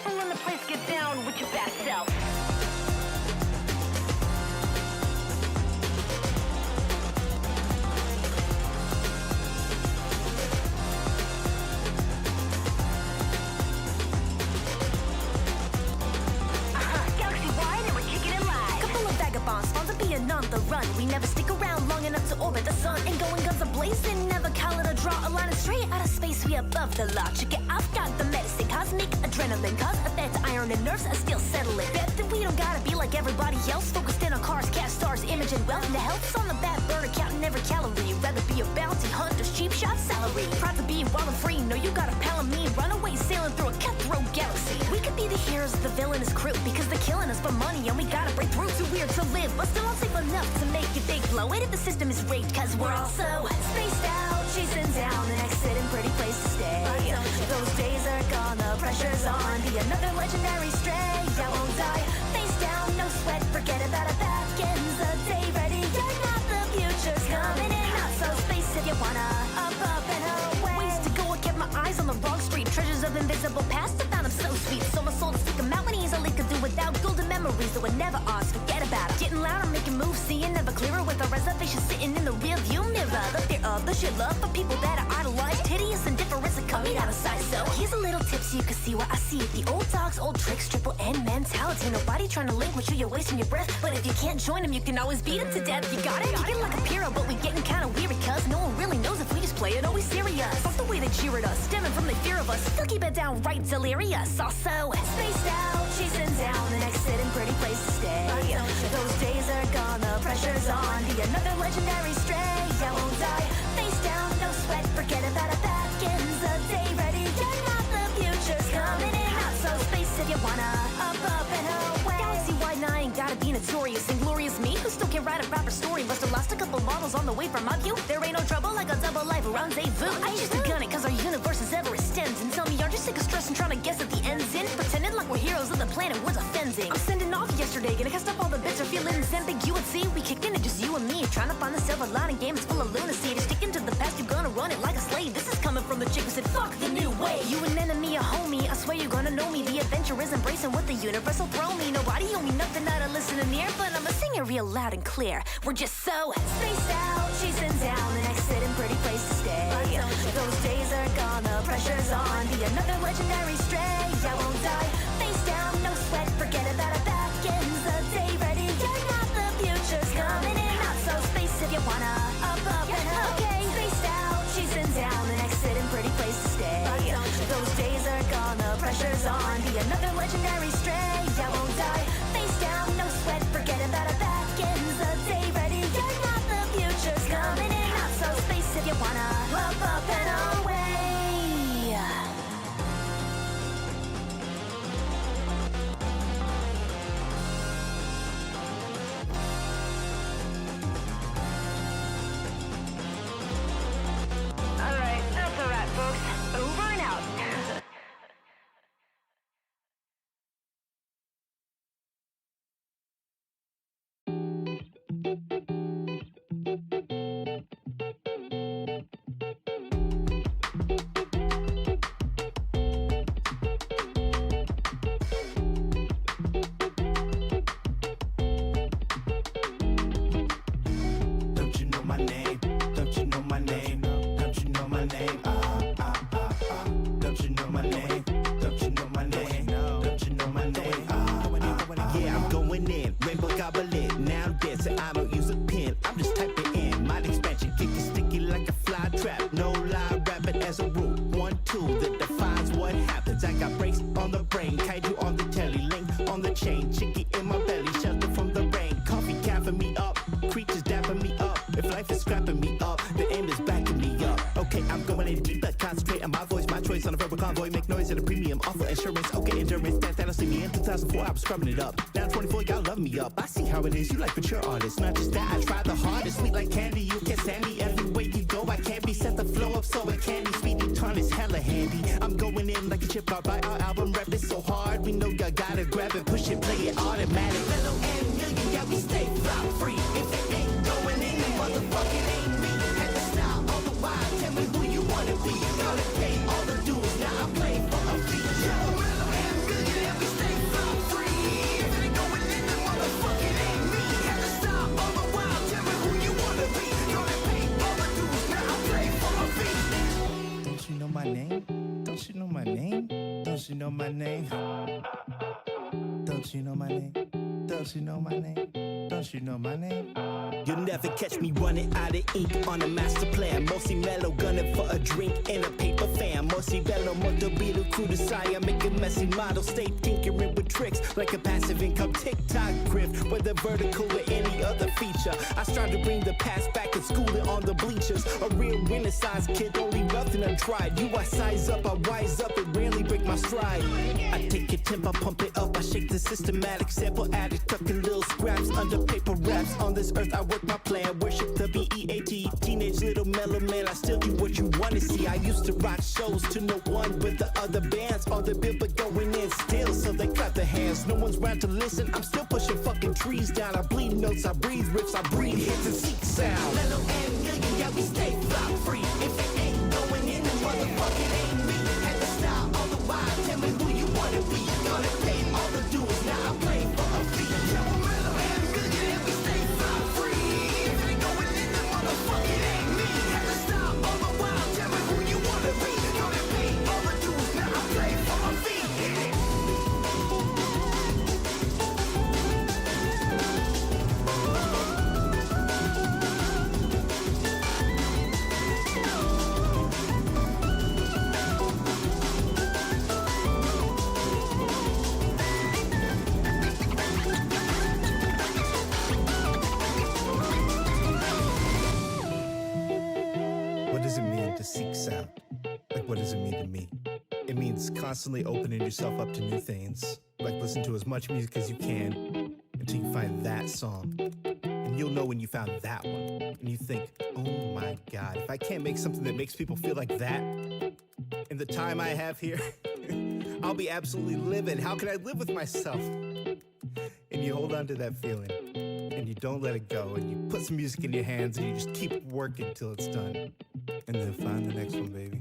people in the place get down with your best self. Galaxy-wide and we're kicking it live. Couple of vagabonds, fond of being on the run. We never stick around long enough to orbit the sun. And going guns a-blazing, never call it a draw. A line straight out of space, we above the law. Check it, I've got the medicine, cosmic adrenaline. Cause effect, iron and nerves are still settling. Bet that we don't gotta be like everybody else. Focused in on cars, cash stars, image and wealth. And the health's on the back burner, counting every calorie. Rather be a bounty hunter's cheap shot salary. Proud to be wild and free, no you got a pal of me. Runaway sailing through a cutthroat galaxy. We could be the heroes of the villainous crew, because they're killing us for money and we gotta break through. Too weird to live, but still unsafe enough to make it big. Blow it if the system is rigged, cause we're all so spaced out, chasing down an exit and pretty place to stay. Those days are gone, the pressure's on. Be another legendary stray. I won't die, face down, no sweat. Forget about it, back ends the day. Ready or not, the future's coming in. Not so space if you wanna. Up and away. Ways to go, I kept my eyes on the wrong street. Treasures of invisible past, I found them so sweet. Sold my soul to stick them out when easily could do without. Golden memories that were never ours, forget about it. Getting louder, making moves, seeing never clearer. With a reservation sitting in the rear view mirror. The fear of the shit love for people that are idolized. Hideous indifference and coming out of sight. So here's a little tip so you can see what I see. The old dogs, old tricks, triple N mentality. Nobody trying to link with you, you're wasting your breath. But if you can't join them, you can always beat them to death. You got it? Kicking like a hero, but we getting kinda weary. Cause no one really knows if we just play it always serious. Fuck the way they cheer at us, stemming from the fear of us. Still keep it downright delirious. Also spaced out, chasing down an exit and pretty place to stay. Those days are gone, the pressure's on. Be another legendary stray. I won't die, face down, no sweat. Forget about it, back ends the day. Ready or not, the future's coming in. Not so space if you wanna. Up and away. Galaxy-wide, now I ain't gotta be notorious. Inglorious me, who still can write a proper story. Must have lost a couple models on the way from my view. There ain't no trouble like a double life rendezvous. I used to gun it cause our universe is ever extends. And tell me, aren't you sick of stress and trying to guess at the end's in? Pretending like we're heroes of the planet was offending. I'm sending off yesterday, gonna cast up all the bitter feelings. Ambiguity, we kicked in it, just you and me. Trying to find the silver lining, game is full of lunacy. To stick into the past, you're gonna run it like a slave. This is coming from the chick who said, fuck the new way. You an enemy, a homie, I swear you're gonna know me. The adventure is embracing what the universe will throw me. Nobody owe me nothing out of listening ear, but I'ma sing it real loud and clear. We're just so spaced out, chasing down an exit and pretty place to stay. Those days are gone, the pressure's on. Be another legendary stray. I won't die, face down, no sweat. Forget about it, back ends the day. Ready or not, the future's coming in. Not so space if you wanna. Up and okay. Spaced out, chasing down an exit and pretty place to stay. Those days are gone, the pressure's on. Be another legendary stray. I won't die, face down, no sweat. Forget about it, back ends the day. Ready or not, the future's coming in. Not so space if you wanna. Up and away. Alright, that's a wrap, folks. Over and out. Don't you know my name? Don't you know my name? Don't you know my name? Don't you know my name? Don't you know my name? Don't you know my name? Yeah, I'm going in, rainbow goblet. Now dancing, I don't use a pen. I'm just typing in. Mind expansion, kick it sticky like a fly trap. No lie, rabbit as a rule. 1, 2 that defines what happens. I got brakes on the brain, kaiju on the telly, link on the chain, chicky in my belly, shelter from the rain. Coffee capping me up, creatures dapping me up. If life is scrapping me up, the aim is backing me up. Okay, I'm going in deep, but concentrate on my voice, my choice on a verbal convoy. Make noise at a premium, offer insurance. Okay, endurance, that'll see me in 2004. I was scrubbing it up. Now 24, y'all love me up. I see how it is. You like mature artists, not just that. I try the hardest, sweet like candy. You can stand me everywhere you go. I can't be set the flow up so it candy. Speedy turn is hella handy. I'm going in like a chip out by our album. Rap it so hard, we know y'all gotta grab it, push it, play it automatic. Mellow and million, yeah, we stay fly free. If it ain't going in, then motherfucking ain't me. Had the style all the while, tell me who you wanna be. Gotta pay all the dues, now I'm playing for a fee. Mellow and million. know my name? Don't you know my name? Don't you know my name? Don't you know my name? You'll never catch me running out of ink on a master plan. Mostly mellow, gunning for a drink in a paper fan. Mostly bello, motor beetle, crew to sire. Making messy models, stay tinkering with tricks like a passive income TikTok grift. Whether vertical or any other feature, I strive to bring the past back and school it on the bleachers. A real renaissance kid, don't leave nothing untried. You I size up, I wise up, it rarely break my stride. I take your tempo, pump it up, I shake the systematic sample addict, tucking little scraps under paper wraps. On this earth I work my plan, worship the BEAT. Teenage little mellow man, I still do what you wanna see. I used to rock shows to no one but the other bands on the bill, but going in still, so they clap their hands. No one's round to listen, I'm still pushing fucking trees down. I bleed notes, I breathe riffs, I breathe hits and seek sound. Mellow and million, yeah, we stay fly free. If it ain't going in, then motherfucking ain't me. Had to style all the while, tell me who you wanna be. Gonna pay all the dues, now I play for a fee. Mellow and million, yeah, we stay fly free. If it ain't going in, then motherfucking ain't me. Had to style all the while, tell me who you wanna be. Gonna pay all the dues, now I play for a fee. What does it mean to seek sound? Like, what does it mean to me? It means constantly opening yourself up to new things. Like, listen to as much music as you can until you find that song. And you'll know when you found that one. And you think, oh my God, if I can't make something that makes people feel like that in the time I have here, I'll be absolutely livid. How can I live with myself? And you hold on to that feeling. And you don't let it go, and you put some music in your hands, and you just keep working till it's done. And then find the next one, baby.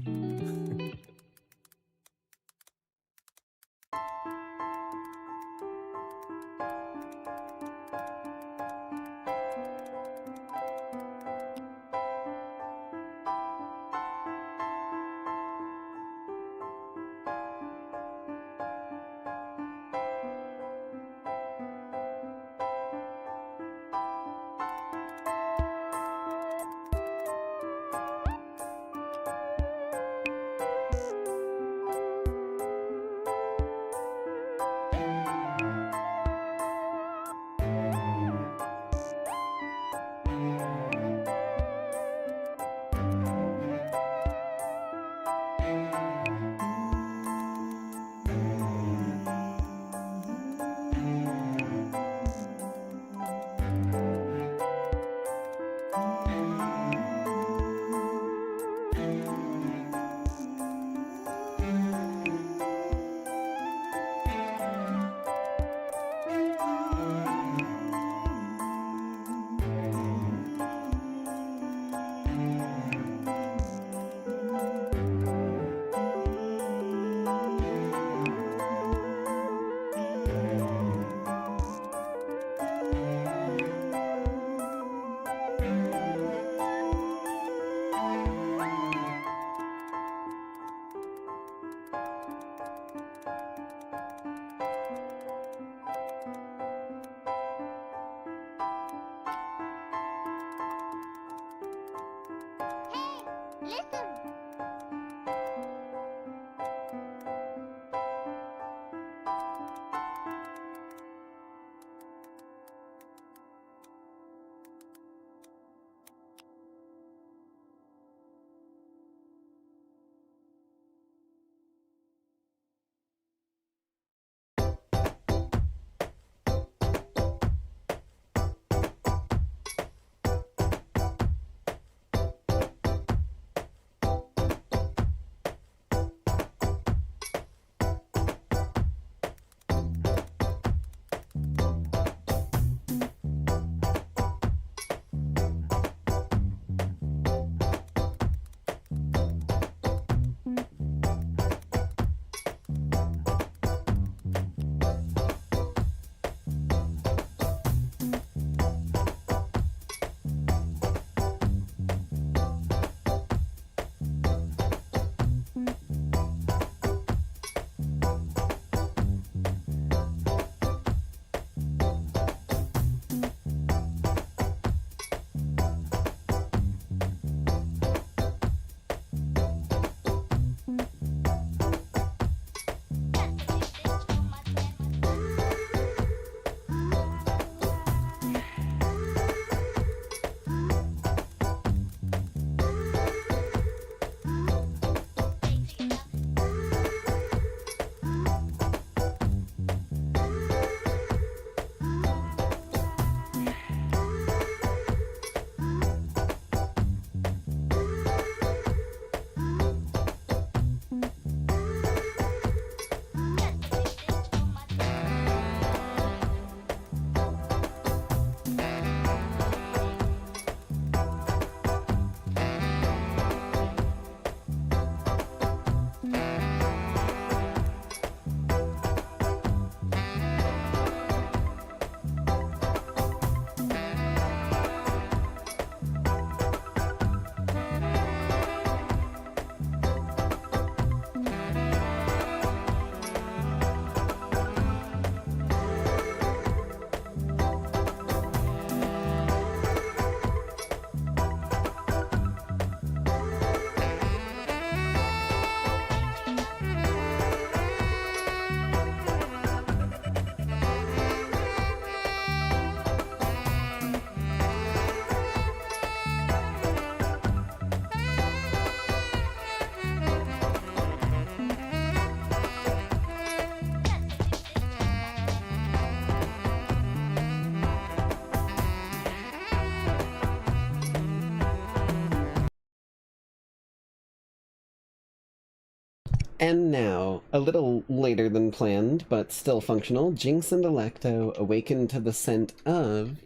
And now, a little later than planned, but still functional, Jinx and Electo awaken to the scent of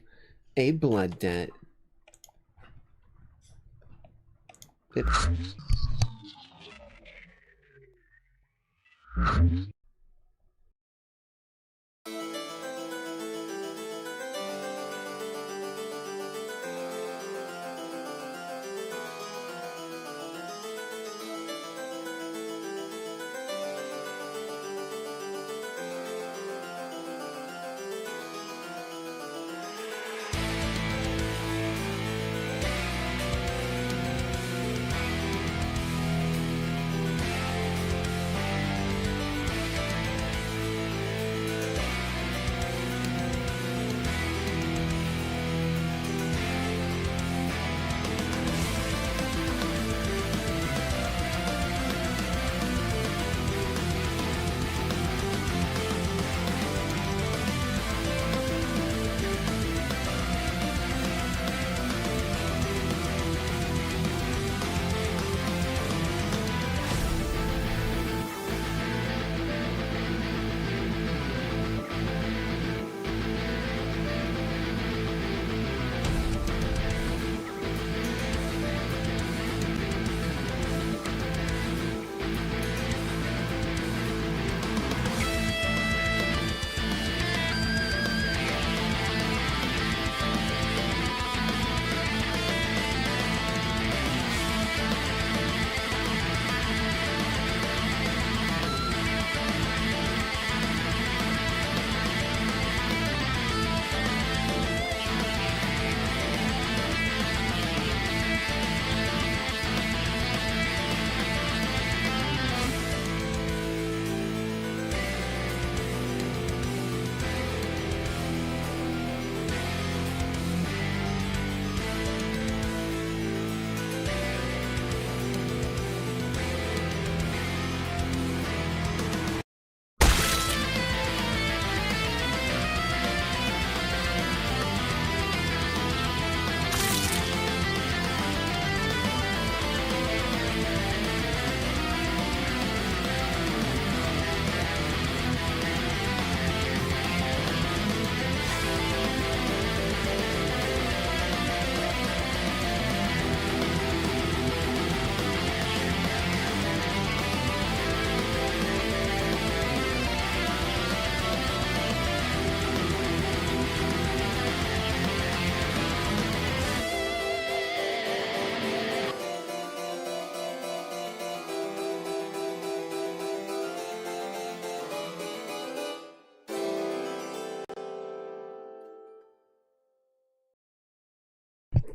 a blood debt.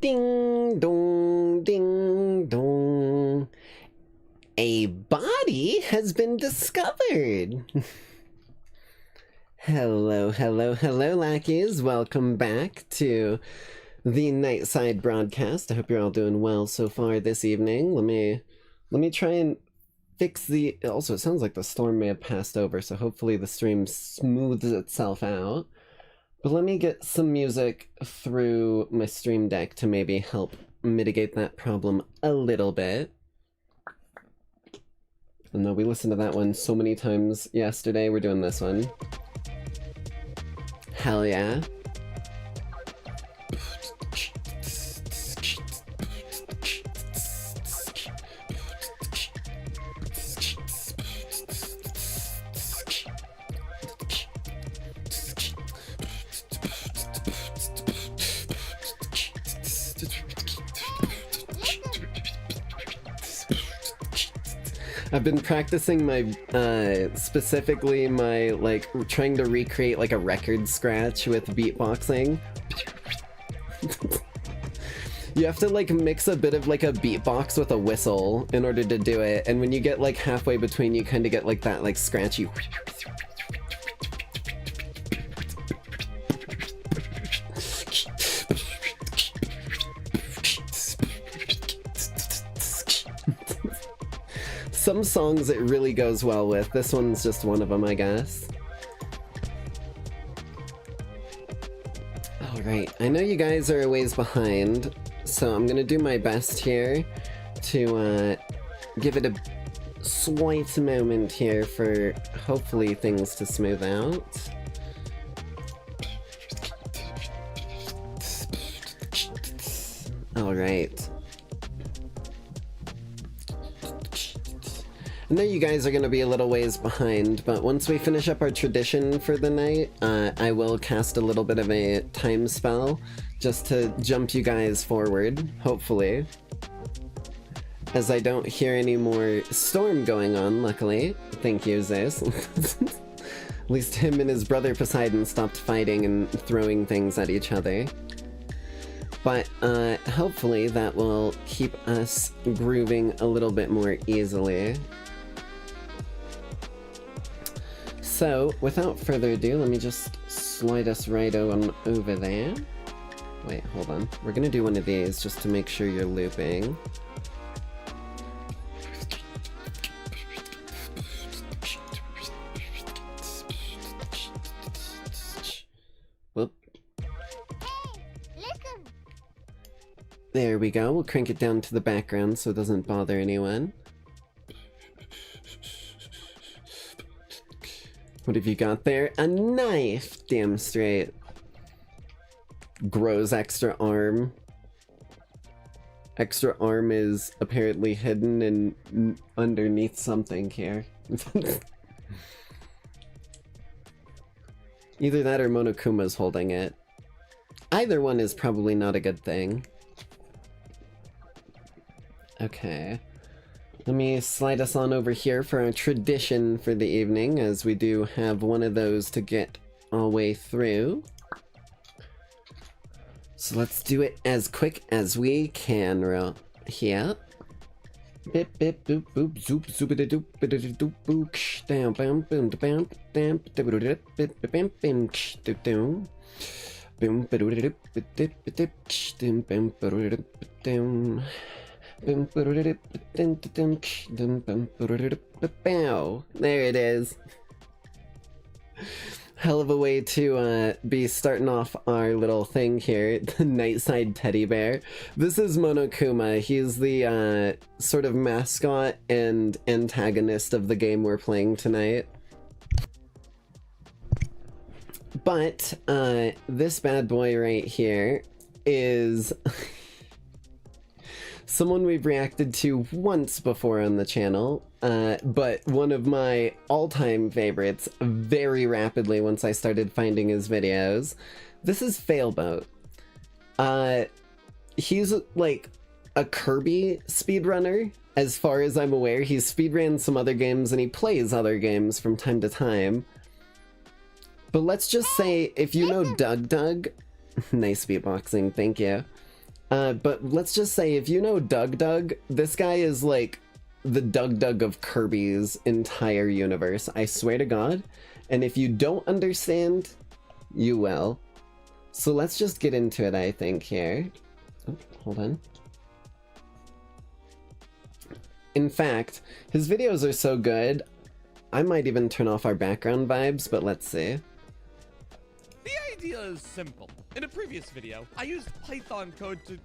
Ding dong, ding dong. A body has been discovered. Hello, hello, hello, lackeys. Welcome back to the Nightside broadcast. I hope you're all doing well so far this evening. Let me try and fix the... Also, it sounds like the storm may have passed over, so hopefully the stream smooths itself out. But let me get some music through my stream deck to maybe help mitigate that problem a little bit. I know we listened to that one so many times yesterday. We're doing this one. Hell yeah. I've been practicing my, specifically my, like, trying to recreate, like, a record scratch with beatboxing. You have to, like, mix a bit of, like, a beatbox with a whistle in order to do it, and when you get, like, halfway between, you kind of get, like, that, like, scratchy... Some songs it really goes well with. This one's just one of them, I guess. Alright, I know you guys are a ways behind, so I'm gonna do my best here to give it a slight moment here for hopefully things to smooth out. Alright. I know you guys are going to be a little ways behind, but once we finish up our tradition for the night, I will cast a little bit of a time spell just to jump you guys forward, hopefully. As I don't hear any more storm going on, luckily. Thank you, Zeus. At least him and his brother Poseidon stopped fighting and throwing things at each other. But hopefully that will keep us grooving a little bit more easily. So, without further ado, let me just slide us right on over there. Wait, hold on. We're gonna do one of these just to make sure you're looping. Whoop. There we go. We'll crank it down to the background so it doesn't bother anyone. What have you got there? A knife! Damn straight. Grows extra arm. Extra arm is apparently hidden and underneath something here. Either that or Monokuma's holding it. Either one is probably not a good thing. Okay. Let me slide us on over here for our tradition for the evening, as we do have one of those to get all the way through. So let's do it as quick as we can, here. Bip bip boop boop zoop zoopity doop bidity doop boop ksh down bam boom bam bam dibidip bip bip bam bim ksh doop doom boom bididip bidip bidip ksh dim bam bididip doom. There it is. Hell of a way to be starting off our little thing here, the Nightside Teddy Bear. This is Monokuma. He's the sort of mascot and antagonist of the game we're playing tonight. But this bad boy right here is someone we've reacted to once before on the channel, but one of my all-time favorites very rapidly once I started finding his videos. This is Failboat. He's like a Kirby speedrunner. As far as I'm aware, he's speedran some other games and he plays other games from time to time. But let's just say, if you know Doug, nice beatboxing, thank you. But let's just say, if you know Doug, this guy is like the Doug of Kirby's entire universe. I swear to God. And if you don't understand, you will. So let's just get into it, I think, here. Oh, hold on. In fact, his videos are so good, I might even turn off our background vibes, but let's see. The idea is simple. In a previous video, I used Python code to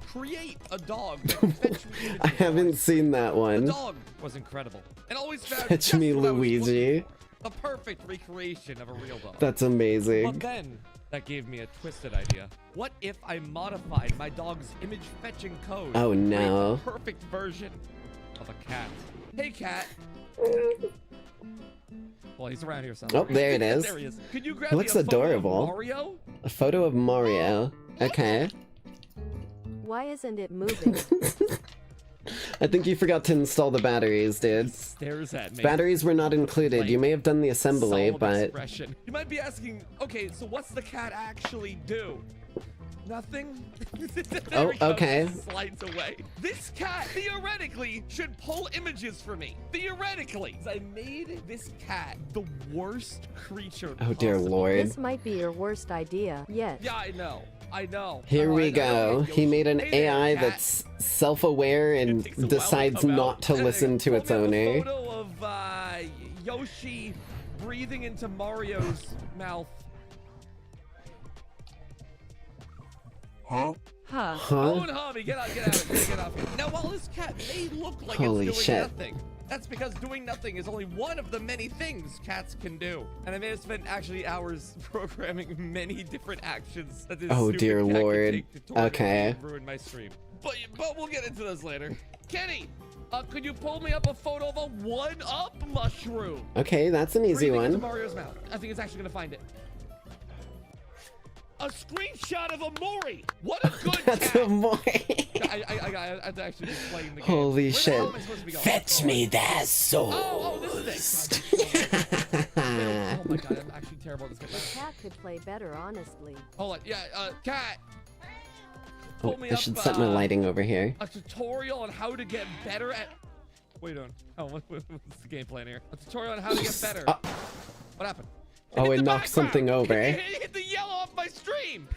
create a dog that could fetch me images. I haven't seen that one. The dog was incredible and always found Fetch just me what I was Luigi. looking for. The perfect recreation of a real dog. That's amazing. But then, that gave me a twisted idea. What if I modified my dog's image fetching code Oh, to create no. the perfect version of a cat? Hey, cat. Well, he's around here somewhere. Oh, there it is. There he is. Could you grab He looks me a photo of adorable. Mario? A photo of Mario. Okay. Why isn't it moving? I think you forgot to install the batteries, dude. Stares at me. Batteries were not included. You may have done the assembly, Solemn but... expression. You might be asking, okay, so what's the cat actually do? Nothing? There Oh, he goes, okay. Slides away. This cat, theoretically, should pull images for me. Theoretically. I made this cat the worst creature Oh, dear possible. Lord. This might be your worst idea yet. Yeah, I know. I know. Here Oh, we I know. go. He made an Hey there, AI cat. that's self-aware and Takes a while decides come not out. to listen to its Pull me up a owner. photo of Yoshi breathing into Mario's mouth. Huh. Huh? Oh, and Hobby, get out of here. Now, while this cat may look like Holy it's doing shit. nothing, That's because doing nothing is only one of the many things cats can do. And I may have spent actually hours programming many different actions that this Oh, stupid dear cat can Lord. take to torment me Okay. and ruin my stream. But we'll get into those later. Kenny, could you pull me up a photo of a 1-up mushroom? Okay, that's an easy Breathing into one. Mario's mouth. I think it's actually gonna find it. A screenshot of a Mori. What a good That's cat. a boy. I have to actually be playing the game. Holy Where the shit. hell am I supposed to be going? Fetch me that sword. Oh, this is it. Oh my god, I'm actually terrible at this game. Cat could play better, honestly. Hold on, yeah, cat. Oh, Pull me I up, should set my lighting over here. a tutorial on how to get better at. Wait on. Oh, what's the game plan here? A tutorial on how to get better. What happened? Oh, hit it the knocked background. something over. It hit the yellow off my stream.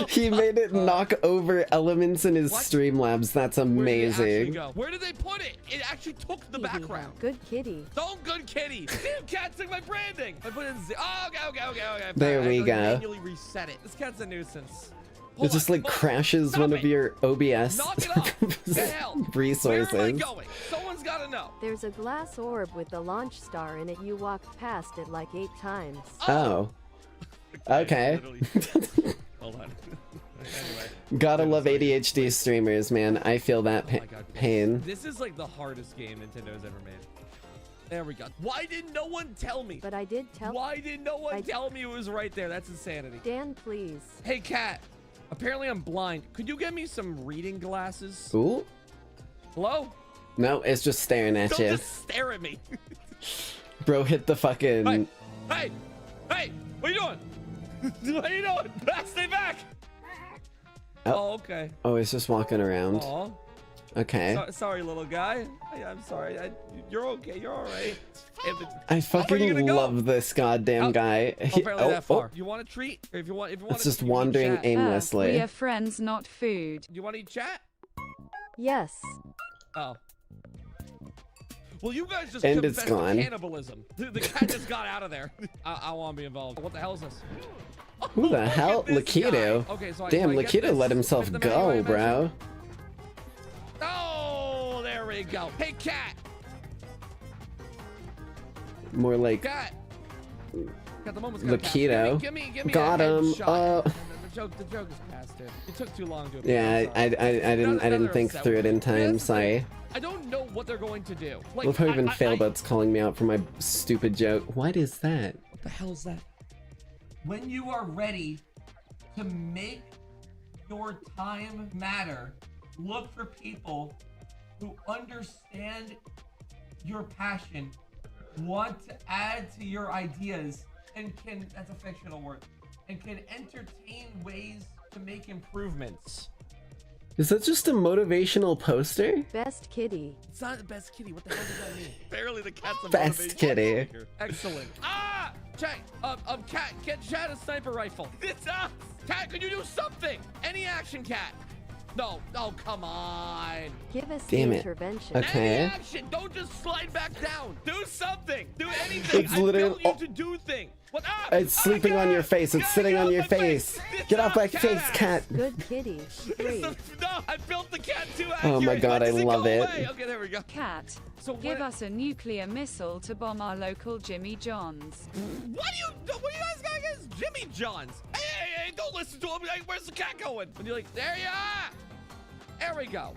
He made it knock over elements in his What? Streamlabs. That's Where did it actually amazing. go? Where did they put it? It actually took the background. Good kitty. Don't good kitty. Damn cat took my branding. I put in okay. There we I go. manually reset it. This cat's a nuisance. It just like crashes Stop one it. of your OBS Knock it off. The hell? resources. Where am I going? Someone's gotta know. There's a glass orb with the launch star in it. You walked past it like 8 times. Oh. Okay. Hold on. Anyway. Gotta love ADHD streamers, man. I feel that Oh my God. pain. This is like the hardest game Nintendo's ever made. There we go. Why did no one tell me? But I did tell Why did no one tell me it was right there? That's insanity. Dan, please. Hey, cat. Apparently I'm blind. Could you get me some reading glasses? Ooh. Hello? No, it's just staring at Don't you. just stare at me. Bro, hit the fucking... Hey! What are you doing? What are you doing? Stay back! Oh, okay. Oh, he's just walking around. Aw. Okay. Sorry, little guy. I'm sorry. You're okay. You're all right. I Where are you fucking gonna go? love this goddamn guy. Apparently that far. You want a treat? Or if you want, It's just you eat wandering chat. aimlessly. We are friends, not food. You want to eat chat? Yes. Oh. Well, you guys just And it's confessed to gone. cannibalism. The cat just got out of there. I want to be involved. What the hell is this? Who the Look hell? at this Lakido? guy. Okay, so Damn, I get Lakido this. let himself Hit the menu, I go, imagine. bro. Oh, there we go. Hey, cat. More like Cat. Got the moment's got Lakido. Give me Got a him. headshot. The joke is past it. It took too long to. Yeah, I didn't Another think upset through it with in me. time. That's the Sorry. thing. I don't know what they're going to do. Like, Love how even I- Failbut's calling me out for my stupid joke. What is that? What the hell is that? When you are ready to make your time matter, look for people who understand your passion, want to add to your ideas, and can, that's a fictional word, and can entertain ways to make improvements. Is that just a motivational poster? Best kitty. It's not the best kitty. What the hell does that mean? Barely the cat's a Best motivation kitty. speaker. Excellent. Ah! Chat, cat, get Chad a sniper rifle. It's us! Cat, could you do something? Any action, cat. No, oh, come on. Give us Damn the it. intervention. Okay. Any action, don't just slide back down. Do something. Do anything. It's I literally- built you to do things. What? Ah! It's sleeping on your face. It's sitting on your face. Get off my face, cat. Good kitty. 3. No, I built the cat too accurate. Oh my God, Why does I it love go it. away? Okay, there we go. Cat, So give what- us a nuclear missile to bomb our local Jimmy John's. What do you guys got against Jimmy John's? Hey, don't listen to him. Like, where's the cat going? And you're like, there you are. There we go.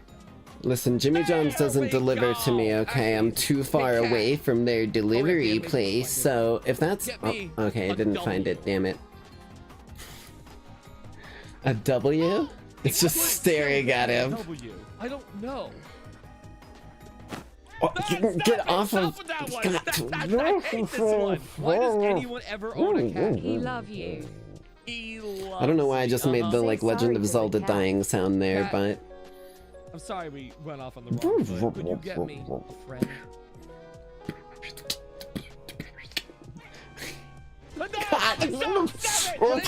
Listen, Jimmy John's There doesn't we deliver to me, go. okay? I'm too far Hey, cat. away from their delivery get me place, this so if that's... Get Oh, me okay, I a didn't find W. it, damn it. A W? It's just What? staring at him. W. I don't know. Oh, Stop get it. off Stop of... with that one. God. I hate this one. Why does anyone ever own a cat? He love you. He loves I don't know why I just me. made the, Say like, Legend sorry of to the Zelda cat. dying sound there, Cat. but... I'm sorry we went off on the wrong foot. Could you get me a friend? But no, stop it! I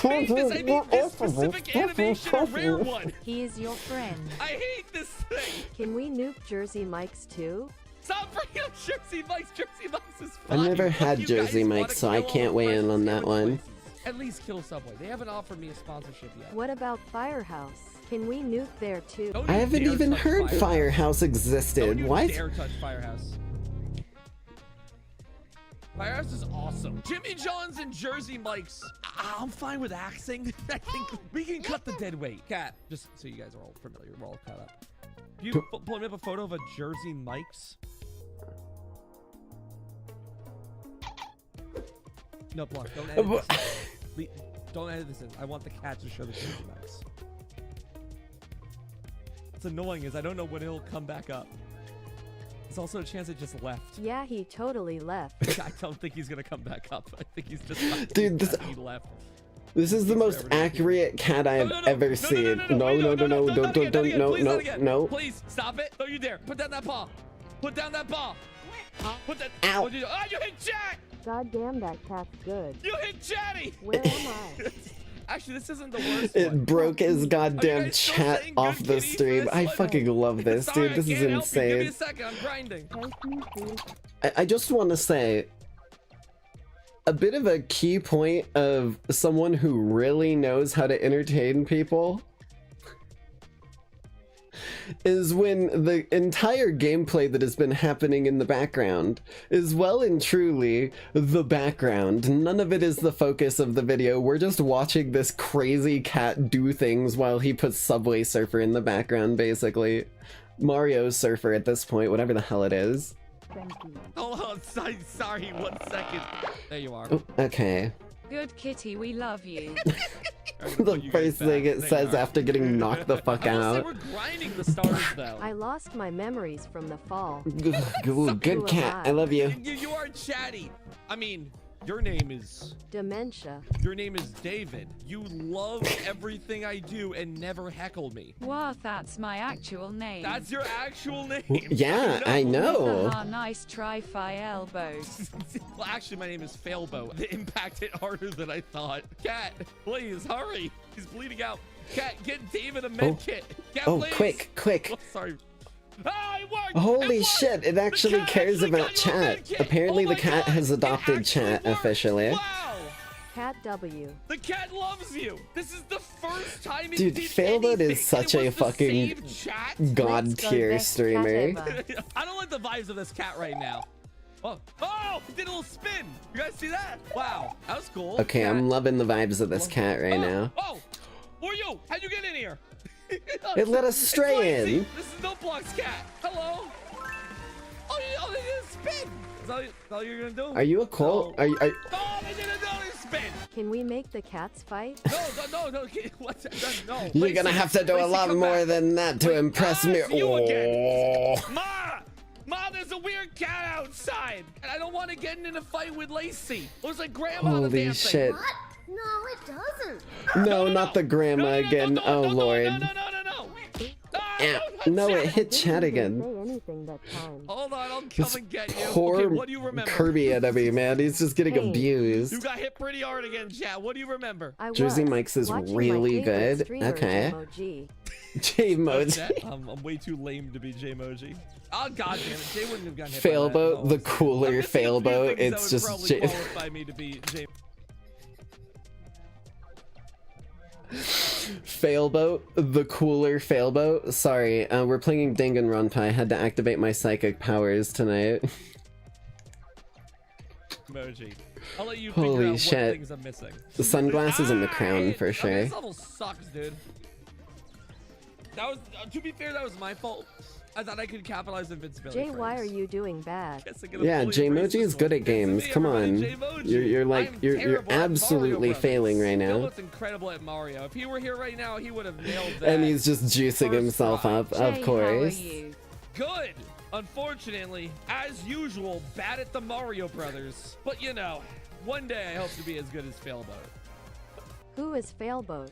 made this. I made this specific animation a rare one. He is your friend. I hate this thing. Can we nuke Jersey Mike's too? Stop bringing up Jersey Mike's. Jersey Mike's is I've fine. never had You Jersey guys Mike's, wanna so I kill all can't the weigh in friends on that sandwich one. places. At least kill Subway. They haven't offered me a sponsorship yet. What about Firehouse? Can we nuke there too? Don't I you haven't dare even touch heard Firehouse. Firehouse Don't existed. you What? dare touch Firehouse. Firehouse is awesome. Jimmy John's and Jersey Mike's. I'm fine with axing. I think we can cut the dead weight. Cat, just so you guys are all familiar, we're all caught up. You pull me up a photo of a Jersey Mike's. No, block. Don't edit this in. Don't edit this in. I want the cat to show the Jersey Mike's. What's annoying is I don't know when he'll come back up. There's also a chance it just left. Yeah, he totally left. I don't think he's gonna come back up. I think he's just Dude, this- he left. This is the most accurate cat I've ever seen. No, no. Please stop it! Don't you dare! Put down that paw! Put down that paw! Put that. Ow. Oh, you hit Chat! God damn, that cat's good. You hit Chatty! Where am I? Actually, this isn't the worst It one. broke his Are you goddamn guys still chat saying off good the kitty for stream. this I one? fucking love this, Sorry, dude. This I is can't help you. Give me a insane. second. I'm grinding. I just want to say a bit of a key point of someone who really knows how to entertain people is when the entire gameplay that has been happening in the background is well and truly the background. None of it is the focus of the video. We're just watching this crazy cat do things while he puts Subway Surfer in the background, basically. Mario Surfer at this point, whatever the hell it is. Hold on. Sorry. 1 second. There you are. Oh, okay. Good kitty, we love you. The first thing it says after getting knocked the fuck I will say out. we're grinding the stars though. I lost my memories from the fall. Good cat. I love you. You are chatty. I mean, your name is Dementia. David. You love everything I do and never heckle me. Wow, that's my actual name. That's your actual name. Yeah, I know. Haha, nice try, Fi Elbows. Well, actually, my name is Failbo. The impact hit harder than I thought. Cat, please hurry. He's bleeding out. Cat, get David a med kit. Cat, Oh, please. quick. Oh, sorry. Ah, it worked! Holy It worked! shit, it actually cat cares actually about got you a med chat. kit. Apparently Oh the my cat God, has it adopted actually chat worked. officially. Wow! Cat W. The cat loves you. This is the first time it Dude, did Failbot anything, is such and it a was to fucking save chat. god Let's go tier best streamer. cat ever. I don't like the vibes of this cat right now. Oh, it did a little spin. You guys see that? Wow, that was cool. Okay, Cat. I'm loving the vibes of this cat right now. Oh, who are you? How'd you get in here? It let us It's stray Lacey. in. This is No Block's cat. Hello. Oh, they did a spin. Is that all you're gonna do? Are you a cult? Are you? Oh, they did another spin. Can we make the cats fight? No. What's that? No. You're Lacey, gonna have to do a Lacey, lot come more back. than that to Wait, impress me. it's you again. Oh. Ma, there's a weird cat outside, and I don't want to get in a fight with Lacey. Looks like Grandma on the Holy damn shit. thing. No, it doesn't. No, not the grandma again. Oh lord. No. Ow. No, it hit chat again. Say anything that time. Hold on, I'll come and get you. Poor Okay, what do you remember? Kirby enemy, man. He's just getting Hey. abused. You got hit pretty hard again, chat. What do you remember? I Jersey was Mike's is watching my really favorite good. streamer, Okay. JMOG. J-Moji. I'm way too lame to be J-Moji. Oh, god damn it. Jay wouldn't have gotten hit Failboat, by that. the cooler I'm missing a few Failboat. things that It's would just probably J. qualify me to be J. Failboat, the cooler Failboat. Sorry, we're playing Danganronpa. I had to activate my psychic powers tonight. Emoji. I'll let you Holy figure out shit. what things I'm missing. The sunglasses and the crown for I mean, sure. this level sucks, dude. That was, to be fair, that was my fault. I thought I could capitalize invincibility. Jay, why are you doing bad? Yeah, J-Moji is good at games. Come on, you're like you're absolutely failing right now. Philip's incredible at Mario. If he were here right now, he would have nailed that. And he's just juicing first himself try. up, Jay, of how are course. you? Good. Unfortunately, as usual, bad at the Mario Brothers. But you know, one day I hope to be as good as Failboat. Who is Failboat?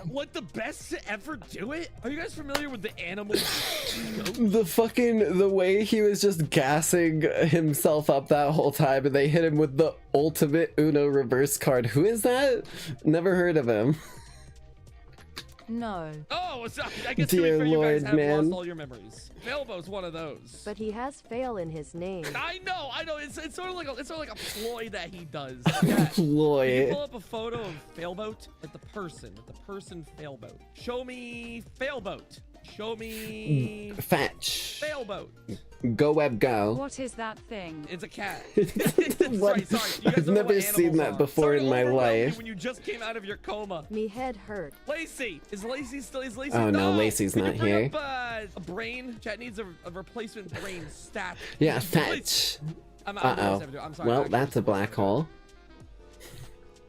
What, the best to ever do it? Are you guys familiar with the animal? The way he was just gassing himself up that whole time, and they hit him with the ultimate Uno reverse card. Who is that? Never heard of him. No. Oh, so I guess Dear to be fair, you guys Lord, have man. lost all your memories. Failbo's one of those. But he has fail in his name. I know. It's sort of like a ploy that he does. Yeah. Ploy. Can you pull up a photo of Failboat? Like the person Failboat. Show me Failboat. Show me Fetch. Failboat. Go web go. What is that thing? It's a cat. What? Sorry. You guys I've don't know never what seen animals that are. before Sorry in to my overwhelm you life. when you just came out of your coma. Me head hurt. Lacey! Is Lacey still? Is Lacey? Oh, no, Lacey's Can you not bring here. Up, a brain? Chat needs a replacement brain stat. Yeah, Please. fetch. I'm sorry. Well, that's a black hole.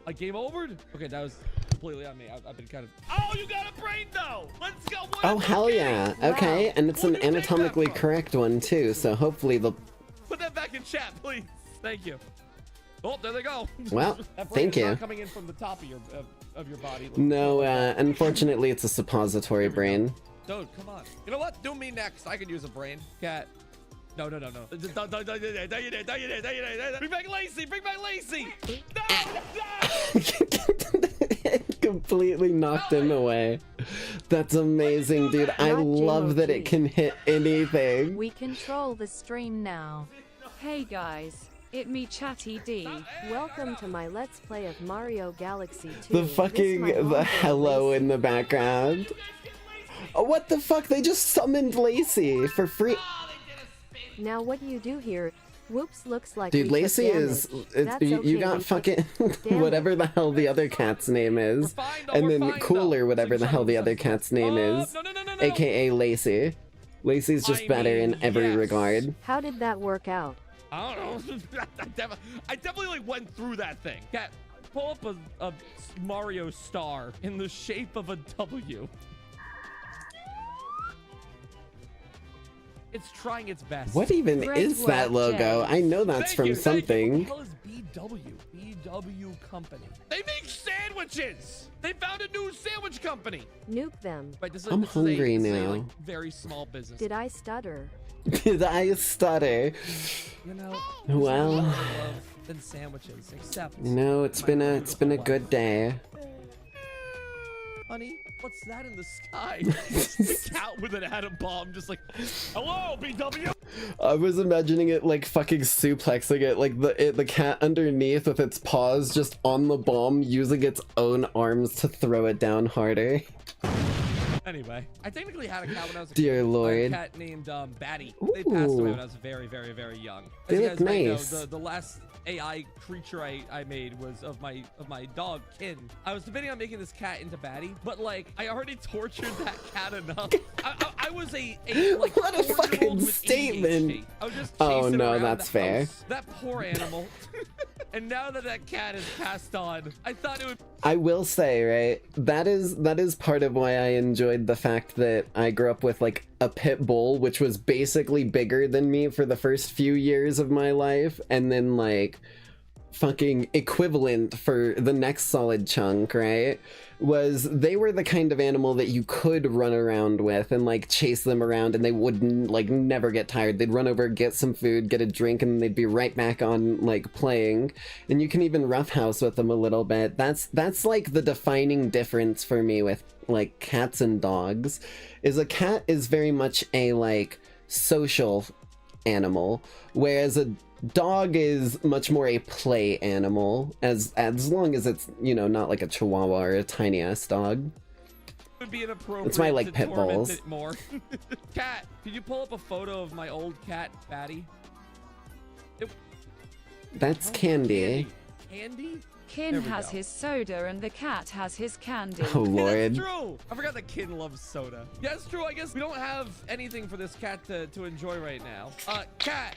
A game overed? Okay, that was completely on me. I've been kind of. Oh, you got a brain though! Let's go! Oh, hell yeah. Okay, and it's an Where'd you take that anatomically from? correct one, too, so hopefully they'll... Put that back in chat, please. Thank you. Oh, there they go. Well, That brain thank is not you. coming in from the top of your body. No, unfortunately, it's a suppository brain. Dude, come on. You know what? Do me next. I could use a brain. Cat. No. Don't you dare. Bring back Lacey. Bring back Lacey. No. It completely knocked him away. That's amazing, dude. I Not love that it JMOG. can hit anything. We control the stream now. Hey guys, it me Chatty D. Welcome to my Let's Play of Mario Galaxy 2. The This fucking, my the mom hello Lacey. in the background. Oh, what the fuck? They just summoned Lacey for free. Now what you do here? Whoops, looks like Dude, we took Lacey is, damage. it's, That's you okay, got we fucking, Damn whatever the hell the other cat's name is. We're fine, though, And we're then fine, Cooler, though. whatever the So hell the shut other up. cat's name is. No. AKA Lacey. Lacey's just I better mean, in every yes. regard. How did that work out? I don't know. I definitely like went through that thing. Cat, pull up a Mario star in the shape of a W. It's trying its best. What even Great is that work, logo? Jay. I know that's Thank from you, thank you. something. What the hell is BW? BW Company. They make sandwiches. They found a new sandwich company. Nuke them. Right, this is, I'm this hungry is a, now. like, very small business. Did I stutter? Did I stutter? You know, Well, there's more love than sandwiches, except no, it's my been beautiful a wife. good day. Honey, what's that in the sky? It's a cat with an atom bomb, just like, hello, BW. I was imagining it like fucking suplexing it, like the cat underneath with its paws just on the bomb, using its own arms to throw it down harder. Anyway, I technically had a cat when I was a Dear kid. Lord. A cat named Batty. They passed away Ooh. when I was very, very, very young. They As you look guys may know, nice. the last AI creature I made was of my dog Kin. I was debating on making this cat into Batty, but like I already tortured that cat enough. I was a like What a 4-year-old fucking with statement. ADHD. I was just Oh, chasing no, around that's the fair. house. That poor animal. And now that cat has passed on, I thought it would. I will say, right, that is part of why I enjoyed the fact that I grew up with like a pit bull, which was basically bigger than me for the first few years of my life, and then like fucking equivalent for the next solid chunk, right? Was they were the kind of animal that you could run around with and like chase them around and they wouldn't like never get tired. They'd run over, get some food, get a drink, and they'd be right back on like playing. And you can even roughhouse with them a little bit. That's like the defining difference for me with like cats and dogs, is a cat is very much a like social animal, whereas a dog is much more a play animal, as long as it's, you know, not like a chihuahua or a tiny ass dog. Would be inappropriate. It's my, like, to pit torment bulls. it more. Cat, can you pull up a photo of my old cat, Batty? That's Candy. Candy? Kin There we has go. his soda and the cat has his candy. Oh That's lord. true. I forgot that Kin loves soda. Yeah, it's true. I guess we don't have anything for this cat to enjoy right now. Cat,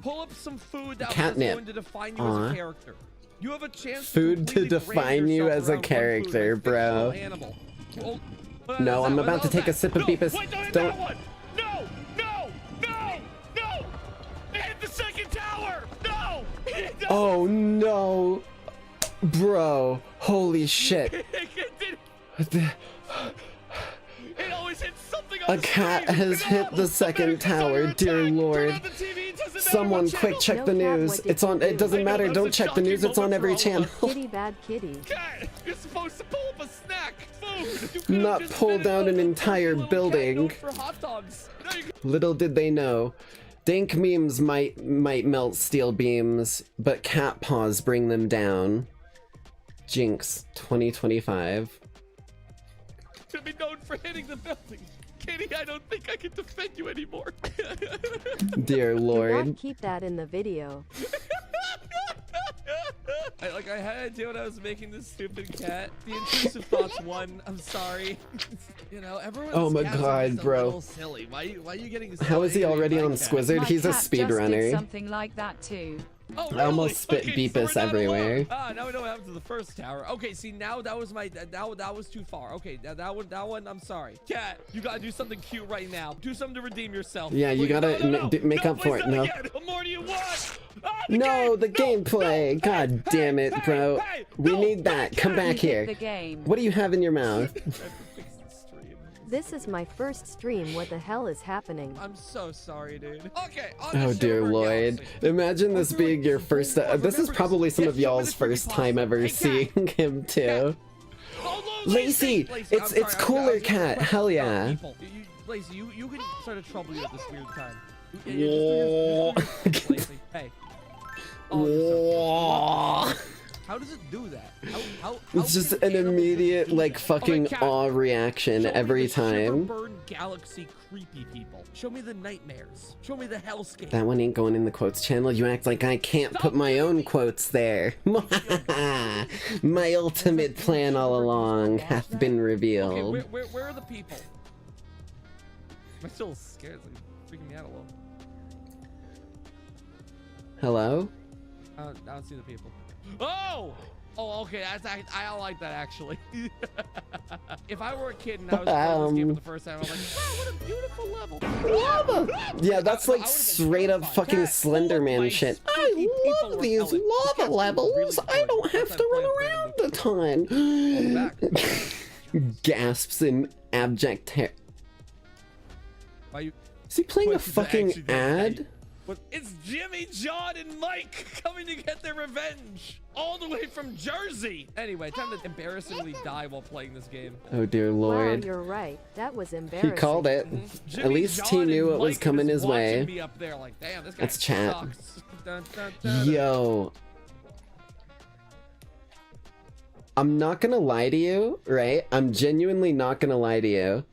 pull up some food that was Catnip. going to define you Aw. as a character. You have a chance Food to completely define brand you yourself as a around one food, character, like bro. fictional Animal. Well, No, what I'm the about to hell is take a that? sip of No, Beepus. wait, don't hit Don't- that one. No! It hit the second tower. No! Oh no, bro! Holy shit! It always hits something on A the cat screen. has hit the second tower, dear lord. Turn on the TV, it doesn't Someone quick check No, the Cat, news. what did It's on. you It do? doesn't I know, matter. that was Don't a check the shocking news. It's on moment for every all of channel. us. Kitty, bad kitty. Cat, you're supposed to pull up a snack, food. You could've Not just pull been down an a entire little cat building. known for hot dogs. No, you Little did they know. Dank memes might melt steel beams, but cat paws bring them down. Jinx 2025. could be known for hitting the building. Kitty, I don't think I can defend you anymore. Dear Do Lord. not keep that in the video. I had to do when I was making this stupid cat. The intrusive thoughts won. I'm sorry. You know, everyone's Oh my cats are God, just a bro. little silly. Why are you getting How is he silly already with on my cat? Squizzard? My He's a cat just did speedrunner. something like that too. Oh, I really? almost spit Okay, Beepus so we're not everywhere. alone. Ah, now we know what happened to the first tower. Okay, see, now that was my that was too far. Okay, that one I'm sorry. Cat, you gotta do something cute right now. Do something to redeem yourself. Yeah, you Please. gotta make up for it. No. What more do you want? Ah, No, the gameplay. God Hey, damn it, bro. hey, We no, need that. Come You back hit here. the game. What do you have in your mouth? This is my first stream. What the hell is happening? I'm so sorry, dude. Okay. on the Oh dear Silver Lord. Galaxy. Imagine this being your first. This is probably some of y'all's first time ever seeing him too. Oh, no, Lacey, Lacey, I'm it's sorry, cooler, I was cat. gonna Hell press yeah. people. Lacey, you can start to trouble you at this weird time. Yeah, just do your thing, Lacey. Hey. Oh, you're so cute. How does it do that? How It's just can an animals immediate, do like, that? fucking Cat, awe reaction show me every the time. Shiverburn Galaxy creepy people. Show me the nightmares. Show me the hellscape. That one ain't going in the quotes channel. You act like I can't put my own quotes there. My ultimate plan all along hath been Okay, revealed. where are the people? I'm still scared. It's like freaking me out a little. Hello? I don't see the people. Oh! Oh, okay. I like that actually. If I were a kid and I was playing this game for the first time, I'm like, wow, what a beautiful level. Lava! Yeah, that's like straight up fucking Slender Man shit. I love these lava levels. I don't have to run around a ton. Gasps in abject terror. Why you? Is he playing a What, is that fucking actually the ad? But it's Jimmy, John, and Mike coming to get their revenge. All the way from Jersey. Anyway, time to embarrassingly die while playing this game. Oh dear Wow, Lord. you're right. That was He embarrassing. called it. At Jimmy, least he John, knew and what was Mike are coming just his watching way. me up there like, damn, this guy Let's chat. sucks. Dun, dun, dun, Yo. I'm not gonna lie to you, right? I'm genuinely not gonna lie to you.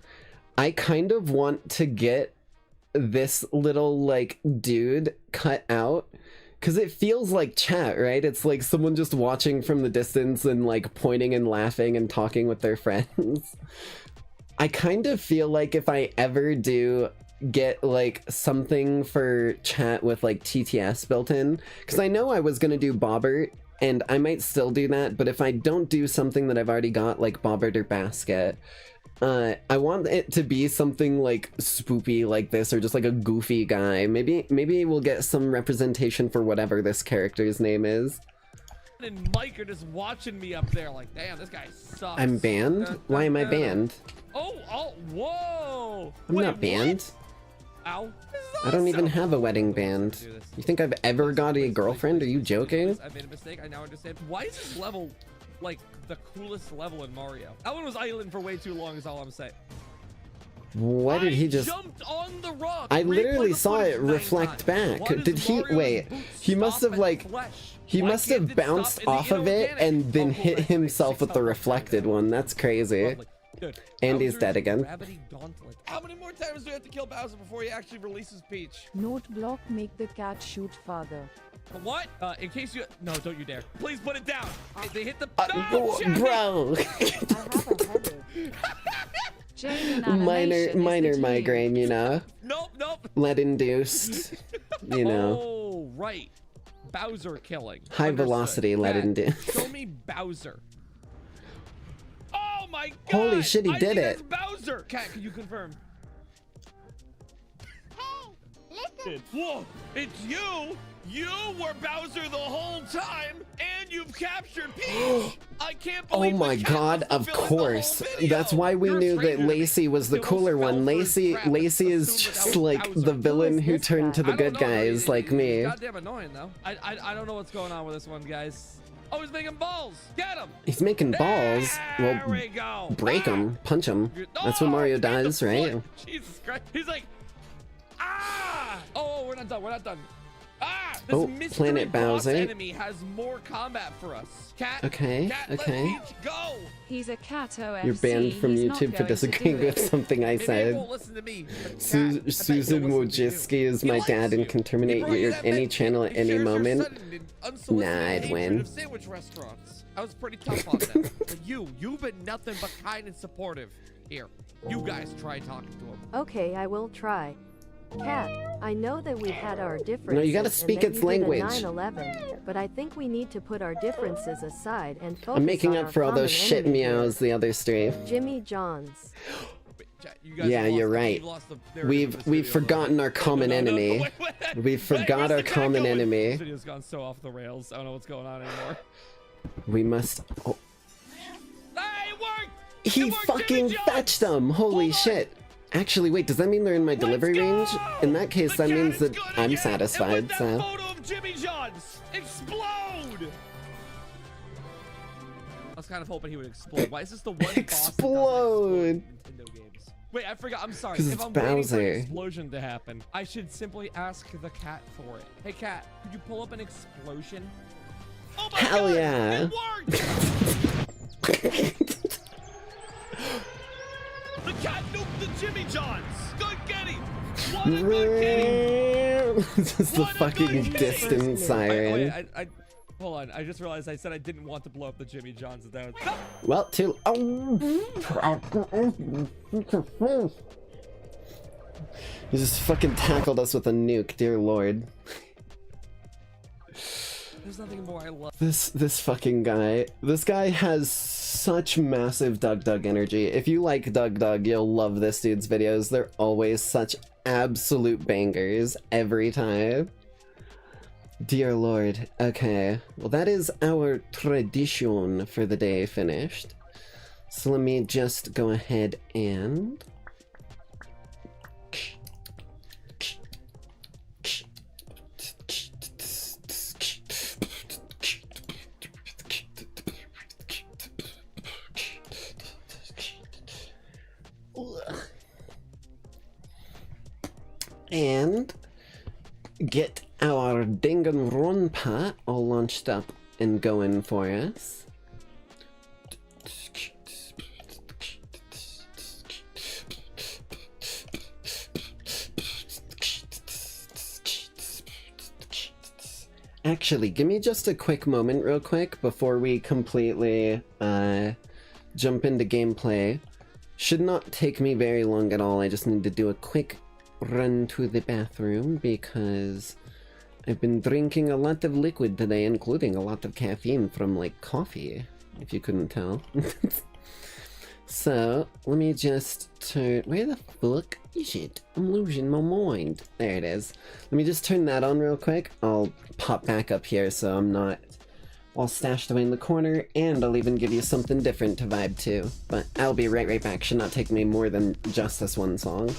I kind of want to get this little, like, dude cut out. Because it feels like chat, right? It's like someone just watching from the distance and, like, pointing and laughing and talking with their friends. I kind of feel like if I ever do get, like, something for chat with, like, TTS built in, because I know I was gonna do Bobbert, and I might still do that, but if I don't do something that I've already got, like Bobbert or Basket, I want it to be something like spoopy like this, or just like a goofy guy. Maybe we'll get some representation for whatever this character's name is. And Mike are just watching me up there like, damn, this guy sucks. I'm banned? Why am I banned? Oh, whoa. I'm not banned. Ow. I don't even have a wedding band. You think I've ever got a girlfriend? Are you joking? I made a mistake. I now understand. Why is this level like the coolest level in Mario? That one was idling for way too long is all I'm saying. What did he just... Jumped on the rock. I literally Replay the saw footage it 9 reflect times. back. Why does Did he... Mario's Wait. boots He must stop have, at like... flesh? He Why must can't have it stop bounced in the off of it inorganic? and then Oh, cool, hit that's himself with the 600 reflected one. That's crazy. Lovely. Dude, And he's Bowser's dead again. Gravity Gauntlet. How many more times do we have to kill Bowser before he actually releases Peach? Note block make the cat shoot father. What? In case you... No, don't you dare. Please put it down. They hit the... Bro! Jane animation minor is the team. migraine, you know? Nope. Lead induced, you know? Oh, right. Bowser killing. High velocity lead Cat, induced. Show me Bowser. Oh my god! Holy shit, he I did think it. That's Bowser! Cat, can you confirm? Hey, listen. Whoa! It's you! You were Bowser the whole time, and you've captured Peach. I can't believe. Oh my god, of course. That's why we knew that Lacey was the cooler one. Lacey is just like the villain who turned to the good guys like me. Goddamn annoying though. I don't know what's going on with this one, guys. Oh, he's making balls. Get him. He's making balls. There Well, we go. break him, punch him. That's what Mario does, right? Jesus Christ. He's like, ah! Oh, we're not done. We're not done. Ah! This Oh, mystery Planet boss Bowser. enemy has more combat for us. Cat. Okay, Cat, okay. Let Peach go. He's a cat OFC. You're banned from He's not YouTube for going to disagreeing do with it. something I Maybe he said. won't listen to me. but Cat, I bet Susan he'll listen to you. Wojcicki is He my likes dad and you. can He terminate brought you your that any menu. channel at He any shares your moment. sudden and unsolicited Nah, I'd hatred win. of sandwich restaurants. I was pretty tough on them. But you've been nothing but kind and supportive. Here, you guys try talking to him. Okay, I will try. Cat, I know that we've had our differences. No, you gotta and speak that its you did a language. 9/11, but I think we need to put our differences aside and focus I'm making on up for our all those common shit enemy here. meows the other stream. Jimmy Johns. You guys Yeah, have you're lost right. you've lost the narrative of this We've video. forgotten our common No, enemy. wait. We've forgot where's our the guy common going? enemy. This video's gone so off the rails. I don't know what's going on anymore. We must. Oh, Hey, it worked! he It worked, fucking Jimmy Johns! fetched them. Holy Hold on. shit. Actually, wait, does that mean they're in my delivery range? In that case, The that cat means is that good I'm again, satisfied, and with so. that photo of Jimmy Johns, explode! I was kind of hoping he would explode. Why is this the one boss that doesn't explode in Nintendo games? Wait, I forgot. I'm sorry. 'Cause If it's I'm waiting for Bowser. an explosion to happen, I should simply ask the cat for it. Hey, cat, could you pull up an explosion? Oh my Hell God, yeah. It worked! The cat nuked the Jimmy Johns. Good kitty. What a good kitty. This is the What a fucking good distant kitty. siren. I hold on. I just realized I said I didn't want to blow up the Jimmy Johns. That was. Well, too. Oh. He just fucking tackled us with a nuke, dear lord. There's nothing more I love. This fucking guy. This guy has such massive Doug energy. If you like Doug, you'll love this dude's videos. They're always such absolute bangers every time. Dear lord. Okay. Well, that is our tradition for the day finished. So let me just go ahead and... and get our Danganronpa all launched up and going for us. Actually, give me just a quick moment real quick before we completely jump into gameplay. Should not take me very long at all. I just need to do a quick run to the bathroom because I've been drinking a lot of liquid today, including a lot of caffeine from, like, coffee, if you couldn't tell. So, let me just turn... Where the fuck is it? I'm losing my mind. There it is. Let me just turn that on real quick. I'll pop back up here so I'm not all stashed away in the corner, and I'll even give you something different to vibe to. But I'll be right back. Should not take me more than just this one song.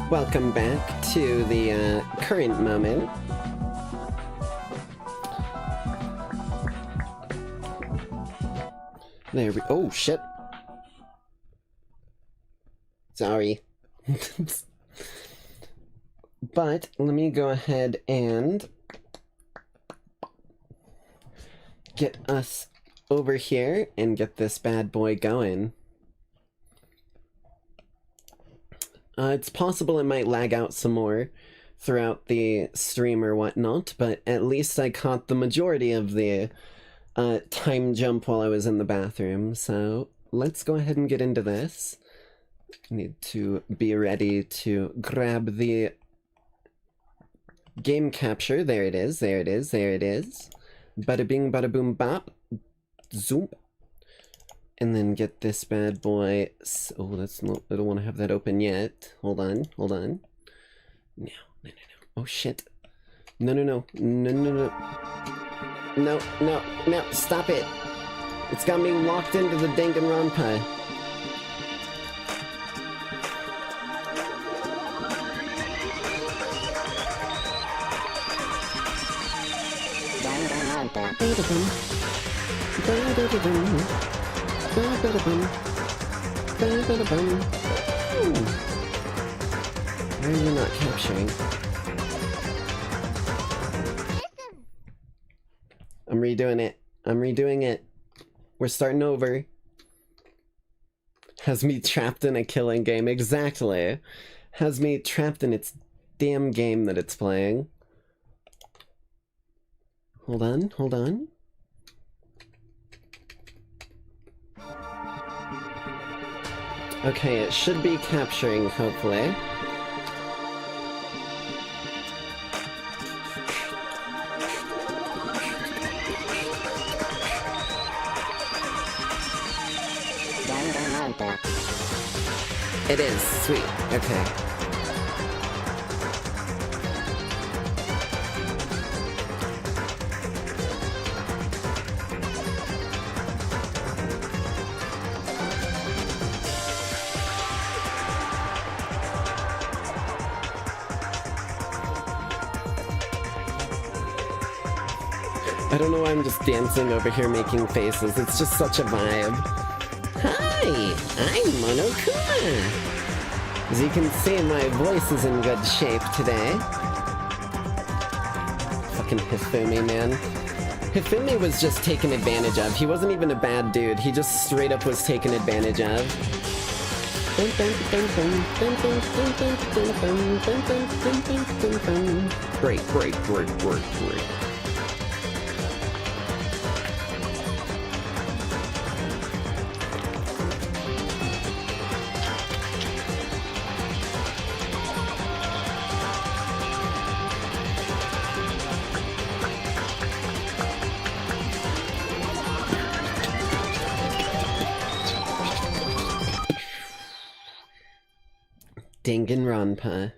Welcome back to the current moment. There we— oh shit. Sorry. But let me go ahead and get us over here and get this bad boy going. It's possible it might lag out some more throughout the stream or whatnot, but at least I caught the majority of the time jump while I was in the bathroom, so let's go ahead and get into this. Need to be ready to grab the game capture. There it is, there it is, there it is. Bada bing, bada boom, bop. Zoom. And then get this bad boy. Oh, that's not— I don't want to have that open yet. Hold on, hold on. No, no, no, no. Oh shit. No, no, no, no, no, no. No, no, no, stop it. It's got me locked into the Danganronpa. Why are you not capturing? I'm redoing it. I'm redoing it. We're starting over. Has me trapped in a killing game. Exactly. Has me trapped in its damn game that it's playing. Hold on, hold on. Okay, it should be capturing, hopefully. It is, sweet, okay. I don't know why I'm just dancing over here making faces. It's just such a vibe. Hi, I'm Monokuma. As you can see, my voice is in good shape today. Fucking Hifumi, man. Hifumi was just taken advantage of. He wasn't even a bad dude. He just straight up was taken advantage of. Great, great, great, great, great. Danganronpa.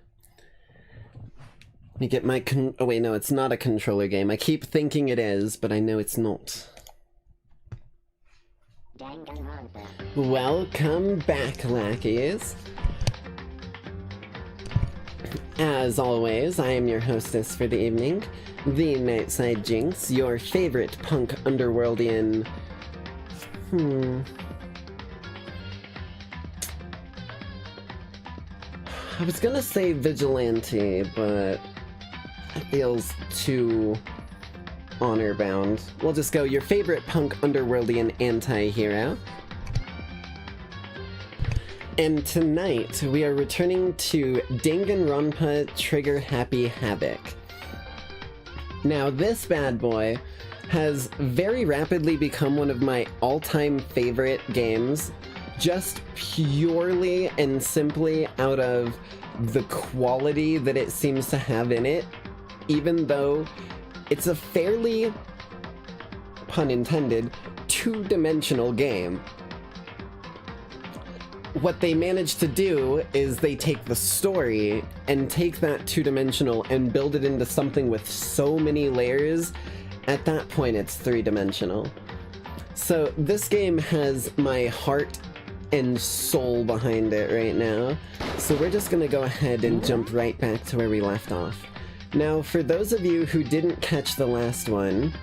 Let me get my oh wait, no, it's not a controller game. I keep thinking it is, but I know it's not. Welcome back, Lackeys. As always, I am your hostess for the evening, the Nightside Jinx, your favorite punk underworldian... I was gonna say vigilante, but it feels too honor-bound. We'll just go your favorite punk underworldian anti-hero. And tonight, we are returning to Danganronpa Trigger Happy Havoc. Now, this bad boy has very rapidly become one of my all-time favorite games, just purely and simply out of the quality that it seems to have in it, even though it's a fairly, pun intended, two-dimensional game. What they managed to do is they take the story and take that two-dimensional and build it into something with so many layers. At that point, it's three-dimensional. So this game has my heart and soul behind it right now. So we're just gonna go ahead and jump right back to where we left off. Now, for those of you who didn't catch the last one,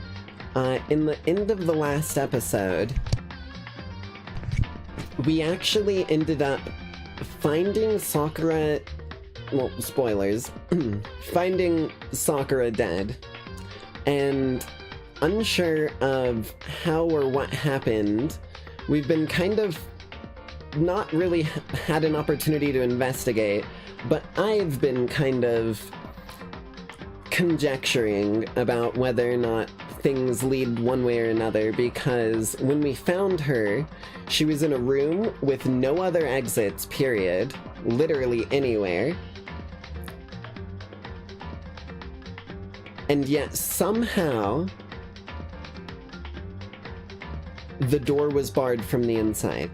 in the end of the last episode, we actually ended up finding Sakura, well, spoilers, finding Sakura dead, and unsure of how or what happened, we've been kind of not really had an opportunity to investigate, but I've been kind of conjecturing about whether or not things lead one way or another, because when we found her, she was in a room with no other exits, period, literally anywhere. And yet somehow the door was barred from the inside.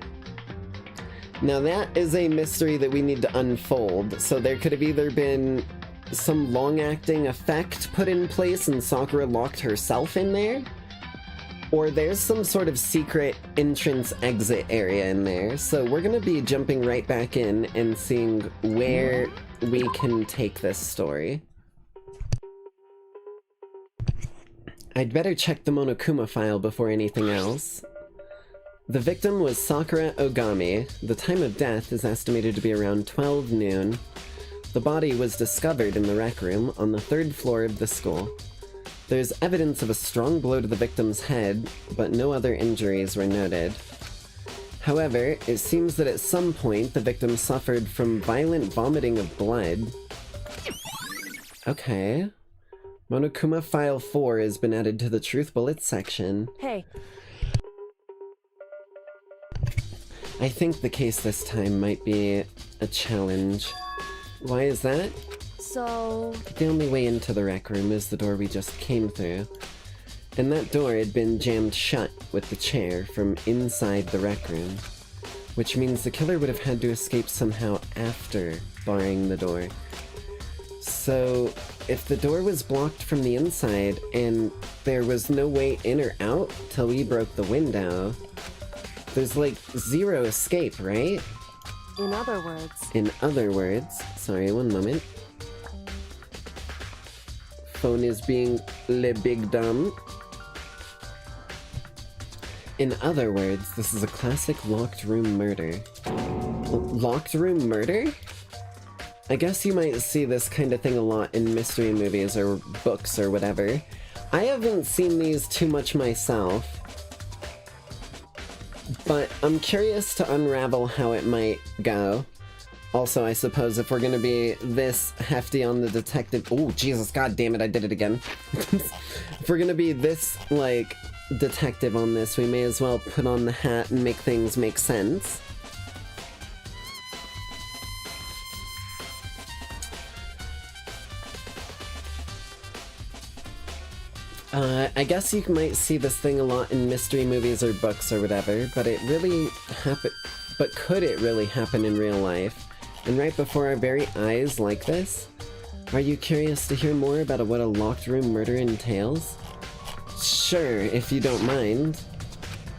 Now that is a mystery that we need to unfold, so there could have either been some long-acting effect put in place and Sakura locked herself in there, or there's some sort of secret entrance-exit area in there, so we're gonna be jumping right back in and seeing where we can take this story. I'd better check the Monokuma file before anything else. The victim was Sakura Ogami. The time of death is estimated to be around 12 noon. The body was discovered in the rec room on the 3rd floor of the school. There's evidence of a strong blow to the victim's head, but no other injuries were noted. However, it seems that at some point the victim suffered from violent vomiting of blood. Okay. Monokuma File 4 has been added to the Truth Bullets section. Hey. I think the case this time might be a challenge. Why is that? So... The only way into the rec room is the door we just came through. And that door had been jammed shut with the chair from inside the rec room. Which means the killer would have had to escape somehow after barring the door. So, if the door was blocked from the inside and there was no way in or out till we broke the window, there's like zero escape, right? In other words... In other words... Sorry, one moment. Phone is being le big dumb. In other words, this is a classic locked room murder. Locked room murder? I guess you might see this kind of thing a lot in mystery movies or books or whatever. I haven't seen these too much myself, but I'm curious to unravel how it might go. Also, I suppose if we're gonna be this hefty on the detective— oh, Jesus, god damn it, I did it again. If we're gonna be this, like, detective on this, we may as well put on the hat and make things make sense. I guess you might see this thing a lot in mystery movies or books or whatever, but it really but could it really happen in real life? And right before our very eyes like this? Are you curious to hear more about what a locked room murder entails? Sure, if you don't mind.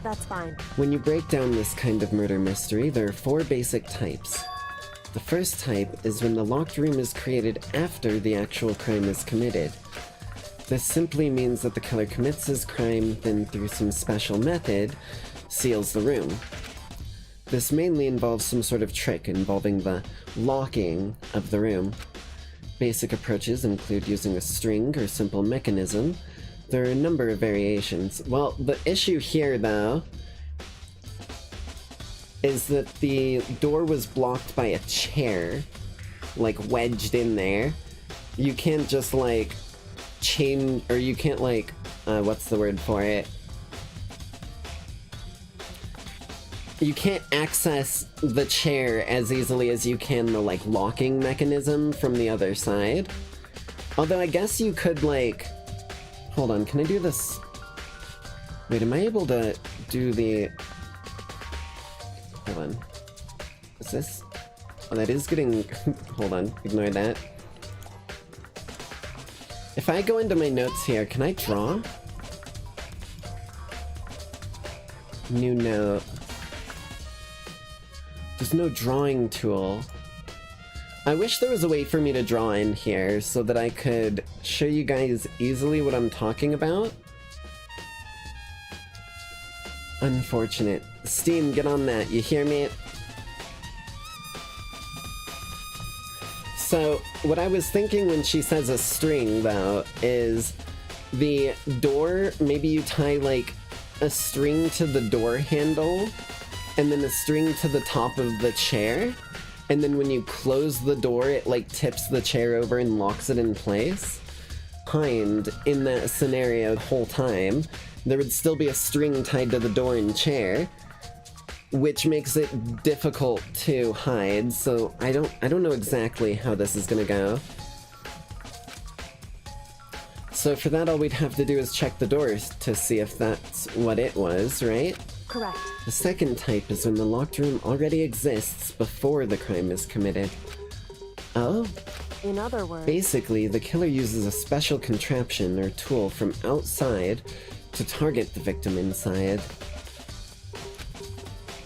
That's fine. When you break down this kind of murder mystery, there are 4 basic types. The first type is when the locked room is created after the actual crime is committed. This simply means that the killer commits his crime, then through some special method, seals the room. This mainly involves some sort of trick involving the locking of the room. Basic approaches include using a string or simple mechanism. There are a number of variations. Well, the issue here, though, is that the door was blocked by a chair, like, wedged in there. You can't just, like, chain, or you can't, like, what's the word for it? You can't access the chair as easily as you can the, like, locking mechanism from the other side. Although I guess you could, like... Hold on, can I do this? Wait, am I able to do the... Hold on. Is this... Oh, that is getting... Hold on, ignore that. If I go into my notes here, can I draw? New note. There's no drawing tool. I wish there was a way for me to draw in here so that I could show you guys easily what I'm talking about. Unfortunate. Steam, get on that. You hear me? So, what I was thinking when she says a string, though, is the door, maybe you tie, like, a string to the door handle, and then a string to the top of the chair, and then when you close the door, it, like, tips the chair over and locks it in place. And in that scenario the whole time, there would still be a string tied to the door and chair, which makes it difficult to hide, so I don't know exactly how this is gonna go. So for that, all we'd have to do is check the doors to see if that's what it was, right? Correct. The second type is when the locked room already exists before the crime is committed. Oh? In other words, Basically, the killer uses a special contraption or tool from outside to target the victim inside.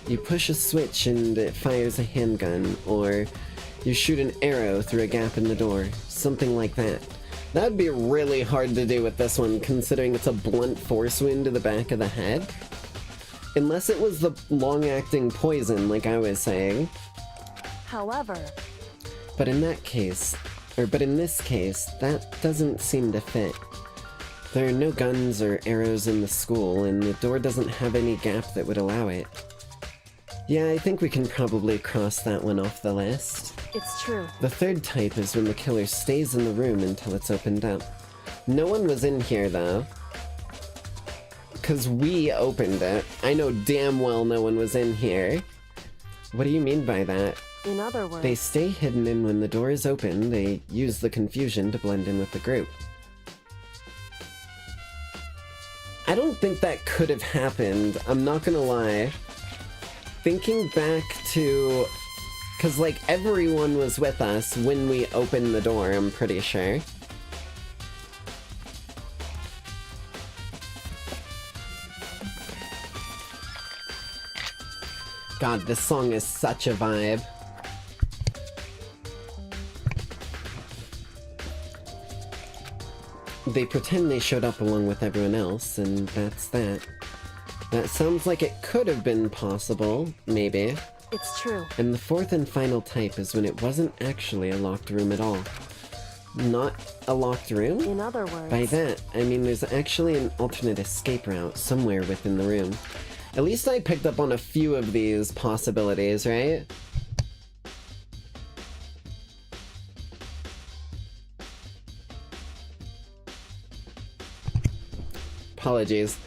You push a switch and it fires a handgun, or you shoot an arrow through a gap in the door, something like that. That'd be really hard to do with this one, considering it's a blunt force wound to the back of the head. Unless it was the long-acting poison, like I was saying. However, But in this case, that doesn't seem to fit. There are no guns or arrows in the school, and the door doesn't have any gap that would allow it. Yeah, I think we can probably cross that one off the list. it's true. The third type is when the killer stays in the room until it's opened up. No one was in here, though. Because we opened it. I know damn well no one was in here. What do you mean by that? in other words, They stay hidden, and when the door is open, they use the confusion to blend in with the group. I don't think that could have happened, I'm not gonna lie. Thinking back to... Because, like, everyone was with us when we opened the door, I'm pretty sure. God, this song is such a vibe. They pretend they showed up along with everyone else, and that's that. That sounds like it could have been possible, maybe. It's true. And the fourth and final type is when it wasn't actually a locked room at all. Not a locked room? In other words, By that, I mean there's actually an alternate escape route somewhere within the room. At least I picked up on a few of these possibilities, right? Apologies.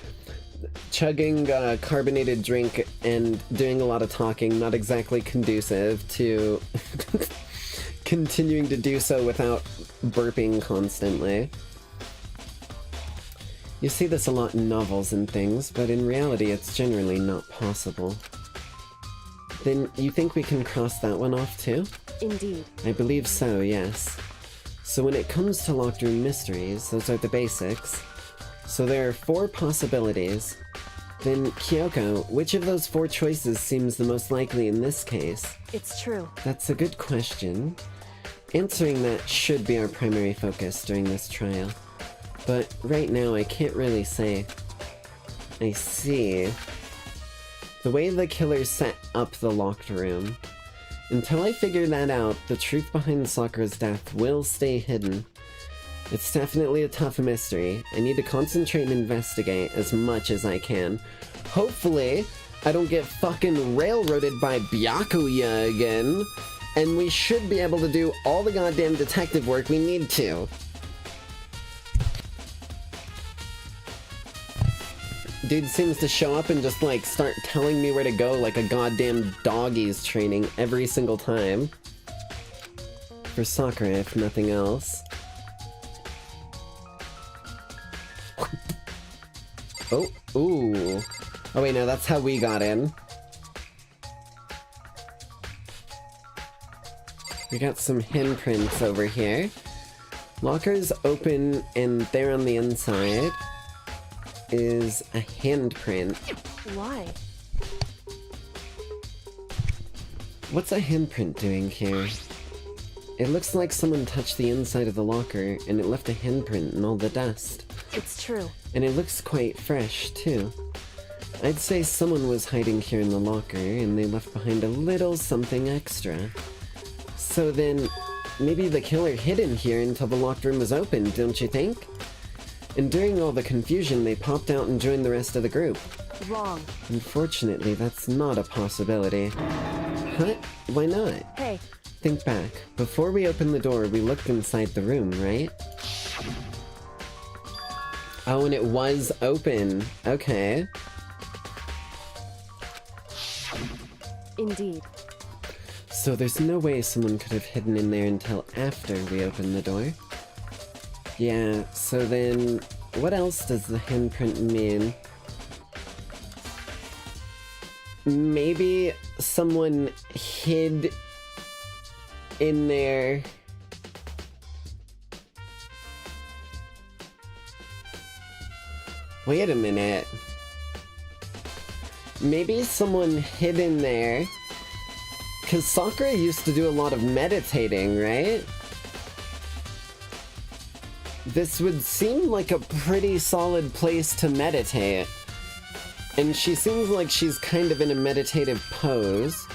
Chugging a carbonated drink and doing a lot of talking, not exactly conducive to continuing to do so without burping constantly. You see this a lot in novels and things, but in reality it's generally not possible. Then you think we can cross that one off too? indeed. I believe so, yes. So when it comes to locked room mysteries, those are the basics. So there are 4 possibilities. Then, Kyoko, which of those 4 choices seems the most likely in this case? It's true. That's a good question. Answering that should be our primary focus during this trial. But right now I can't really say. I see. The way the killer set up the locked room. Until I figure that out, the truth behind Sakura's death will stay hidden. It's definitely a tough mystery. I need to concentrate and investigate as much as I can. Hopefully, I don't get fucking railroaded by Byakuya again, and we should be able to do all the goddamn detective work we need to. Dude seems to show up and just, like, start telling me where to go like a goddamn dog he's training every single time. For Sakura, if nothing else. Oh, ooh. Oh wait, no, that's how we got in. We got some handprints over here. Lockers open, and there on the inside is a handprint. Why? What's a handprint doing here? It looks like someone touched the inside of the locker and it left a handprint in all the dust. It's true. And it looks quite fresh, too. I'd say someone was hiding here in the locker and they left behind a little something extra. So then, maybe the killer hid in here until the locked room was open, don't you think? And during all the confusion, they popped out and joined the rest of the group. Wrong. Unfortunately, that's not a possibility. Huh? Why not? Hey. Think back. Before we opened the door, we looked inside the room, right? Oh, and it was open. Okay. Indeed. So there's no way someone could have hidden in there until after we opened the door. Yeah, so then what else does the handprint mean? Maybe someone hid in there. Wait a minute. Maybe someone hid in there. Because Sakura used to do a lot of meditating, right? This would seem like a pretty solid place to meditate. And she seems like she's kind of in a meditative pose.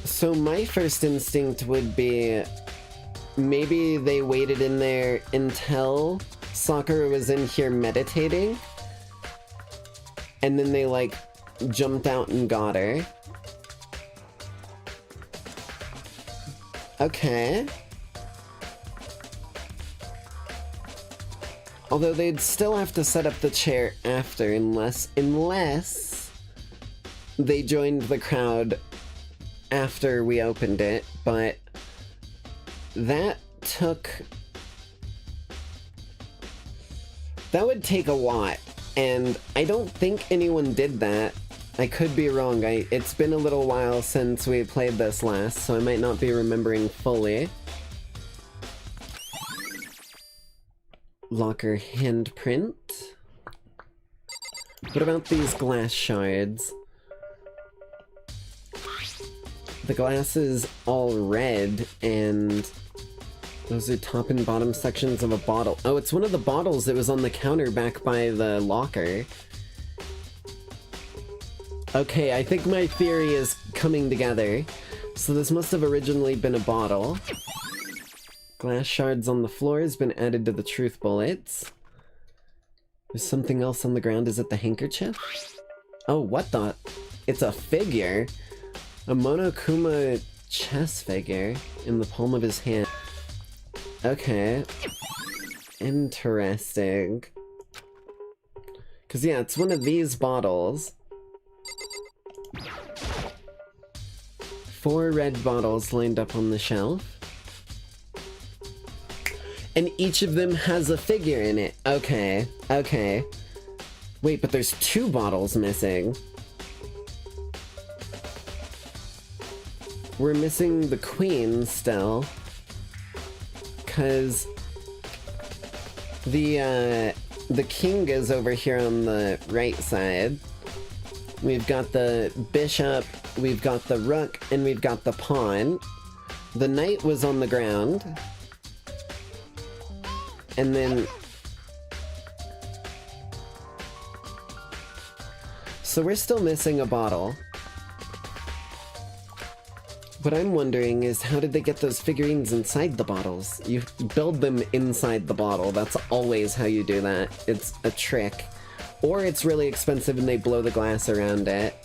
So my first instinct would be maybe they waited in there until Sakura was in here meditating. And then they like jumped out and got her. Okay. Although they'd still have to set up the chair after unless they joined the crowd after we opened it, but that would take a lot, and I don't think anyone did that. I could be wrong. It's been a little while since we played this last, so I might not be remembering fully. Locker handprint. What about these glass shards? The glass is all red, and those are top and bottom sections of a bottle. Oh, it's one of the bottles that was on the counter back by the locker. Okay, I think my theory is coming together. So this must have originally been a bottle. Glass shards on the floor has been added to the truth bullets. There's something else on the ground. Is it the handkerchief? Oh, what the? It's a figure. A Monokuma chess figure in the palm of his hand. Okay. Interesting. Because, yeah, it's one of these bottles. 4 red bottles lined up on the shelf. And each of them has a figure in it. Okay, okay. Wait, but there's 2 bottles missing. We're missing the queen still. 'Cause the king is over here on the right side. We've got the bishop, we've got the rook, and we've got the pawn. The knight was on the ground. And then... So we're still missing a bottle. What I'm wondering is, how did they get those figurines inside the bottles? You build them inside the bottle. That's always how you do that. It's a trick. Or it's really expensive and they blow the glass around it.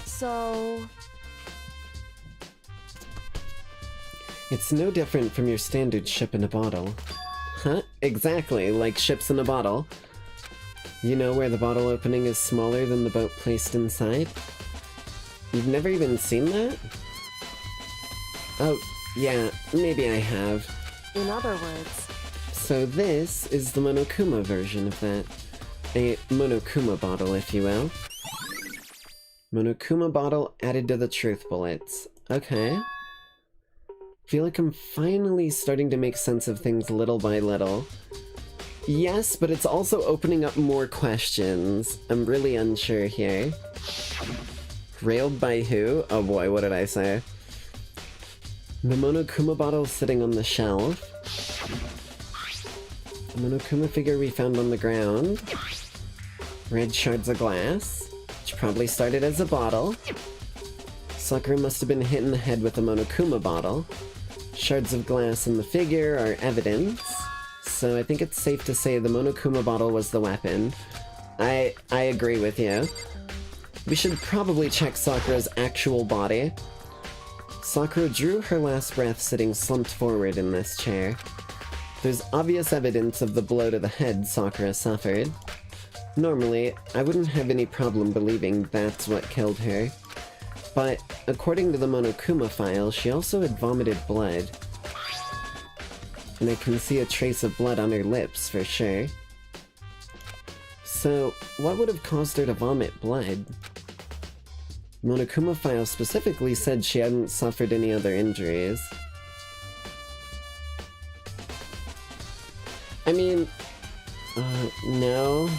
So... It's no different from your standard ship in a bottle. Huh? Exactly, like ships in a bottle. You know where the bottle opening is smaller than the boat placed inside? You've never even seen that? Oh, yeah, maybe I have. In other words... So this is the Monokuma version of that. A Monokuma bottle, if you will. Monokuma bottle added to the truth bullets. Okay. Feel like I'm finally starting to make sense of things little by little. Yes, but it's also opening up more questions. I'm really unsure here. Railed by who? Oh boy, what did I say? The Monokuma bottle sitting on the shelf. The Monokuma figure we found on the ground. Red shards of glass, which probably started as a bottle. Sakura must have been hit in the head with a Monokuma bottle. Shards of glass in the figure are evidence. So I think it's safe to say the Monokuma bottle was the weapon. I agree with you. We should probably check Sakura's actual body. Sakura drew her last breath sitting slumped forward in this chair. There's obvious evidence of the blow to the head Sakura suffered. Normally, I wouldn't have any problem believing that's what killed her. But according to the Monokuma file, she also had vomited blood. And I can see a trace of blood on her lips for sure. So, what would have caused her to vomit blood? Monokuma file specifically said she hadn't suffered any other injuries. I mean, no.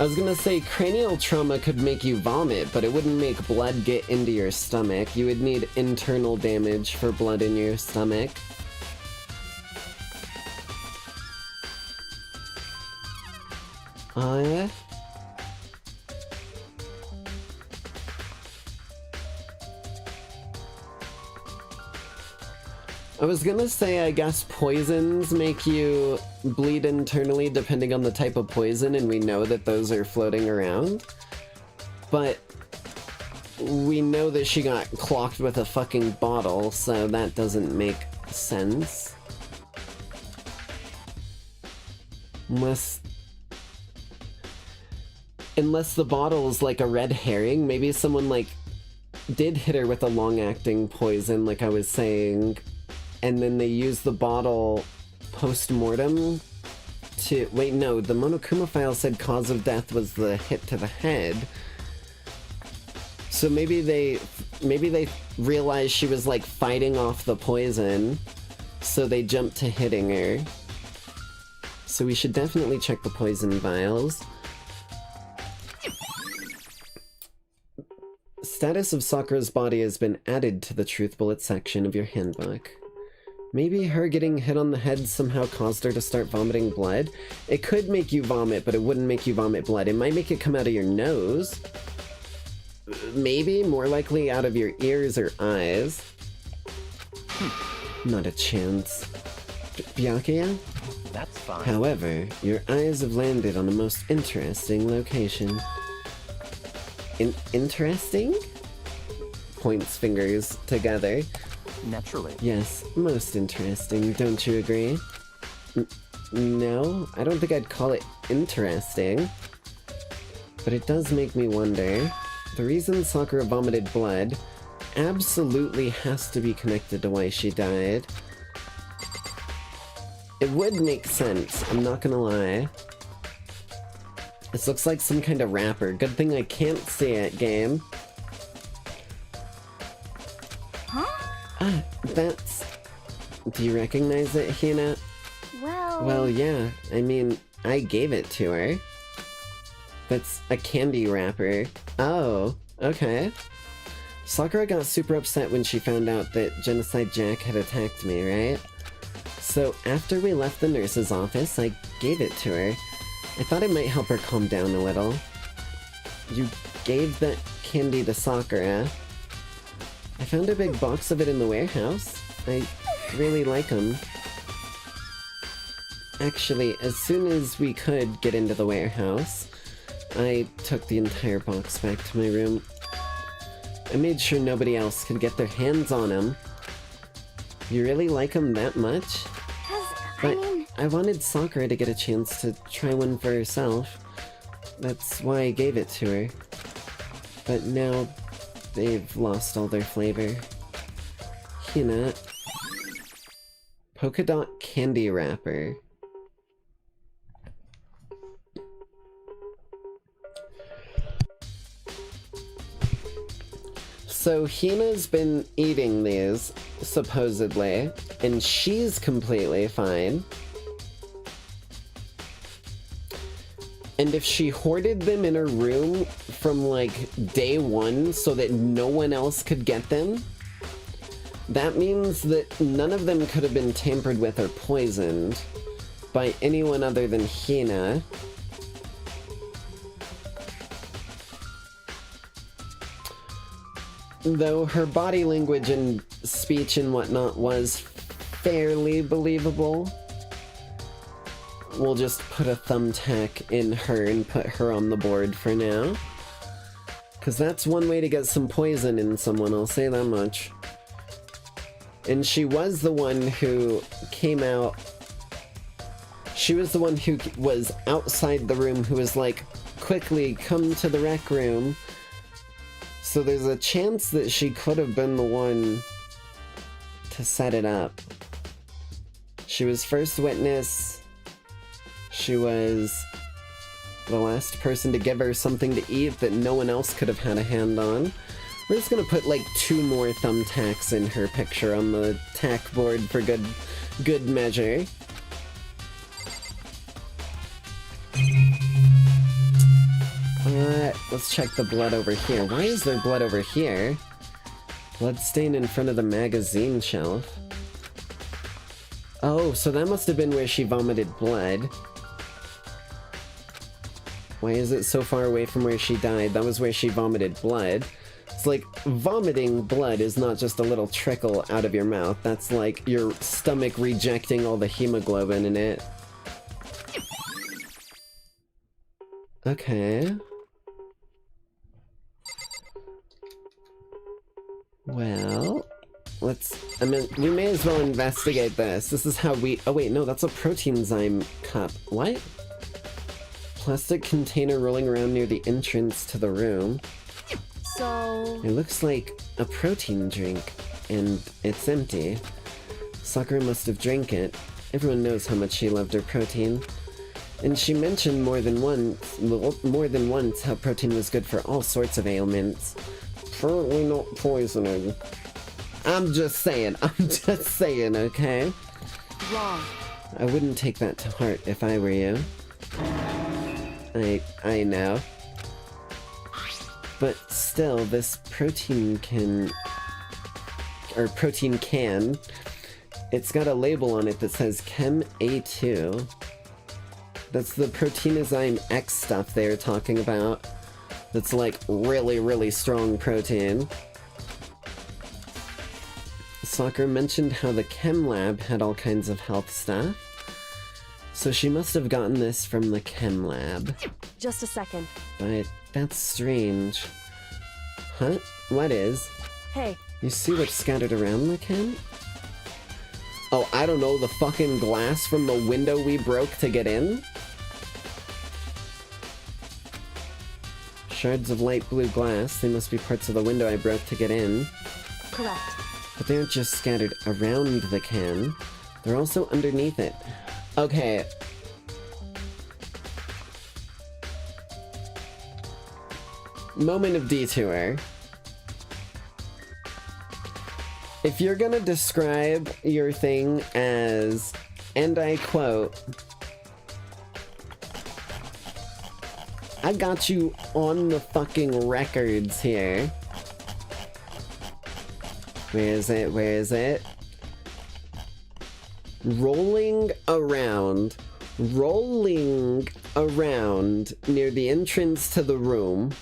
I was gonna say cranial trauma could make you vomit, but it wouldn't make blood get into your stomach. You would need internal damage for blood in your stomach. I was gonna say, I guess poisons make you bleed internally depending on the type of poison, and we know that those are floating around. But we know that she got clocked with a fucking bottle, so that doesn't make sense. Unless the bottle is like a red herring, maybe someone like did hit her with a long-acting poison, like I was saying, and then they used the bottle post-mortem to... Wait, no, the Monokuma file said cause of death was the hit to the head. So maybe they realized she was like fighting off the poison, so they jumped to hitting her. So we should definitely check the poison vials. Status of Sakura's body has been added to the Truth Bullet section of your handbook. Maybe her getting hit on the head somehow caused her to start vomiting blood? It could make you vomit, but it wouldn't make you vomit blood. It might make it come out of your nose. Maybe, more likely out of your ears or eyes. Not a chance. Byakuya? That's fine. However, your eyes have landed on a most interesting location. Interesting? Points fingers together. Naturally. Yes, most interesting, don't you agree? No, I don't think I'd call it interesting. But it does make me wonder. The reason Sakura vomited blood absolutely has to be connected to why she died. It would make sense, I'm not gonna lie. This looks like some kind of wrapper. Good thing I can't see it, game. That's... Do you recognize it, Hina? Well, yeah. I mean, I gave it to her. That's a candy wrapper. Oh, okay. Sakura got super upset when she found out that Genocide Jack had attacked me, right? So after we left the nurse's office, I gave it to her. I thought it might help her calm down a little. You gave that candy to Sakura. I found a big box of it in the warehouse. I really like them. Actually, as soon as we could get into the warehouse, I took the entire box back to my room. I made sure nobody else could get their hands on them. You really like them that much? But I wanted Sakura to get a chance to try one for herself. That's why I gave it to her. But now, they've lost all their flavor. Hina. Polka dot candy wrapper. So Hina's been eating these, supposedly, and she's completely fine. And if she hoarded them in her room from like day one so that no one else could get them, that means that none of them could have been tampered with or poisoned by anyone other than Heyya. Though her body language and speech and whatnot was fairly believable. We'll just put a thumbtack in her and put her on the board for now. Because that's one way to get some poison in someone, I'll say that much. And she was the one who came out... She was the one who was outside the room who was like, quickly, come to the rec room. So there's a chance that she could have been the one to set it up. She was first witness. She was the last person to give her something to eat that no one else could have had a hand on. We're just gonna put like 2 more thumbtacks in her picture on the tack board for good measure. Let's check the blood over here. Why is there blood over here? Blood stain in front of the magazine shelf. Oh, so that must have been where she vomited blood. Why is it so far away from where she died? That was where she vomited blood. It's like, vomiting blood is not just a little trickle out of your mouth. That's like your stomach rejecting all the hemoglobin in it. Okay. Well, we may as well investigate this. This is how we... Oh wait, no, that's a protein zyme cup. What? Plastic container rolling around near the entrance to the room. So... It looks like a protein drink, and it's empty. Sakura must have drank it. Everyone knows how much she loved her protein. And she mentioned more than once how protein was good for all sorts of ailments. Certainly not poisoning. I'm just saying, okay? Wrong. I wouldn't take that to heart if I were you. I know. But still, this protein can... It's got a label on it that says Chem A2. That's the Proteinenzyme X stuff they were talking about. That's like really, really strong protein. Sakura mentioned how the chem lab had all kinds of health stuff. So she must have gotten this from the chem lab. Just a second. But that's strange. Huh? What is? Hey. You see what's scattered around the chem? Oh, I don't know, the fucking glass from the window we broke to get in? Shards of light blue glass. They must be parts of the window I broke to get in. Correct. But they aren't just scattered around the can. They're also underneath it. Okay. Moment of detour. If you're gonna describe your thing as, and I quote, I got you on the fucking records here. Where is it? Where is it? Rolling around near the entrance to the room.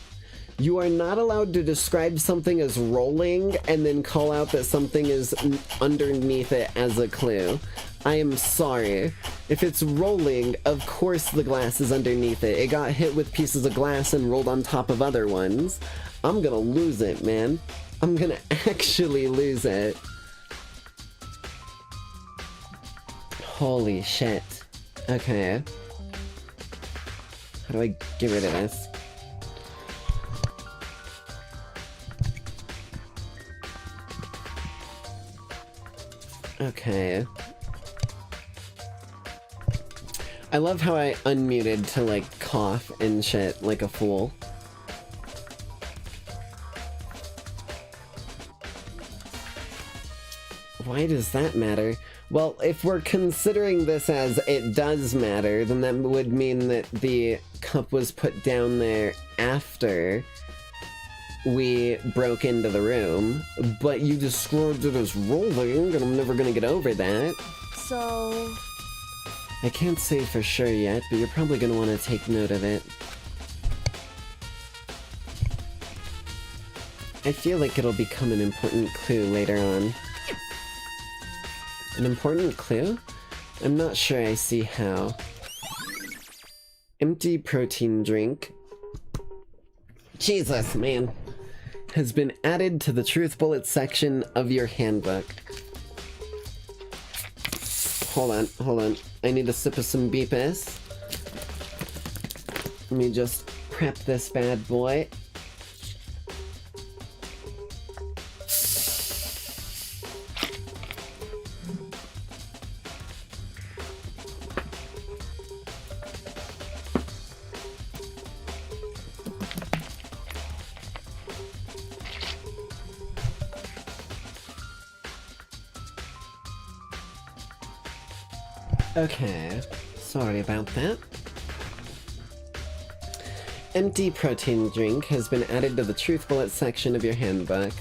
You are not allowed to describe something as rolling and then call out that something is underneath it as a clue. I am sorry. If it's rolling, of course the glass is underneath it. It got hit with pieces of glass and rolled on top of other ones. I'm gonna lose it, man. I'm gonna actually lose it. Holy shit. Okay. How do I get rid of this? Okay. I love how I unmuted to, like, cough and shit like a fool. Why does that matter? Well, if we're considering this as it does matter, then that would mean that the cup was put down there after we broke into the room, but you described it as rolling, and I'm never gonna get over that. So... I can't say for sure yet, but you're probably gonna want to take note of it. I feel like it'll become an important clue later on. An important clue? I'm not sure I see how. Empty protein drink. Jesus, man. Has been added to the truth bullet section of your handbook. Hold on. I need a sip of some beepus. Let me just prep this bad boy. Okay, sorry about that. Empty protein drink has been added to the truth bullet section of your handbook.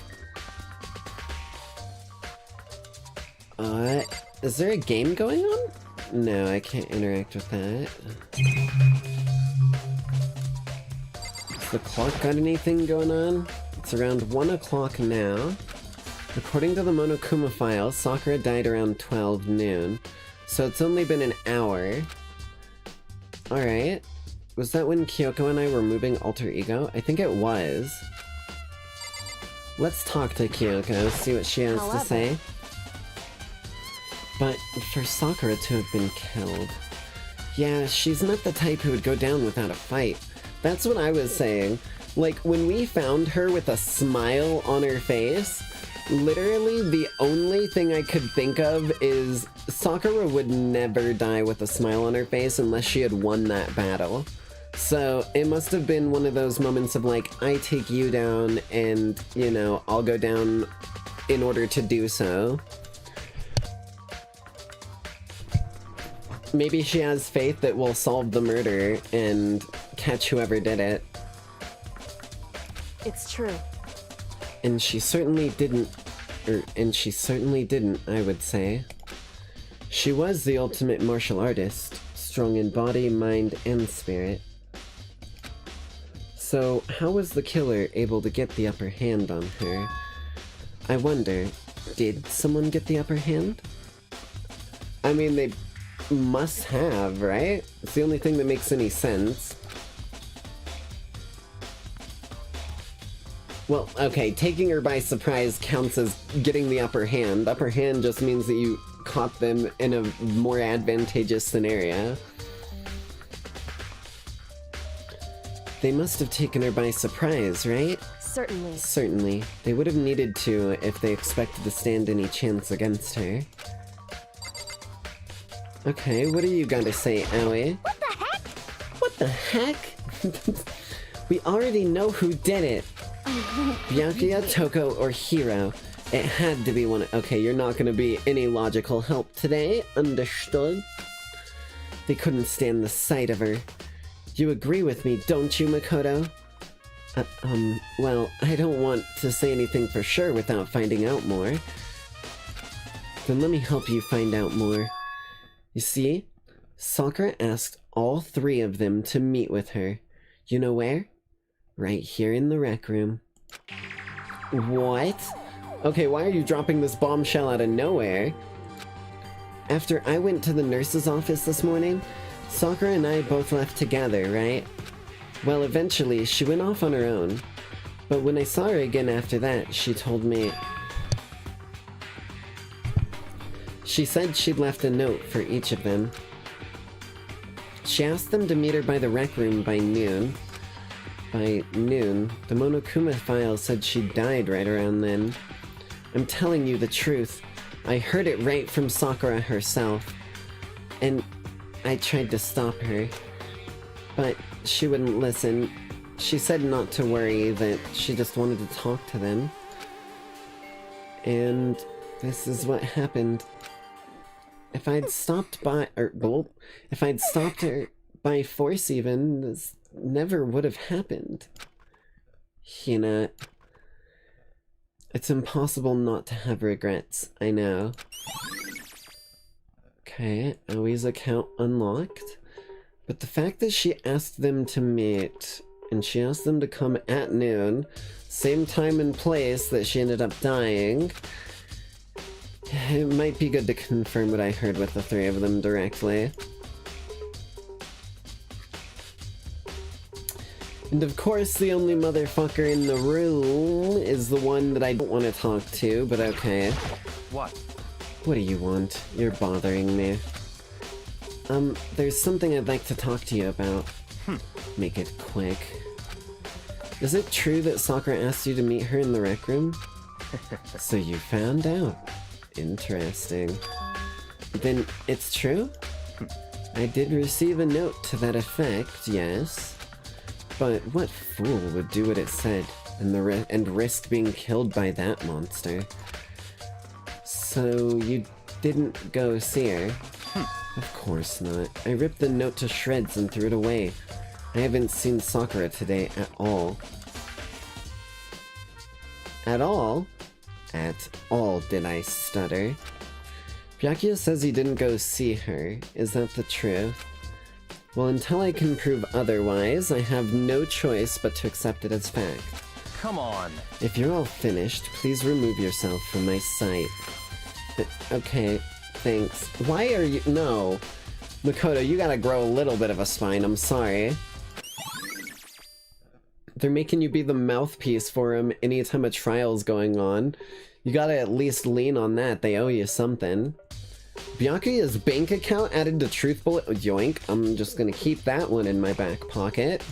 Is there a game going on? No, I can't interact with that. Has the clock got anything going on? It's around 1 o'clock now. According to the Monokuma file, Sakura died around 12 noon. So it's only been an hour. Alright. Was that when Kyoko and I were moving Alter Ego? I think it was. Let's talk to Kyoko, see what she has to say. But for Sakura to have been killed... Yeah, she's not the type who would go down without a fight. That's what I was saying. Like, when we found her with a smile on her face... Literally, the only thing I could think of is Sakura would never die with a smile on her face unless she had won that battle. So it must have been one of those moments of like, I take you down and, you know, I'll go down in order to do so. Maybe she has faith that we'll solve the murder and catch whoever did it. It's true. And she certainly didn't, I would say. She was the ultimate martial artist, strong in body, mind, and spirit. So, how was the killer able to get the upper hand on her? I wonder, did someone get the upper hand? I mean, they must have, right? It's the only thing that makes any sense. Well, okay, taking her by surprise counts as getting the upper hand. Upper hand just means that you caught them in a more advantageous scenario. They must have taken her by surprise, right? Certainly. Certainly. They would have needed to if they expected to stand any chance against her. Okay, what do you got to say, Aoi? What the heck? What the heck? We already know who did it. Byakuya, Toko, or Hiro. It had to be one. Okay, you're not gonna be any logical help today. Understood? They couldn't stand the sight of her. You agree with me, don't you, Makoto? Well, I don't want to say anything for sure without finding out more. Then let me help you find out more. You see, Sakura asked all 3 of them to meet with her. You know where? Right here in the rec room. What? Okay, why are you dropping this bombshell out of nowhere? After I went to the nurse's office this morning, Sakura and I both left together, right? Well, eventually, she went off on her own. But when I saw her again after that, she told me... She said she'd left a note for each of them. She asked them to meet her by the rec room by noon. By noon, the Monokuma file said she died right around then. I'm telling you the truth. I heard it right from Sakura herself. And I tried to stop her. But she wouldn't listen. She said not to worry, that she just wanted to talk to them. And this is what happened. if I'd stopped by, if I'd stopped her by force even, this never would have happened. Hina. It's impossible not to have regrets, I know. Okay, Awie's account unlocked. But the fact that she asked them to meet, and she asked them to come at noon, same time and place that she ended up dying, it might be good to confirm what I heard with the three of them directly. And of course, the only motherfucker in the room is the one that I don't want to talk to, but okay. What? What do you want? You're bothering me. There's something I'd like to talk to you about. Make it quick. Is it true that Sakura asked you to meet her in the rec room? So you found out. Interesting. Then it's true? I did receive a note to that effect, yes. But what fool would do what it said and risk being killed by that monster? So you didn't go see her? Of course not. I ripped the note to shreds and threw it away. I haven't seen Sakura today at all. At all? At all, did I stutter? Byakuya says he didn't go see her. Is that the truth? Well, until I can prove otherwise, I have no choice but to accept it as fact. Come on. If you're all finished, please remove yourself from my sight. Okay, thanks. Why are you— No. Makoto, you gotta grow a little bit of a spine, I'm sorry. They're making you be the mouthpiece for him anytime a trial's going on. You gotta at least lean on that, they owe you something. Byakuya's bank account added to Truth Bullet— yoink, I'm just gonna keep that one in my back pocket.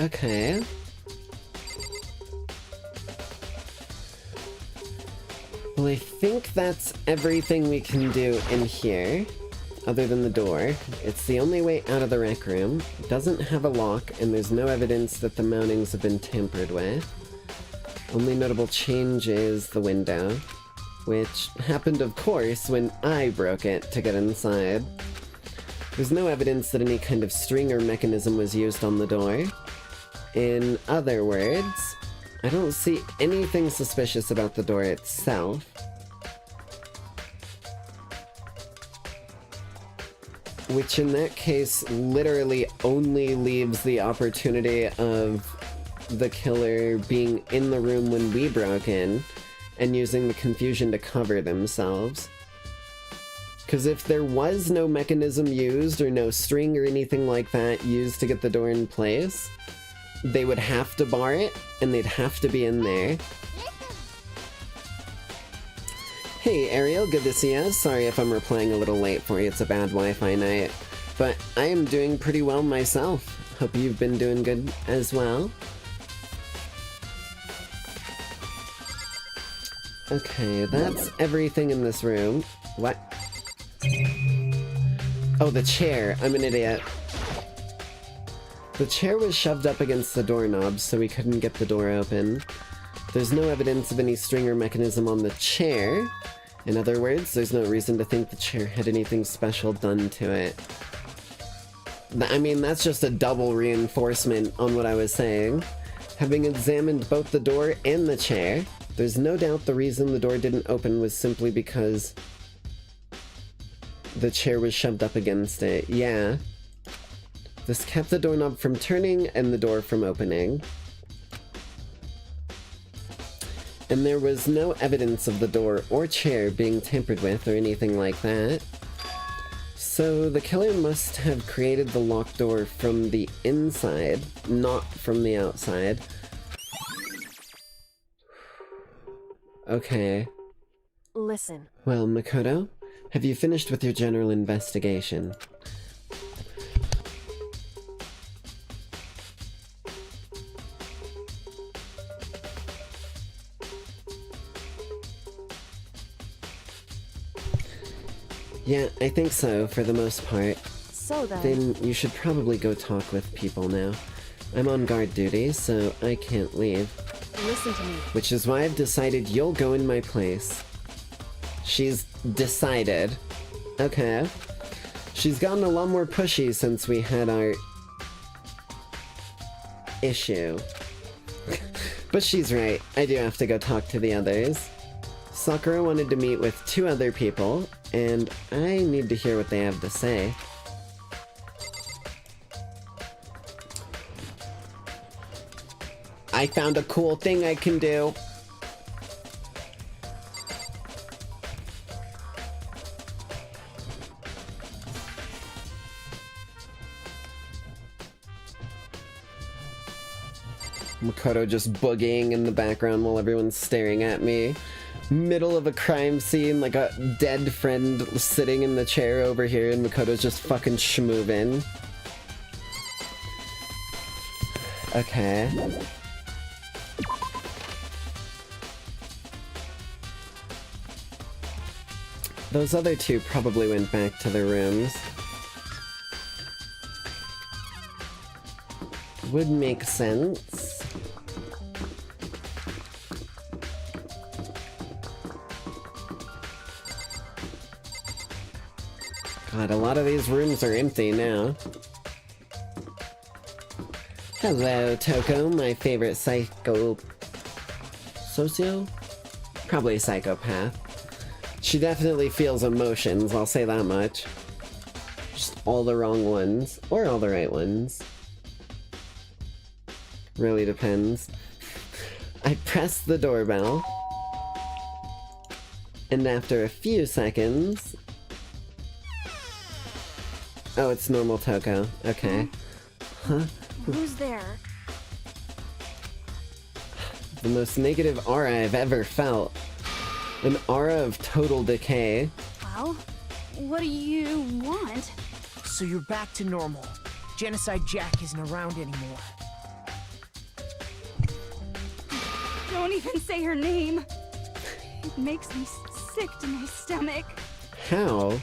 Okay. Well, I think that's everything we can do in here, other than the door. It's the only way out of the rec room. It doesn't have a lock, and there's no evidence that the mountings have been tampered with. Only notable change is the window, which happened, of course, when I broke it to get inside. There's no evidence that any kind of string or mechanism was used on the door. In other words, I don't see anything suspicious about the door itself. Which in that case literally only leaves the opportunity of the killer being in the room when we broke in and using the confusion to cover themselves. Because if there was no mechanism used or no string or anything like that used to get the door in place, they would have to bar it and they'd have to be in there. Hey Ariel, good to see you. Sorry if I'm replying a little late for you, it's a bad Wi-Fi night. But I am doing pretty well myself. Hope you've been doing good as well. Okay, that's everything in this room. What? Oh, the chair. I'm an idiot. The chair was shoved up against the doorknob, so we couldn't get the door open. There's no evidence of any string or mechanism on the chair. In other words, there's no reason to think the chair had anything special done to it. I mean, that's just a double reinforcement on what I was saying. Having examined both the door and the chair, there's no doubt the reason the door didn't open was simply because the chair was shoved up against it. Yeah. This kept the doorknob from turning and the door from opening. And there was no evidence of the door or chair being tampered with or anything like that. So the killer must have created the locked door from the inside, not from the outside. Okay. Listen. Well, Makoto, have you finished with your general investigation? Yeah, I think so, for the most part. So then you should probably go talk with people now. I'm on guard duty, so I can't leave. Listen to me. Which is why I've decided you'll go in my place. She's decided. Okay. She's gotten a lot more pushy since we had our issue. But she's right. I do have to go talk to the others. Sakura wanted to meet with 2 other people, and I need to hear what they have to say. I found a cool thing I can do. Makoto just boogieing in the background while everyone's staring at me. Middle of a crime scene, like a dead friend sitting in the chair over here, and Makoto's just fucking schmoovin'. Okay. Those other 2 probably went back to their rooms. Would make sense. God, a lot of these rooms are empty now. Hello, Toko, my favorite socio? Probably a psychopath. She definitely feels emotions, I'll say that much. Just all the wrong ones, or all the right ones. Really depends. I press the doorbell. And after a few seconds... Oh, it's normal Toko. Okay. Huh? Who's there? The most negative aura I've ever felt. An aura of total decay. Well, what do you want? So you're back to normal. Genocide Jack isn't around anymore. Don't even say her name. It makes me sick to my stomach. How?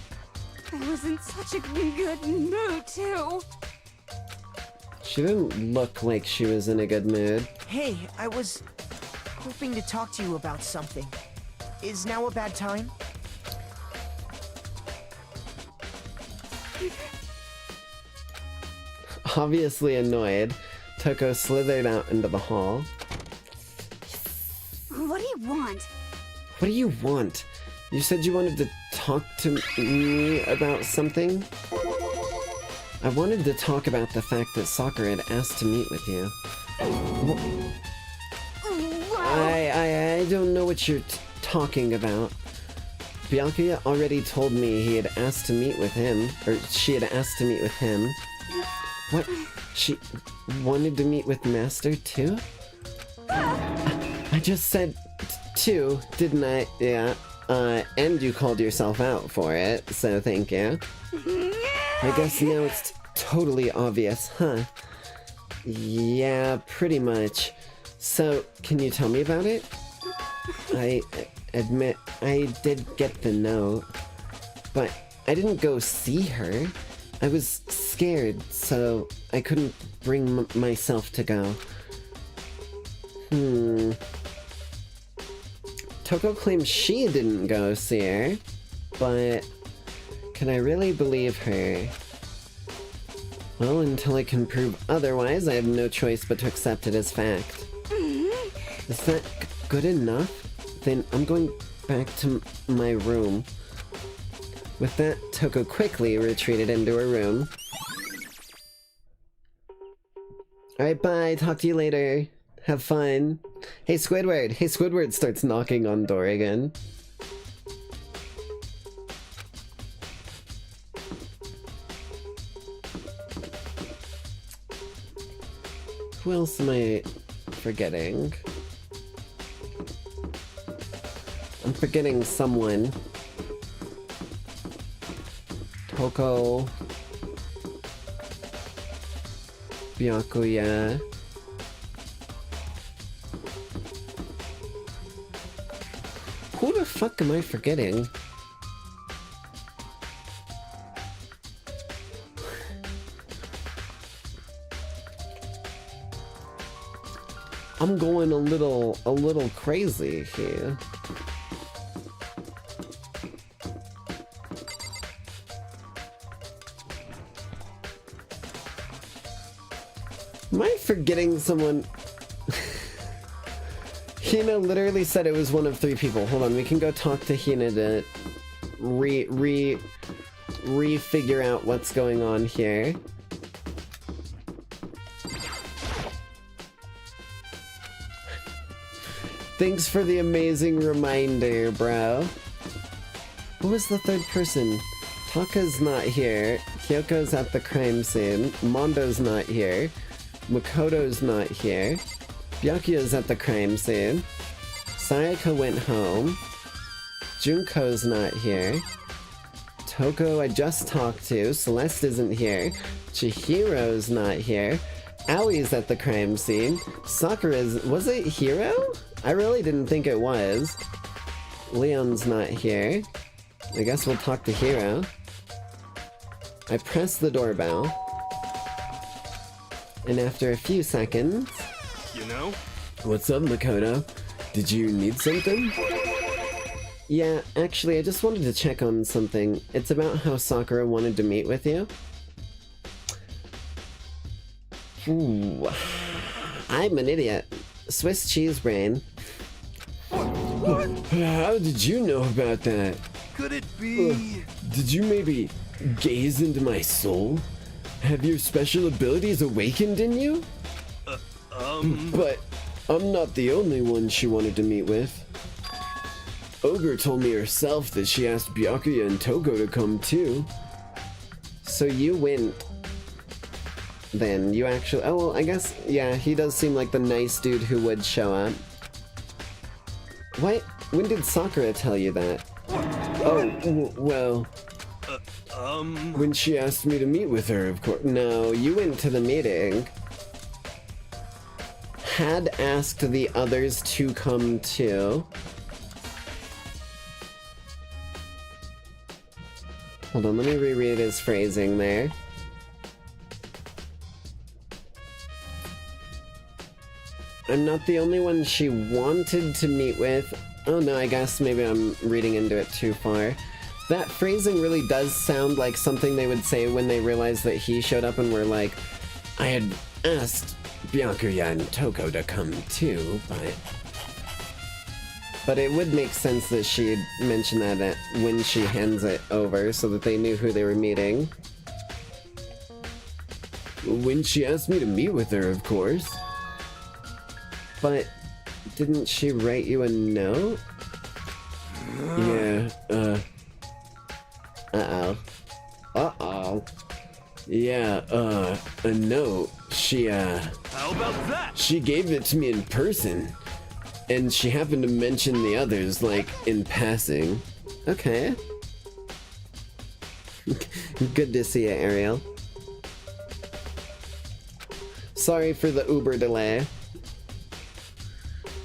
I was in such a good mood, too. She didn't look like she was in a good mood. Hey, I was hoping to talk to you about something. Is now a bad time? Obviously annoyed, Toko slithered out into the hall. What do you want? What do you want? You said you wanted to talk to me about something? I wanted to talk about the fact that Sakura had asked to meet with you. I don't know what you're talking about. Byakuya already told me he had asked to meet with him, or she had asked to meet with him. What? She wanted to meet with Master too? I just said two, didn't I? Yeah. And you called yourself out for it, so thank you. I guess now it's totally obvious, huh? Yeah, pretty much. So, can you tell me about it? I admit, I did get the note, but I didn't go see her. I was scared, so I couldn't bring myself to go. Toko claims she didn't go see her, but can I really believe her? Well, until I can prove otherwise, I have no choice but to accept it as fact. Is that good enough? Then I'm going back to my room. With that, Toko quickly retreated into her room. Alright, bye. Talk to you later. Have fun. Hey, Squidward. Hey, Squidward starts knocking on door again. Who else am I forgetting? I'm forgetting someone. Toko. Byakuya. Who the fuck am I forgetting? I'm going a little crazy here. Am I forgetting someone? Hina literally said it was one of 3 people. Hold on, we can go talk to Hina to re-figure out what's going on here. Thanks for the amazing reminder, bro. Who was the 3rd person? Taka's not here. Kyoko's at the crime scene. Mondo's not here. Makoto's not here. Byakuya's at the crime scene. Sayaka went home. Junko's not here. Toko I just talked to. Celeste isn't here. Chihiro's not here. Aoi's at the crime scene. Sakura's... Was it Hiro? I really didn't think it was. Leon's not here. I guess we'll talk to Hiro. I press the doorbell. And after a few seconds... You know? What's up, Makoto? Did you need something? Yeah, actually, I just wanted to check on something. It's about how Sakura wanted to meet with you. Ooh. I'm an idiot. Swiss cheese brain. What? How did you know about that? Could it be... Did you maybe gaze into my soul? Have your special abilities awakened in you? But I'm not the only one she wanted to meet with. Ogre told me herself that she asked Byakuya and Toko to come too. So you went. Then you actually... Oh, well, I guess... Yeah, he does seem like the nice dude who would show up. What? When did Sakura tell you that? Oh, well... When she asked me to meet with her, of course. No, you went to the meeting. Had asked the others to come too. Hold on, let me reread his phrasing there. I'm not the only one she wanted to meet with. Oh no, I guess maybe I'm reading into it too far. That phrasing really does sound like something they would say when they realized that he showed up and were like, I had asked Byakuya and Toko to come too, but it would make sense that she'd mention that when she hands it over so that they knew who they were meeting. When she asked me to meet with her, of course. But didn't she write you a note? Yeah, Uh-oh. Uh-oh. Yeah, a note. How about that? She gave it to me in person. And she happened to mention the others, like, in passing. Okay. Good to see you, Ariel. Sorry for the Uber delay.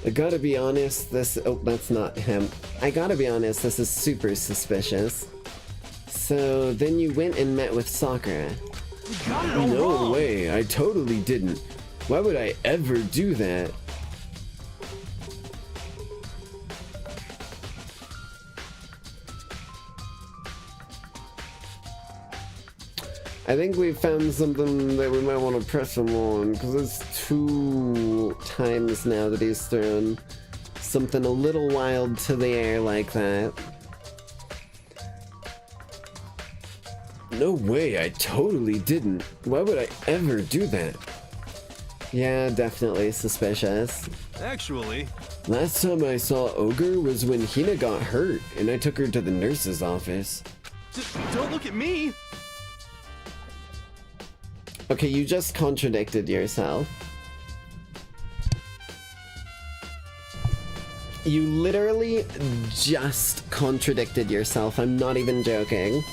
I gotta be honest, oh, that's not him. I gotta be honest, this is super suspicious. So, then you went and met with Sakura. No way, I totally didn't. Why would I ever do that? I think we found something that we might want to press him on, because it's 2 times now that he's thrown something a little wild to the air like that. No way, I totally didn't. Why would I ever do that? Yeah, definitely suspicious. Actually... Last time I saw Ogre was when Hina got hurt, and I took her to the nurse's office. Don't look at me! Okay, you just contradicted yourself. You literally just contradicted yourself. I'm not even joking.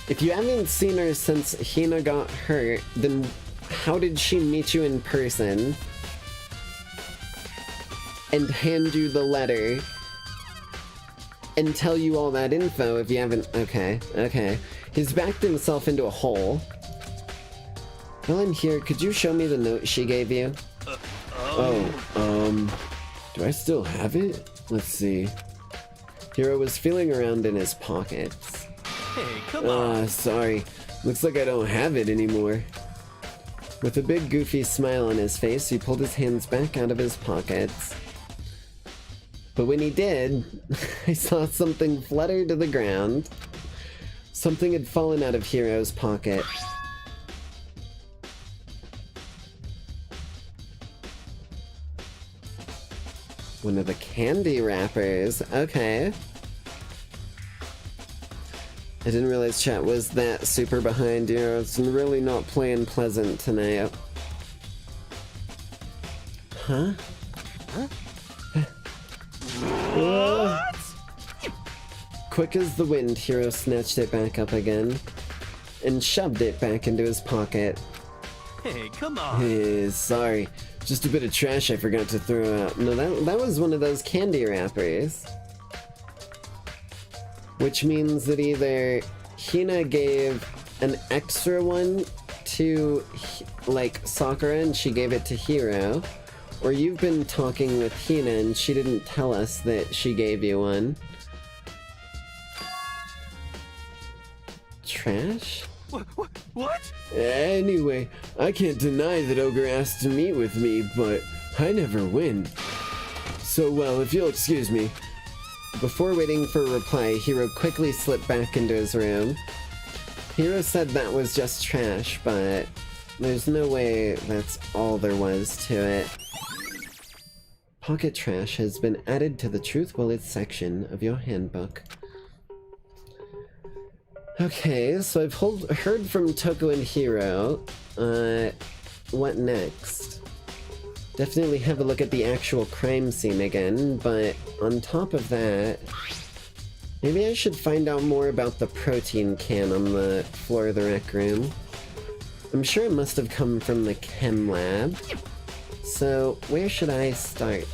If you haven't seen her since Hina got hurt, then how did she meet you in person and hand you the letter and tell you all that info if you haven't... Okay. He's backed himself into a hole. While I'm here, could you show me the note she gave you? Do I still have it? Let's see. Hero was feeling around in his pockets. Hey, come on. Sorry. Looks like I don't have it anymore. With a big goofy smile on his face, he pulled his hands back out of his pockets. But when he did, I saw something flutter to the ground. Something had fallen out of Hero's pocket. One of the candy wrappers. Okay. I didn't realize chat was that super behind you. It's really not playing pleasant tonight. Huh? What? Quick as the wind, Hero snatched it back up again and shoved it back into his pocket. Hey, come on. Sorry. Just a bit of trash I forgot to throw out. No, that was one of those candy wrappers. Which means that either Hina gave an extra one to, like, Sakura and she gave it to Hiro, or you've been talking with Hina and she didn't tell us that she gave you one. Trash? What? Anyway, I can't deny that Ogre asked to meet with me, but I never win. So, well, if you'll excuse me. Before waiting for a reply, Hiro quickly slipped back into his room. Hiro said that was just trash, but there's no way that's all there was to it. Pocket trash has been added to the Truth Bullets section of your handbook. Okay, so I've heard from Toko and Hiro. What next? Definitely have a look at the actual crime scene again, but on top of that, maybe I should find out more about the protein can on the floor of the rec room. I'm sure it must have come from the chem lab. So, where should I start?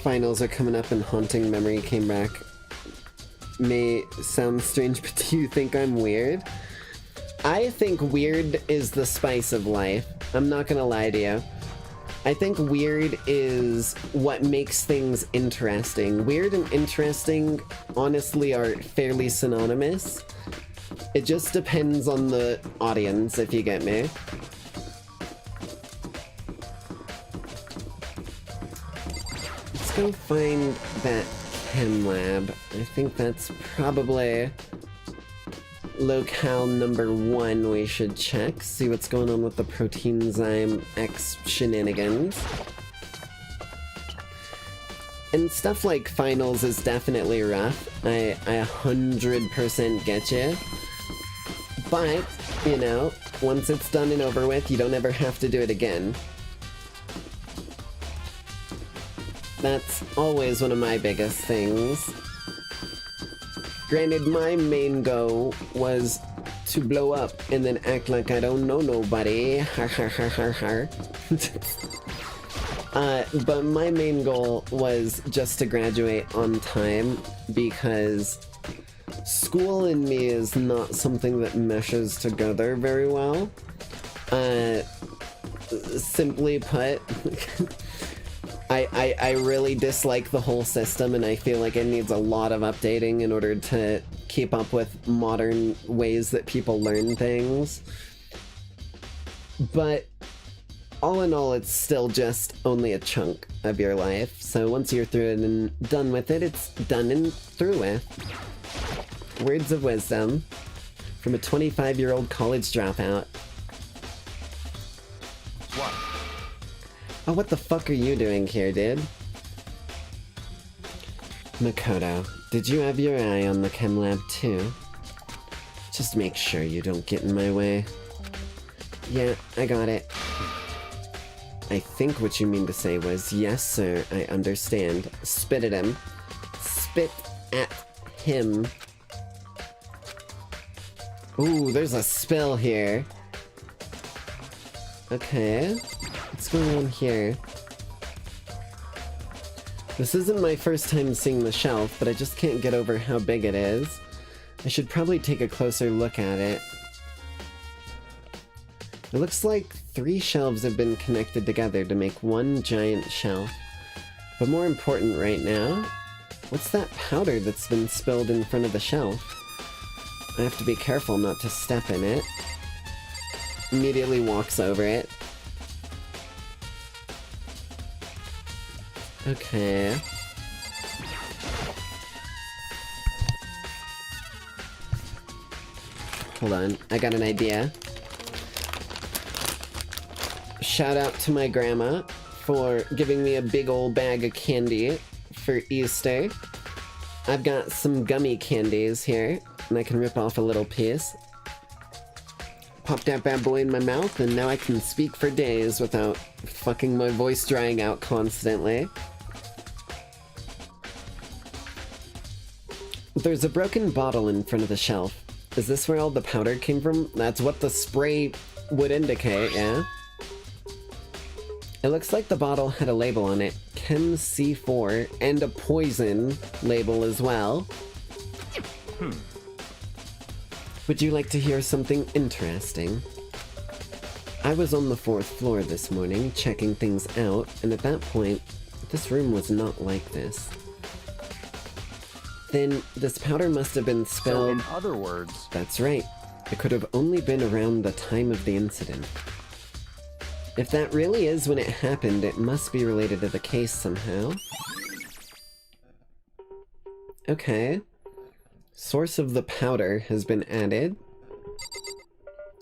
Finals are coming up and haunting memory came back. May sound strange, but do you think I'm weird? I think weird is the spice of life. I'm not gonna lie to you. I think weird is what makes things interesting. Weird and interesting, honestly, are fairly synonymous. It just depends on the audience, if you get me. Let's go find that chem lab. I think that's probably locale number 1 we should check. See what's going on with the Proteinzyme X shenanigans. And stuff like finals is definitely rough. I 100% get you. But, you know, once it's done and over with, you don't ever have to do it again. That's always one of my biggest things. Granted, my main goal was to blow up and then act like I don't know nobody. Har har har har har. But my main goal was just to graduate on time because school and me is not something that meshes together very well. Simply put, I really dislike the whole system and I feel like it needs a lot of updating in order to keep up with modern ways that people learn things. But all in all, it's still just only a chunk of your life. So once you're through it and done with it, it's done and through with. Words of wisdom from a 25-year-old college dropout. What? Oh, what the fuck are you doing here, dude? Makoto, did you have your eye on the chem lab too? Just make sure you don't get in my way. Yeah, I got it. I think what you mean to say was, yes sir, I understand. Spit at him. Spit at him. Ooh, there's a spill here. Okay. What's going on here? This isn't my first time seeing the shelf, but I just can't get over how big it is. I should probably take a closer look at it. It looks like 3 shelves have been connected together to make one giant shelf. But more important right now, what's that powder that's been spilled in front of the shelf? I have to be careful not to step in it. Immediately walks over it. Okay. Hold on, I got an idea. Shout out to my grandma for giving me a big old bag of candy for Easter. I've got some gummy candies here, and I can rip off a little piece. Pop that bad boy in my mouth, and now I can speak for days without fucking my voice drying out constantly. There's a broken bottle in front of the shelf. Is this where all the powder came from? That's what the spray would indicate, yeah? It looks like the bottle had a label on it, Chem C4, and a poison label as well. Would you like to hear something interesting? I was on the 4th floor this morning, checking things out, and at that point, this room was not like this. Then, this powder must have been spilled... So in other words... That's right. It could have only been around the time of the incident. If that really is when it happened, it must be related to the case somehow. Okay. Source of the powder has been added.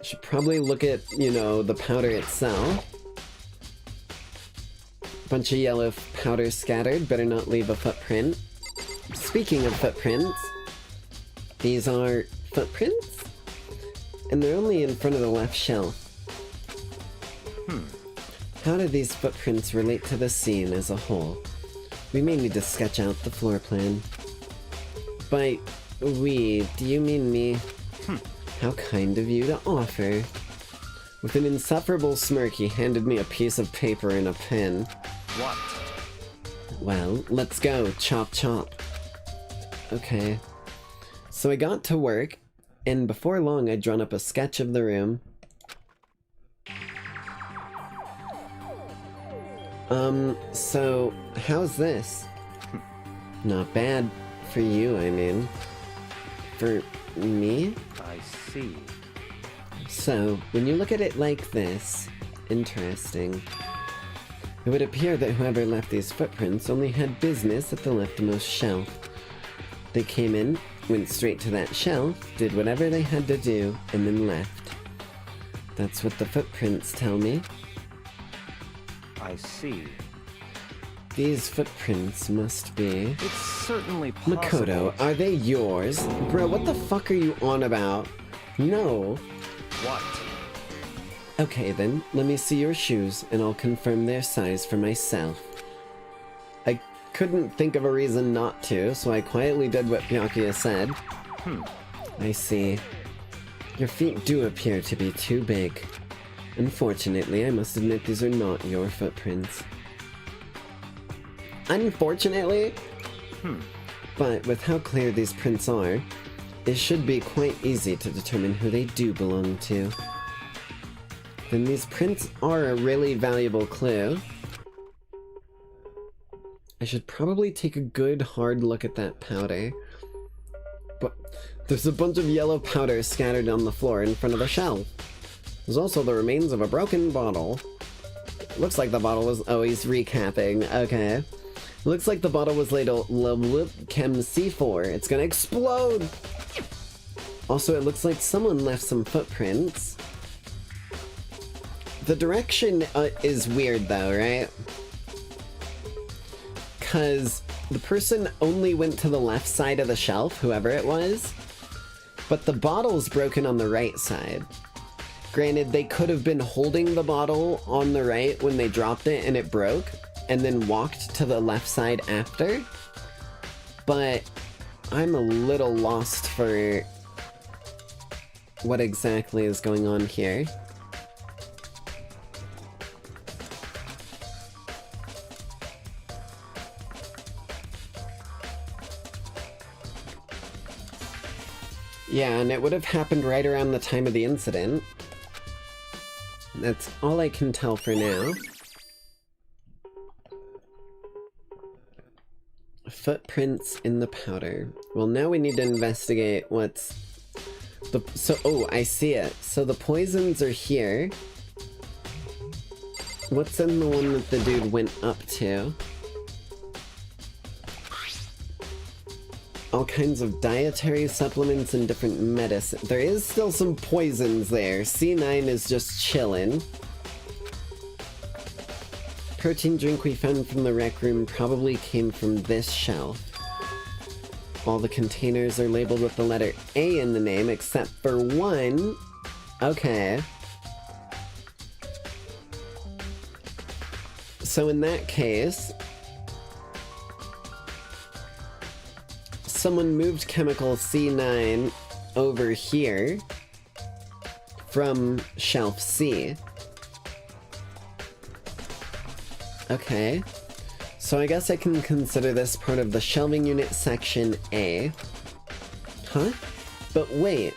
Should probably look at, you know, the powder itself. Bunch of yellow powder scattered, better not leave a footprint. Speaking of footprints, these are footprints? And they're only in front of the left shelf. How do these footprints relate to the scene as a whole? We may need to sketch out the floor plan. By we, do you mean me? How kind of you to offer. With an insufferable smirk, he handed me a piece of paper and a pen. What? Well, let's go. Chop chop. Okay. So I got to work, and before long I'd drawn up a sketch of the room. So, how's this? Not bad. For you, I mean. For me? I see. So, when you look at it like this, interesting. It would appear that whoever left these footprints only had business at the leftmost shelf. They came in, went straight to that shelf, did whatever they had to do, and then left. That's what the footprints tell me. I see. These footprints must be... It's certainly possible. Makoto, are they yours? Bro, what the fuck are you on about? No. What? Okay then, let me see your shoes, and I'll confirm their size for myself. I couldn't think of a reason not to, so I quietly did what Byakuya said. I see. Your feet do appear to be too big. Unfortunately, I must admit these are not your footprints. Unfortunately? But with how clear these prints are, it should be quite easy to determine who they do belong to. Then these prints are a really valuable clue. I should probably take a good hard look at that powder. But there's a bunch of yellow powder scattered on the floor in front of the shelf. There's also the remains of a broken bottle. Looks like the bottle was... Oh, he's recapping. Okay. Looks like the bottle was labeled Chem C4. It's gonna explode! Also, it looks like someone left some footprints. The direction is weird though, right? Because the person only went to the left side of the shelf, whoever it was, but the bottle's broken on the right side. Granted, they could have been holding the bottle on the right when they dropped it and it broke, and then walked to the left side after, but I'm a little lost for what exactly is going on here. Yeah, and it would have happened right around the time of the incident. That's all I can tell for now. Footprints in the powder. Well, now we need to investigate what's... oh, I see it. So the poisons are here. What's in the one that the dude went up to? All kinds of dietary supplements and different medicine. There is still some poisons there. C9 is just chillin'. Protein drink we found from the rec room probably came from this shelf. All the containers are labeled with the letter A in the name except for one. Okay. So in that case, someone moved chemical C9 over here from shelf C. Okay. So I guess I can consider this part of the shelving unit section A. Huh? But wait.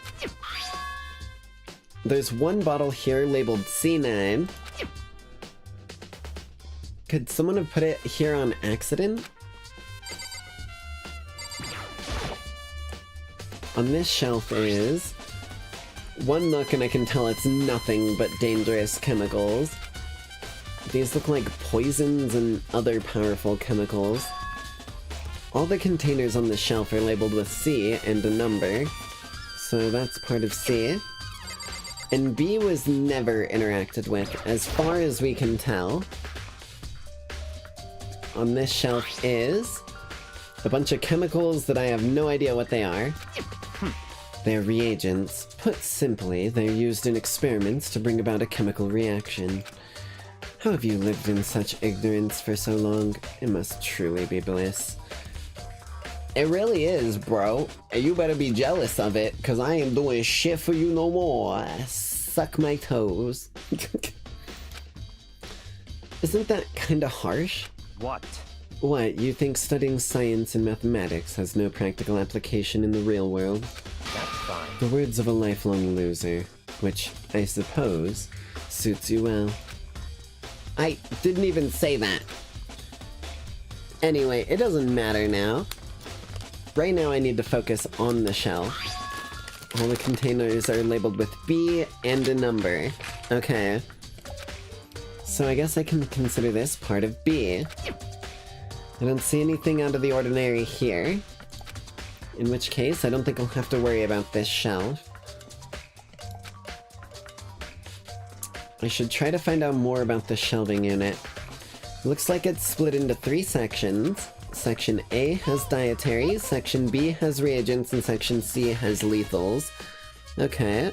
There's one bottle here labeled C9. Could someone have put it here on accident? On this shelf is one look and I can tell it's nothing but dangerous chemicals. These look like poisons and other powerful chemicals. All the containers on the shelf are labeled with C and a number, so that's part of C. And B was never interacted with, as far as we can tell. On this shelf is a bunch of chemicals that I have no idea what they are. They're reagents. Put simply, they're used in experiments to bring about a chemical reaction. How have you lived in such ignorance for so long? It must truly be bliss. It really is, bro. You better be jealous of it, cause I ain't doing shit for you no more. Suck my toes. Isn't that kinda harsh? What? What, you think studying science and mathematics has no practical application in the real world? That's fine. The words of a lifelong loser, which, I suppose, suits you well. I didn't even say that. Anyway, it doesn't matter now. Right now I need to focus on the shelf. All the containers are labeled with B and a number. Okay. So I guess I can consider this part of B. I don't see anything out of the ordinary here. In which case, I don't think I'll have to worry about this shelf. I should try to find out more about the shelving unit. Looks like it's split into 3 sections. Section A has dietary, Section B has reagents, and Section C has lethals. Okay.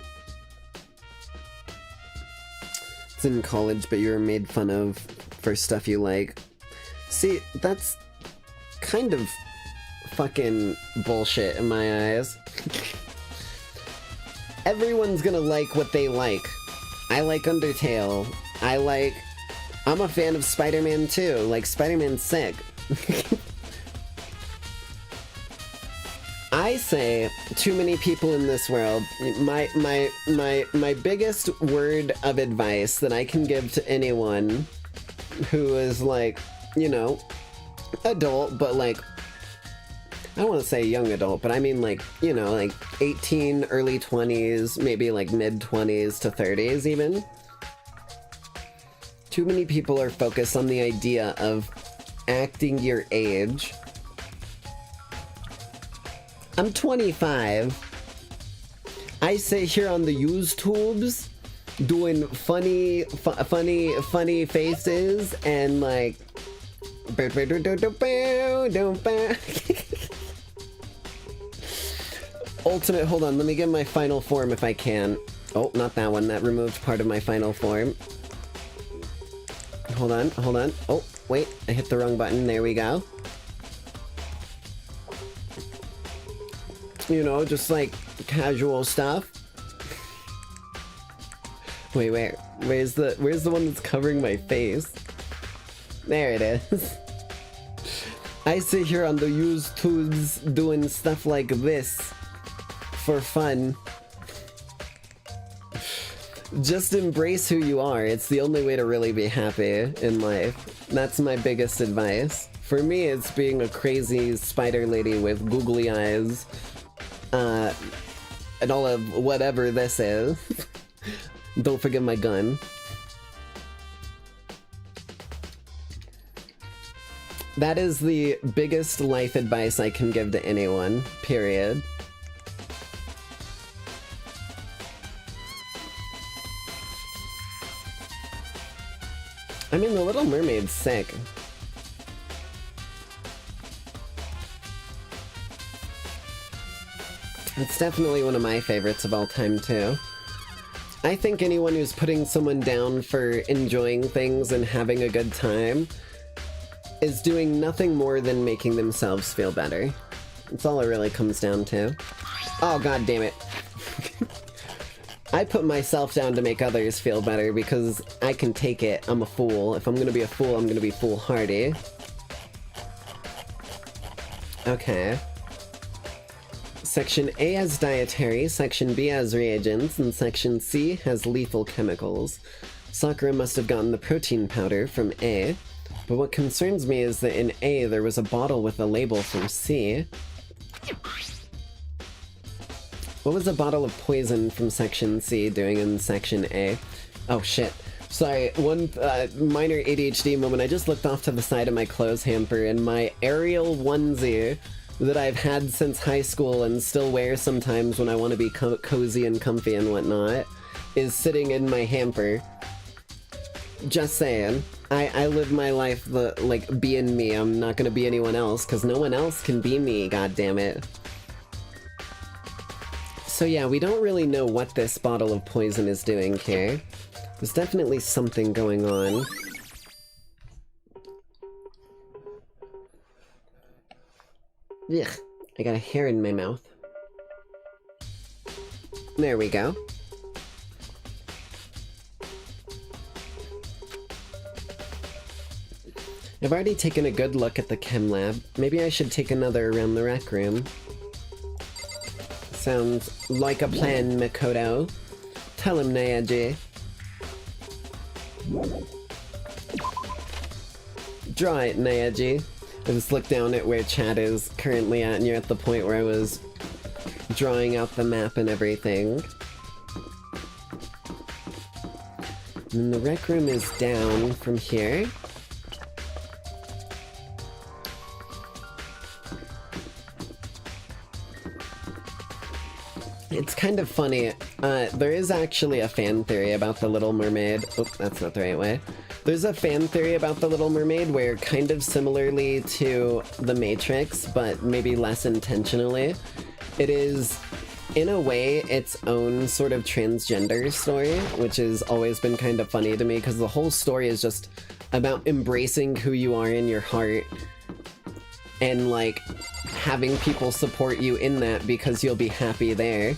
It's in college, but you're made fun of for stuff you like. See, that's kind of fucking bullshit in my eyes. Everyone's gonna like what they like. I like Undertale. I'm a fan of Spider-Man too. Like, Spider-Man's sick. I say, too many people in this world. My biggest word of advice that I can give to anyone who is like, you know, adult, but like, I don't want to say young adult, but I mean like, you know, like 18, early 20s, maybe like mid 20s to 30s even. Too many people are focused on the idea of acting your age. I'm 25. I sit here on the YouTubes doing funny faces and like ultimate, hold on, let me get my final form if I can. Oh, not that one, that removed part of my final form. Hold on. Oh, wait, I hit the wrong button, there we go. You know, just like casual stuff. Wait, where's the one that's covering my face? There it is. I sit here on the YouTubes doing stuff like this for fun. Just embrace who you are. It's the only way to really be happy in life. That's my biggest advice. For me, it's being a crazy spider lady with googly eyes, and all of whatever this is. Don't forget my gun. That is the biggest life advice I can give to anyone, period. I mean, The Little Mermaid's sick. It's definitely one of my favorites of all time, too. I think anyone who's putting someone down for enjoying things and having a good time is doing nothing more than making themselves feel better. That's all it really comes down to. Oh, god damn it. I put myself down to make others feel better because I can take it. I'm a fool. If I'm gonna be a fool, I'm gonna be foolhardy. Okay. Section A has dietary, Section B has reagents, and Section C has lethal chemicals. Sakura must have gotten the protein powder from A, but what concerns me is that in A there was a bottle with a label from C. What was a bottle of poison from Section C doing in Section A? Oh shit. Sorry, one minor ADHD moment. I just looked off to the side of my clothes hamper and my Ariel onesie that I've had since high school and still wear sometimes when I want to be cozy and comfy and whatnot is sitting in my hamper. Just saying. I live my life like being me. I'm not gonna be anyone else because no one else can be me, goddammit. So yeah, we don't really know what this bottle of poison is doing here. There's definitely something going on. Ugh, I got a hair in my mouth. There we go. I've already taken a good look at the chem lab. Maybe I should take another around the rec room. Sounds like a plan, Makoto. Tell him, Nayaji. Draw it, Nayaji. I just looked down at where chat is currently at, and you're at the point where I was drawing out the map and everything. And the rec room is down from here. It's kind of funny. There is actually a fan theory about The Little Mermaid. Oh, that's not the right way. There's a fan theory about The Little Mermaid where, kind of similarly to The Matrix, but maybe less intentionally, it is, in a way, its own sort of transgender story, which has always been kind of funny to me, because the whole story is just about embracing who you are in your heart and, like, having people support you in that because you'll be happy there.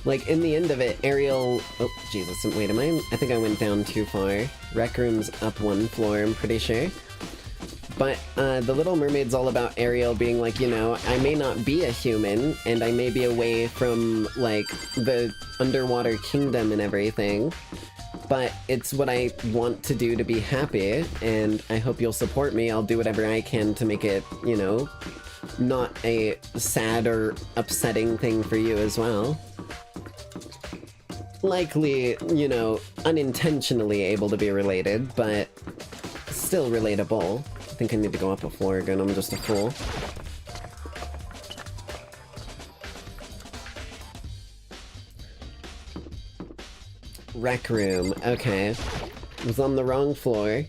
Like, in the end of it, Ariel... Oh, Jesus, wait, I think I went down too far. Rec room's up one floor, I'm pretty sure. But, The Little Mermaid's all about Ariel being like, you know, I may not be a human, and I may be away from, like, the underwater kingdom and everything, but it's what I want to do to be happy, and I hope you'll support me. I'll do whatever I can to make it, you know, not a sad or upsetting thing for you as well. Likely, you know, unintentionally able to be related, but still relatable. I think I need to go up a floor again, I'm just a fool. Rec room, okay. Was on the wrong floor.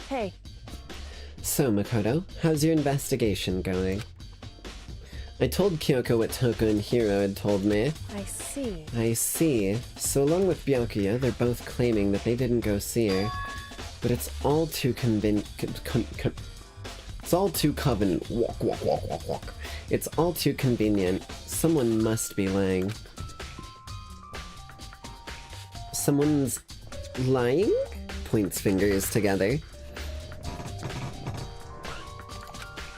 Hey. So, Makoto, how's your investigation going? I told Kyoko what Toko and Hiro had told me. I see. I see. So along with Byakuya, they're both claiming that they didn't go see her. But it's all too it's all too walk. It's all too convenient. Someone must be lying. Someone's lying? Points fingers together.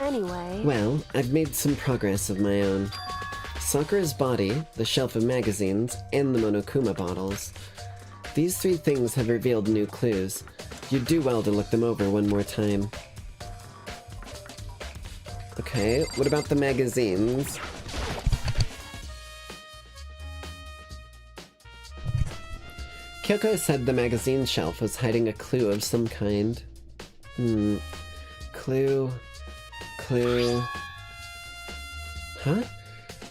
Anyway... Well, I've made some progress of my own. Sakura's body, the shelf of magazines, and the Monokuma bottles. These 3 things have revealed new clues. You'd do well to look them over one more time. Okay, what about the magazines? Kyoko said the magazine shelf was hiding a clue of some kind. Clue... Huh?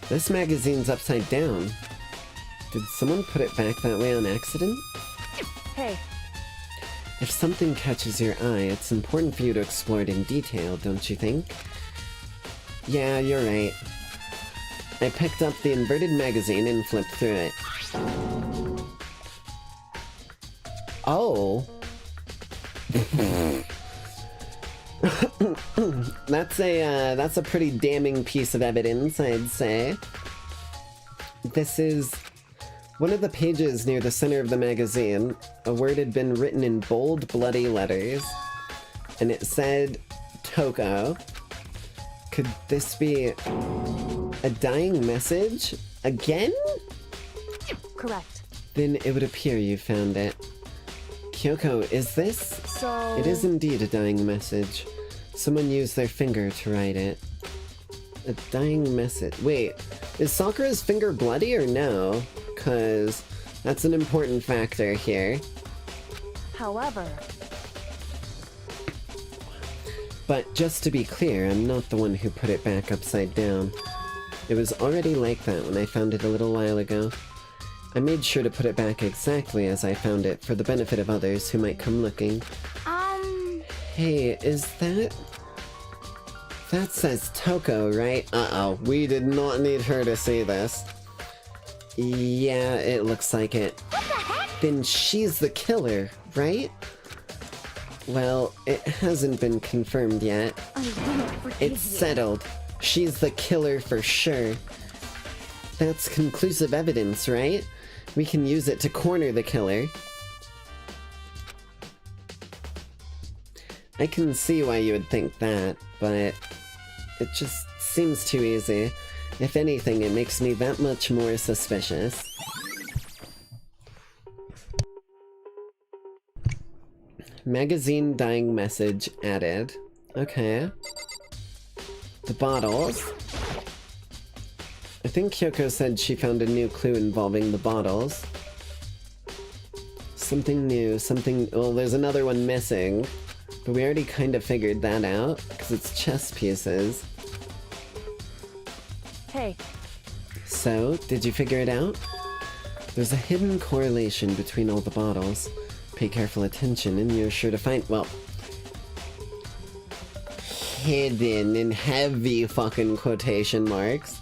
This magazine's upside down. Did someone put it back that way on accident? Hey. If something catches your eye, it's important for you to explore it in detail, don't you think? Yeah, you're right. I picked up the inverted magazine and flipped through it. Oh. That's a pretty damning piece of evidence, I'd say. This is one of the pages near the center of the magazine. A word had been written in bold, bloody letters, and it said Toko. Could this be a dying message? Again? Correct. Then it would appear you found it. Kyoko, is this? So... It is indeed a dying message. Someone used their finger to write it. A dying message. Wait, is Sakura's finger bloody or no? 'Cause that's an important factor here. However... But just to be clear, I'm not the one who put it back upside down. It was already like that when I found it a little while ago. I made sure to put it back exactly as I found it for the benefit of others who might come looking. Hey, is that... That says Toko, right? Uh-oh, we did not need her to see this. Yeah, it looks like it. What the heck? Then she's the killer, right? Well, it hasn't been confirmed yet. It's settled. She's the killer for sure. That's conclusive evidence, right? We can use it to corner the killer. I can see why you would think that, but it just seems too easy. If anything, it makes me that much more suspicious. Magazine dying message added. Okay. The bottles. I think Kyoko said she found a new clue involving the bottles. Something new, something... Well, there's another one missing. But we already kind of figured that out, because it's chess pieces. Hey. So, did you figure it out? There's a hidden correlation between all the bottles. Pay careful attention and you're sure to find... Well... hidden in heavy fucking quotation marks.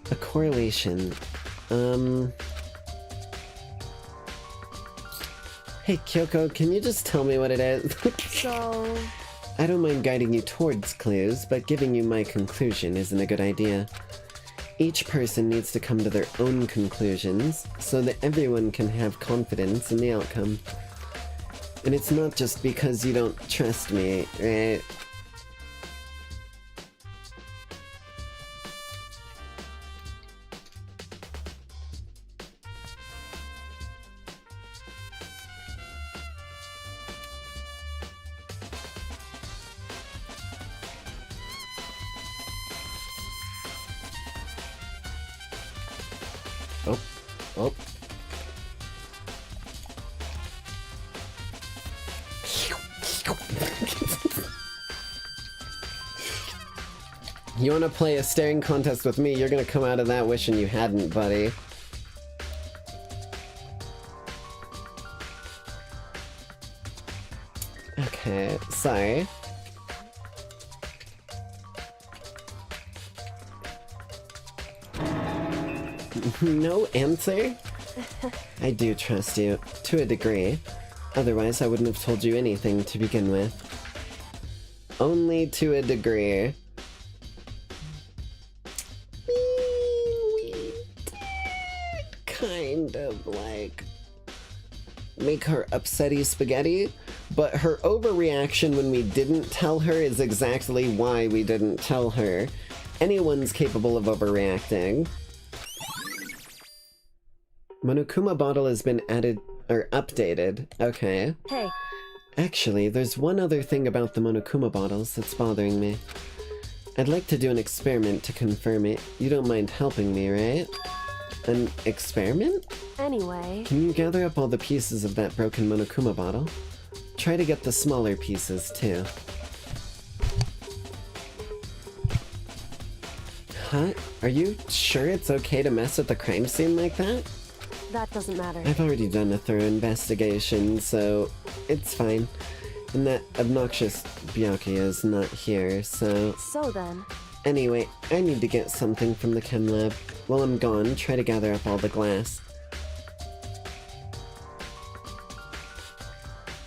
A correlation. Hey Kyoko, can you just tell me what it is? So... I don't mind guiding you towards clues, but giving you my conclusion isn't a good idea. Each person needs to come to their own conclusions, so that everyone can have confidence in the outcome. And it's not just because you don't trust me, right? Oh, oh. You wanna play a staring contest with me, you're gonna come out of that wishing you hadn't, buddy. Okay, sorry. No answer? I do trust you, to a degree. Otherwise, I wouldn't have told you anything to begin with. Only to a degree. We did kind of, like, make her upsetty spaghetti, but her overreaction when we didn't tell her is exactly why we didn't tell her. anyone's capable of overreacting. Monokuma bottle has been added, or updated. Okay. Hey. Actually, there's one other thing about the Monokuma bottles that's bothering me. I'd like to do an experiment to confirm it. You don't mind helping me, right? An experiment? Anyway. Can you gather up all the pieces of that broken Monokuma bottle? Try to get the smaller pieces, too. Huh? Are you sure it's okay to mess with the crime scene like that? That doesn't matter. I've already done a thorough investigation, so it's fine. And that obnoxious Byakuya is not here, so... So then... Anyway, I need to get something from the chem lab. While I'm gone, try to gather up all the glass.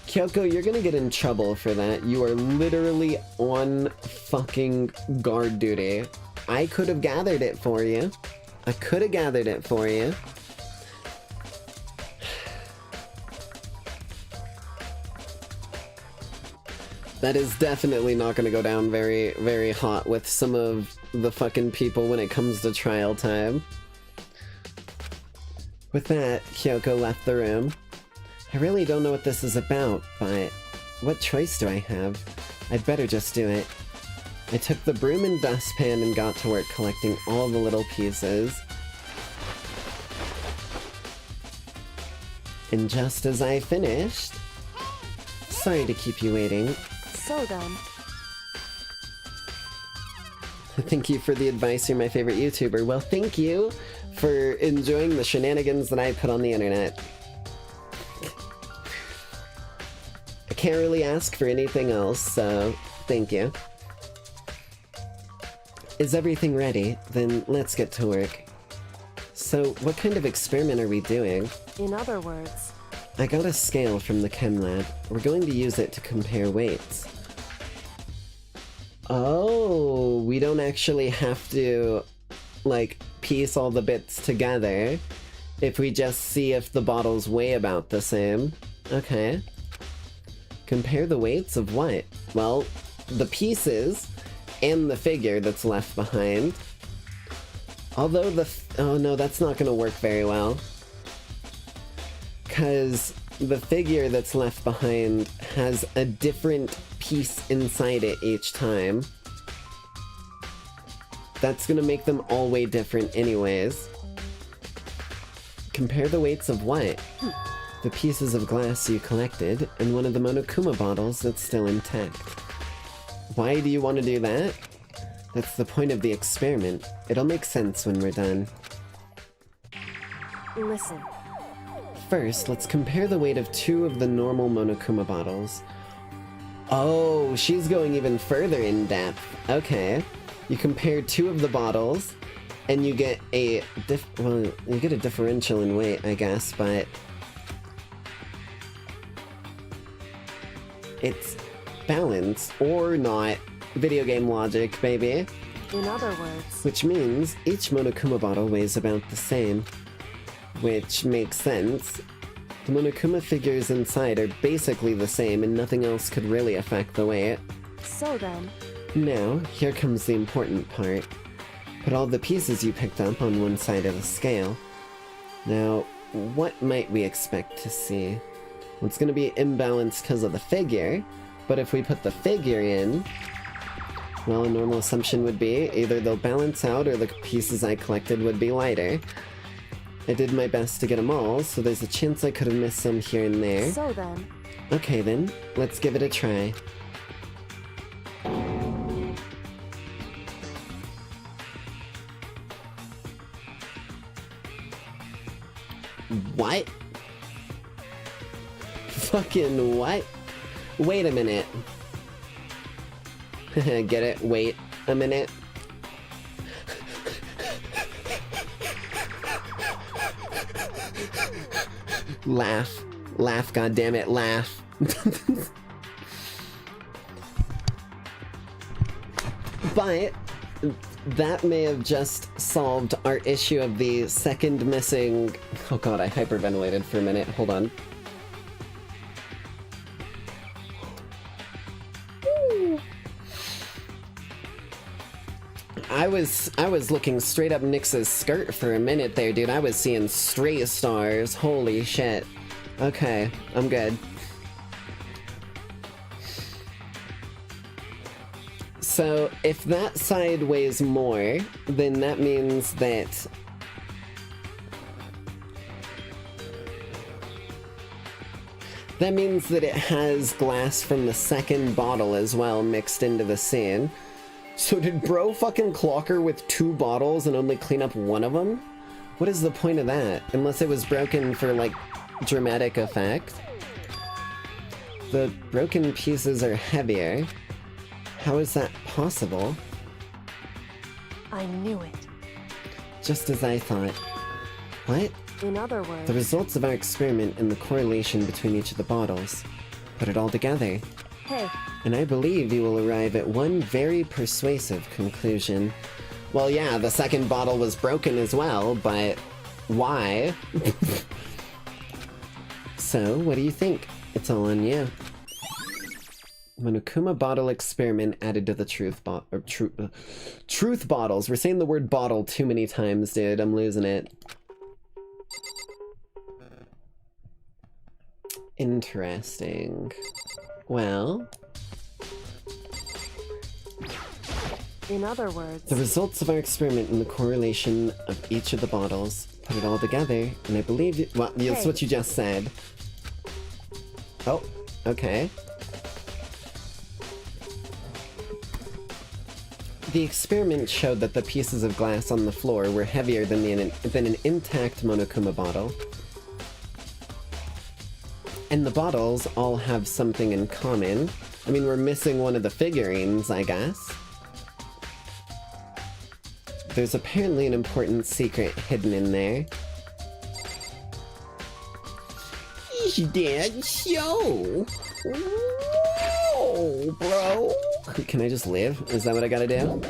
Kyoko, you're gonna get in trouble for that. You are literally on fucking guard duty. I could have gathered it for you. I could have gathered it for you. That is definitely not gonna go down very, very hot with some of the fucking people when it comes to trial time. With that, Kyoko left the room. I really don't know what this is about, but what choice do I have? I'd better just do it. I took the broom and dustpan and got to work collecting all the little pieces. And just as I finished... Sorry to keep you waiting. So then... Thank you for the advice, you're my favorite YouTuber. Well, thank you for enjoying the shenanigans that I put on the internet. I can't really ask for anything else, so thank you. Is everything ready? Then let's get to work. So, what kind of experiment are we doing? In other words... I got a scale from the chem lab. We're going to use it to compare weights. Oh, we don't actually have to, like, piece all the bits together if we just see if the bottles weigh about the same. Okay. Compare the weights of what? Well, the pieces and the figure that's left behind. Although oh no, that's not gonna work very well. 'Cause the figure that's left behind has a different piece inside it each time. That's gonna make them all weigh different anyways. Compare the weights of what? The pieces of glass you collected, and one of the Monokuma bottles that's still intact. Why do you want to do that? That's the point of the experiment. It'll make sense when we're done. Listen. First, let's compare the weight of 2 of the normal Monokuma bottles. Oh, she's going even further in depth. Okay. You compare 2 of the bottles, and you get a you get a differential in weight, I guess, but it's balance or not. Video game logic, baby. In other words... Which means each Monokuma bottle weighs about the same. Which makes sense. The Monokuma figures inside are basically the same and nothing else could really affect the weight. So then... Now, here comes the important part. Put all the pieces you picked up on one side of the scale. Now, what might we expect to see? Well, it's going to be imbalanced because of the figure, but if we put the figure in, well, a normal assumption would be either they'll balance out or the pieces I collected would be lighter. I did my best to get them all, so there's a chance I could have missed some here and there. So then... Okay then, let's give it a try. What? Fucking what? Wait a minute. Get it? Wait a minute. Laugh. Laugh, goddammit, laugh. But that may have just solved our issue of the second missing... Oh god, I hyperventilated for a minute. Hold on. I was looking straight up Nyx's skirt for a minute there, dude. I was seeing straight stars. Holy shit. Okay, I'm good. So, if that side weighs more, then that means that... That means that it has glass from the second bottle as well mixed into the scene. So did bro fucking clock her with 2 bottles and only clean up one of them? What is the point of that? Unless it was broken for, like, dramatic effect. The broken pieces are heavier. How is that possible? I knew it. Just as I thought. What? In other words... The results of our experiment and the correlation between each of the bottles. Put it all together. Hey. And I believe you will arrive at one very persuasive conclusion. Well, yeah, the second bottle was broken as well, but why? So, what do you think? It's all on you. Monokuma bottle experiment added to the truth bottles. We're saying the word bottle too many times, dude. I'm losing it. Interesting. Well... In other words... The results of our experiment and the correlation of each of the bottles. Put it all together, and I believe you... Well, that's what you just said. Oh, okay. The experiment showed that the pieces of glass on the floor were heavier than an intact Monokuma bottle. And the bottles all have something in common. I mean, we're missing one of the figurines, I guess. There's apparently an important secret hidden in there. It's that show! Whoa, bro! Can I just leave? Is that what I gotta do?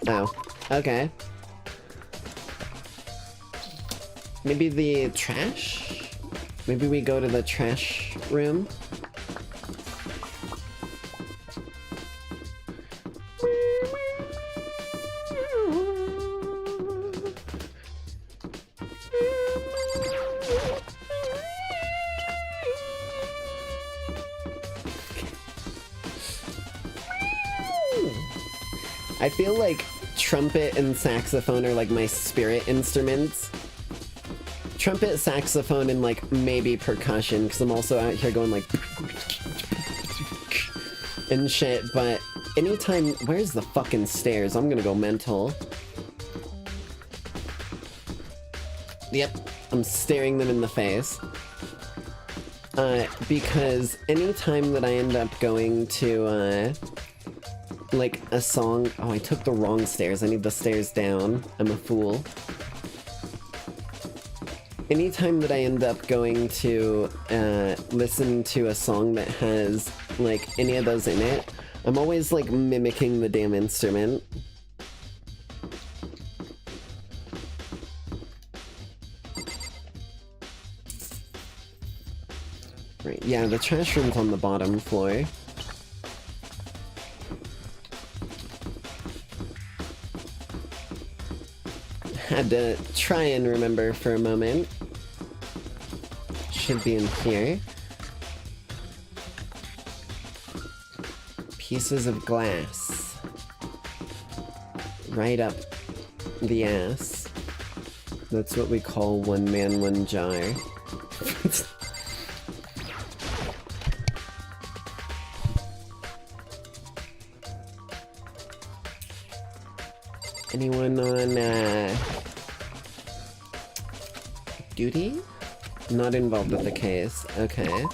Oh, okay. Maybe the trash? Maybe we go to the trash room? I feel like trumpet and saxophone are like my spirit instruments. Trumpet, saxophone, and like maybe percussion, because I'm also out here going like and shit, but anytime... Where's the fucking stairs? I'm gonna go mental. Yep, I'm staring them in the face. Because anytime that I end up going to, like, a song... Oh, I took the wrong stairs. I need the stairs down. I'm a fool. Anytime that I end up going to, listen to a song that has, like, any of those in it, I'm always, like, mimicking the damn instrument. Right, yeah, the trash room's on the bottom floor. Had to try and remember for a moment. Should be in here. Pieces of glass. Right up the ass. That's what we call one man, one jar. Anyone on, duty? Not involved with the case. Okay.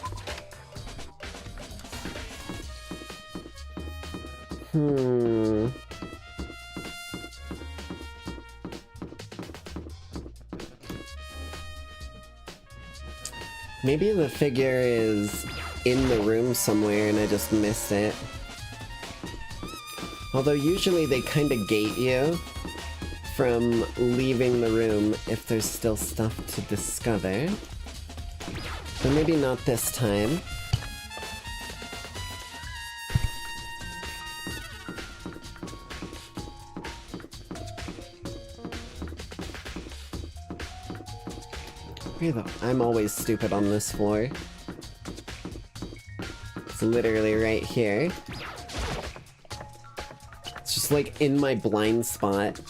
Maybe the figure is in the room somewhere and I just missed it. Although usually they kind of gate you from leaving the room if there's still stuff to discover. But maybe not this time. I'm always stupid on this floor. It's literally right here. It's just like in my blind spot.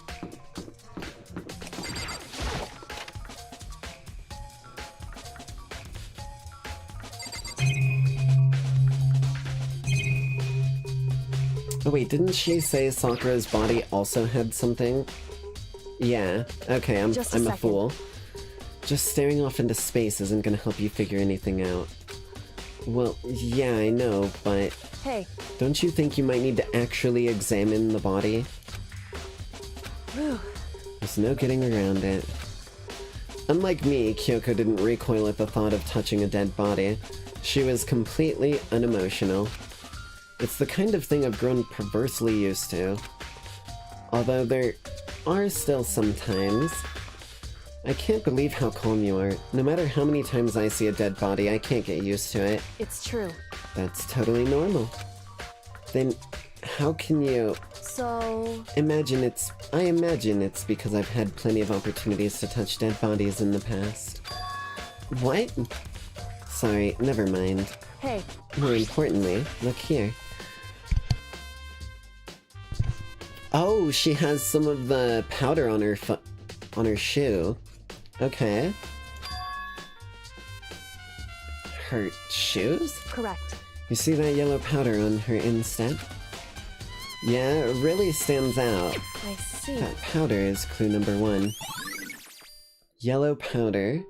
Oh wait, didn't she say Sakura's body also had something? Yeah, okay, I'm a fool. Just staring off into space isn't gonna help you figure anything out. Well, yeah, I know, but... Hey. Don't you think you might need to actually examine the body? Whew. There's no getting around it. Unlike me, Kyoko didn't recoil at the thought of touching a dead body. She was completely unemotional. It's the kind of thing I've grown perversely used to. Although there are still some times. I can't believe how calm you are. No matter how many times I see a dead body, I can't get used to it. It's true. That's totally normal. Then, how can you... So... I imagine it's because I've had plenty of opportunities to touch dead bodies in the past. What? Sorry, never mind. Hey. More importantly, look here. Oh, she has some of the powder on her shoe. Okay. Her shoes? Correct. You see that yellow powder on her instep? Yeah, it really stands out. I see. That powder is clue number 1. Yellow powder.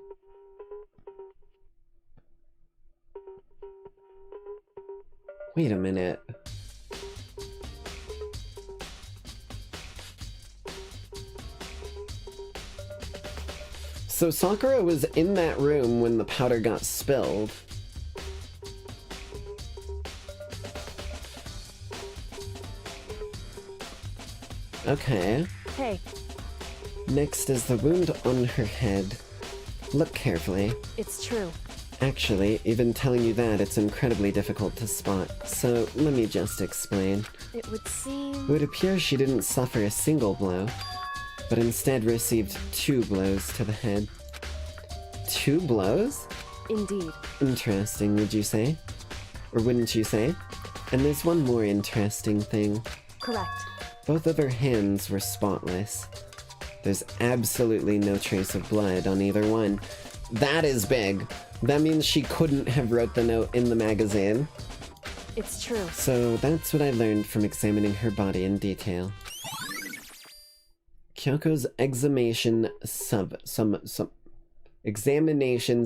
Wait a minute. So Sakura was in that room when the powder got spilled. Okay. Hey. Next is the wound on her head. Look carefully. It's true. Actually, even telling you that, it's incredibly difficult to spot. So, let me just explain. It would seem... It would appear she didn't suffer a single blow, but instead received 2 blows to the head. 2 blows? Indeed. Interesting, would you say? Or wouldn't you say? And there's one more interesting thing. Correct. Both of her hands were spotless. There's absolutely no trace of blood on either one. That is big. That means she couldn't have wrote the note in the magazine. It's true. So that's what I learned from examining her body in detail. Kyoko's examination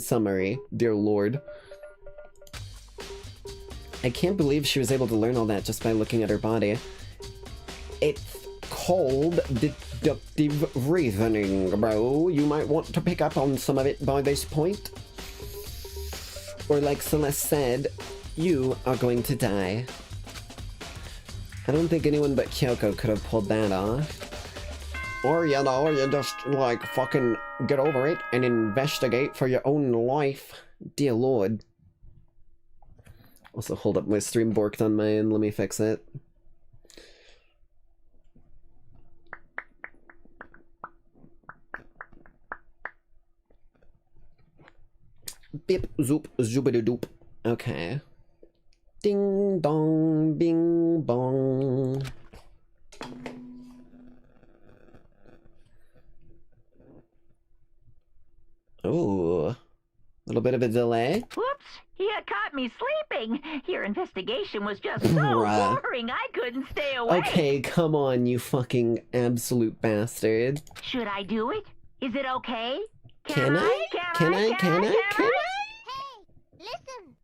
summary. Dear Lord. I can't believe she was able to learn all that just by looking at her body. It's called deductive reasoning, bro. You might want to pick up on some of it by this point. Or like Celeste said, you are going to die. I don't think anyone but Kyoko could have pulled that off. Or, you know, you just, like, fucking get over it and investigate for your own life. Dear Lord. Also, hold up, my stream borked on my end. Let me fix it. Bip, zoop, zoopity doop. Okay. Ding dong, bing bong. Ooh. A little bit of a delay. Whoops! You caught me sleeping. Your investigation was just so boring I couldn't stay awake. Okay, come on, you fucking absolute bastard. Should I do it? Is it okay? Can I? Can I? Hey, listen.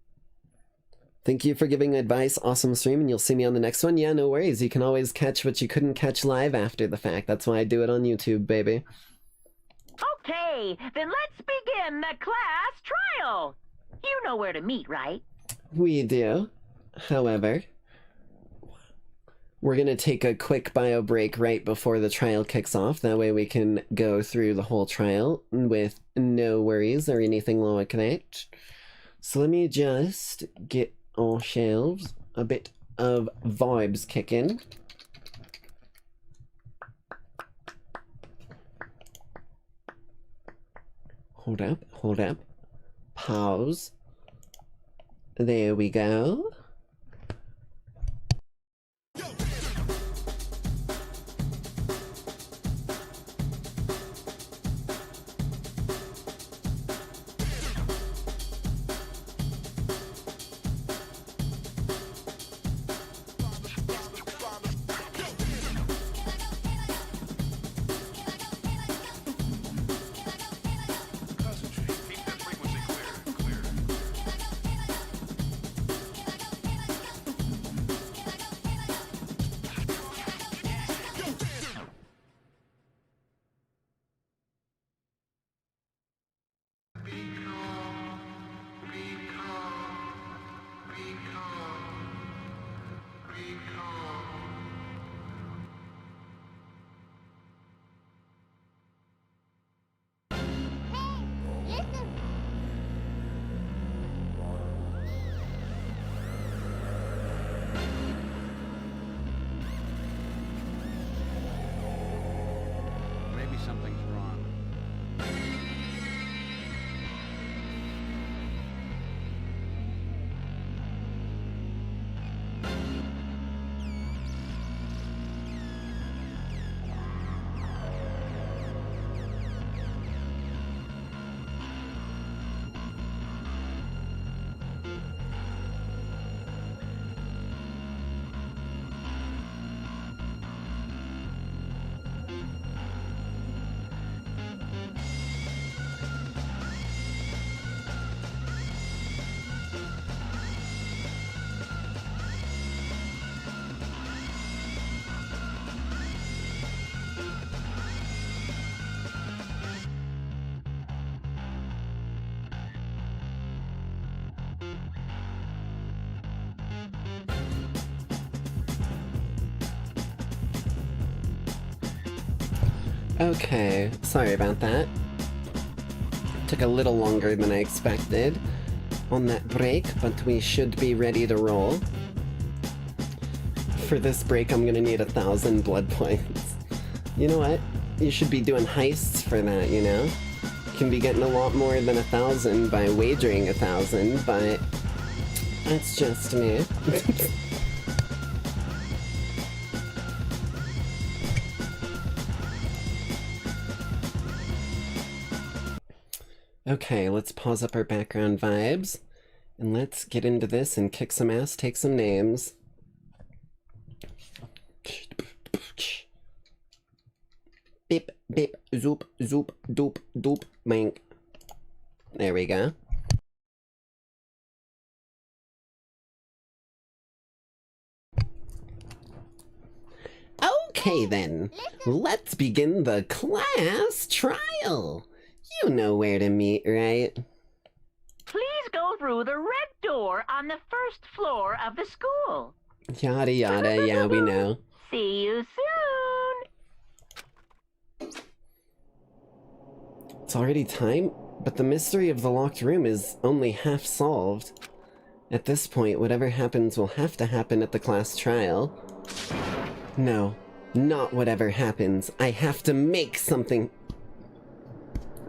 Thank you for giving advice. Awesome stream, and you'll see me on the next one. Yeah, no worries. You can always catch what you couldn't catch live after the fact. That's why I do it on YouTube, baby. Okay, then let's begin the class trial. You know where to meet, right? We do. However, we're gonna take a quick bio break right before the trial kicks off. That way we can go through the whole trial with no worries or anything like that. So let me just get ourselves a bit of vibes kicking. Hold up, hold up. Pause. There we go. Maybe something's wrong. Okay, sorry about that. Took a little longer than I expected on that break, but we should be ready to roll. For this break, I'm gonna need 1,000 blood points. You know what? You should be doing heists for that, you know? You can be getting a lot more than 1,000 by wagering 1,000, but that's just me. Okay, let's pause up our background vibes, and let's get into this and kick some ass, take some names. Beep, beep, zoop, zoop, doop, doop, mank. There we go. Okay then, let's begin the class trial. You know where to meet, right? Please go through the red door on the first floor of the school. Yada yada, yeah, we know. See you soon. It's already time, but the mystery of the locked room is only half solved. At this point, whatever happens will have to happen at the class trial. No, not whatever happens. I have to make something...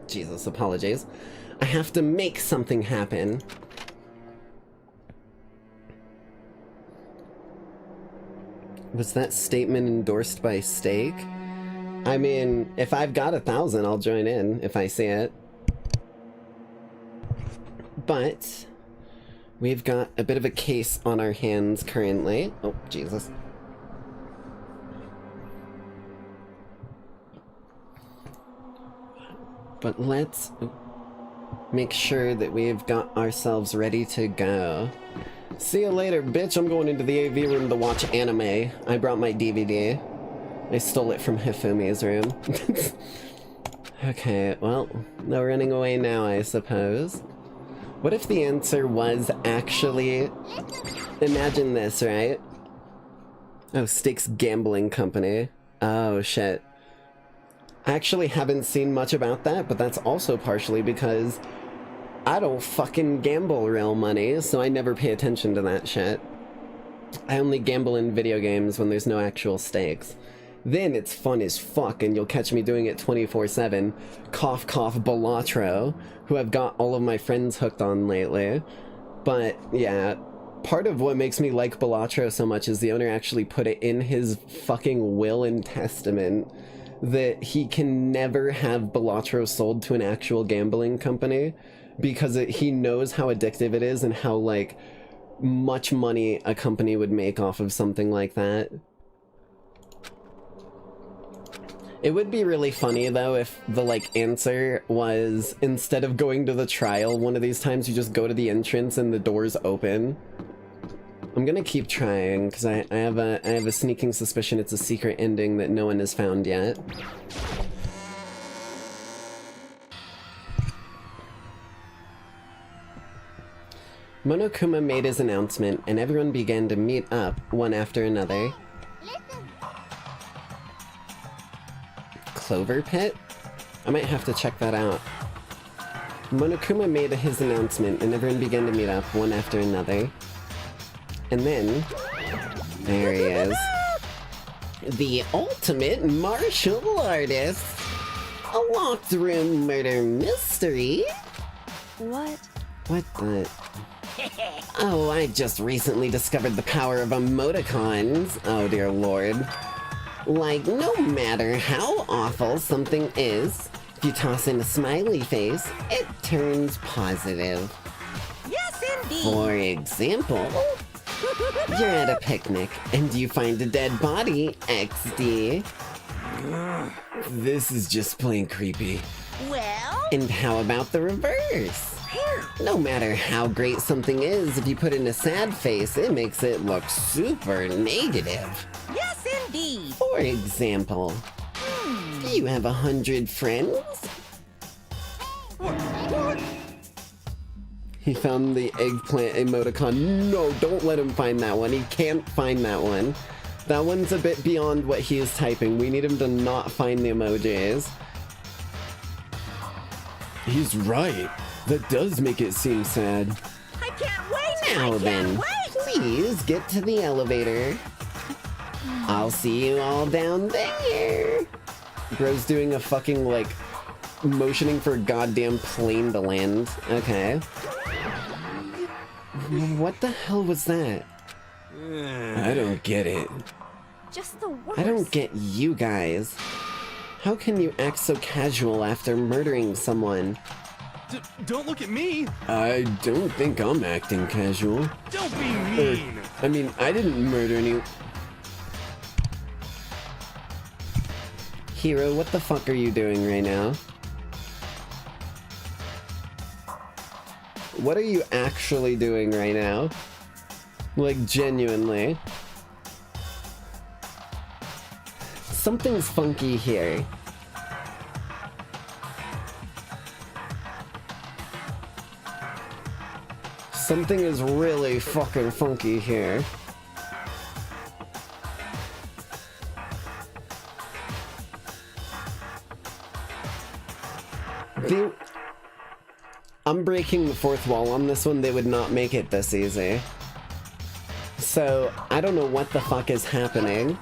Jesus, apologies. I have to make something happen. Was that statement endorsed by Steak? I mean, if I've got 1,000, I'll join in if I see it. But we've got a bit of a case on our hands currently. Oh, Jesus. But let's make sure that we've got ourselves ready to go. See you later, bitch. I'm going into the AV room to watch anime. I brought my DVD. I stole it from Hifumi's room. Okay, well, no running away now, I suppose. What if the answer was actually... Imagine this, right? Oh, Steak's gambling company. Oh, shit. I actually haven't seen much about that, but that's also partially because I don't fucking gamble real money, so I never pay attention to that shit. I only gamble in video games when there's no actual stakes. then it's fun as fuck, and you'll catch me doing it 24/7. Cough, cough, Balatro, who I've got all of my friends hooked on lately. But, yeah, part of what makes me like Balatro so much is the owner actually put it in his fucking will and testament that he can never have Balatro sold to an actual gambling company because he knows how addictive it is and how, like, much money a company would make off of something like that. It would be really funny, though, if the, like, answer was, instead of going to the trial one of these times, you just go to the entrance and the doors open. I'm gonna keep trying, because I have a sneaking suspicion it's a secret ending that no one has found yet. Monokuma made his announcement, and everyone began to meet up, one after another. Clover Pit? I might have to check that out. Monokuma made his announcement, and everyone began to meet up, one after another. And then, there he is. The ultimate martial artist! A locked room murder mystery? What? What the... Oh, I just recently discovered the power of emoticons. Oh dear lord. Like, no matter how awful something is, if you toss in a smiley face, it turns positive. Yes, indeed. For example, you're at a picnic and you find a dead body, XD. This is just plain creepy. Well? And how about the reverse? No matter how great something is, if you put in a sad face, it makes it look super negative. Yes, indeed. For example, do you have 100 friends? What? He found the eggplant emoticon. No, don't let him find that one. He can't find that one. That one's a bit beyond what he is typing. We need him to not find the emojis. He's right. That does make it seem sad. I can't wait! Now then, please get to the elevator. I'll see you all down there. Bro's doing a fucking, like, motioning for a goddamn plane to land. Okay. What the hell was that? I don't get it. Just the worst. I don't get you guys. How can you act so casual after murdering someone? Don't look at me! I don't think I'm acting casual. Don't be mean! I mean, I didn't murder any... Hero, what the fuck are you doing right now? What are you actually doing right now? Like, genuinely. Something's funky here. Something is really fucking funky here. I'm breaking the fourth wall on this one. They would not make it this easy. So, I don't know what the fuck is happening.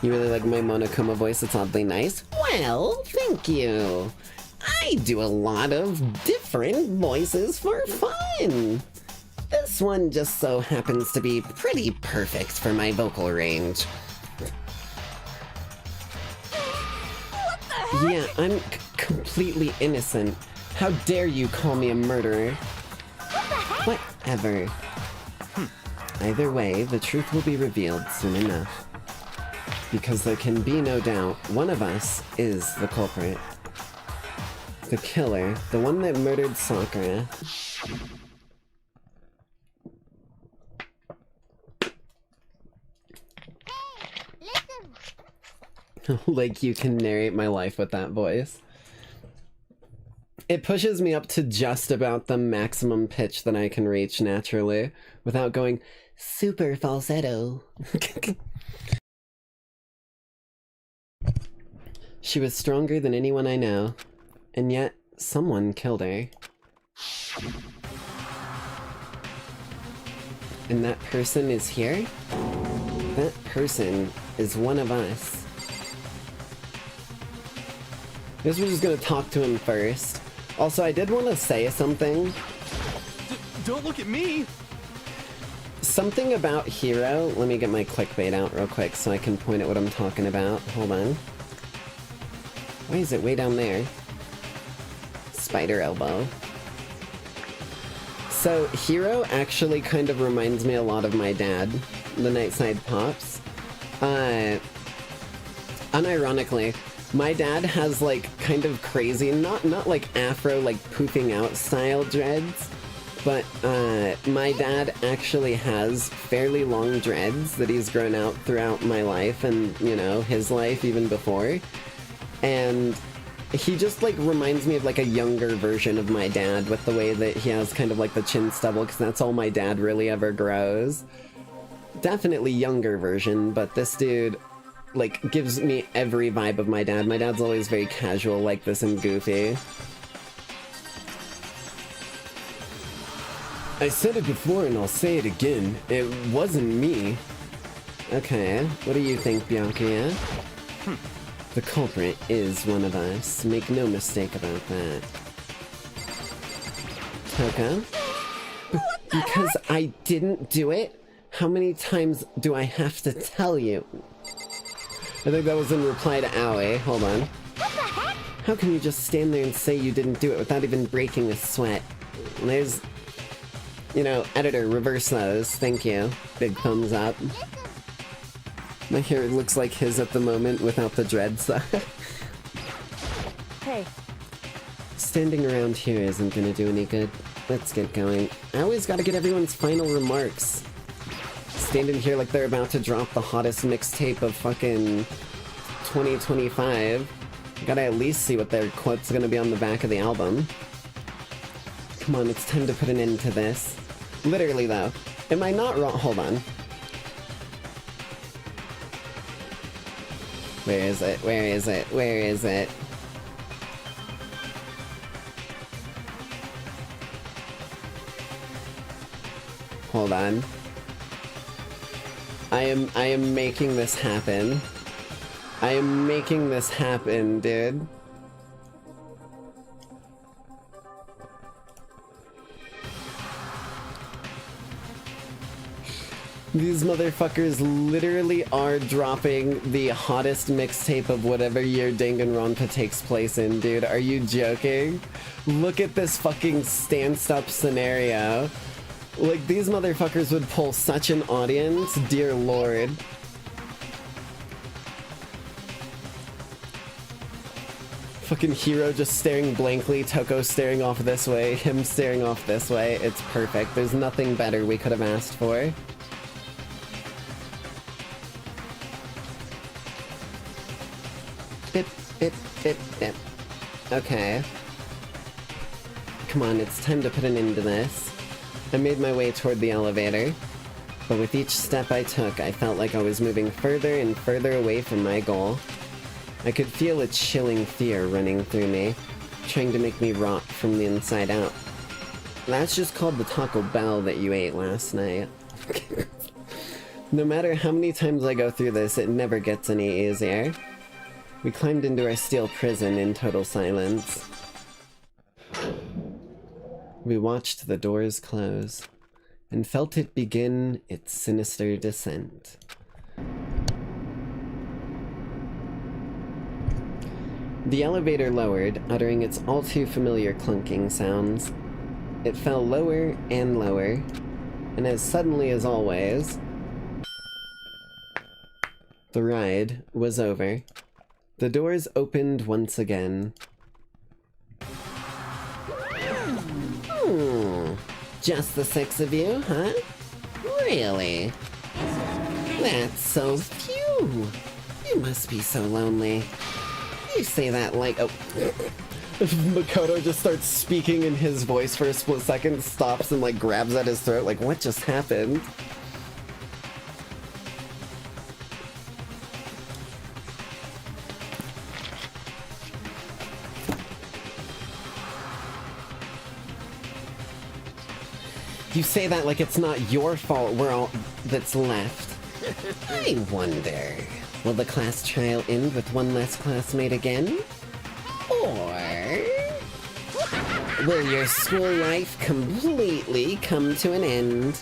You really like my Monokuma voice? It's oddly nice. Well, thank you. I do a lot of different voices for fun. This one just so happens to be pretty perfect for my vocal range. What the heck? Yeah, I'm completely innocent. How dare you call me a murderer? What the heck? Whatever. Either way, the truth will be revealed soon enough. Because there can be no doubt, one of us is the culprit. The killer, the one that murdered Sakura. Like you can narrate my life with that voice. It pushes me up to just about the maximum pitch that I can reach naturally, without going super falsetto. She was stronger than anyone I know, and yet someone killed her. And that person is here? That person is one of us. I guess we're just gonna talk to him first. Also, I did want to say something. Don't look at me! Something about Hero. Let me get my clickbait out real quick so I can point at what I'm talking about. Hold on. Why is it way down there? Spider elbow. So, Hero actually kind of reminds me a lot of my dad, the Nightside Pops. Unironically, my dad has like kind of crazy, not like afro, like poofing out style dreads, but my dad actually has fairly long dreads that he's grown out throughout my life and, you know, his life even before. And he just like reminds me of like a younger version of my dad with the way that he has kind of like the chin stubble, because that's all my dad really ever grows. Definitely younger version, but this dude like gives me every vibe of my dad. My dad's always very casual like this and goofy. I said it before and I'll say it again. It wasn't me. Okay, what do you think, Bianca? The culprit is one of us. Make no mistake about that. Toka? Because I didn't do it? How many times do I have to tell you? I think that was in reply to Aoi. Hold on. How can you just stand there and say you didn't do it without even breaking a sweat? There's... You know, editor, reverse those. Thank you. Big thumbs up. My hair looks like his at the moment without the dreads. Hey. Standing around here isn't gonna do any good. Let's get going. I always gotta get everyone's final remarks. Standing here like they're about to drop the hottest mixtape of fucking 2025. Gotta at least see what their quote's gonna be on the back of the album. Come on, it's time to put an end to this. Literally though. Am I not wrong? Hold on. Where is it? Where is it? Where is it? Hold on. I am making this happen. I am making this happen, dude. These motherfuckers literally are dropping the hottest mixtape of whatever year Danganronpa takes place in, dude. Are you joking? Look at this fucking stand-up scenario. Like, these motherfuckers would pull such an audience, dear lord. Fucking Hero just staring blankly, Toko staring off this way, him staring off this way. It's perfect. There's nothing better we could have asked for. Bip, bip, bip, bip. Okay. Come on, it's time to put an end to this. I made my way toward the elevator, but with each step I took, I felt like I was moving further and further away from my goal. I could feel a chilling fear running through me, trying to make me rot from the inside out. That's just called the Taco Bell that you ate last night. No matter how many times I go through this, it never gets any easier. We climbed into our steel prison in total silence. We watched the doors close, and felt it begin its sinister descent. The elevator lowered, uttering its all-too-familiar clunking sounds. It fell lower and lower, and as suddenly as always, the ride was over. The doors opened once again. Just the six of you, huh? Really? That's so few. You must be so lonely. You say that like... Oh. Makoto just starts speaking in his voice for a split second, stops and like grabs at his throat like, what just happened? You say that like it's not your fault we're all that's left. I wonder, will the class trial end with one less classmate again? Or will your school life completely come to an end?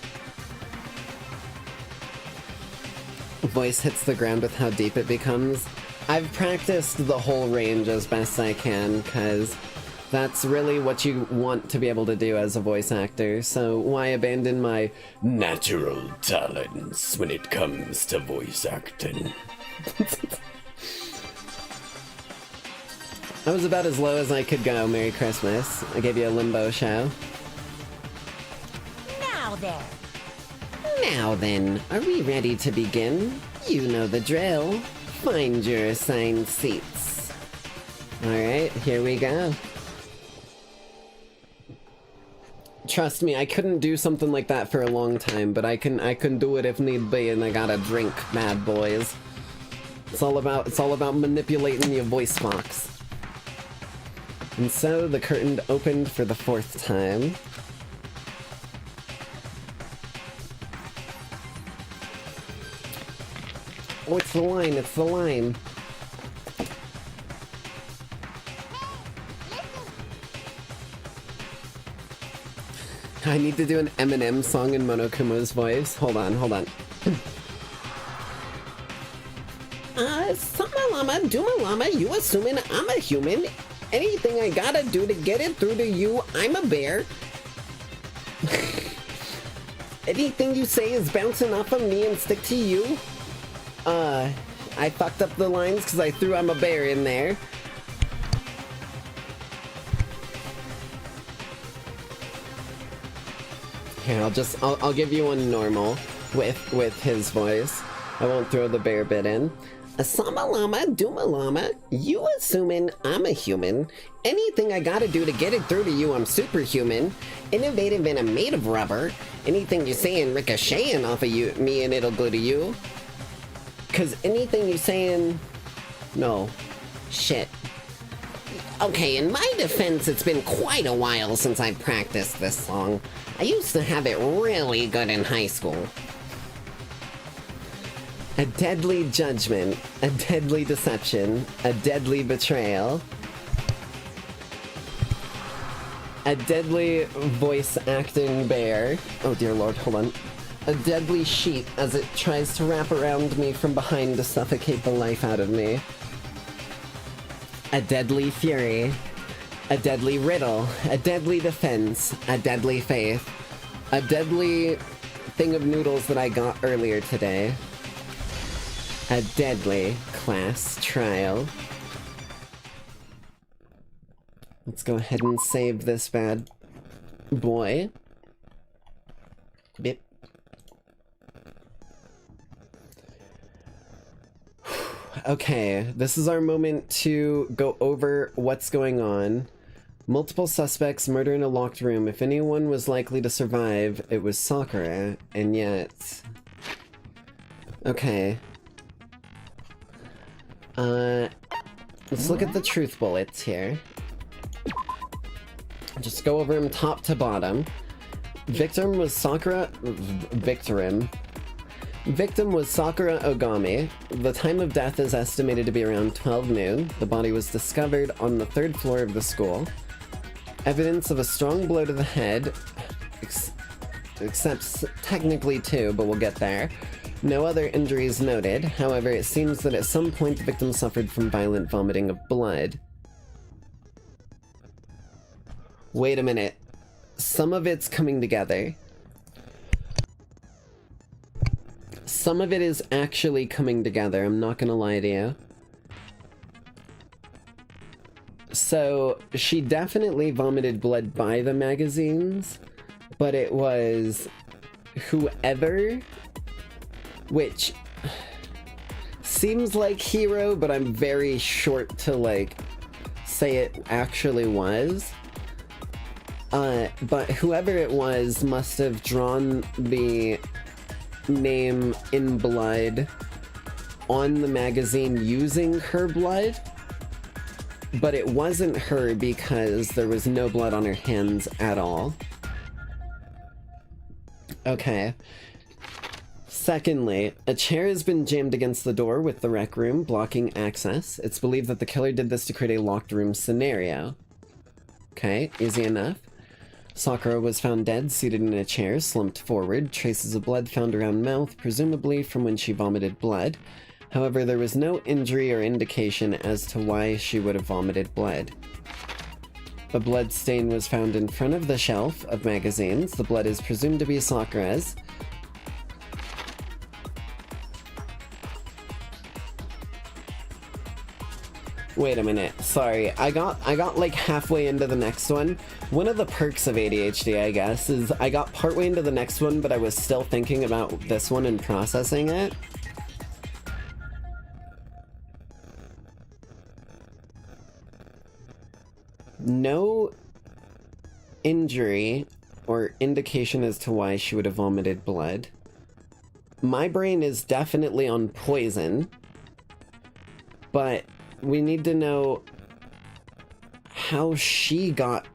Voice hits the ground with how deep it becomes. I've practiced the whole range as best I can, because that's really what you want to be able to do as a voice actor, so why abandon my natural talents when it comes to voice acting? I was about as low as I could go. Merry Christmas. I gave you a limbo show. Now then. Now then, are we ready to begin? You know the drill. Find your assigned seats. Alright, here we go. Trust me, I couldn't do something like that for a long time, but I can do it if need be, and I got a drink, bad boys. It's all about manipulating your voice box. And so the curtain opened for the 4th time. Oh, it's the line, it's the line. I need to do an Eminem song in Monokuma's voice. Hold on, hold on. Sama-lama, Duma-lama, you assuming I'm a human? Anything I gotta do to get it through to you, I'm a bear. Anything you say is bouncing off of me and stick to you. I fucked up the lines because I threw I'm a bear in there. Here, I'll give you one normal with his voice. I won't throw the bear bit in. Sama llama, Duma llama, you assuming I'm a human. Anything I gotta do to get it through to you, I'm superhuman. Innovative and I'm made of rubber. Anything you saying ricocheting off of me and it'll go to you. Cause anything you saying... No. Shit. Okay, in my defense, it's been quite a while since I practiced this song. I used to have it really good in high school. A deadly judgment, a deadly deception, a deadly betrayal. A deadly voice acting bear. Oh dear lord, hold on. A deadly sheet as it tries to wrap around me from behind to suffocate the life out of me. A deadly fury. A deadly riddle. A deadly defense. A deadly faith. A deadly thing of noodles that I got earlier today. A deadly class trial. Let's go ahead and save this bad boy. Bip. Okay, this is our moment to go over what's going on. Multiple suspects, murder in a locked room. If anyone was likely to survive, it was Sakura, and yet... Okay. Let's look at the truth bullets here. Just go over them top to bottom. Victim was Sakura Ogami. The time of death is estimated to be around 12 noon. The body was discovered on the 3rd floor of the school. Evidence of a strong blow to the head, except technically 2, but we'll get there. No other injuries noted. However, it seems that at some point the victim suffered from violent vomiting of blood. Wait a minute. Some of it's coming together. Some of it is actually coming together, I'm not gonna lie to you. So, she definitely vomited blood by the magazines, but it was whoever, which seems like hero, but I'm very short to, like, say it actually was. But whoever it was must have drawn the name in blood on the magazine using her blood, but it wasn't her because there was no blood on her hands at all. Okay. Secondly, a chair has been jammed against the door with the rec room, blocking access. It's believed that the killer did this to create a locked room scenario. Okay, easy enough. Sakura was found dead, seated in a chair, slumped forward, traces of blood found around mouth, presumably from when she vomited blood. However, there was no injury or indication as to why she would have vomited blood. A blood stain was found in front of the shelf of magazines. The blood is presumed to be Sakura's. Wait a minute, sorry, I got like halfway into the next one. One of the perks of ADHD, I guess, is I got partway into the next one, but I was still thinking about this one and processing it. No injury or indication as to why she would have vomited blood. My brain is definitely on poison, but we need to know how she got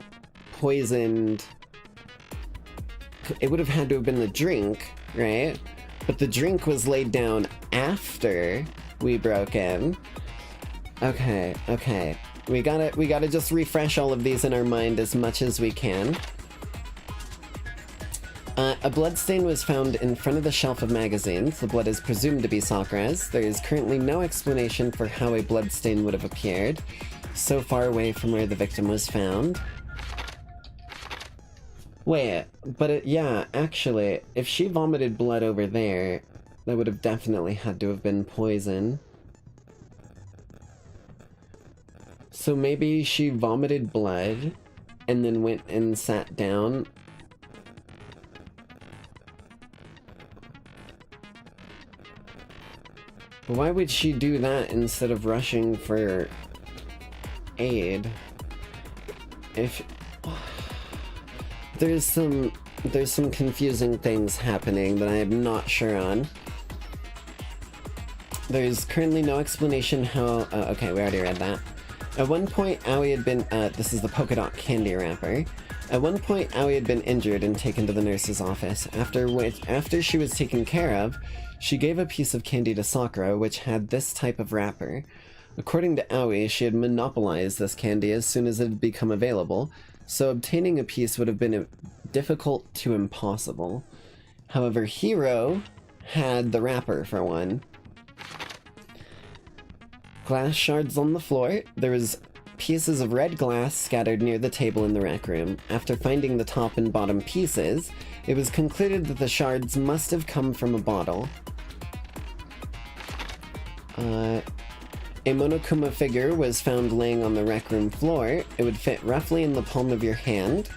poisoned. It would have had to have been the drink, right? But the drink was laid down after we broke in. Okay, okay. We gotta just refresh all of these in our mind as much as we can. A bloodstain was found in front of the shelf of magazines. The blood is presumed to be Sakura's. There is currently no explanation for how a bloodstain would have appeared so far away from where the victim was found. Wait, but yeah, actually, if she vomited blood over there, that would have definitely had to have been poison. So maybe she vomited blood and then went and sat down. Why would she do that instead of rushing for aid? If there's some confusing things happening that I am not sure on. There's currently no explanation how okay, we already read that. At one point, Aoi had been this is the polka dot candy wrapper. At one point, Aoi had been injured and taken to the nurse's office, after she was taken care of, she gave a piece of candy to Sakura, which had this type of wrapper. According to Aoi, she had monopolized this candy as soon as it had become available, so obtaining a piece would have been difficult to impossible. However, Hiro had the wrapper for one. Glass shards on the floor. There was pieces of red glass scattered near the table in the rec room. After finding the top and bottom pieces, it was concluded that the shards must have come from a bottle. A Monokuma figure was found laying on the rec room floor. It would fit roughly in the palm of your hand.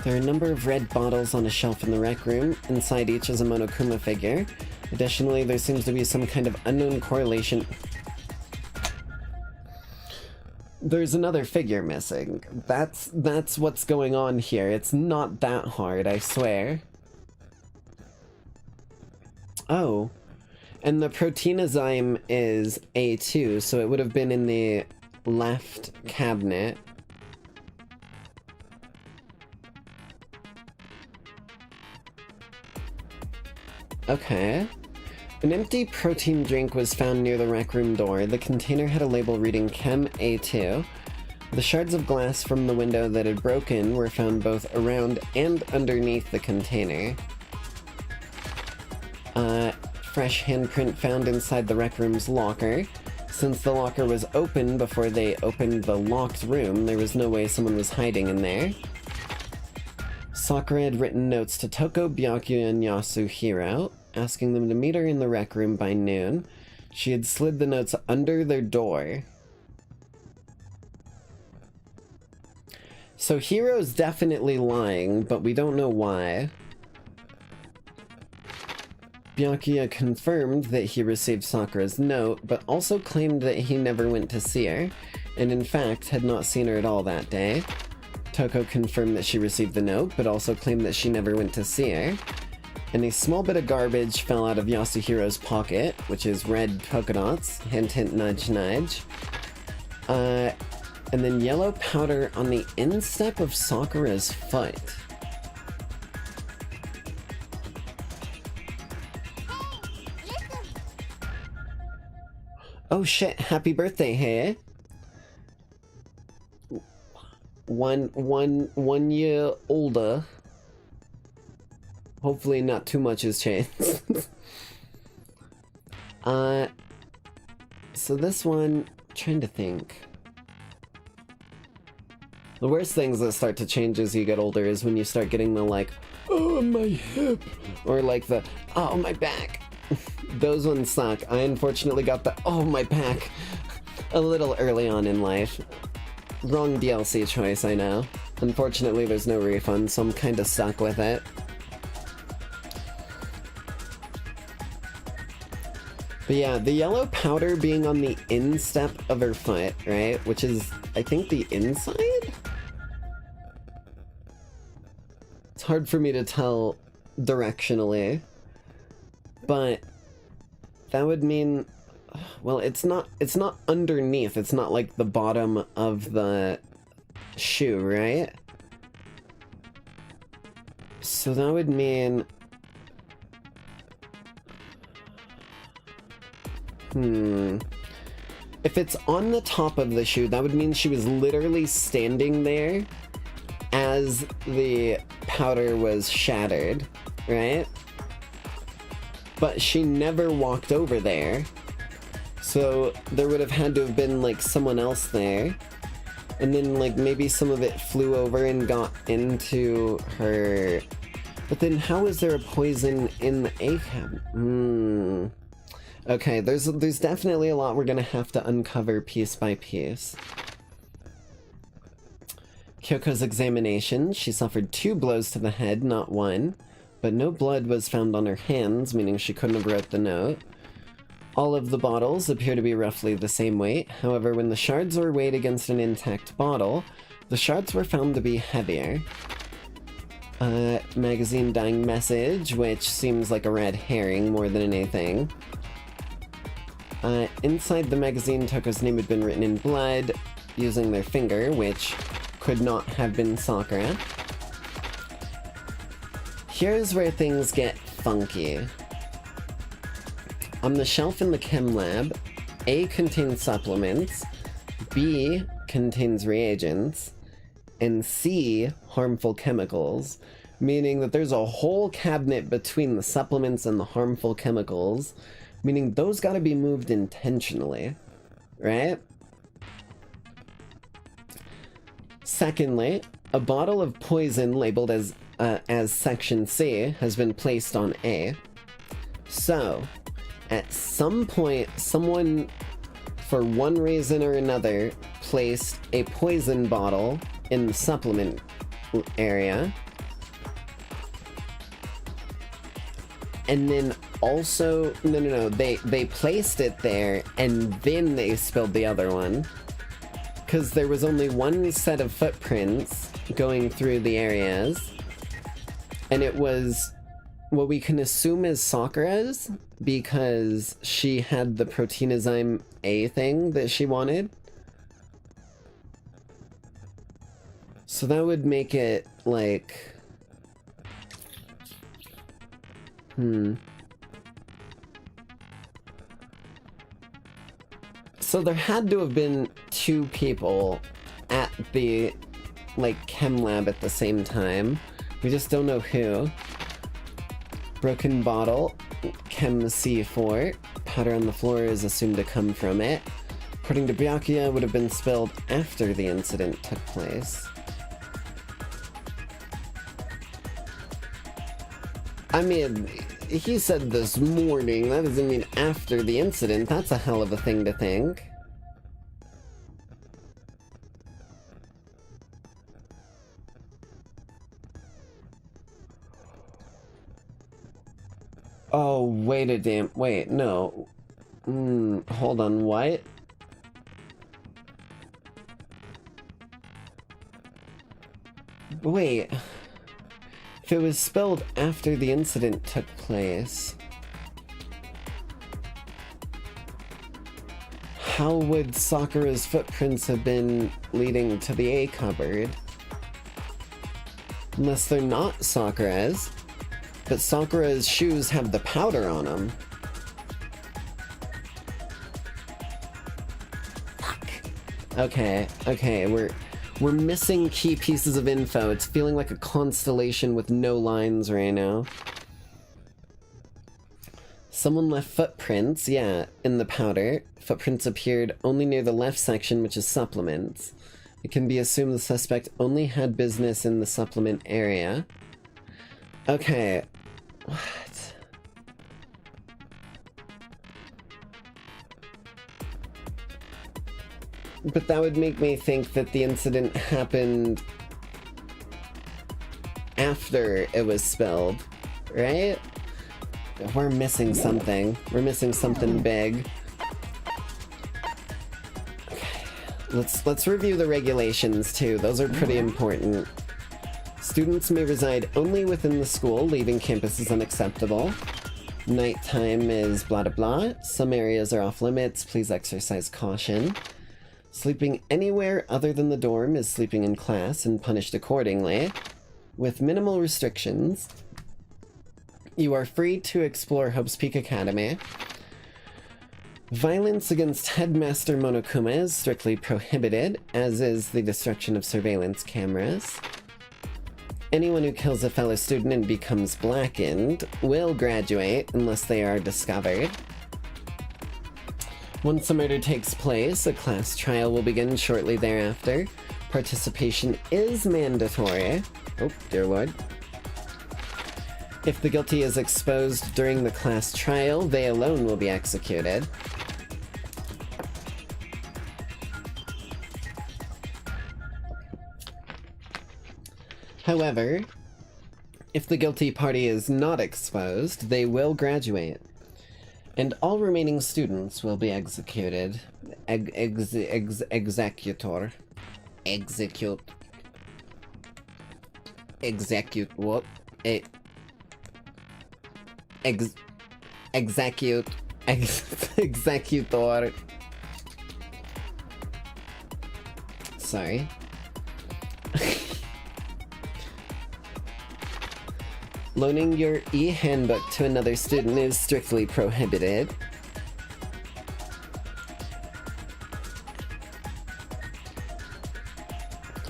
There are a number of red bottles on a shelf in the rec room. Inside each is a Monokuma figure. Additionally, there seems to be some kind of unknown correlation. There's another figure missing. That's what's going on here. It's not that hard, I swear. Oh. And the proteinenzyme is A2, so it would have been in the left cabinet. Okay. An empty protein drink was found near the rec room door. The container had a label reading Chem A2. The shards of glass from the window that had broken were found both around and underneath the container. Fresh handprint found inside the rec room's locker. Since the locker was open before they opened the locked room, there was no way someone was hiding in there. Sakura had written notes to Toko, Byakuya, and Yasuhiro, asking them to meet her in the rec room by noon. She had slid the notes under their door. So Hiro's definitely lying, but we don't know why. Byakuya confirmed that he received Sakura's note, but also claimed that he never went to see her, and in fact had not seen her at all that day. Toko confirmed that she received the note, but also claimed that she never went to see her. And a small bit of garbage fell out of Yasuhiro's pocket, which is red polka dots, hint hint nudge nudge. And then yellow powder on the instep of Sakura's foot. Oh shit, happy birthday, Heyya. One year older. Hopefully not too much has changed. So this one, trying to think. The worst things that start to change as you get older is when you start getting the like, oh my hip, or like the, oh my back. Those ones suck. I unfortunately got the, oh my back, a little early on in life. Wrong DLC choice, I know. Unfortunately, there's no refund, so I'm kinda stuck with it. But yeah, the yellow powder being on the instep of her foot, right? Which is, I think, the inside? It's hard for me to tell directionally. But that would mean, well, it's not underneath. It's not like the bottom of the shoe, right? So that would mean, if it's on the top of the shoe, that would mean she was literally standing there as the powder was shattered, right? But she never walked over there. So there would have had to have been like someone else there. And then like maybe some of it flew over and got into her. But then how is there a poison in the A cabinet? Okay, there's definitely a lot we're gonna have to uncover piece by piece. Kyoko's examination. She suffered 2 blows to the head, not 1. But no blood was found on her hands, meaning she couldn't have wrote the note. All of the bottles appear to be roughly the same weight. However, when the shards were weighed against an intact bottle, the shards were found to be heavier. Magazine dying message, which seems like a red herring more than anything. Inside the magazine, Toko's name had been written in blood using their finger, which could not have been Sakura. Here's where things get funky. On the shelf in the chem lab, A contains supplements, B contains reagents, and C harmful chemicals, meaning that there's a whole cabinet between the supplements and the harmful chemicals, meaning those gotta be moved intentionally, right? Secondly, a bottle of poison labeled as Section C has been placed on A. So, at some point, someone, for one reason or another, placed a poison bottle in the supplement area. And then also, no, they placed it there and then they spilled the other one. Because there was only one set of footprints going through the areas. And it was what we can assume is Sakura's, because she had the proteinenzyme A thing that she wanted. So that would make it like... So there had to have been 2 people at the, like, chem lab at the same time. We just don't know who. Broken bottle, chem C4. Powder on the floor is assumed to come from it. According to Byakuya, would have been spilled after the incident took place. I mean, he said this morning, that doesn't mean after the incident. That's a hell of a thing to think. Oh, wait, no. Hold on, what? Wait. If it was spilled after the incident took place, how would Sakura's footprints have been leading to the A cupboard? Unless they're not Sakura's. But Sakura's shoes have the powder on them. Okay, we're missing key pieces of info. It's feeling like a constellation with no lines right now. Someone left footprints, yeah, in the powder. Footprints appeared only near the left section, which is supplements. It can be assumed the suspect only had business in the supplement area. Okay. What? But that would make me think that the incident happened after it was spilled, right? We're missing something. We're missing something big. Okay, let's review the regulations too. Those are pretty important. Students may reside only within the school. Leaving campus is unacceptable. Nighttime is blah blah blah. Some areas are off limits. Please exercise caution. Sleeping anywhere other than the dorm is sleeping in class and punished accordingly. With minimal restrictions. You are free to explore Hope's Peak Academy. Violence against Headmaster Monokuma is strictly prohibited, as is the destruction of surveillance cameras. Anyone who kills a fellow student and becomes blackened will graduate unless they are discovered. Once a murder takes place, a class trial will begin shortly thereafter. Participation is mandatory. Oh, dear lord. If the guilty is exposed during the class trial, they alone will be executed. However, if the guilty party is not exposed, they will graduate. And all remaining students will be executed. Executor. Execute. Execute what? Executor. Sorry. Loaning your e-handbook to another student is strictly prohibited.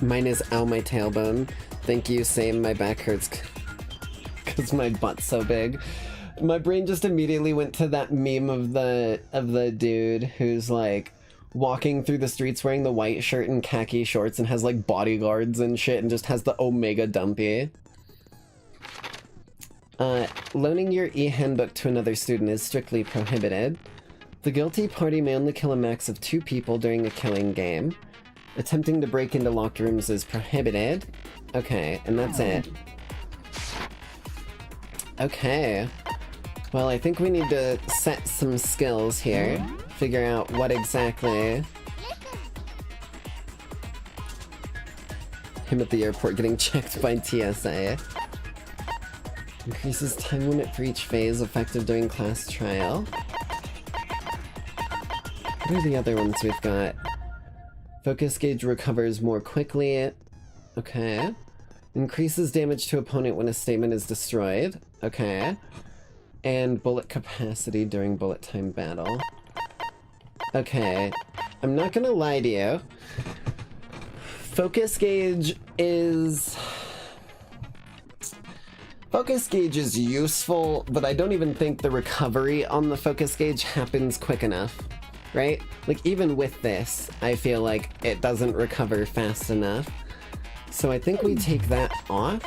Mine is ow my tailbone. Thank you, same, my back hurts because my butt's so big. My brain just immediately went to that meme of the dude who's like walking through the streets wearing the white shirt and khaki shorts and has like bodyguards and shit and just has the Omega Dumpy. Loaning your e-handbook to another student is strictly prohibited. The guilty party may only kill a max of 2 people during a killing game. Attempting to break into locked rooms is prohibited. Okay, and that's it. Okay. Well, I think we need to set some skills here. Figure out what exactly... Him at the airport getting checked by TSA. Increases time limit for each phase, effective during class trial. What are the other ones we've got? Focus gauge recovers more quickly. Okay. Increases damage to opponent when a statement is destroyed. Okay. And bullet capacity during bullet time battle. Okay. I'm not gonna lie to you. Focus gauge is... Focus gauge is useful, but I don't even think the recovery on the focus gauge happens quick enough, right? Like, even with this, I feel like it doesn't recover fast enough. So I think we take that off.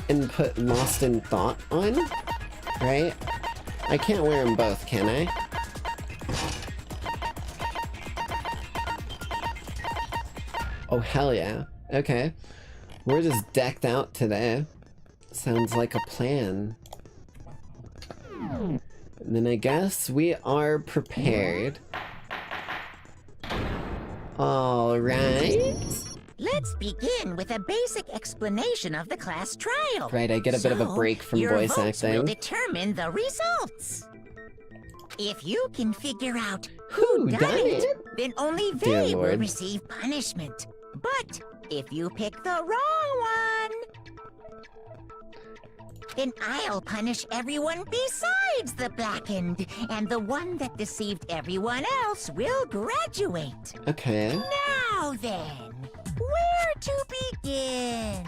And put Lost in Thought on, right? I can't wear them both, can I? Oh, hell yeah. Okay. We're just decked out today. Sounds like a plan. And then I guess we are prepared. Alright. Let's begin with a basic explanation of the class trial. Right, I get a bit of a break from voice your votes will acting. determine the results. If you can figure out Who done it? then only Dear they will Lord. receive punishment. But if you pick the wrong one, Then I'll punish everyone besides the blackened, and the one that deceived everyone else will graduate. Okay. Now then, where to begin?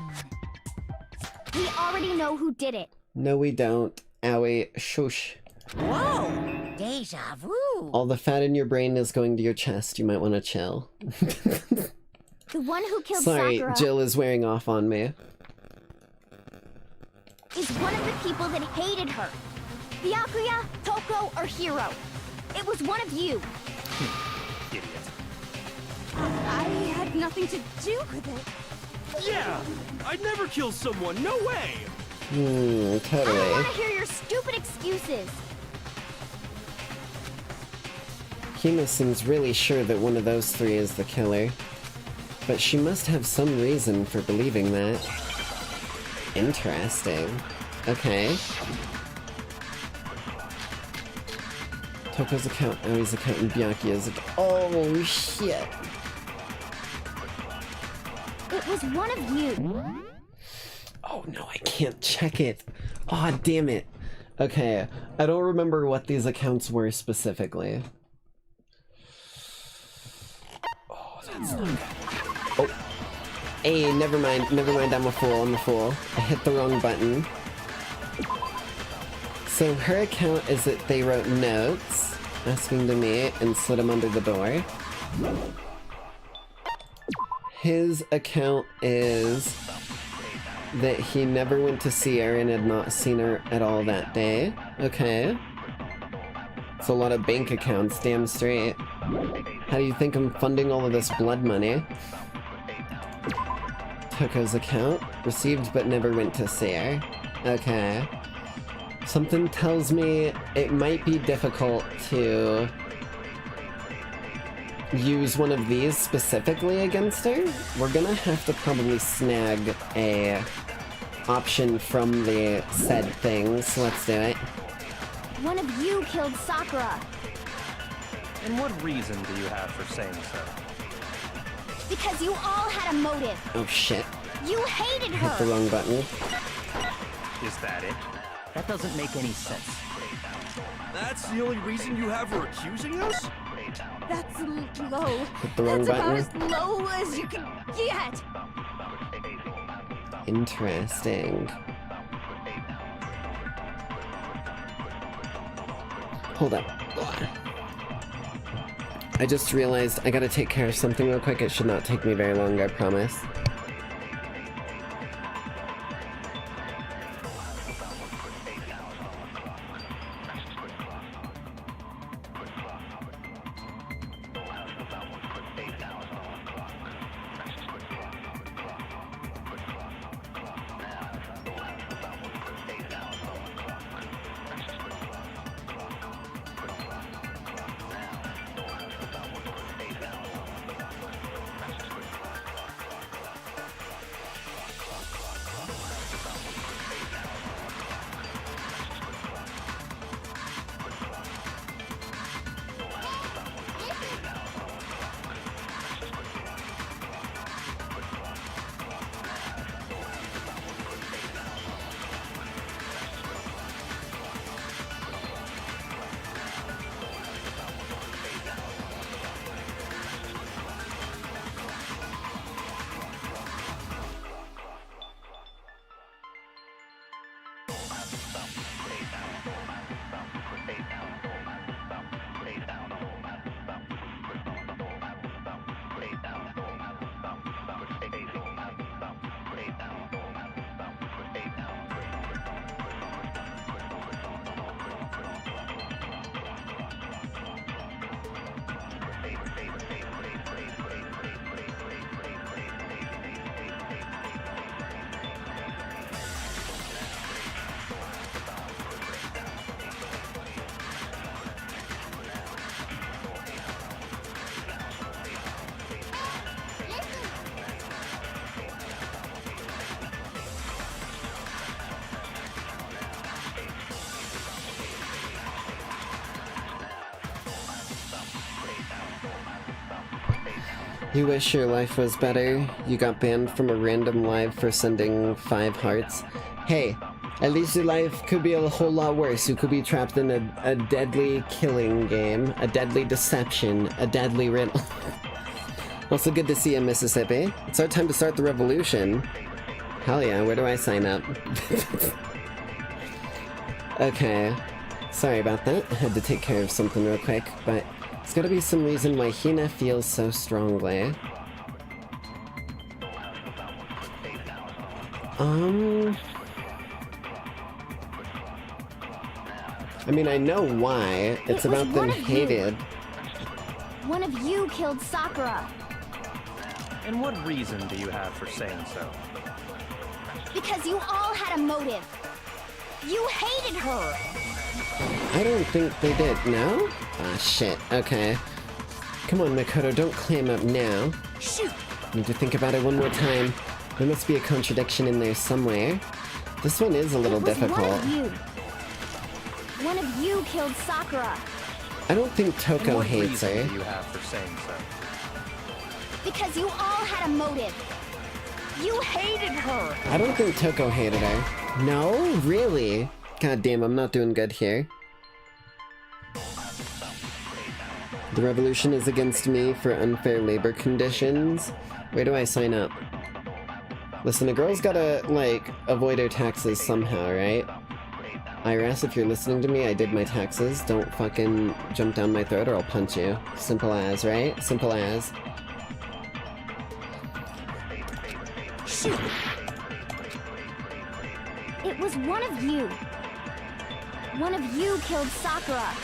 We already know who did it. No, we don't. Owie, shush. Whoa, deja vu. All the fat in your brain is going to your chest. You might want to chill. The one who killed Sorry, Sakura Jill is wearing off on me. is one of the people that hated her. Byakuya, Toko, or Hiro. It was one of you. Idiot. I had nothing to do with it. Yeah! I'd never kill someone, no way! I don't Totally. want to hear your stupid excuses. Hina seems really sure that one of those three is the killer. But she must have some reason for believing that. Interesting. Okay. Toko's account, Aoi's account, and Byakuya's account. Oh, shit. It was one of you. Oh no, I can't check it. Aw, oh, damn it. Okay, I don't remember what these accounts were specifically. Oh, that's not good. Oh. Hey, never mind, I'm a fool. I hit the wrong button. So her account is that they wrote notes asking to meet and slid them under the door. His account is that he never went to see her and had not seen her at all that day. Okay. It's a lot of bank accounts, damn straight. How do you think I'm funding all of this blood money? Toko's account, received but never went to see her. Okay. Something tells me it might be difficult to use one of these specifically against her. We're gonna have to probably snag a option from the said thing, so let's do it. One of you killed Sakura. And what reason do you have for saying so? Because you all had a motive. Oh shit. You hated her. Hit the wrong button. Is that it? That doesn't make any sense. That's the only reason you have for accusing us? That's low. Hit the wrong That's button. about as low as you can get. Interesting. Hold up. I just realized I gotta take care of something real quick. It should not take me very long, I promise. You wish your life was better. You got banned from a random live for sending 5 hearts. Hey, at least your life could be a whole lot worse. You could be trapped in a deadly killing game, a deadly deception, a deadly riddle. Also good to see you, Mississippi. It's our time to start the revolution. Hell yeah, where do I sign up? Okay. Sorry about that. I had to take care of something real quick, but there's gotta be some reason why Heyya feels so strongly. I mean, I know why. It's about them hated. One of you killed Sakura. And what reason do you have for saying so? Because you all had a motive. You hated her. I don't think they did. No? Ah, shit. Okay. Come on, Makoto, don't clam up now. Shoot. Need to think about it one more time. There must be a contradiction in there somewhere. This one is a little difficult. One of you killed Sakura. I don't think Toko hates her. What reason do you have for saying so? Because you all had a motive. You hated her. I don't think Toko hated her. No? Really? God damn, I'm not doing good here. The revolution is against me for unfair labor conditions. Where do I sign up? Listen, a girl's gotta, like, avoid her taxes somehow, right? IRS, if you're listening to me, I did my taxes. Don't fucking jump down my throat or I'll punch you. Simple as, right? Simple as. Shoot. It was one of you. One of you killed Sakura.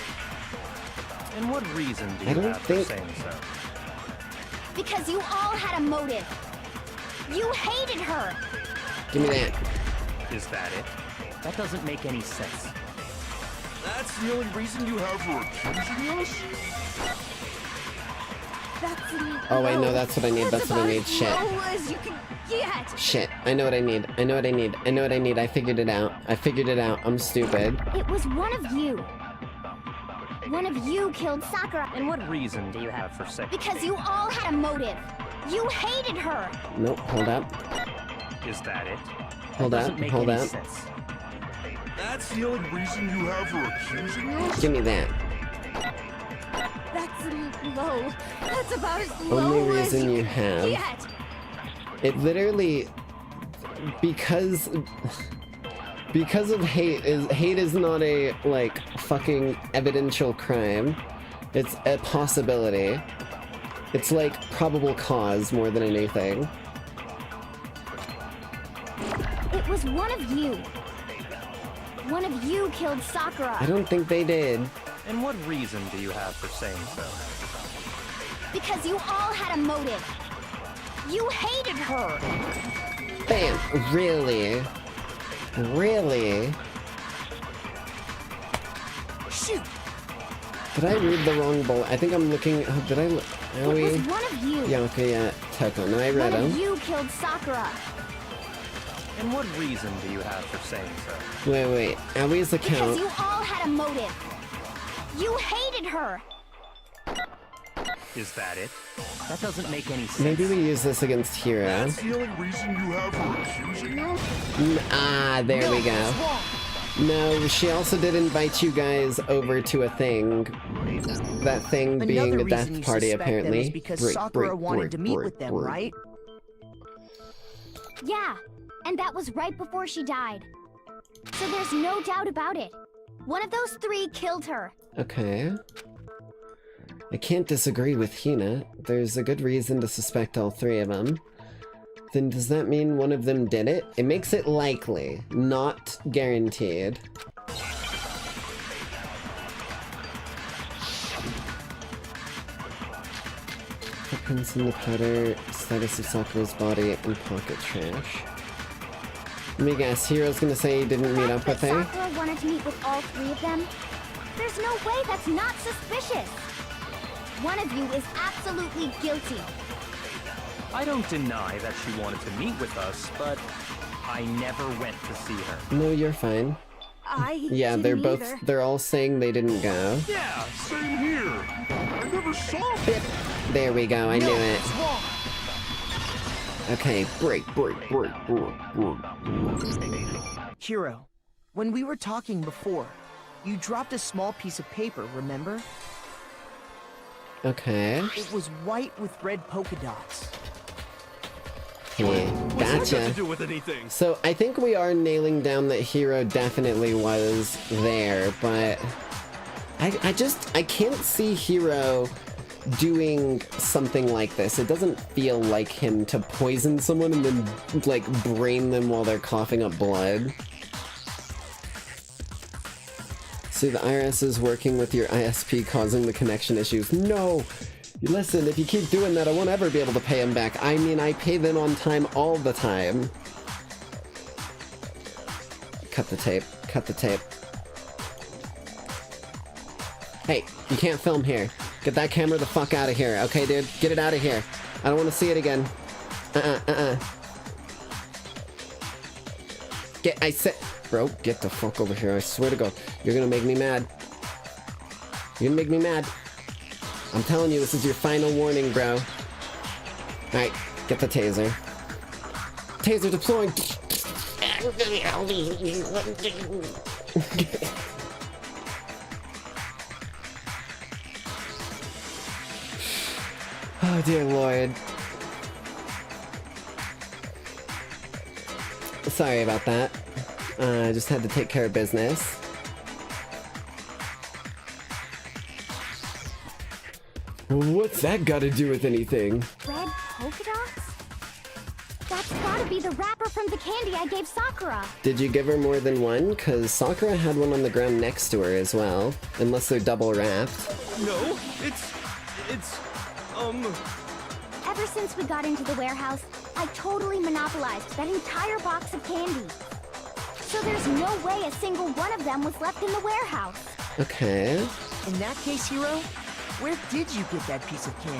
And what reason do you have for saying so? Because you all had a motive. You hated her. Give me that. Is that it? That doesn't make any sense. That's the only reason you have for accusing us? Oh, I know that's what I need. That's what I need. Shit. Shit. I know what I need. I know what I need. I know what I need. I figured it out. I figured it out. I'm stupid. It was one of you. One of you killed Sakura. And what reason do you have for saying? Because you all had a motive. You hated her. Nope. Hold up. Is that it? Hold up. Hold up. That's the only reason you have for accusing us? Give me that. That's low. That's about as low Only as reason you you have. get. It literally, because of hate is not a, like, fucking evidential crime. It's a possibility. It's like probable cause more than anything. It was one of you. One of you killed Sakura. I don't think they did. And what reason do you have for saying so? Because you all had a motive. You hated her. Bam! Really? Really? Shoot. Did I read the wrong bullet? I think I'm looking. Oh, did I? Are we? It was one of you. Yeah. Okay. Yeah. Toko. No, I read One him. of you killed Sakura. And what reason do you have for saying so? Wait. Awie's account. Because you all had a motive. You hated her. Is that it? That doesn't make any sense. Maybe we use this against Hira. That's the only reason you have for accusing us? There we go. No, she also did invite you guys over to a thing. That thing being a death party, apparently. Is because Sakura wanted to meet with them, right? Yeah, and that was right before she died. So there's no doubt about it. One of those 3 killed her. Okay. I can't disagree with Hina. There's a good reason to suspect all 3 of them. Then does that mean one of them did it? It makes it likely, not guaranteed. Footprints in the powder, status of Sakura's body, and pocket trash. Let me guess, Hiro's gonna say he didn't meet up with her? Sakura wanted to meet with all 3 of them? There's no way that's not suspicious. One of you is absolutely guilty. I don't deny that she wanted to meet with us, but I never went to see her. No, you're fine. Yeah, they're all saying they didn't go. Yeah, same here. I never saw it. There we go, I knew it. What's wrong? Okay, break. Hero, when we were talking before, you dropped a small piece of paper, remember? Okay. It was white with red polka dots. Yeah, What's that got to gotcha. do with anything? So I think we are nailing down that Hero definitely was there, but I can't see Hero doing something like this. It doesn't feel like him to poison someone and then, like, brain them while they're coughing up blood. See, the IRS is working with your ISP causing the connection issues. No! Listen, if you keep doing that, I won't ever be able to pay him back. I mean, I pay them on time all the time. Cut the tape. Cut the tape. Hey, you can't film here. Get that camera the fuck out of here, okay, dude? Get it out of here. I don't want to see it again. I said... Bro, get the fuck over here, I swear to God. You're gonna make me mad. You're gonna make me mad. I'm telling you, this is your final warning, bro. Alright, get the taser. Taser deploying! Oh, dear Lord. Sorry about that. I just had to take care of business. What's that got to do with anything? Red polka dots? That's gotta be the wrapper from the candy I gave Sakura. Did you give her more than one? Cause Sakura had one on the ground next to her as well. Unless they're double wrapped. No, it's Ever since we got into the warehouse, I totally monopolized that entire box of candy. So there's no way a single one of them was left in the warehouse. Okay. In that case, Hero, where did you get that piece of candy?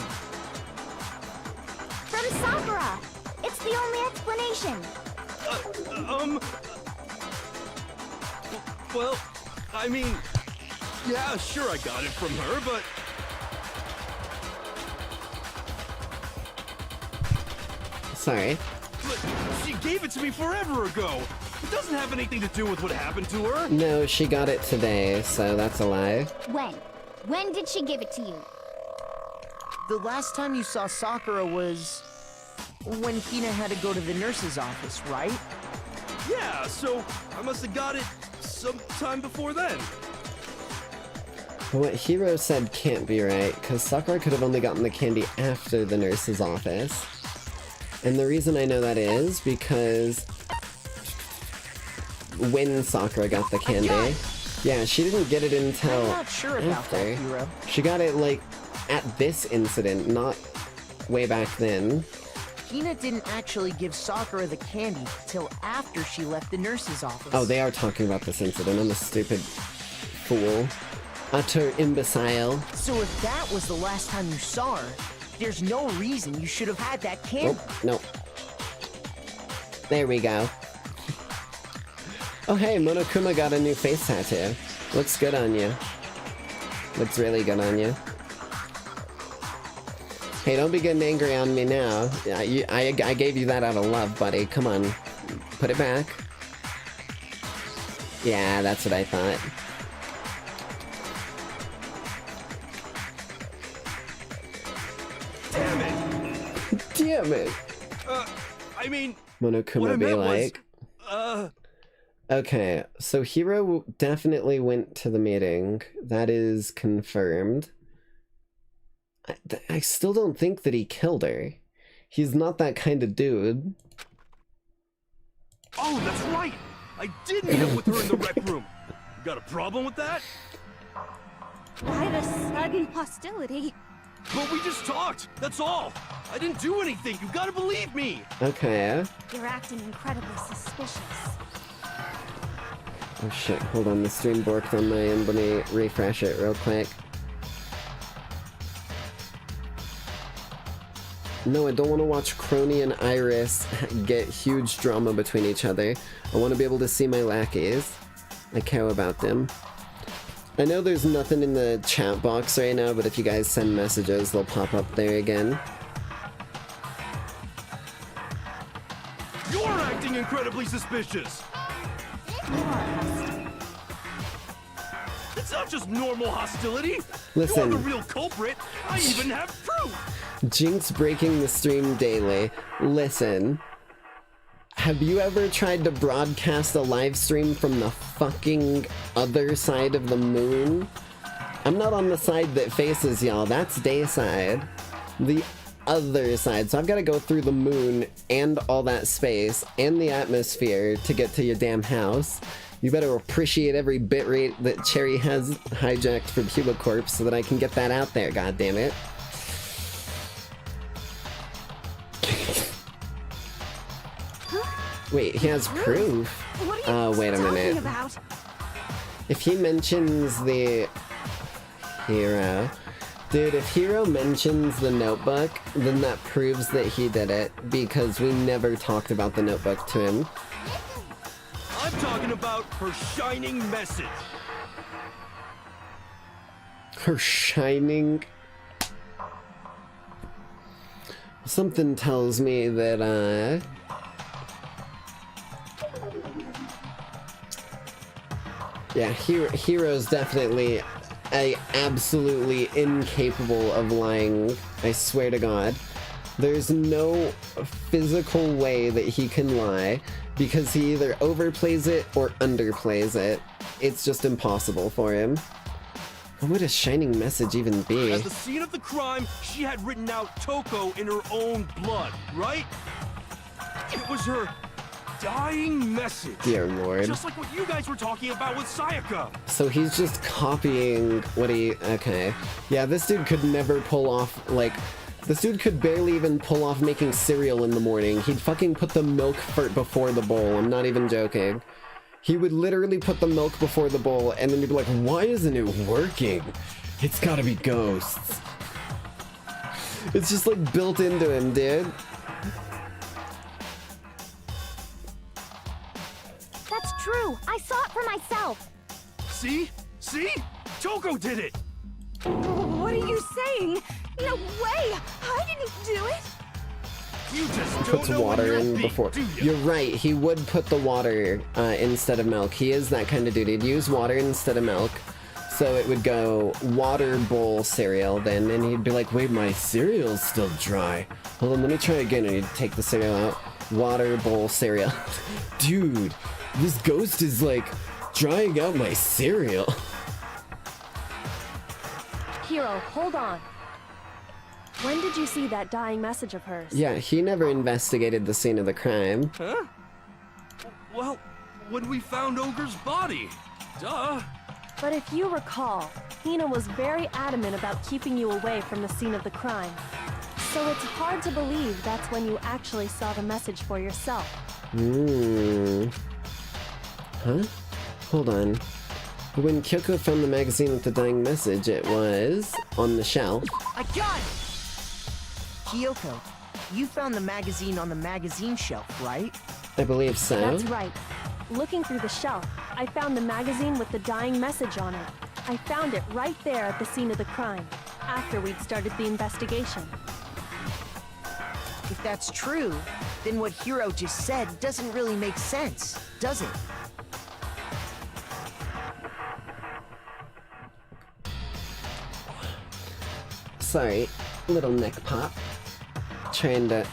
From Sakura! It's the only explanation. Well, I mean, yeah, sure I got it from her, but... Sorry. But she gave it to me forever ago! It doesn't have anything to do with what happened to her! No, she got it today, so that's a lie. When? When did she give it to you? The last time you saw Sakura was... when Hina had to go to the nurse's office, right? Yeah, so I must have got it sometime before then. What Hiro said can't be right, because Sakura could have only gotten the candy after the nurse's office. And the reason I know that is because when Sakura got the candy, yeah, she didn't get it until I'm not sure about after. that, Hiro. She got it, like, at this incident, not way back then. Hina didn't actually give Sakura the candy till after she left the nurse's office. Oh, they are talking about this incident. I'm a stupid fool. Utter imbecile. So if that was the last time you saw her, there's no reason you should have had that candy. Nope. There we go. Oh hey, Monokuma got a new face tattoo. Looks good on you. Looks really good on you. Hey, don't be getting angry on me now. I gave you that out of love, buddy. Come on. Put it back. Yeah, that's what I thought. Damn it! Damn it! I mean... Monokuma what I be meant like... Okay, so Hiro definitely went to the meeting. That is confirmed. I still don't think that he killed her. He's not that kind of dude. Oh, that's right! I did meet up with her in the rec room! You got a problem with that? Why the sudden hostility? But we just talked, that's all! I didn't do anything, you gotta believe me! Okay. You're acting incredibly suspicious. Oh shit, hold on, the stream borked on my end. Let me refresh it real quick. No, I don't want to watch Crony and Iris get huge drama between each other. I want to be able to see my lackeys. I care about them. I know there's nothing in the chat box right now, but if you guys send messages, they'll pop up there again. You're acting incredibly suspicious! It's not just normal hostility! Listen. You're the real culprit! I even have proof! Jinx breaking the stream daily. Listen. Have you ever tried to broadcast a live stream from the fucking other side of the moon? I'm not on the side that faces y'all, that's day side. The other side. So I've got to go through the moon and all that space and the atmosphere to get to your damn house. You better appreciate every bitrate that Cherry has hijacked from Hubicorp so that I can get that out there, goddammit. Wait, he has proof? Wait a minute. About? If he mentions the hero... Dude, if Hero mentions the notebook, then that proves that he did it, because we never talked about the notebook to him. I'm talking about her shining message. Her shining... Something tells me that, yeah, Hero's definitely absolutely incapable of lying, I swear to God. There's no physical way that he can lie, because he either overplays it or underplays it. It's just impossible for him. What would a shining message even be? At the scene of the crime, she had written out Toko in her own blood, right? It was her dying message. Dear Lord. Just like what you guys were talking about with Sayaka. So he's just copying what he... Okay. Yeah, this dude could never pull off, like... This dude could barely even pull off making cereal in the morning. He'd fucking put the milk before the bowl. I'm not even joking. He would literally put the milk before the bowl, and then he'd be like, why isn't it working? It's gotta be ghosts. It's just like built into him, dude. That's true. I saw it for myself. See? See? Toko did it! What are you saying? No way! I didn't do it! You just Puts water in before. You're right, he would put the water instead of milk. He is that kind of dude. He'd use water instead of milk. So it would go water bowl cereal then, and he'd be like, wait, my cereal's still dry. Hold on, let me try again, and he'd take the cereal out. Water bowl cereal. Dude, this ghost is like drying out my cereal. Hero, hold on. When did you see that dying message of hers? Yeah, he never investigated the scene of the crime. Huh? Well, when we found Ogre's body. Duh. But if you recall, Hina was very adamant about keeping you away from the scene of the crime. So it's hard to believe that's when you actually saw the message for yourself. Huh? Hold on. When Kyoko found the magazine with the dying message, it was on the shelf. I got it! Kyoko, you found the magazine on the magazine shelf, right? I believe so. That's right. Looking through the shelf, I found the magazine with the dying message on it. I found it right there at the scene of the crime, after we'd started the investigation. If that's true, then what Hiro just said doesn't really make sense, does it? Sorry, little neck pop. Trying to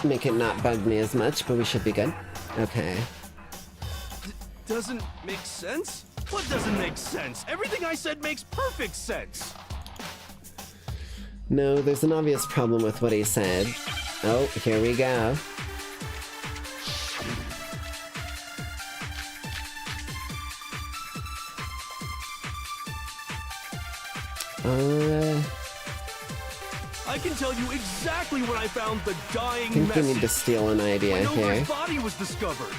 make it not bug me as much, but we should be good. Okay. Doesn't make sense? What doesn't make sense? Everything I said makes perfect sense. No, there's an obvious problem with what he said. Oh, here we go. I can tell you exactly when I found the dying I think message. we need to steal an idea When here. Ogre's body was discovered.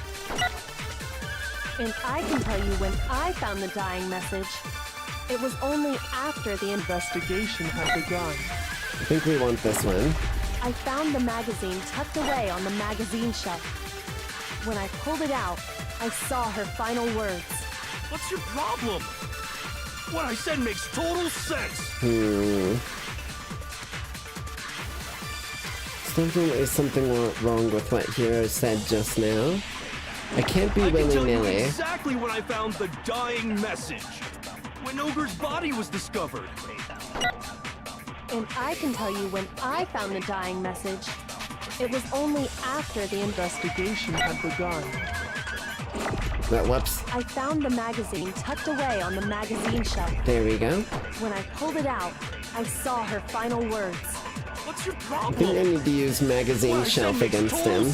And I can tell you when I found the dying message. It was only after the investigation had begun. I think we want this one. I found the magazine tucked away on the magazine shelf. When I pulled it out, I saw her final words. What's your problem? What I said makes total sense. There's something wrong with what Hero said just now. I can't be I can tell you willy-nilly. exactly when I found the dying message. When Ogre's body was discovered. And I can tell you when I found the dying message. It was only after the investigation had begun. Whoops. I found the magazine tucked away on the magazine shelf. There we go. When I pulled it out, I saw her final words. What's your I problem? think I need to use magazine shelf against him.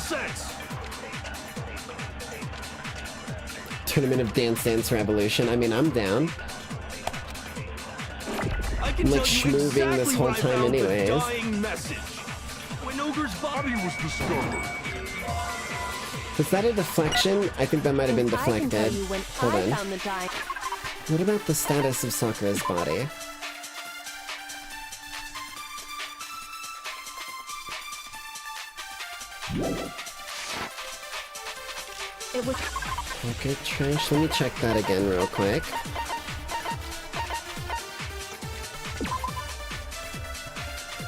Tournament of Dance Dance Revolution. I mean, I'm down. I'm like schmooving this whole time anyways. When Ogre's body was discovered. Was that a deflection? I think that might have been And I can tell deflected. you when Hold I on. found the dying. What about the status of Sakura's body? It was. Okay, trash. Let me check that again real quick.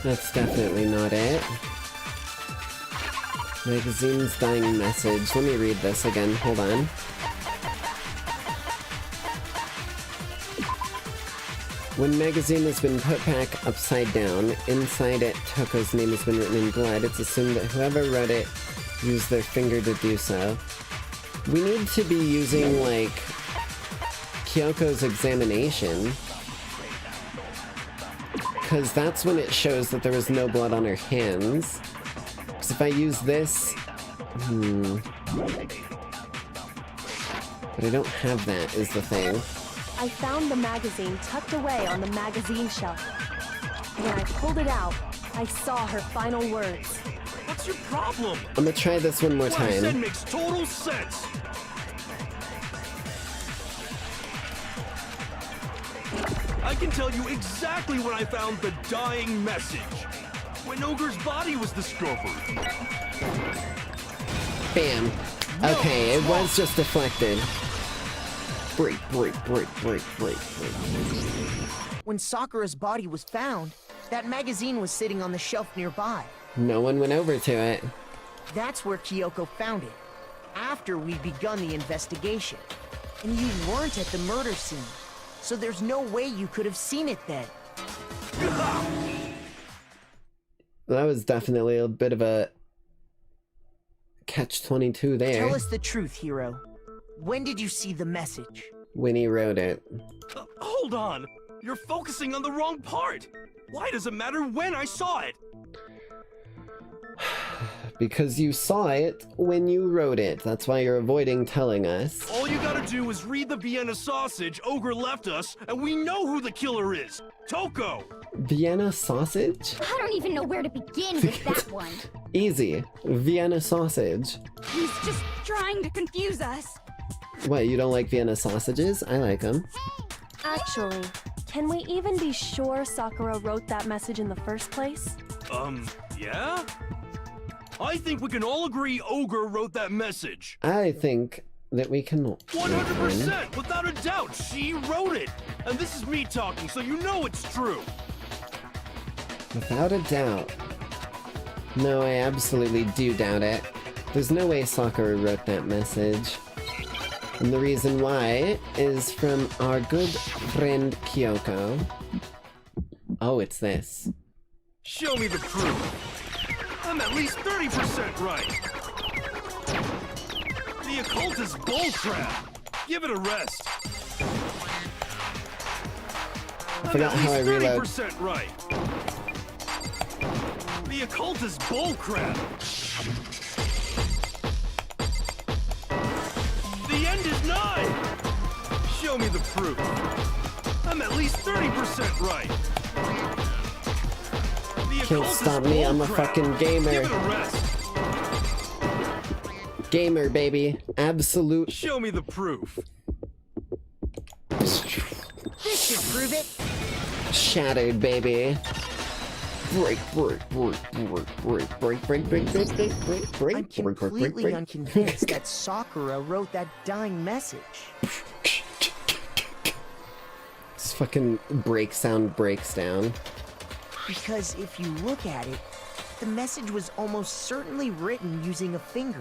That's definitely not it. Magazine's dying message. Let me read this again. Hold on. When magazine has been put back upside down, inside it Toko's name has been written in blood. It's assumed that whoever wrote it used their finger to do so. We need to be using, like, Kyoko's examination. Because that's when it shows that there was no blood on her hands. Because if I use this... But I don't have that, is the thing. I found the magazine tucked away on the magazine shelf. When I pulled it out, I saw her final words. What's your problem? I'm gonna try this one more What I said time. makes total sense. I can tell you exactly when I found the dying message. When Ogre's body was discovered. Bam. Okay, it was just deflected. Break. When Sakura's body was found, that magazine was sitting on the shelf nearby. No one went over to it. That's where Kyoko found it, after we'd begun the investigation. And you weren't at the murder scene, so there's no way you could have seen it then. That was definitely a bit of a catch-22 there. Tell us the truth, Hero. When did you see the message? When he wrote it. Hold on. You're focusing on the wrong part. Why does it matter when I saw it? Because you saw it when you wrote it. That's why you're avoiding telling us. All you gotta do is read the Vienna sausage Ogre left us, and we know who the killer is. Toko! Vienna sausage? I don't even know where to begin with that one. Easy. Vienna sausage. He's just trying to confuse us. What, you don't like Vienna sausages? I like them. Actually, can we even be sure Sakura wrote that message in the first place? Yeah? I think we can all agree Ogre wrote that message. I think that we can... 100%! Without a doubt, she wrote it! And this is me talking, so you know it's true! Without a doubt. No, I absolutely do doubt it. There's no way Sakura wrote that message. And the reason why is from our good friend Kyoko. Oh, it's this. Show me the proof. I'm at least 30% right. The occult is bullcrap. Give it a rest. I forgot how I reload. 30% right. The occult is bullcrap. The end is nigh. Show me the proof. I'm at least 30% right. Can't stop me, I'm a fucking gamer. Give it a rest. Gamer, baby. Absolute. Show me the proof. This should prove it. Shattered, baby. Break. I'm completely unconvinced that Sakura wrote that dying message. Just fucking breaks down. Because if you look at it, the message was almost certainly written using a finger.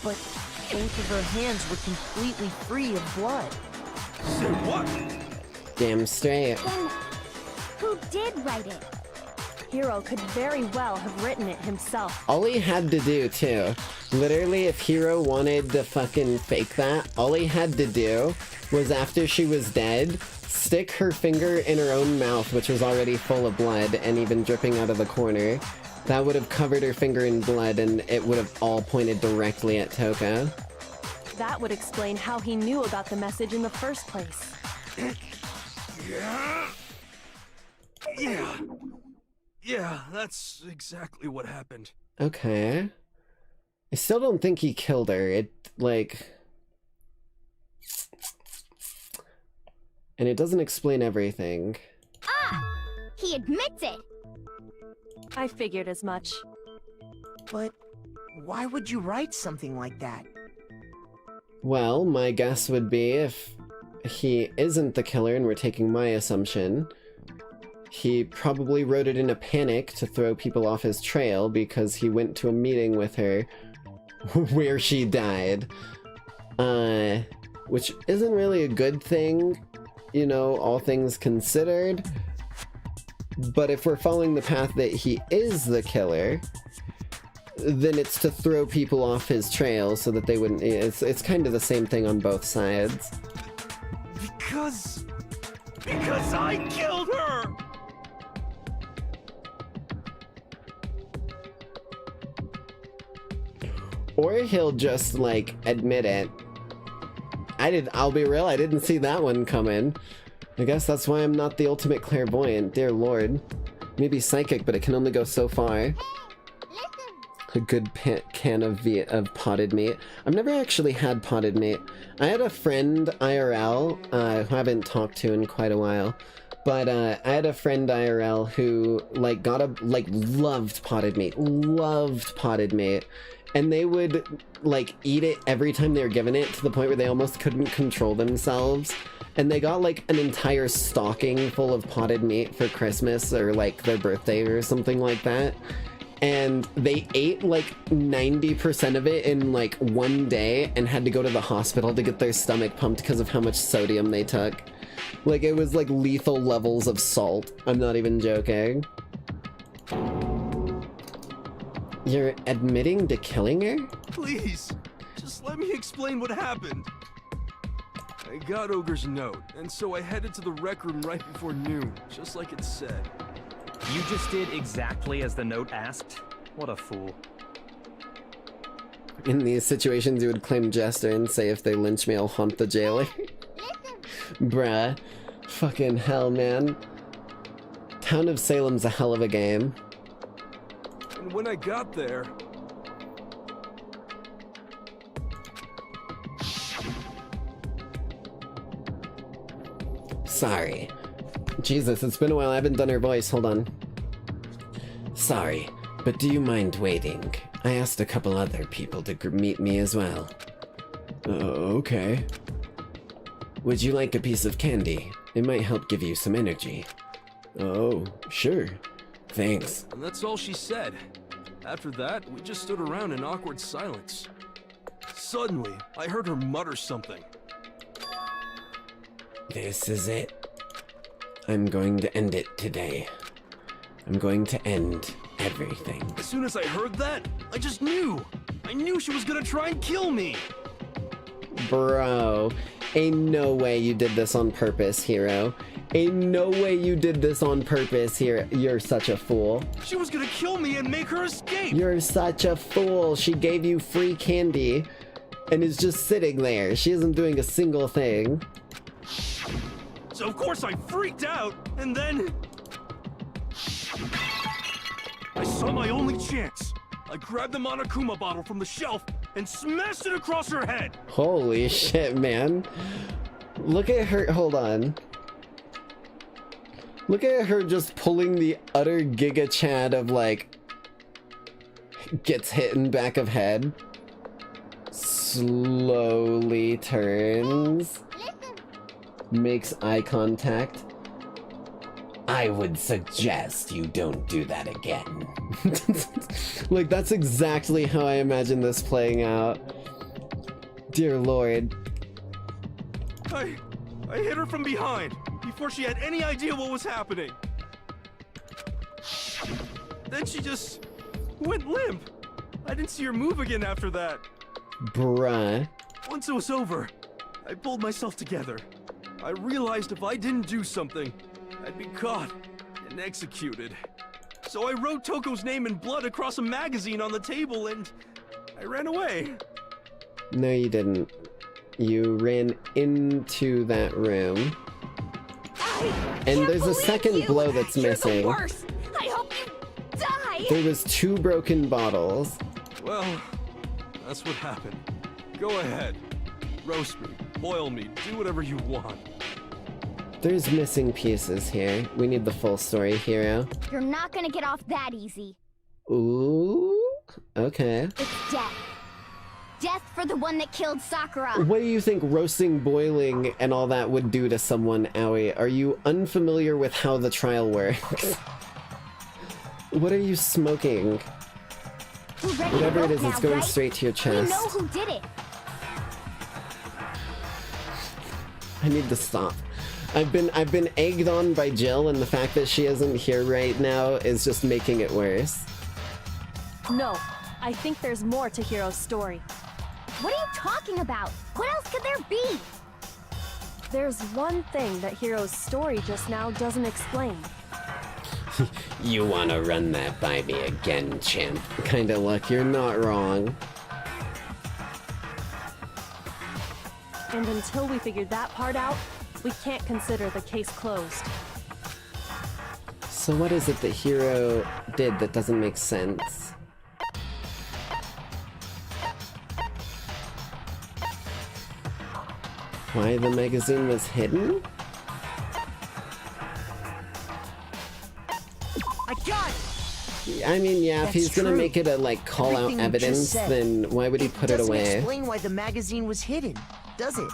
But both of her hands were completely free of blood. Say what? Damn straight. Then, who did write it? Hero could very well have written it himself. All he had to do, too, literally, if Hero wanted to fucking fake that, all he had to do was, after she was dead, stick her finger in her own mouth, which was already full of blood and even dripping out of the corner. That would have covered her finger in blood, and it would have all pointed directly at Toko. That would explain how he knew about the message in the first place. Yeah, that's exactly what happened. Okay. I still don't think he killed her. It, like... And it doesn't explain everything. Ah! He admits it! I figured as much. But why would you write something like that? Well, my guess would be if he isn't the killer and we're taking my assumption, he probably wrote it in a panic to throw people off his trail because he went to a meeting with her where she died. Which isn't really a good thing, you know, all things considered. But if we're following the path that he is the killer, then it's to throw people off his trail so that they wouldn't... It's kind of the same thing on both sides. Because I killed her! Or he'll just, like, admit it. I'll be real, I didn't see that one coming. I guess that's why I'm not the ultimate clairvoyant, dear lord. Maybe psychic, but it can only go so far. A good can of potted meat. I've never actually had potted meat. I had a friend, IRL, who I haven't talked to in quite a while. But I had a friend, IRL, who, like, loved potted meat. Loved potted meat. And they would, like, eat it every time they were given it, to the point where they almost couldn't control themselves. And they got, like, an entire stocking full of potted meat for Christmas, or, like, their birthday or something like that. And they ate, like, 90% of it in, like, one day, and had to go to the hospital to get their stomach pumped because of how much sodium they took. Like, it was, like, lethal levels of salt. I'm not even joking. You're admitting to killing her? Please, just let me explain what happened. I got Ogre's note, and so I headed to the rec room right before noon, just like it said. You just did exactly as the note asked? What a fool. In these situations, you would claim Jester and say, if they lynch me, I'll haunt the jailer. Bruh. Fucking hell, man. Town of Salem's a hell of a game. And when I got there... Sorry. Jesus, it's been a while. I haven't done her voice. Hold on. Sorry, but do you mind waiting? I asked a couple other people to meet me as well. Okay. Would you like a piece of candy? It might help give you some energy. Oh, sure. Thanks. And that's all she said. After that, we just stood around in awkward silence. Suddenly, I heard her mutter something. This is it. I'm going to end it today. I'm going to end everything. As soon as I heard that, I just knew! I knew she was gonna try and kill me! Bro, ain't no way you did this on purpose, Hero. Ain't no way you did this on purpose here. You're such a fool. She was gonna kill me and make her escape! You're such a fool. She gave you free candy and is just sitting there. She isn't doing a single thing. So of course I freaked out, and then... I saw my only chance. I grabbed the Monokuma bottle from the shelf and smashed it across her head. Holy shit, man. Look at her. Hold on. Look at her just pulling the utter Giga Chad of, like, gets hit in back of head. Slowly turns. Makes eye contact. I would suggest you don't do that again. Like, that's exactly how I imagine this playing out. Dear Lord. I hit her from behind before she had any idea what was happening. Then she just went limp. I didn't see her move again after that. Bruh. Once it was over, I pulled myself together. I realized if I didn't do something, I'd be caught and executed. So I wrote Toko's name in blood across a magazine on the table and I ran away. No, you didn't. You ran into that room. And there's a second blow that's missing. I hope you die! There was 2 broken bottles. Well, that's what happened. Go ahead. Roast me, boil me, do whatever you want. There's missing pieces here. We need the full story, Hero. You're not gonna get off that easy. Ooh, okay. It's death. Death for the one that killed Sakura. What do you think roasting, boiling, and all that would do to someone, Aoi? Are you unfamiliar with how the trial works? What are you smoking? Whatever it is, it's going straight to your chest. We know who did it. I need to stop. I've been egged on by Jill, and the fact that she isn't here right now is just making it worse. No, I think there's more to Hiro's story. What are you talking about? What else could there be? There's one thing that Hiro's story just now doesn't explain. You wanna run that by me again, champ? Kinda look, you're not wrong. And until we figure that part out, we can't consider the case closed. So what is it that Hiro did that doesn't make sense? Why the magazine was hidden? I got it! I mean, yeah, if That's he's gonna true. make it a, like, call-out Everything you just evidence, said, then why would he put it away? Doesn't explain why the magazine was hidden, does it?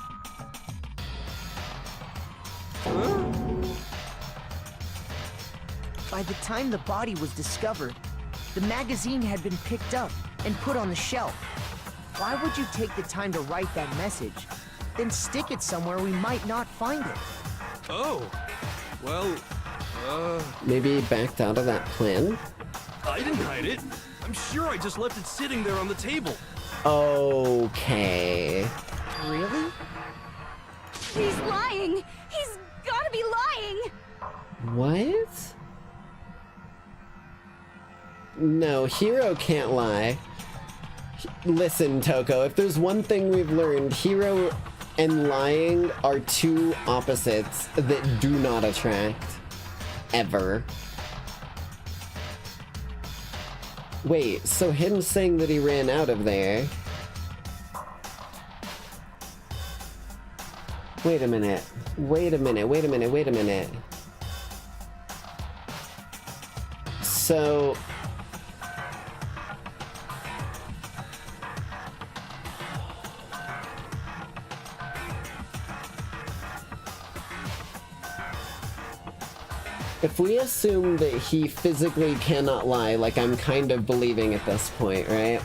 By the time the body was discovered, the magazine had been picked up and put on the shelf. Why would you take the time to write that message, then stick it somewhere we might not find it? Oh, well, Maybe he backed out of that plan? I didn't hide it. I'm sure I just left it sitting there on the table. Okay. Really? He's lying! He's gotta be lying! What? No, Hiro can't lie. Listen, Toko, if there's one thing we've learned, Hiro and lying are 2 opposites that do not attract. Ever. Wait, so him saying that he ran out of there... Wait a minute. Wait a minute, wait a minute, wait a minute. So... If we assume that he physically cannot lie, like I'm kind of believing at this point, right?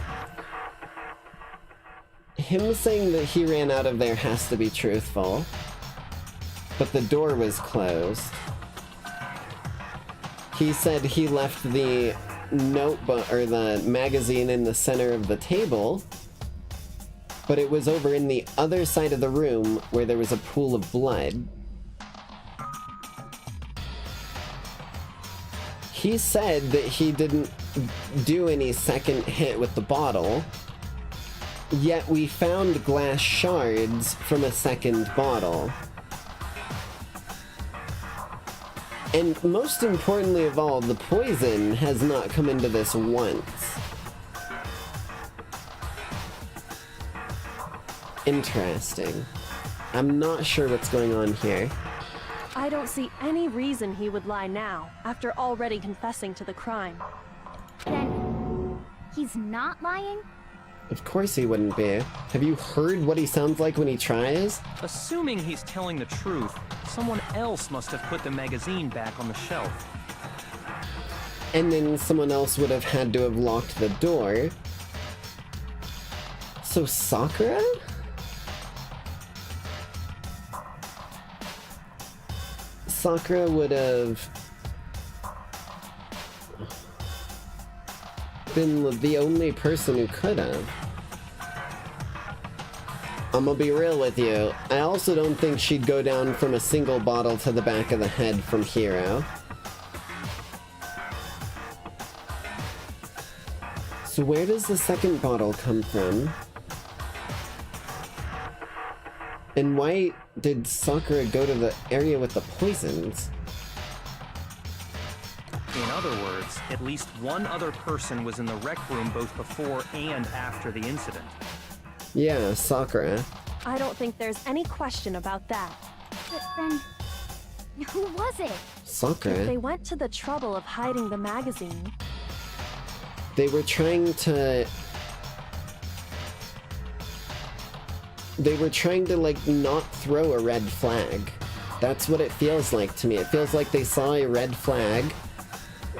Him saying that he ran out of there has to be truthful. But the door was closed. He said he left the notebook or the magazine in the center of the table, but it was over in the other side of the room where there was a pool of blood. He said that he didn't do any second hit with the bottle, yet we found glass shards from a second bottle. And most importantly of all, the poison has not come into this once. Interesting. I'm not sure what's going on here. I don't see any reason he would lie now, after already confessing to the crime. Then, he's not lying? Of course he wouldn't be. Have you heard what he sounds like when he tries? Assuming he's telling the truth, someone else must have put the magazine back on the shelf. And then someone else would have had to have locked the door. So Sakura? Sakura would have been the only person who could have. I'm gonna be real with you. I also don't think she'd go down from a single bottle to the back of the head from Hero. So where does the second bottle come from? And why did Sakura go to the area with the poisons? In other words, at least one other person was in the rec room both before and after the incident. Yeah, Sakura. I don't think there's any question about that. But then, who was it? Sakura. If they went to the trouble of hiding the magazine, They were trying to... like, not throw a red flag. That's what it feels like to me. It feels like they saw a red flag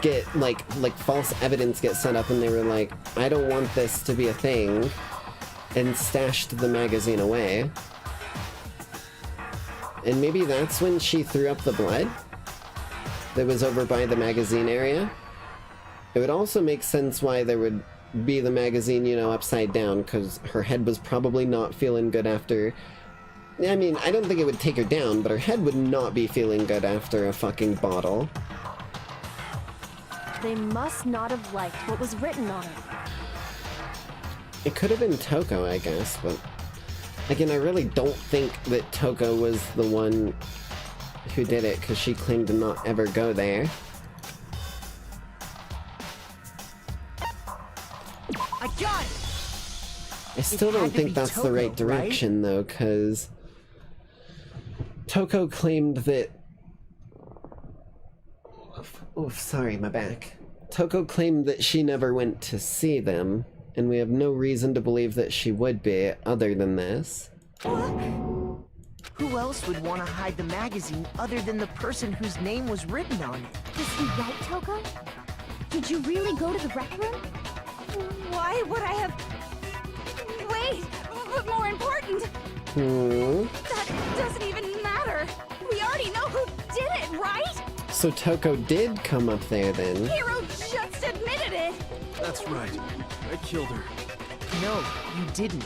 get, like false evidence get set up and they were like, I don't want this to be a thing, and stashed the magazine away. And maybe that's when she threw up the blood that was over by the magazine area. It would also make sense why there would be the magazine, you know, upside down, because her head was probably not feeling good after... I mean, I don't think it would take her down, but her head would not be feeling good after a fucking bottle. they must not have liked what was written on it. It could have been Toko, I guess, but... Again, I really don't think that Toko was the one who did it, because she claimed to not ever go there. I got it! I still don't think that's the right direction, though, because... Toko claimed that... Oh, sorry, my back. Toko claimed that she never went to see them, and we have no reason to believe that she would be, other than this. Who else would want to hide the magazine other than the person whose name was written on it? Is he right, Toko? Did you really go to the rec room? Why would I have... Wait, but more important, that doesn't even matter. We already know who did it, right? So Toko did come up there, then. Hero just admitted it. That's right. I killed her. No, you didn't.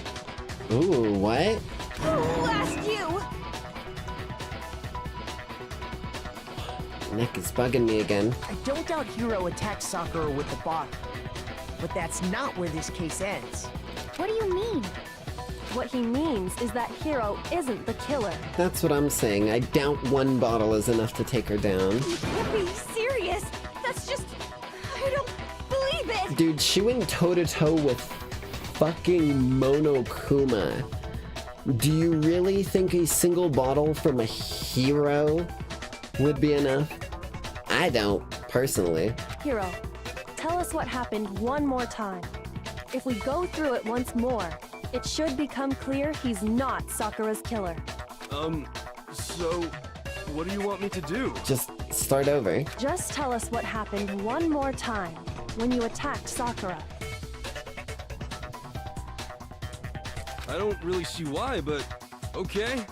Ooh, what? Who asked you? Neck is bugging me again. I don't doubt Hero attacked Sakura with the bottle. But that's not where this case ends. What do you mean? What he means is that Hero isn't the killer. That's what I'm saying. I doubt one bottle is enough to take her down. You can't be serious. That's just... I don't believe it. Dude, she went toe-to-toe with fucking Monokuma. Do you really think a single bottle from a hero would be enough? I don't, personally. Hero, tell us what happened one more time. If we go through it once more, it should become clear he's not Sakura's killer. So, what do you want me to do? Just start over. Just tell us what happened one more time when you attacked Sakura. I don't really see why, but okay.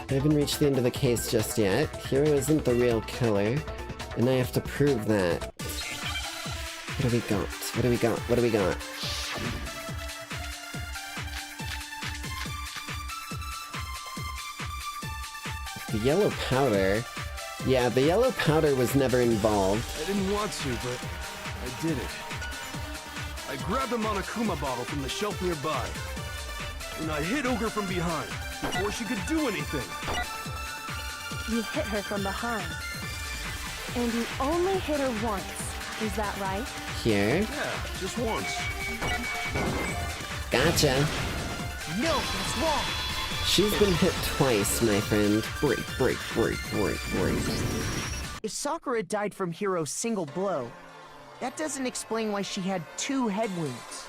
I haven't reached the end of the case just yet. Hero isn't the real killer, and I have to prove that. What do we got? What do we got? What do we got? The yellow powder. Yeah, the yellow powder was never involved. I didn't want to, but I did it. I grabbed a Monokuma bottle from the shelf nearby, and I hit Ogre from behind before she could do anything. You hit her from behind. And you only hit her once. Is that right? Here? Yeah, just once. Gotcha. No, that's wrong. She's been hit twice, my friend. Break, break, break, break, break. If Sakura died from Hero's single blow, that doesn't explain why she had 2 head wounds.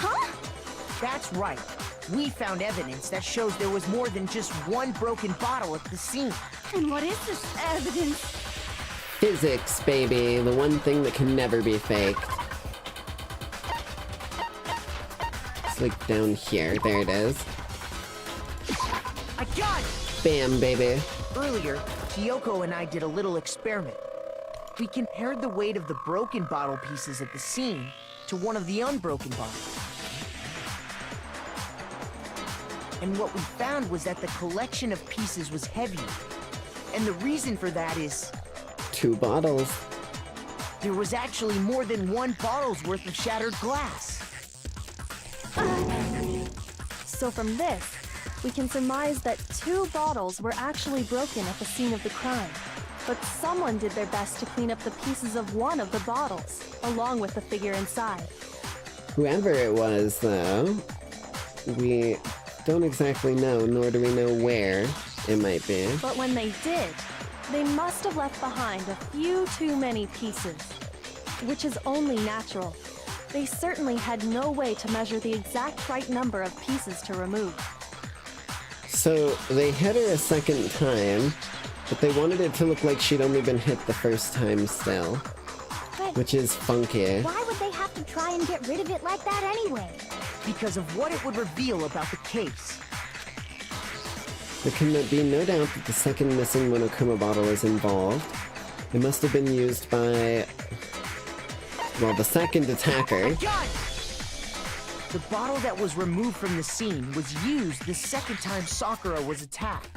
That's right. We found evidence that shows there was more than just one broken bottle at the scene. And what is this evidence? Physics, baby. The one thing that can never be faked. It's like down here. There it is. I got it! Bam, baby. Earlier, Kyoko and I did a little experiment. We compared the weight of the broken bottle pieces at the scene to one of the unbroken bottles. And what we found was that the collection of pieces was heavier. And the reason for that is... 2 bottles. There was actually more than 1 bottle's worth of shattered glass. So from this, we can surmise that 2 bottles were actually broken at the scene of the crime. But someone did their best to clean up the pieces of one of the bottles, along with the figure inside. Whoever it was, though, we don't exactly know, nor do we know where it might be. But when they did, they must have left behind a few too many pieces, which is only natural. They certainly had no way to measure the exact right number of pieces to remove. So they hit her a second time, but they wanted it to look like she'd only been hit the first time still. But which is funky. why would they have to try and get rid of it like that anyway? Because of what it would reveal about the case. There can be no doubt that the second missing monochroma bottle is involved. It must have been used by... well, the second attacker. The bottle that was removed from the scene was used the second time Sakura was attacked.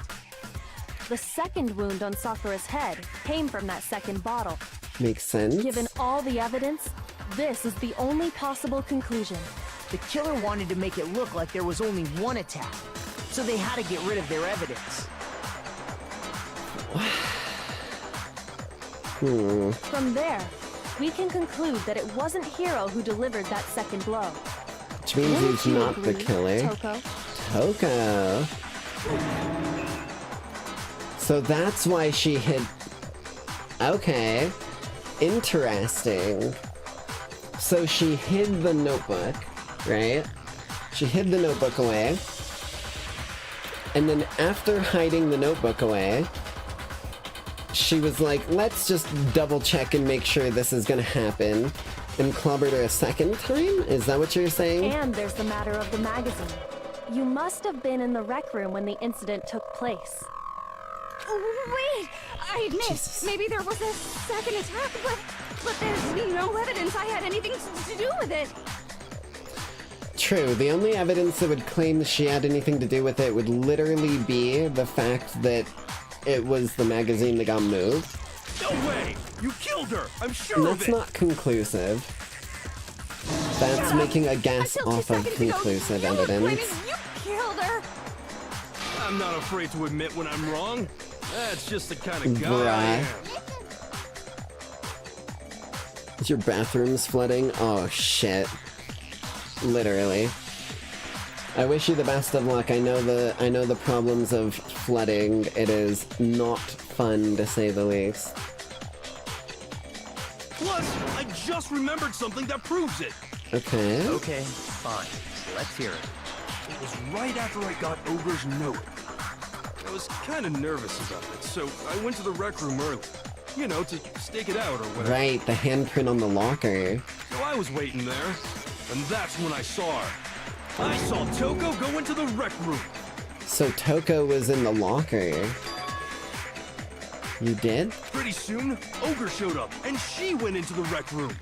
The second wound on Sakura's head came from that second bottle. Makes sense. Given all the evidence, this is the only possible conclusion. The killer wanted to make it look like there was only one attack, so they had to get rid of their evidence. From there, we can conclude that it wasn't Hiro who delivered that second blow. Which means Wouldn't he's you not the agree, killer. Toko? Toko. So that's why she hid... okay. Interesting. So she hid the notebook, right? She hid the notebook away. And then after hiding the notebook away, she was like, let's just double check and make sure this is gonna happen. And clobbered her a second time? Is that what you're saying? And there's the matter of the magazine. You must have been in the rec room when the incident took place. Wait! I admit, maybe there was a second attack, but there's no evidence I had anything to do with it. True, the only evidence that would claim she had anything to do with it would literally be the fact that it was the magazine that got moved. No way! You killed her! I'm sure And of that's it! not conclusive. That's making a guess off of conclusive evidence. You killed her! I'm not afraid to admit when I'm wrong. That's just the kind of guy I am. Is your bathroom's flooding? Oh shit. Literally. I wish you the best of luck. I know the problems of flooding. It is not fun, to say the least. Plus, I just remembered something that proves it. Okay. Okay, fine. Let's hear it. It was right after I got Ogre's note. I was kind of nervous about it, so I went to the rec room early. You know, to stake it out or whatever. Right, the handprint on the locker. So I was waiting there, and that's when I saw her. I saw Toko go into the rec room. So Toko was in the locker. You did? Pretty soon, Ogre showed up, and she went into the rec room.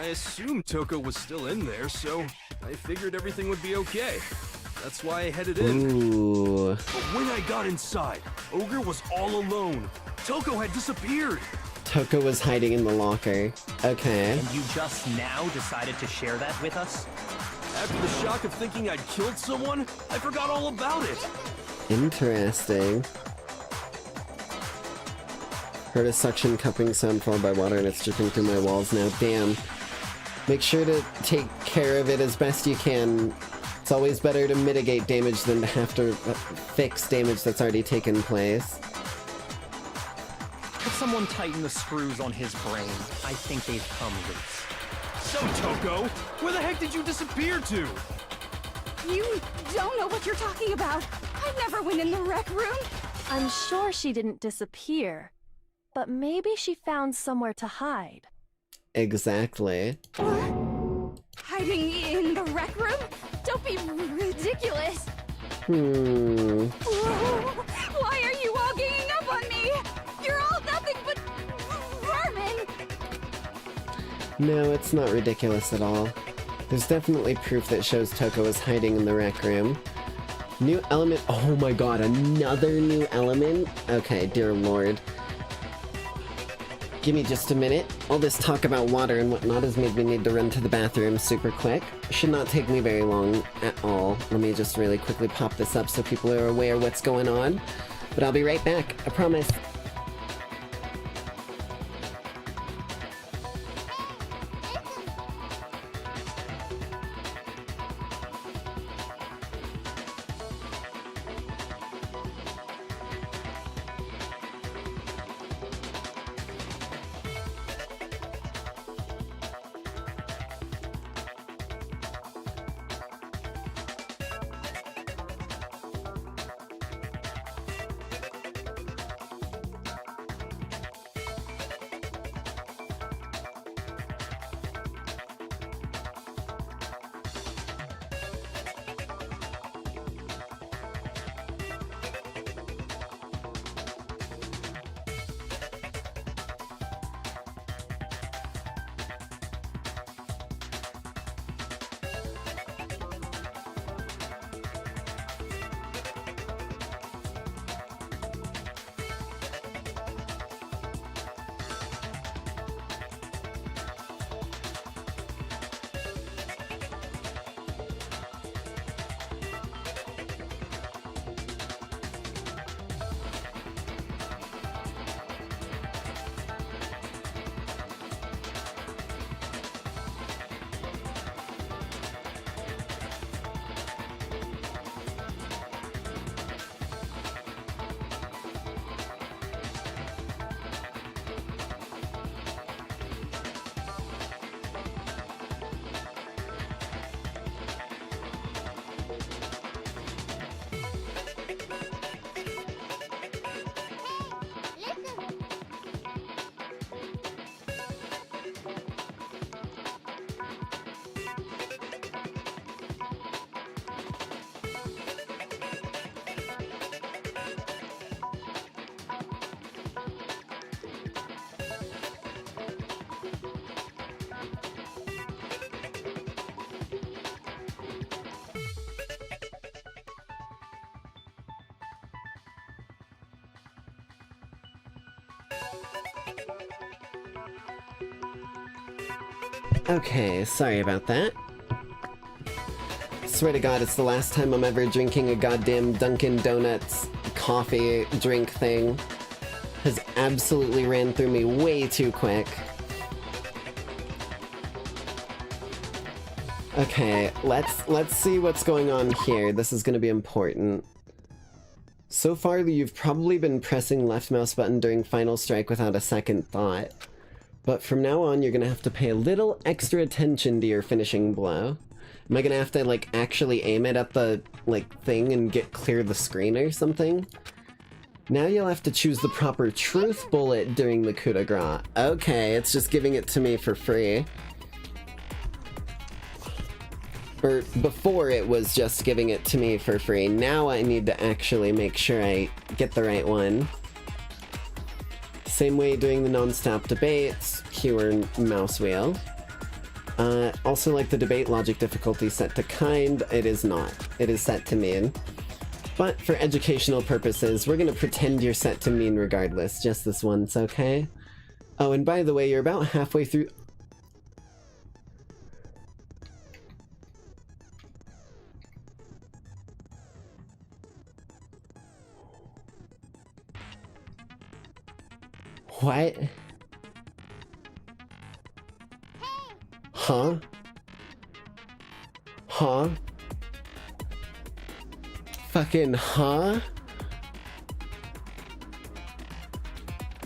I assumed Toko was still in there, so I figured everything would be okay. That's why I headed in. Ooh. But when I got inside, Ogre was all alone. Toko had disappeared. Toko was hiding in the locker. Okay. And you just now decided to share that with us? After the shock of thinking I'd killed someone, I forgot all about it. Interesting. Heard a suction cupping sound followed by water and it's dripping through my walls now. Damn. Make sure to take care of it as best you can. It's always better to mitigate damage than to have to fix damage that's already taken place. Could someone tighten the screws on his brain? I think they've come loose. So, Toko, where the heck did you disappear to? You don't know what you're talking about. I never went in the rec room. I'm sure she didn't disappear, but maybe she found somewhere to hide. Exactly. Hiding in the rec room? Don't be ridiculous. Hmm. Why are you all ganging up on me? You're all nothing but vermin. No, it's not ridiculous at all. There's definitely proof that shows Toko is hiding in the rec room. New element. Oh my god, another new element? Okay, dear lord. Give me just a minute. All this talk about water and whatnot has made me need to run to the bathroom super quick. Should not take me very long at all. Let me just really quickly pop this up so people are aware what's going on. But I'll be right back, I promise. Okay, sorry about that. Swear to God, it's the last time I'm ever drinking a goddamn Dunkin' Donuts coffee drink thing. Has absolutely ran through me way too quick. Okay, let's see what's going on here. This is gonna be important. So far, you've probably been pressing left mouse button during Final Strike without a second thought. But from now on, you're gonna have to pay a little extra attention to your finishing blow. Am I gonna have to, like, actually aim it at the, like, thing and clear the screen or something? Now you'll have to choose the proper truth bullet during the coup de grace. Okay, it's just giving it to me for free. Or before it was just giving it to me for free. Now I need to actually make sure I get the right one. Same way doing the non-stop debates, Q or mouse wheel. Also, like the debate logic difficulty set to kind, it is not. It is set to mean. But for educational purposes, we're gonna pretend you're set to mean regardless, just this once, okay? Oh, and by the way, you're about halfway through... What? Huh? Huh? Fucking huh?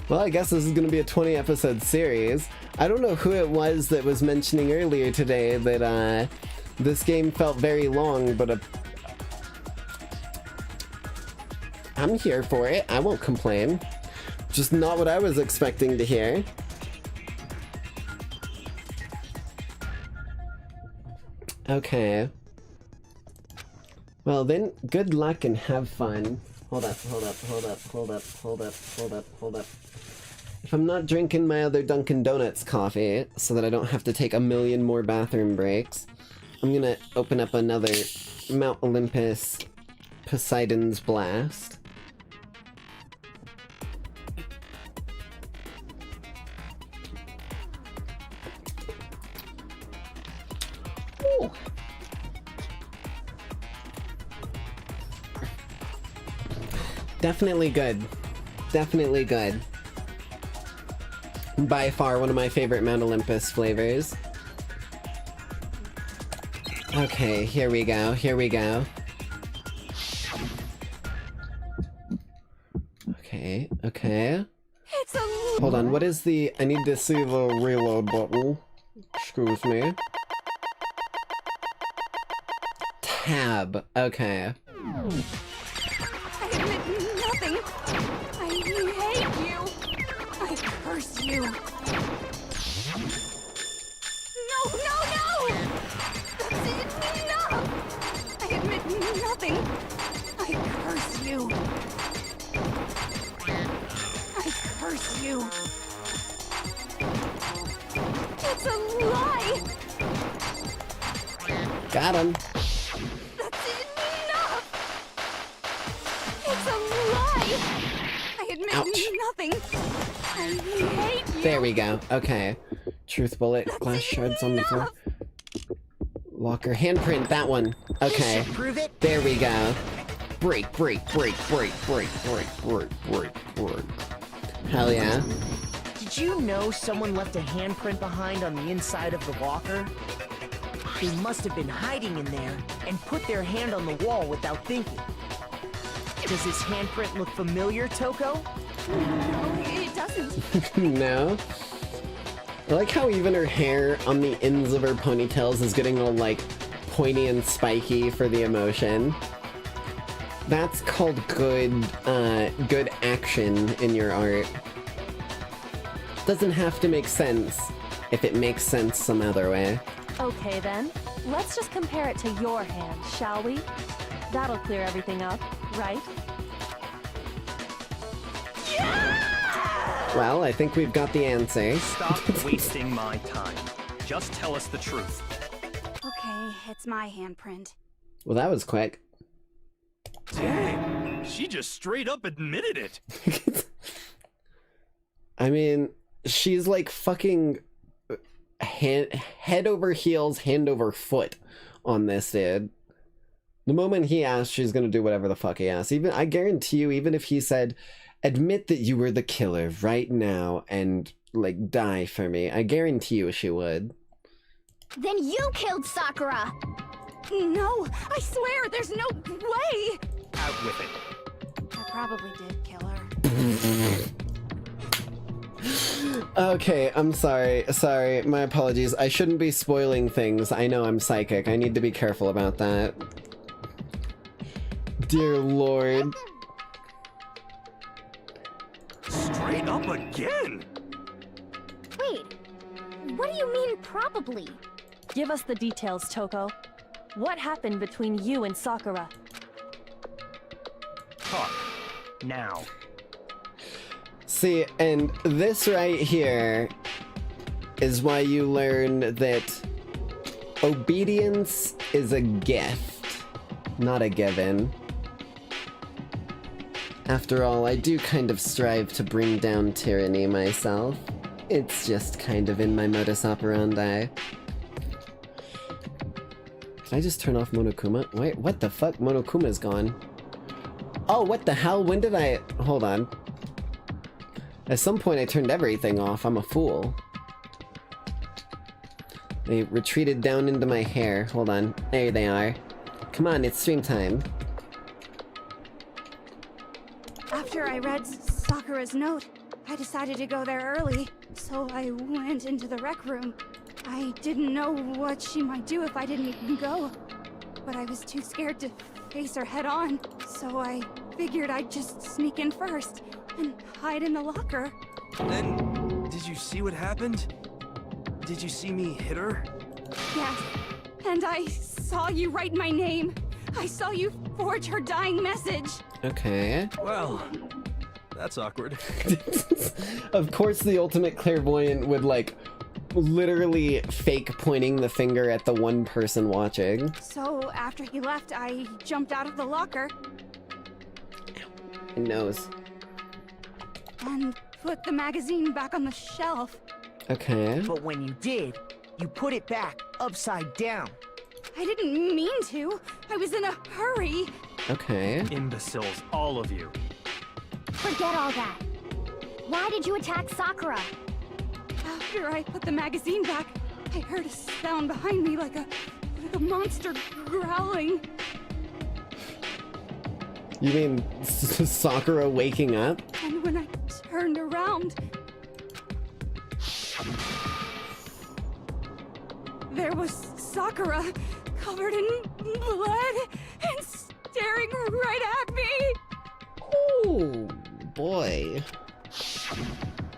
Well, I guess this is gonna be a 20 episode series. I don't know who it was that was mentioning earlier today that this game felt very long, but I'm here for it. I won't complain. Just not what I was expecting to hear. Okay. Well then, good luck and have fun. Hold up. If I'm not drinking my other Dunkin' Donuts coffee, so that I don't have to take a million more bathroom breaks, I'm gonna open up another Mount Olympus Poseidon's Blast. Ooh. Definitely good. Definitely good. By far one of my favorite Mount Olympus flavors. Okay, here we go, here we go. Okay, okay. It's a... Hold on, what is the... I need to see the reload button. Excuse me. Tab, okay. I admit nothing. I hate you. I curse you. No, no, no! That's enough! I admit nothing. I curse you. I curse you. It's a lie! Got him. I admit Ouch. nothing. I hate you. There we go, okay. Truth bullet, glass shards on the floor. Locker, handprint, that one. Okay. Prove it. There we go. Break, break, break, break, break, break, break, break, break. Hell yeah. Did you know someone left a handprint behind on the inside of the locker? They must have been hiding in there and put their hand on the wall without thinking. Does this handprint look familiar, Toko? No, it doesn't. No. I like how even her hair on the ends of her ponytails is getting all like pointy and spiky for the emotion. That's called good action in your art. Doesn't have to make sense if it makes sense some other way. Okay then, let's just compare it to your hand, shall we? That'll clear everything up, right? Well, I think we've got the answer. Stop wasting my time. Just tell us the truth. Okay, it's my handprint. Well, that was quick. Dang, she just straight up admitted it. I mean, she's like fucking head over heels, hand over foot on this dude. The moment he asks, she's gonna do whatever the fuck he asks. Even, I guarantee you, even if he said, admit that you were the killer right now and, like, die for me, I guarantee you she would. Then you killed Sakura! No, I swear, there's no way! Out with it. I probably did kill her. Okay, I'm sorry, my apologies. I shouldn't be spoiling things. I know I'm psychic. I need to be careful about that. Dear Lord. Straight up again? Wait, what do you mean probably? Give us the details, Toko. What happened between you and Sakura? Talk. Now. See, and this right here is why you learn that obedience is a gift, not a given. After all, I do kind of strive to bring down tyranny myself. It's just kind of in my modus operandi. Can I just turn off Monokuma? Wait, what the fuck? Monokuma's gone. Oh, what the hell? When did I... Hold on. At some point I turned everything off. I'm a fool. They retreated down into my hair. Hold on. There they are. Come on, it's stream time. After I read Sakura's note, I decided to go there early, so I went into the rec room. I didn't know what she might do if I didn't go, but I was too scared to face her head on, so I figured I'd just sneak in first and hide in the locker. Then, did you see what happened? Did you see me hit her? Yes, and I saw you write my name. I saw you forge her dying message. Okay. Well, that's awkward. Of course the ultimate clairvoyant would, like, literally fake pointing the finger at the one person watching. So after he left, I jumped out of the locker. My nose. And put the magazine back on the shelf. Okay. But when you did, you put it back upside down. I didn't mean to. I was in a hurry. Okay. Imbeciles, all of you. Forget all that. Why did you attack Sakura? After I put the magazine back, I heard a sound behind me like a monster growling. You mean Sakura waking up? And when I turned around, there was Sakura, covered in blood and staring right at me. Oh, boy.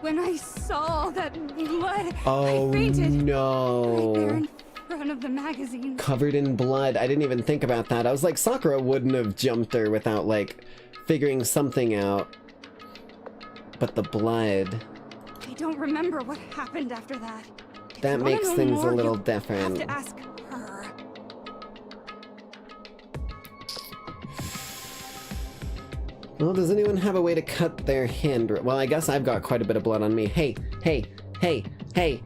When I saw that blood, Oh, I fainted. no. Right there in front of the magazine. Covered in blood. I didn't even think about that. I was like, Sakura wouldn't have jumped her without, like, figuring something out. But the blood. I don't remember what happened after that. That makes things a little different. Have to ask her. Well, does anyone have a way to cut their hand? Well, I guess I've got quite a bit of blood on me. Hey, hey, hey, hey,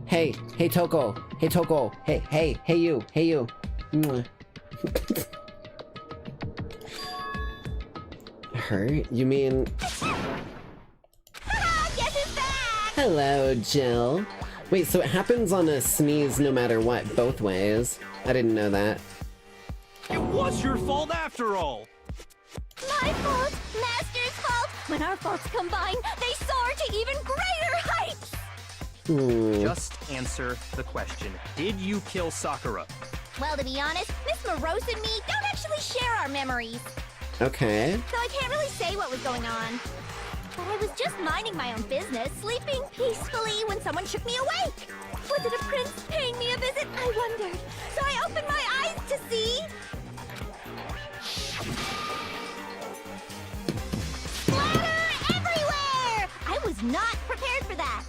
hey, hey, Toko. Hey, Toko. Hey, hey, hey, you. Hey, you. Mwah. Her? You mean... Hello, Jill. Wait, so it happens on a sneeze no matter what, both ways. I didn't know that. It was your fault after all! My fault, Master's fault. When our faults combine, they soar to even greater heights. Just answer the question. Did you kill Sakura? Well, to be honest, Miss Morose and me don't actually share our memories. Okay. So I can't really say what was going on. But I was just minding my own business, sleeping peacefully when someone shook me awake. Was it a prince paying me a visit? I wondered. So I opened my eyes to see... Splatter everywhere! I was not prepared for that.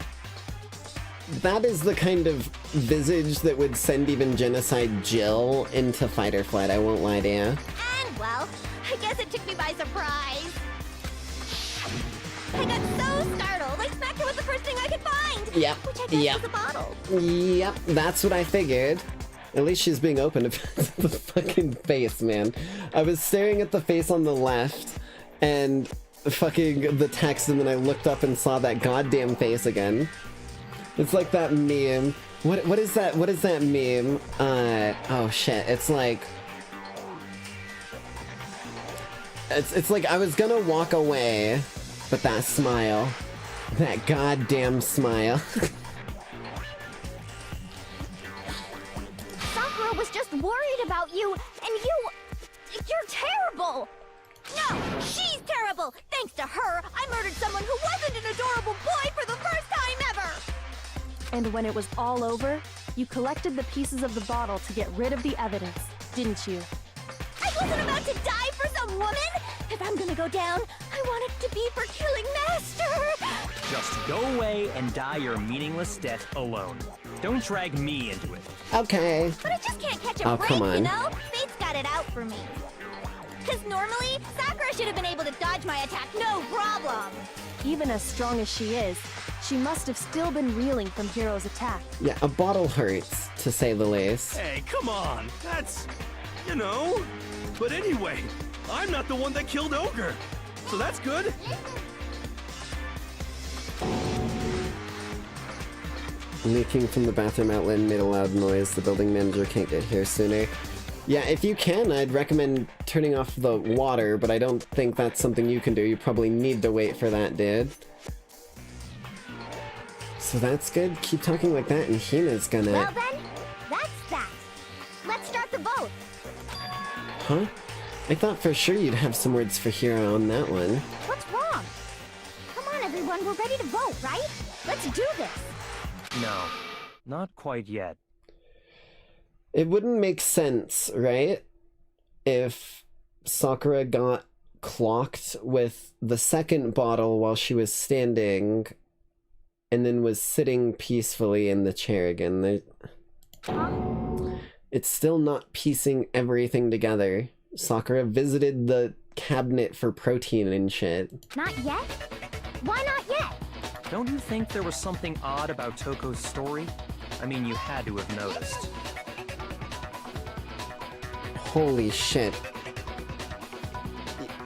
That is the kind of visage that would send even Genocide Jill into fight or flight, I won't lie to you. And, well, I guess it took me by surprise. I got so startled, I smacked her with the first thing I could find. Yep. Which I guess was a bottle. Yep, that's what I figured. At least she's being open about the fucking face, man. I was staring at the face on the left and fucking the text, and then I looked up and saw that goddamn face again. It's like that meme. What is that? What is that meme? Oh shit! It's like I was gonna walk away, but that smile, that goddamn smile. Sakura was just worried about you, and you're terrible. No, she's terrible. Thanks to her, I murdered someone who wasn't an adorable boy for the first time ever. And when it was all over, you collected the pieces of the bottle to get rid of the evidence, didn't you? I wasn't about to die for some woman. If I'm gonna go down, I want it to be for killing Master. Just go away and die your meaningless death alone. Don't drag me into it. Okay. But I just can't catch a Oh, break, come on. you know? Fate's got it out for me. Because normally, Sakura should have been able to dodge my attack, no problem. Even as strong as she is, she must have still been reeling from Hiro's attack. Yeah, a bottle hurts, to say the least. Hey, come on! That's... you know... But anyway, I'm not the one that killed Ogre! So that's good! Leaking from the bathroom outlet made a loud noise. The building manager can't get here sooner. Yeah, if you can, I'd recommend turning off the water, but I don't think that's something you can do. You probably need to wait for that, dude. So that's good. Keep talking like that, and Hina's gonna... Well then, that's that. Let's start the vote. Huh? I thought for sure you'd have some words for Hira on that one. What's wrong? Come on, everyone. We're ready to vote, right? Let's do this. No, not quite yet. It wouldn't make sense, right? If Sakura got clocked with the second bottle while she was standing and then was sitting peacefully in the chair again. It's still not piecing everything together. Sakura visited the cabinet for protein and shit. Not yet? Why not yet? Don't you think there was something odd about Toko's story? I mean, you had to have noticed. Holy shit.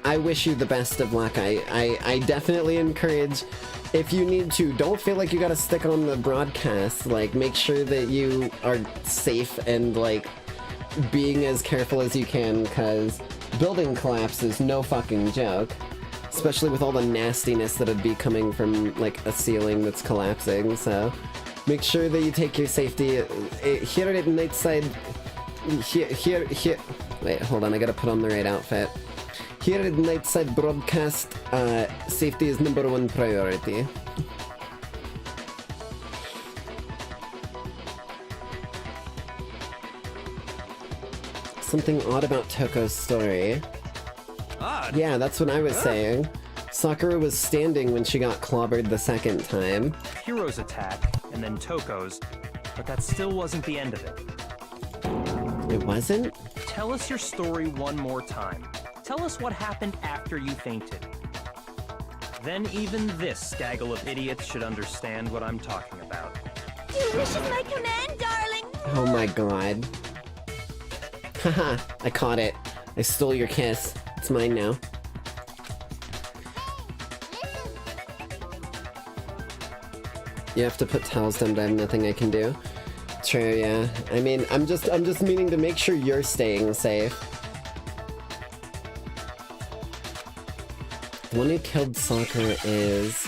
I wish you the best of luck. I definitely encourage, if you need to, don't feel like you gotta stick on the broadcast. Like, make sure that you are safe and, like, being as careful as you can, because building collapse is no fucking joke. Especially with all the nastiness that would be coming from, like, a ceiling that's collapsing, so make sure that you take your safety. Here at Nightside... Here... Wait, hold on, I gotta put on the right outfit. Here at Nightside Broadcast, safety is #1 priority. Something odd about Toko's story. Odd? Yeah, that's what I was saying. Sakura was standing when she got clobbered the second time. Hiro's attack, and then Toko's, but that still wasn't the end of it. It wasn't? Tell us your story one more time. Tell us what happened after you fainted. Then even this gaggle of idiots should understand what I'm talking about. Your wish is my command, darling. Oh my god. Haha, I caught it. I stole your kiss. It's mine now. You have to put towels down, but I have nothing I can do. True, yeah. I mean, I'm just meaning to make sure you're staying safe. The one who killed Sakura is...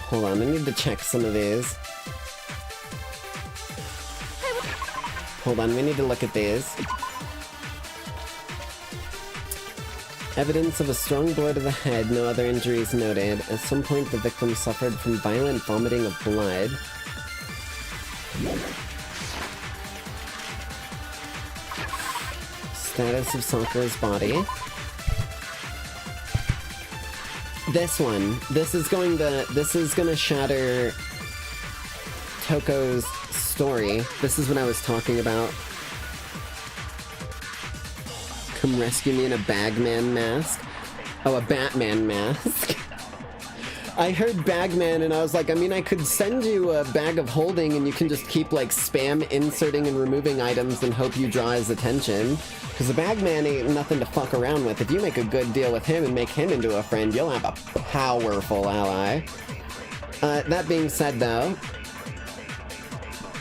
Hold on, I need to check some of these. Hold on, we need to look at these. Evidence of a strong blow to the head, no other injuries noted. At some point, the victim suffered from violent vomiting of blood. Status of Sakura's body. This one. This is gonna shatter Toko's story. This is what I was talking about. Come rescue me in a Bagman mask. Oh, a Batman mask. I heard Bagman and I was like, I mean, I could send you a bag of holding and you can just keep, like, spam inserting and removing items and hope you draw his attention. Because the Bagman ain't nothing to fuck around with. If you make a good deal with him and make him into a friend, you'll have a powerful ally. That being said, though...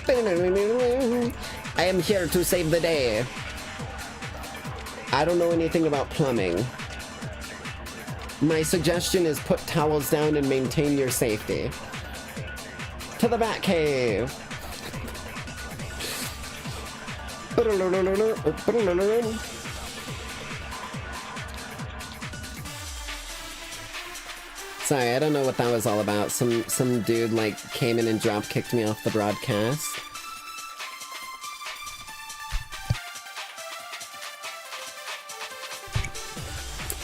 I am here to save the day. I don't know anything about plumbing. My suggestion is put towels down and maintain your safety. To the Batcave! Sorry, I don't know what that was all about. Some dude, like, came in and drop-kicked me off the broadcast.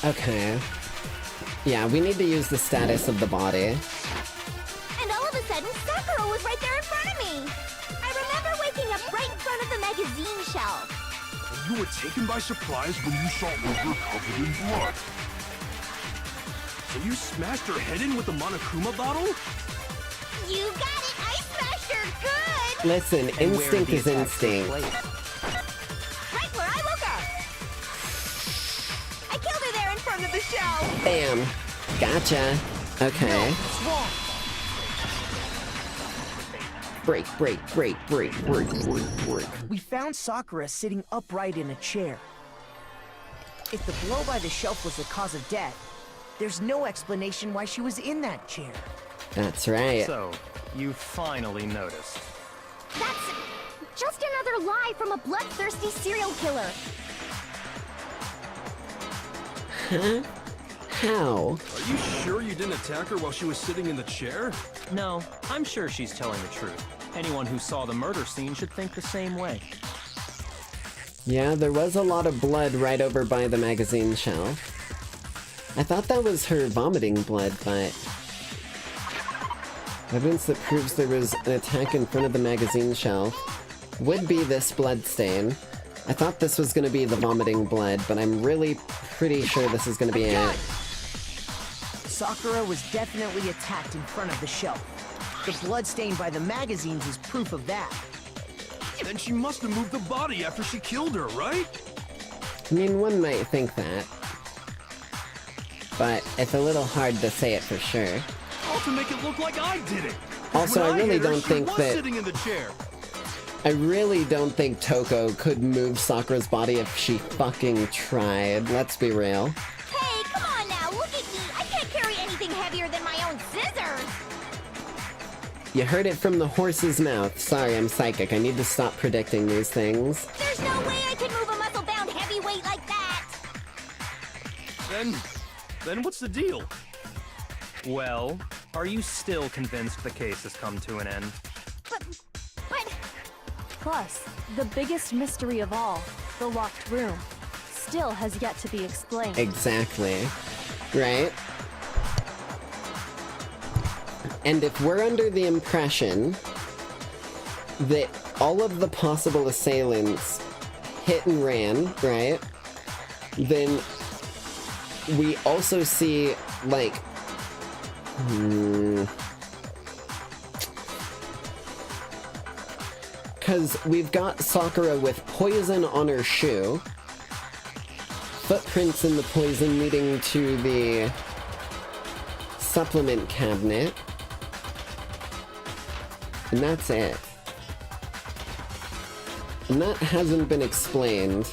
Okay. Yeah, we need to use the status of the body. And all of a sudden, Sakura was right there in front of me. I remember waking up right in front of the magazine shelf. You were taken by surprise when you saw Ogre covered in blood. So you smashed her head in with the Monokuma bottle? You got it! I smashed her good! Listen, instinct is instinct. Right where I woke up! I killed her there in front of the shelf! Bam! Gotcha. Okay. Break. We found Sakura sitting upright in a chair. If the blow by the shelf was the cause of death, there's no explanation why she was in that chair. That's right. So, you finally noticed. That's just another lie from a bloodthirsty serial killer. Huh? How? Are you sure you didn't attack her while she was sitting in the chair? No, I'm sure she's telling the truth. Anyone who saw the murder scene should think the same way. Yeah, there was a lot of blood right over by the magazine shelf. I thought that was her vomiting blood, but... evidence that proves there was an attack in front of the magazine shelf would be this blood stain. I thought this was gonna be the vomiting blood, but I'm really pretty sure this is gonna be it. Sakura was definitely attacked in front of the shelf. The blood stain by the magazines is proof of that. Then she must have moved the body after she killed her, right? I mean, one might think that. But it's a little hard to say it for sure. All to make it look like I did it. Also, I really don't think that... sitting in the chair. I really don't think Toko could move Sakura's body if she fucking tried. Let's be real. Hey, come on now, look at me. I can't carry anything heavier than my own scissors. You heard it from the horse's mouth. Sorry, I'm psychic. I need to stop predicting these things. There's no way I can move a muscle-bound heavyweight like that. Then what's the deal? Well, are you still convinced the case has come to an end? But... Plus, the biggest mystery of all, the locked room, still has yet to be explained. Exactly. Right? And if we're under the impression that all of the possible assailants hit and ran, right? Then we also see, like... Because we've got Sakura with poison on her shoe, footprints in the poison leading to the supplement cabinet, and that's it. And that hasn't been explained.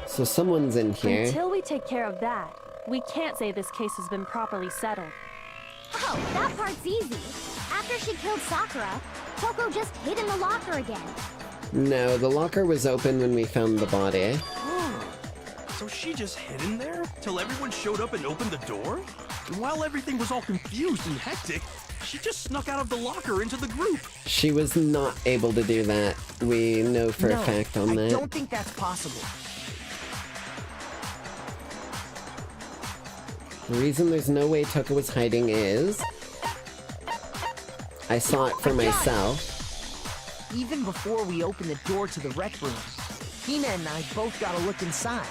So someone's in here. Until we take care of that, we can't say this case has been properly settled. Oh, that part's easy. After she killed Sakura, Toko just hid in the locker again. No, the locker was open when we found the body. So she just hid in there till everyone showed up and opened the door? And while everything was all confused and hectic, she just snuck out of the locker into the group. She was not able to do that. We know for a fact on that. I don't think that's possible. The reason there's no way Toko was hiding is... I saw it for myself. Even before we opened the door to the rec room, Hina and I both got a look inside.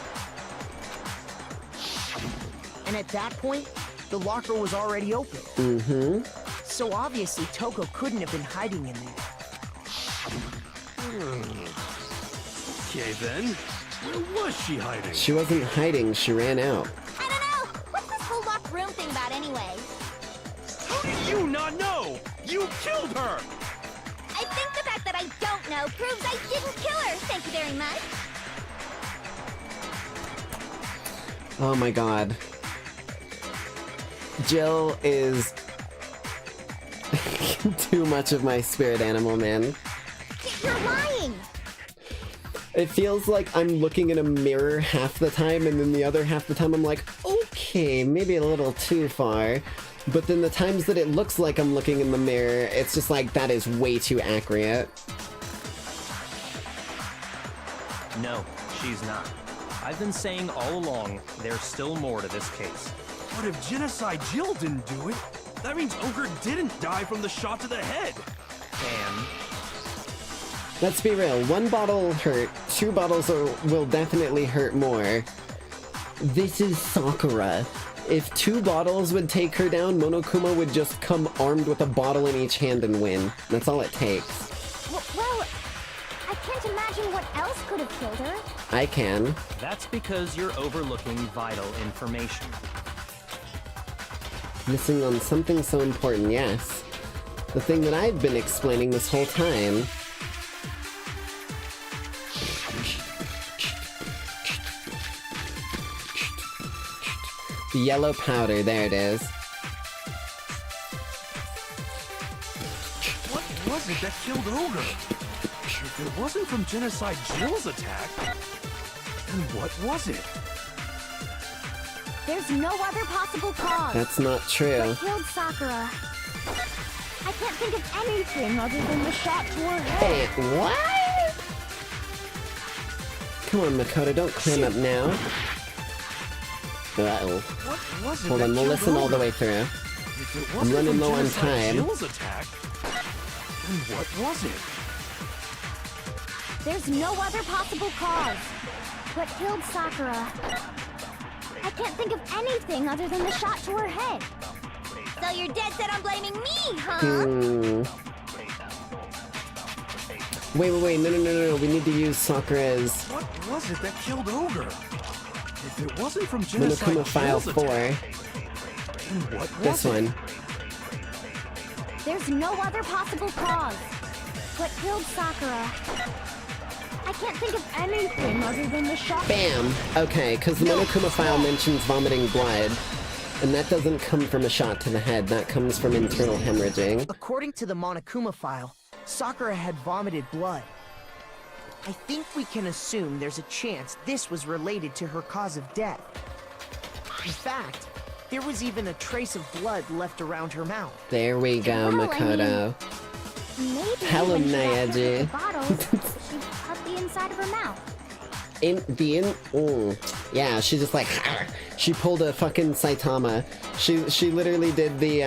And at that point, the locker was already open. Mm-hmm. So obviously Toko couldn't have been hiding in there. Okay then, where was she hiding? She wasn't hiding, she ran out. I don't know. What's this whole locked room thing about anyway? How do you not know? You killed her! I think the fact that I don't know proves I didn't kill her. Thank you very much. Oh my god. Jill is too much of my spirit animal, man. You're lying! It feels like I'm looking in a mirror half the time, and then the other half the time I'm like, okay, maybe a little too far. But then the times that it looks like I'm looking in the mirror, it's just like, that is way too accurate. No, she's not. I've been saying all along, there's still more to this case. But if Genocide Jill didn't do it, that means Ogre didn't die from the shot to the head. And... let's be real, one bottle hurt, two bottles will definitely hurt more. This is Sakura. If two bottles would take her down, Monokuma would just come armed with a bottle in each hand and win. That's all it takes. Well, I can't imagine what else could have killed her. I can. That's because you're overlooking vital information. Missing on something so important, yes. The thing that I've been explaining this whole time. The yellow powder, there it is. What was it that killed Ogre? If it wasn't from Genocide Jill's attack, then what was it? There's no other possible cause. That's not true. What killed Sakura? I can't think of anything other than the shot to her head. Hey, what? Come on, Makoto, don't climb up now. Uh-oh. What was it Hold that on, we'll killed listen all the Ogre? way through. If it I'm wasn't running from low on Genocide time. Jill's attack, then what was it? There's no other possible cause. What killed Sakura? I can't think of anything other than the shot to her head. So you're dead set on blaming me, huh? Wait, no, we need to use Sakura's What was it that killed Ogre? If it wasn't from Genocide Monokuma File Jill's 4. attack, then what was This it? one. There's no other possible cause. What killed Sakura? I can't think of anything other than the shot. Bam! Okay, because the Monokuma File mentions vomiting blood. And that doesn't come from a shot to the head, that comes from internal hemorrhaging. According to the Monokuma file, Sakura had vomited blood. I think we can assume there's a chance this was related to her cause of death. In fact, there was even a trace of blood left around her mouth. There we go, Well, I Makoto. Maybe Hello, when she got hit with Nyaji. the bottle, she cut the inside of her mouth. Yeah, she just like, she pulled a fucking Saitama. She literally did the,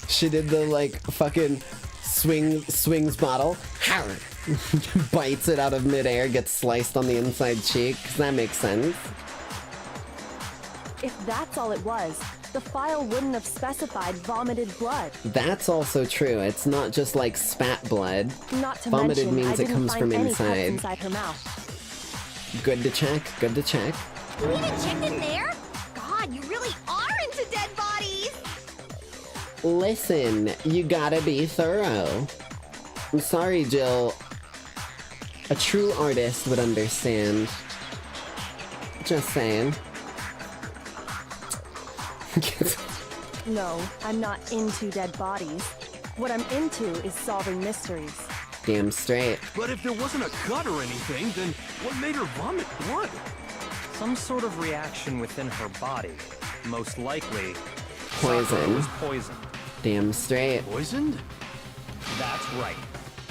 she did the, like, fucking swings bottle, bites it out of midair, gets sliced on the inside cheek, 'cause that makes sense. If that's all it was, the file wouldn't have specified vomited blood. That's also true, it's not just like spat blood. Not to Vomited mention, means I it didn't comes find from any inside. cuts inside her mouth. Good to check, good to check. You even checked in there? God, you really are into dead bodies! Listen, you gotta be thorough. I'm sorry, Jill. A true artist would understand. Just saying. No, I'm not into dead bodies. What I'm into is solving mysteries. Damn straight. But if there wasn't a cut or anything, then what made her vomit blood? Some sort of reaction within her body. Most likely, Poison. Sakura was poisoned. Damn straight. Poisoned? That's right.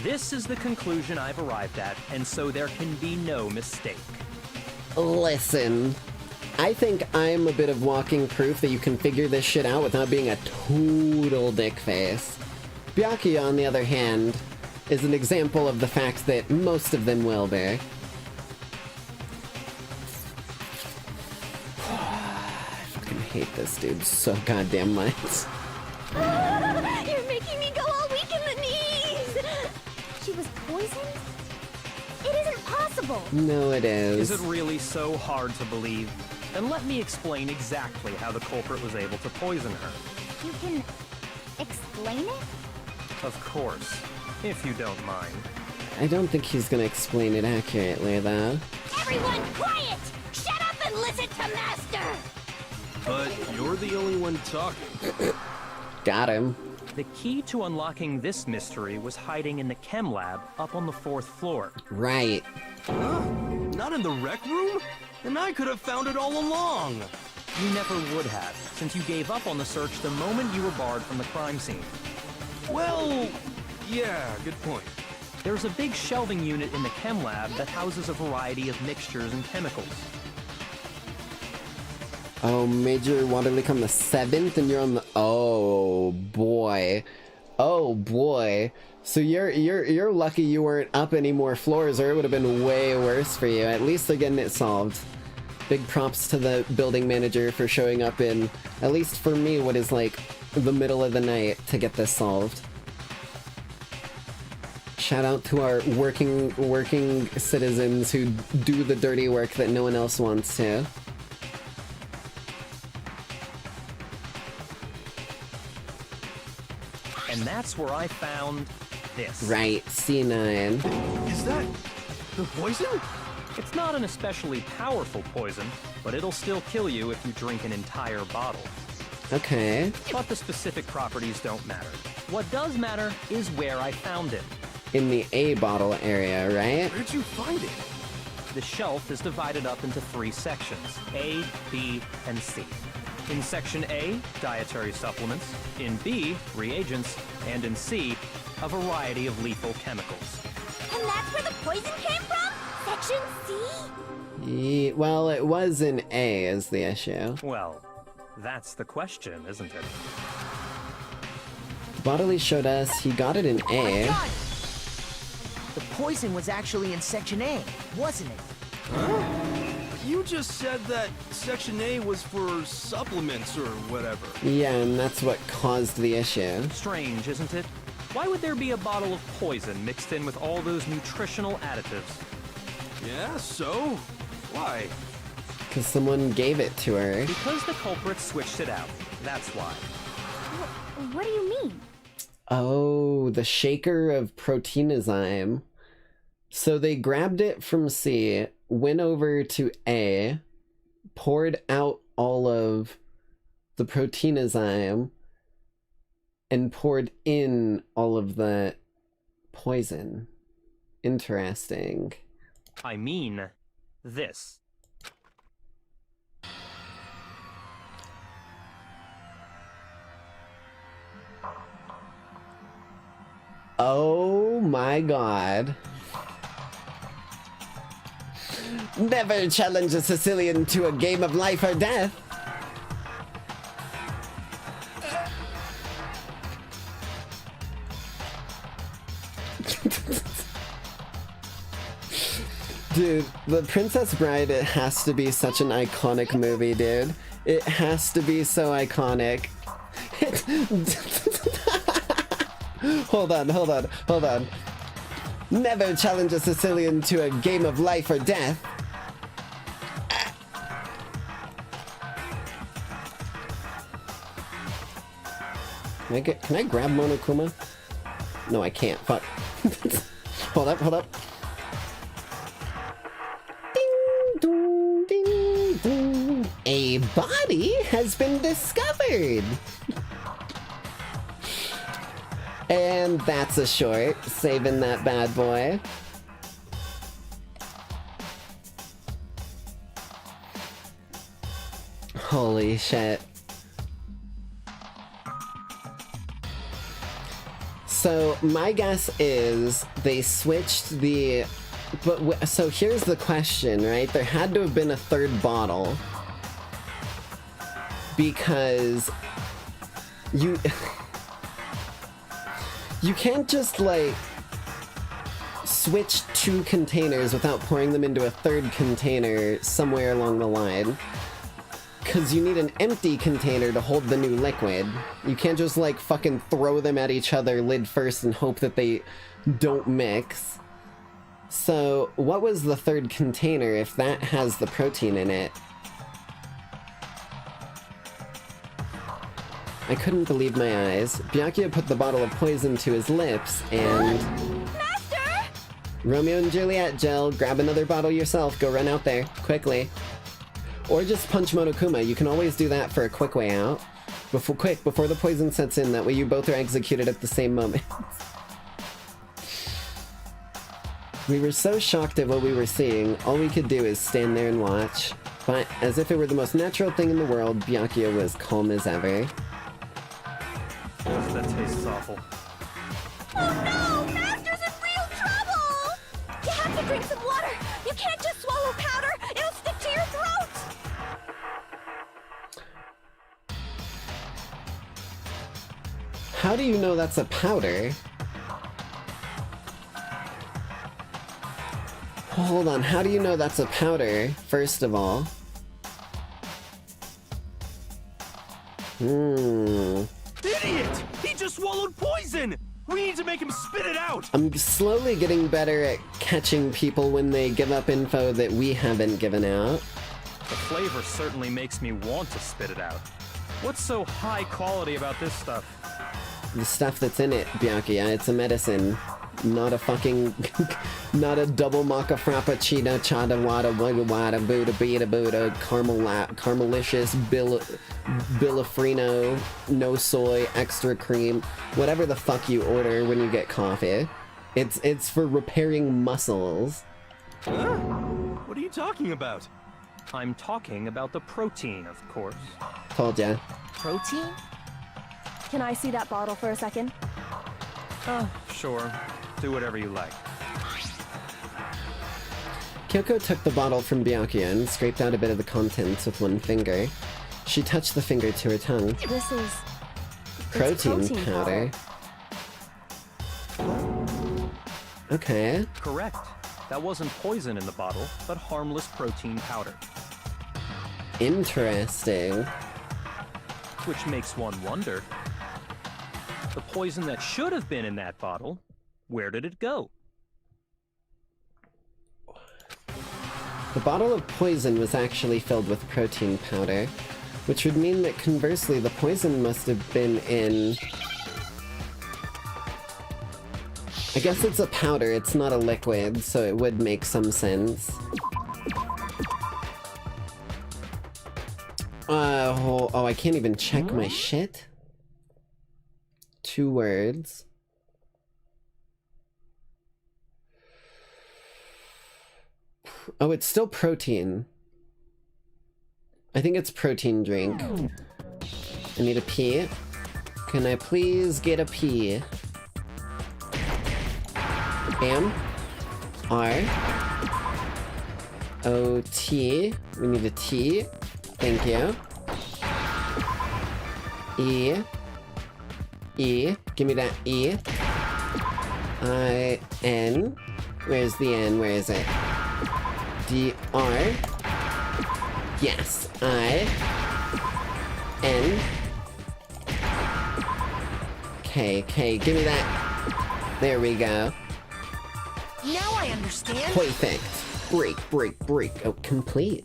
This is the conclusion I've arrived at, and so there can be no mistake. Listen. I think I'm a bit of walking proof that you can figure this shit out without being a total dickface. Byakuya, on the other hand, is an example of the fact that most of them will be. I fucking hate this dude so goddamn much. You're making me go all weak in the knees! She was poisoned? It isn't possible! No, it is. Is it really so hard to believe? Then let me explain exactly how the culprit was able to poison her. You can explain it? Of course, if you don't mind. I don't think he's gonna explain it accurately, though. Everyone quiet! Shut up and listen to Master! But you're the only one talking. Got him. The key to unlocking this mystery was hiding in the chem lab up on the 4th floor. Right. Huh? Not in the rec room? And I could have found it all along. You never would have, since you gave up on the search the moment you were barred from the crime scene. Well, yeah, good point. There's a big shelving unit in the chem lab that houses a variety of mixtures and chemicals. Oh, Major Waterly come the 7th, and you're on the... Oh, boy. Oh, boy. So you're lucky you weren't up any more floors, or it would have been way worse for you. At least they're getting it solved. Big props to the building manager for showing up in, at least for me, what is like the middle of the night to get this solved. Shout out to our working citizens who do the dirty work that no one else wants to. And that's where I found this. Right, C9. Is that the poison? It's not an especially powerful poison, but it'll still kill you if you drink an entire bottle. Okay. But the specific properties don't matter. What does matter is where I found it. In the A bottle area, right? Where'd you find it? The shelf is divided up into 3 sections, A, B, and C. In Section A, dietary supplements. In B, reagents. And in C, a variety of lethal chemicals. And that's where the poison came from? Section C? Well, it was in A is the issue. Well, that's the question, isn't it? The bottle he showed us, he got it in A. God! The poison was actually in Section A, wasn't it? Huh? You just said that Section A was for supplements or whatever. Yeah, and that's what caused the issue. Strange, isn't it? Why would there be a bottle of poison mixed in with all those nutritional additives? Yeah, so? Why? Because someone gave it to her. Because the culprits switched it out. That's why. What do you mean? Oh, the shaker of proteinenzyme. So they grabbed it from C, went over to A, poured out all of the proteinenzyme, and poured in all of the poison. Interesting. I mean, this. Oh my god. Never challenge a Sicilian to a game of life or death. Dude, The Princess Bride, it has to be such an iconic movie, dude. It has to be so iconic. Hold on. Never challenge a Sicilian to a game of life or death. Can I grab Monokuma? No, I can't. Fuck. Hold up. Ding dong, ding dong. A body has been discovered. And that's a short, saving that bad boy. Holy shit. So my guess is they switched the... so here's the question, right? There had to have been a third bottle. Because... You can't just, like, switch 2 containers without pouring them into a third container somewhere along the line. Because you need an empty container to hold the new liquid. You can't just, like, fucking throw them at each other lid first and hope that they don't mix. So, what was the third container if that has the protein in it? I couldn't believe my eyes. Byakuya put the bottle of poison to his lips and... Master! Romeo and Juliet, Jill, grab another bottle yourself. Go run out there, quickly. Or just punch Monokuma. You can always do that for a quick way out. Before the poison sets in, that way you both are executed at the same moment. We were so shocked at what we were seeing, all we could do is stand there and watch. But, as if it were the most natural thing in the world, Byakuya was calm as ever. That tastes awful. Oh no! Master's in real trouble! You have to drink some water! You can't just swallow powder! It'll stick to your throat! How do you know that's a powder? Hold on, how do you know that's a powder, first of all? Idiot! He just swallowed poison! We need to make him spit it out! I'm slowly getting better at catching people when they give up info that we haven't given out. The flavor certainly makes me want to spit it out. What's so high quality about this stuff? The stuff that's in it, Byakuya, it's a medicine. Not a fucking... not a double maca frappuccino, chada wada wada wada buddha beta buddha, caramelicious, billafrino, no soy, extra cream, whatever the fuck you order when you get coffee. It's for repairing muscles. Huh? What are you talking about? I'm talking about the protein, of course. Told ya. Protein? Can I see that bottle for a second? Sure. Do whatever you like. Kyoko took the bottle from Byakuya and scraped out a bit of the contents with one finger. She touched the finger to her tongue. This is... Protein powder. Okay. Correct. That wasn't poison in the bottle, but harmless protein powder. Interesting. Which makes one wonder. The poison that should have been in that bottle, where did it go? The bottle of poison was actually filled with protein powder, which would mean that conversely the poison must have been in... I guess it's a powder, it's not a liquid, so it would make some sense. Oh, I can't even check my shit? 2 words. Oh, it's still protein. I think it's protein drink. I need a pee. Can I please get a pee? M-R-O-T. We need a T. Thank you. E. E. Give me that E. I-N. Where's the N? Where is it? D-R. Yes. I-N. K. K. Give me that. There we go. Now I understand. Perfect. Break, break, break. Oh, complete.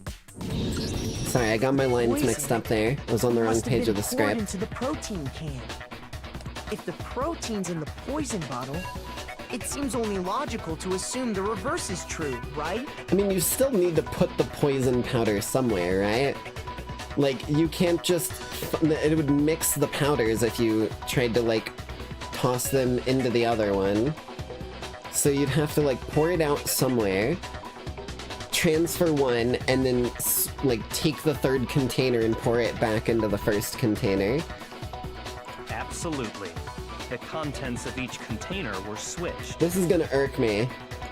Sorry, I got my lines mixed up there. I was on the wrong page of the script. Into the protein can. If the protein's in the poison bottle, it seems only logical to assume the reverse is true, right? I mean, you still need to put the poison powder somewhere, right? Like, you can't just... It would mix the powders if you tried to, like, toss them into the other one. So you'd have to, like, pour it out somewhere, transfer one, and then, like, take the third container and pour it back into the first container. Absolutely. The contents of each container were switched. This is gonna irk me.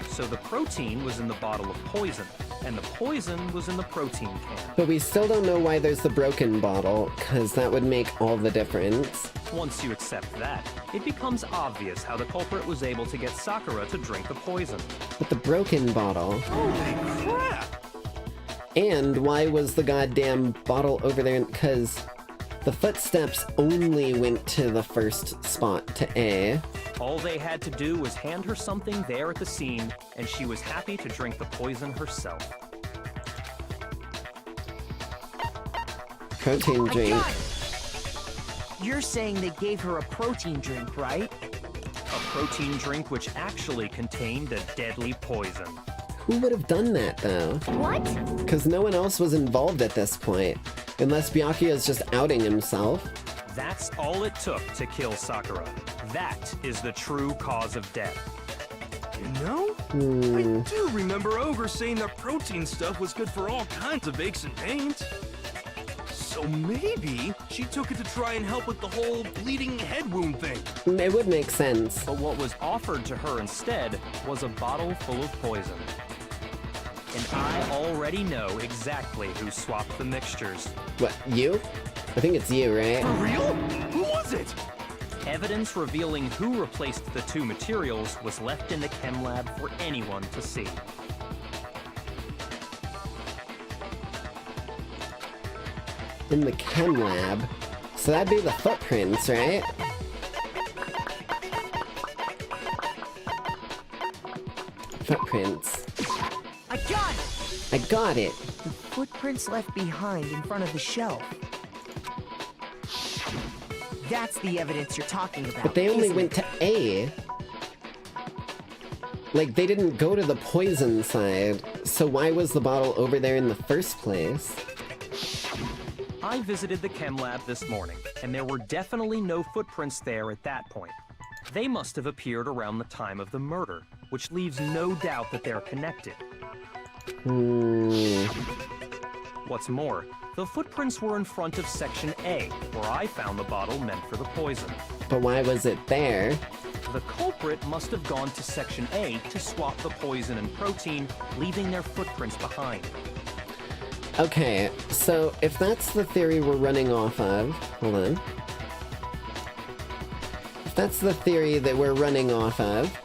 So the protein was in the bottle of poison, and the poison was in the protein can. But we still don't know why there's the broken bottle, because that would make all the difference. Once you accept that, it becomes obvious how the culprit was able to get Sakura to drink the poison. But the broken bottle... Holy crap! And why was the goddamn bottle over there? Because the footsteps only went to the first spot, to A. All they had to do was hand her something there at the scene, and she was happy to drink the poison herself. Protein drink. You're saying they gave her a protein drink, right? A protein drink which actually contained a deadly poison. Who would have done that, though? What? Because no one else was involved at this point. Unless Byakuya is just outing himself. That's all it took to kill Sakura. That is the true cause of death. You know? I do remember Ogre saying that protein stuff was good for all kinds of aches and pains. So maybe she took it to try and help with the whole bleeding head wound thing. It would make sense. But what was offered to her instead was a bottle full of poison. And I already know exactly who swapped the mixtures. What, you? I think it's you, right? For real? Who was it? Evidence revealing who replaced the two materials was left in the chem lab for anyone to see. In the chem lab? So that'd be the footprints, right? Footprints. I got it! I got it! The footprints left behind in front of the shelf. That's the evidence you're talking about. But they only isn't went it? to A. Like, they didn't go to the poison side, so why was the bottle over there in the first place? I visited the chem lab this morning, and there were definitely no footprints there at that point. They must have appeared around the time of the murder, which leaves no doubt that they're connected. What's more, the footprints were in front of Section A, where I found the bottle meant for the poison. But why was it there? The culprit must have gone to Section A to swap the poison and protein, leaving their footprints behind. Okay, so if that's the theory we're running off of... Hold on. If that's the theory that we're running off of,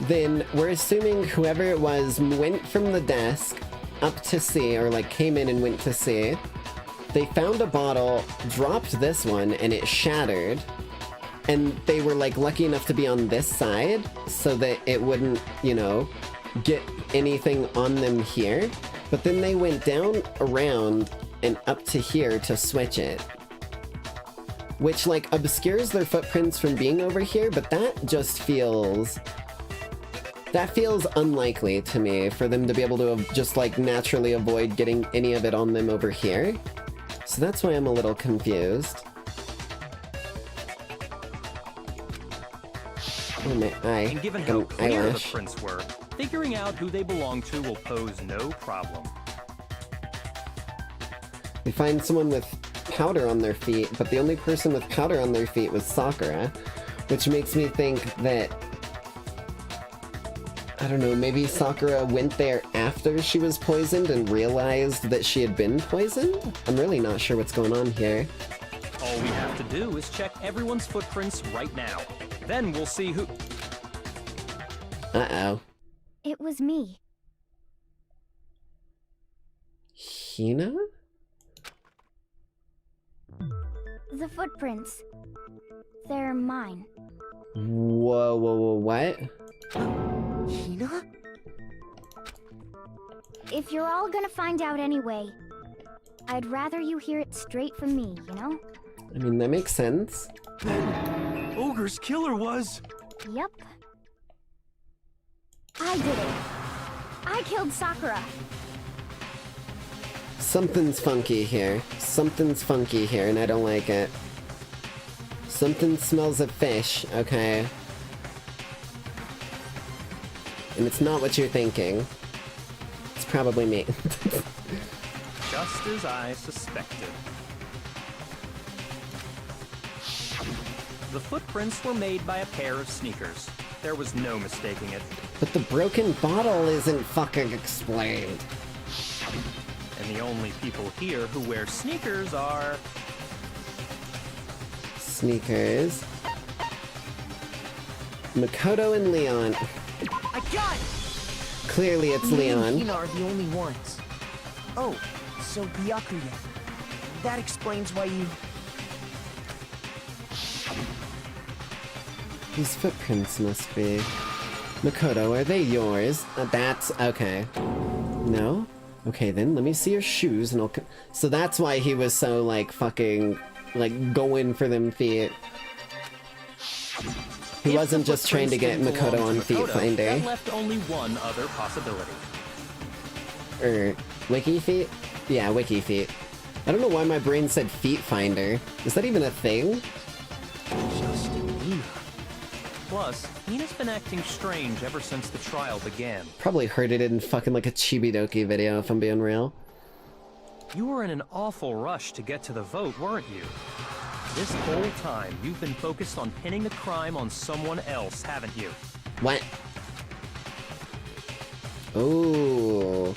then we're assuming whoever it was went from the desk up to C, or like came in and went to C. They found a bottle, dropped this one, and it shattered. And they were like lucky enough to be on this side so that it wouldn't, you know, get anything on them here. But then they went down, around, and up to here to switch it. Which, like, obscures their footprints from being over here, but that just feels... That feels unlikely to me for them to be able to just, like, naturally avoid getting any of it on them over here. So that's why I'm a little confused. Oh, my eye. And given how clear the prints were, figuring out who they belong to will pose no problem. We find someone with powder on their feet, but the only person with powder on their feet was Sakura, which makes me think that, I don't know, maybe Sakura went there after she was poisoned and realized that she had been poisoned? I'm really not sure what's going on here. All we have to do is check everyone's footprints right now. Then we'll see who... Uh-oh. It was me. Hina? The footprints. They're mine. Whoa, whoa, whoa, what? Hina? If you're all gonna find out anyway, I'd rather you hear it straight from me, you know? I mean, that makes sense. Ogre's killer was... Yep. I did it. I killed Sakura. Something's funky here. Something's funky here, and I don't like it. Something smells of fish, okay. And it's not what you're thinking. It's probably me. Just as I suspected. The footprints were made by a pair of sneakers. There was no mistaking it. But the broken bottle isn't fucking explained. And the only people here who wear sneakers are... Sneakers. Makoto and Leon. I got it! Clearly it's Me and Leon. Hina are the only ones. Oh, so Byakuya. That explains why you... These footprints must be... Makoto, are they yours? That's... okay. No? Okay, then, let me see your shoes and I'll... So that's why he was so, like, fucking... like, going for them feet. He wasn't just trying to get Makoto on Feet Finder. That left only one other possibility. Wiki Feet? Yeah, Wiki Feet. I don't know why my brain said Feet Finder. Is that even a thing? Just Hina. Plus, Hina's been acting strange ever since the trial began. Probably heard it in fucking like a Chibidoki video, if I'm being real. You were in an awful rush to get to the vote, weren't you? This whole time, you've been focused on pinning the crime on someone else, haven't you? What? Ooh.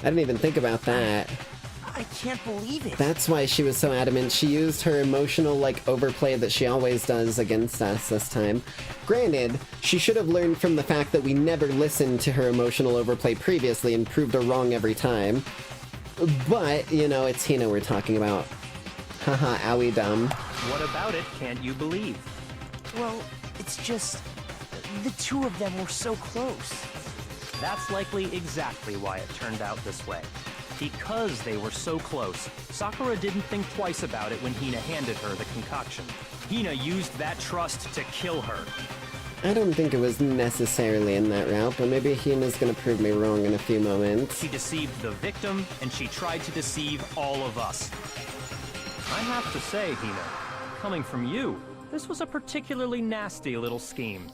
I didn't even think about that. I can't believe it. That's why she was so adamant. She used her emotional, like, overplay that she always does against us this time. Granted, she should have learned from the fact that we never listened to her emotional overplay previously and proved her wrong every time. But, you know, it's Hina we're talking about. Haha, owie dumb. What about it can't you believe? Well, it's just... the two of them were so close. That's likely exactly why it turned out this way. Because they were so close, Sakura didn't think twice about it when Hina handed her the concoction. Hina used that trust to kill her. I don't think it was necessarily in that route, but maybe Hina's gonna prove me wrong in a few moments. She deceived the victim, and she tried to deceive all of us. I have to say, Hina, coming from you, this was a particularly nasty little scheme.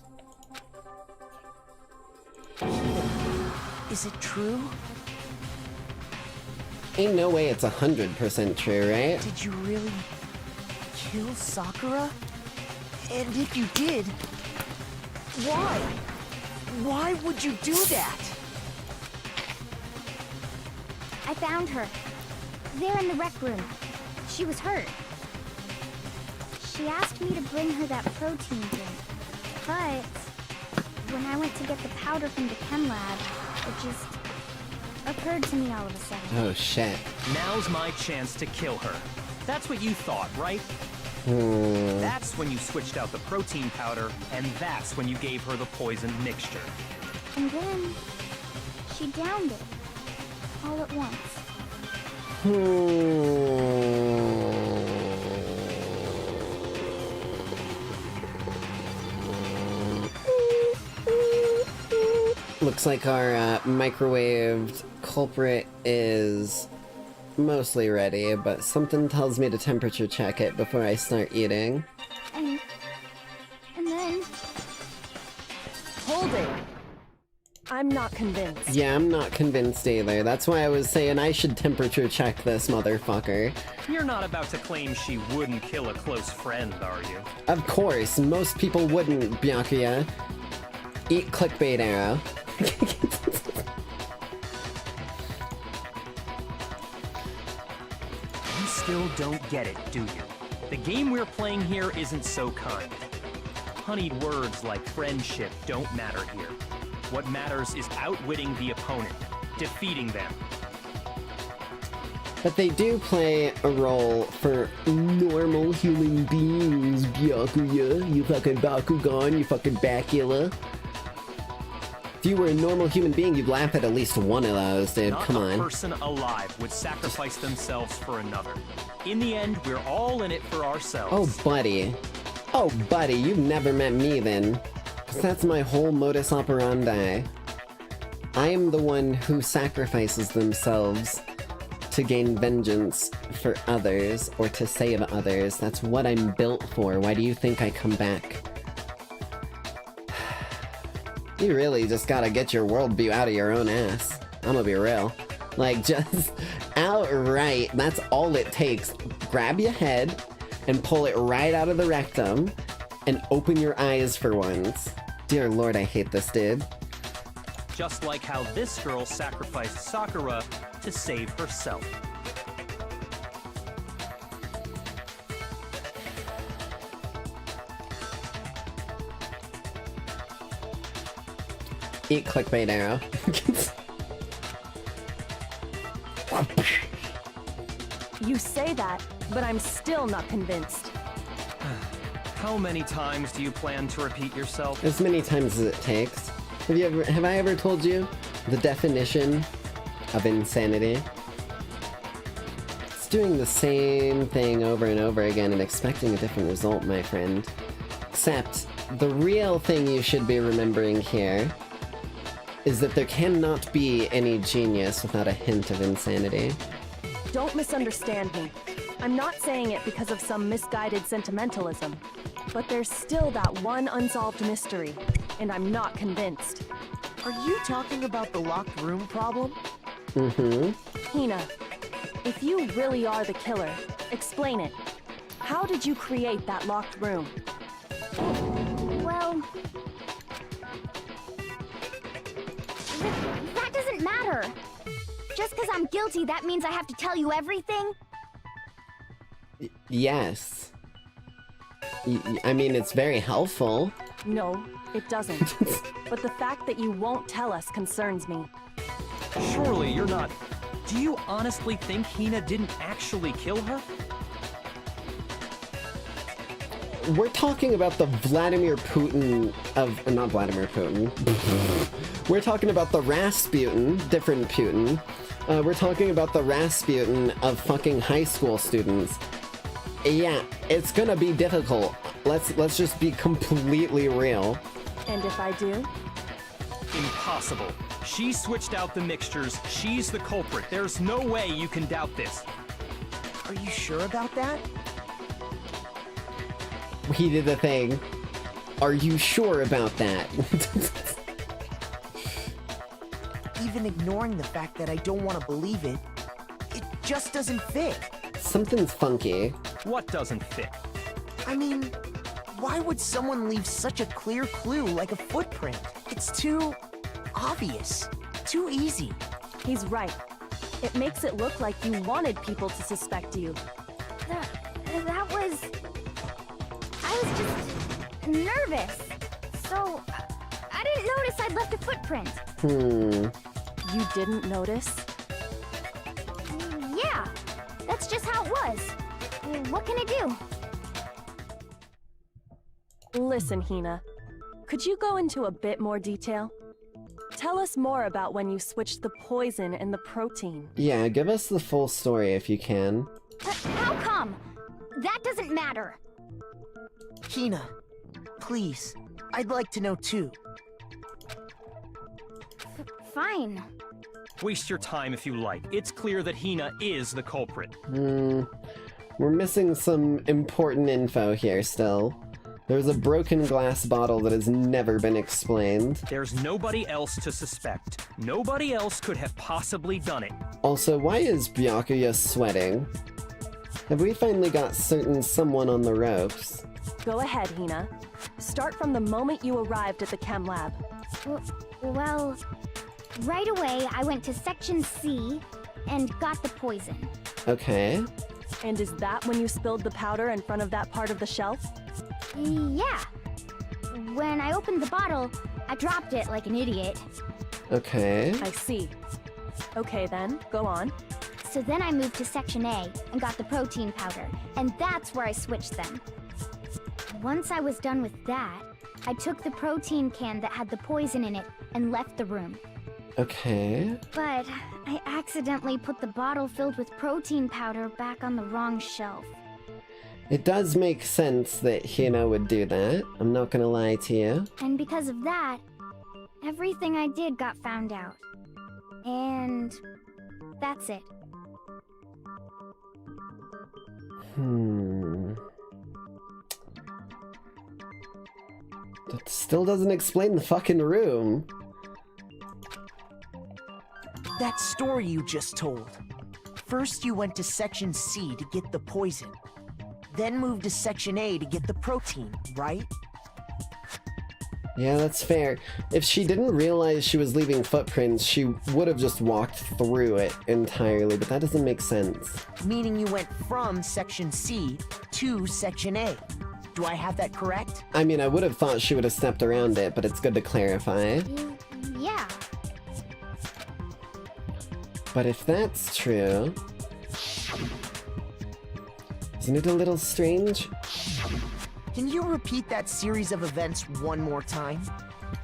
Is it true? Ain't no way it's 100% true, right? Did you really kill Sakura? And if you did, why? Why would you do that? I found her. There in the rec room. She was hurt. She asked me to bring her that protein drink. But when I went to get the powder from the chem lab, it just occurred to me all of a sudden. Oh shit. Now's my chance to kill her. That's what you thought, right? That's when you switched out the protein powder, and that's when you gave her the poisoned mixture. And then she downed it all at once. Looks like our microwaved culprit is mostly ready, but something tells me to temperature check it before I start eating. And then... Hold it! I'm not convinced. Yeah, I'm not convinced either. That's why I was saying I should temperature check this motherfucker. You're not about to claim she wouldn't kill a close friend, are you? Of course, most people wouldn't, Byakuya. Eat clickbait arrow. You still don't get it, do you? The game we're playing here isn't so kind. Honeyed words like friendship don't matter here. What matters is outwitting the opponent, defeating them. But they do play a role for normal human beings, Byakuya. You fucking Bakugan, you fucking Bakula. If you were a normal human being, you'd laugh at least one of those, dude. Come on. Not a person alive would sacrifice themselves for another. In the end, we're all in it for ourselves. Oh, buddy. Oh, buddy, you've never met me then. 'Cause that's my whole modus operandi. I am the one who sacrifices themselves to gain vengeance for others or to save others. That's what I'm built for. Why do you think I come back? You really just gotta get your worldview out of your own ass. I'm gonna be real. Like, just outright, that's all it takes. Grab your head and pull it right out of the rectum and open your eyes for once. Dear Lord, I hate this dude. Just like how this girl sacrificed Sakura to save herself. Eat clickbait arrow. You say that, but I'm still not convinced. How many times do you plan to repeat yourself? As many times as it takes. Have I ever told you the definition of insanity? It's doing the same thing over and over again and expecting a different result, my friend. Except, the real thing you should be remembering here is that there cannot be any genius without a hint of insanity. Don't misunderstand me. I'm not saying it because of some misguided sentimentalism. But there's still that one unsolved mystery, and I'm not convinced. Are you talking about the locked room problem? Mm-hmm. Hina, if you really are the killer, explain it. How did you create that locked room? Well... that doesn't matter. Just because I'm guilty, that means I have to tell you everything? Yes. I mean, it's very helpful. No, it doesn't. But the fact that you won't tell us concerns me. Surely you're not... Do you honestly think Hina didn't actually kill her? We're talking about the Vladimir Putin of... not Vladimir Putin. We're talking about the Rasputin, different Putin. We're talking about the Rasputin of fucking high school students. Yeah, it's gonna be difficult. Let's just be completely real. And if I do? Impossible. She switched out the mixtures. She's the culprit. There's no way you can doubt this. Are you sure about that? He did the thing. Are you sure about that? Even ignoring the fact that I don't want to believe it, it just doesn't fit. Something's funky. What doesn't fit? I mean, why would someone leave such a clear clue like a footprint? It's too obvious, too easy. He's right. It makes it look like you wanted people to suspect you. That was... I was just nervous. So, I didn't notice I'd left a footprint. You didn't notice? Yeah, that's just how it was. What can I do? Listen, Heyya. Could you go into a bit more detail? Tell us more about when you switched the poison and the protein. Yeah, give us the full story if you can. How come? That doesn't matter. Heyya, please, I'd like to know too. Fine. Waste your time if you like. It's clear that Heyya is the culprit. We're missing some important info here still. There's a broken glass bottle that has never been explained. There's nobody else to suspect. Nobody else could have possibly done it. Also, why is Byakuya sweating? Have we finally got certain someone on the ropes? Go ahead, Heyya. Start from the moment you arrived at the chem lab. Well, right away I went to Section C and got the poison. Okay. And is that when you spilled the powder in front of that part of the shelf? Yeah. When I opened the bottle, I dropped it like an idiot. Okay. I see. Okay then, go on. So then I moved to Section A and got the protein powder, and that's where I switched them. Once I was done with that, I took the protein can that had the poison in it and left the room. Okay. But I accidentally put the bottle filled with protein powder back on the wrong shelf. It does make sense that Heyya would do that. I'm not gonna lie to you. And because of that, everything I did got found out. And that's it. That still doesn't explain the fucking room. That story you just told. First you went to Section C to get the poison. Then moved to Section A to get the protein, right? Yeah, that's fair. If she didn't realize she was leaving footprints, she would have just walked through it entirely, but that doesn't make sense. Meaning you went from Section C to Section A. Do I have that correct? I mean, I would have thought she would have stepped around it, but it's good to clarify. Yeah. But if that's true... Isn't it a little strange? Can you repeat that series of events one more time?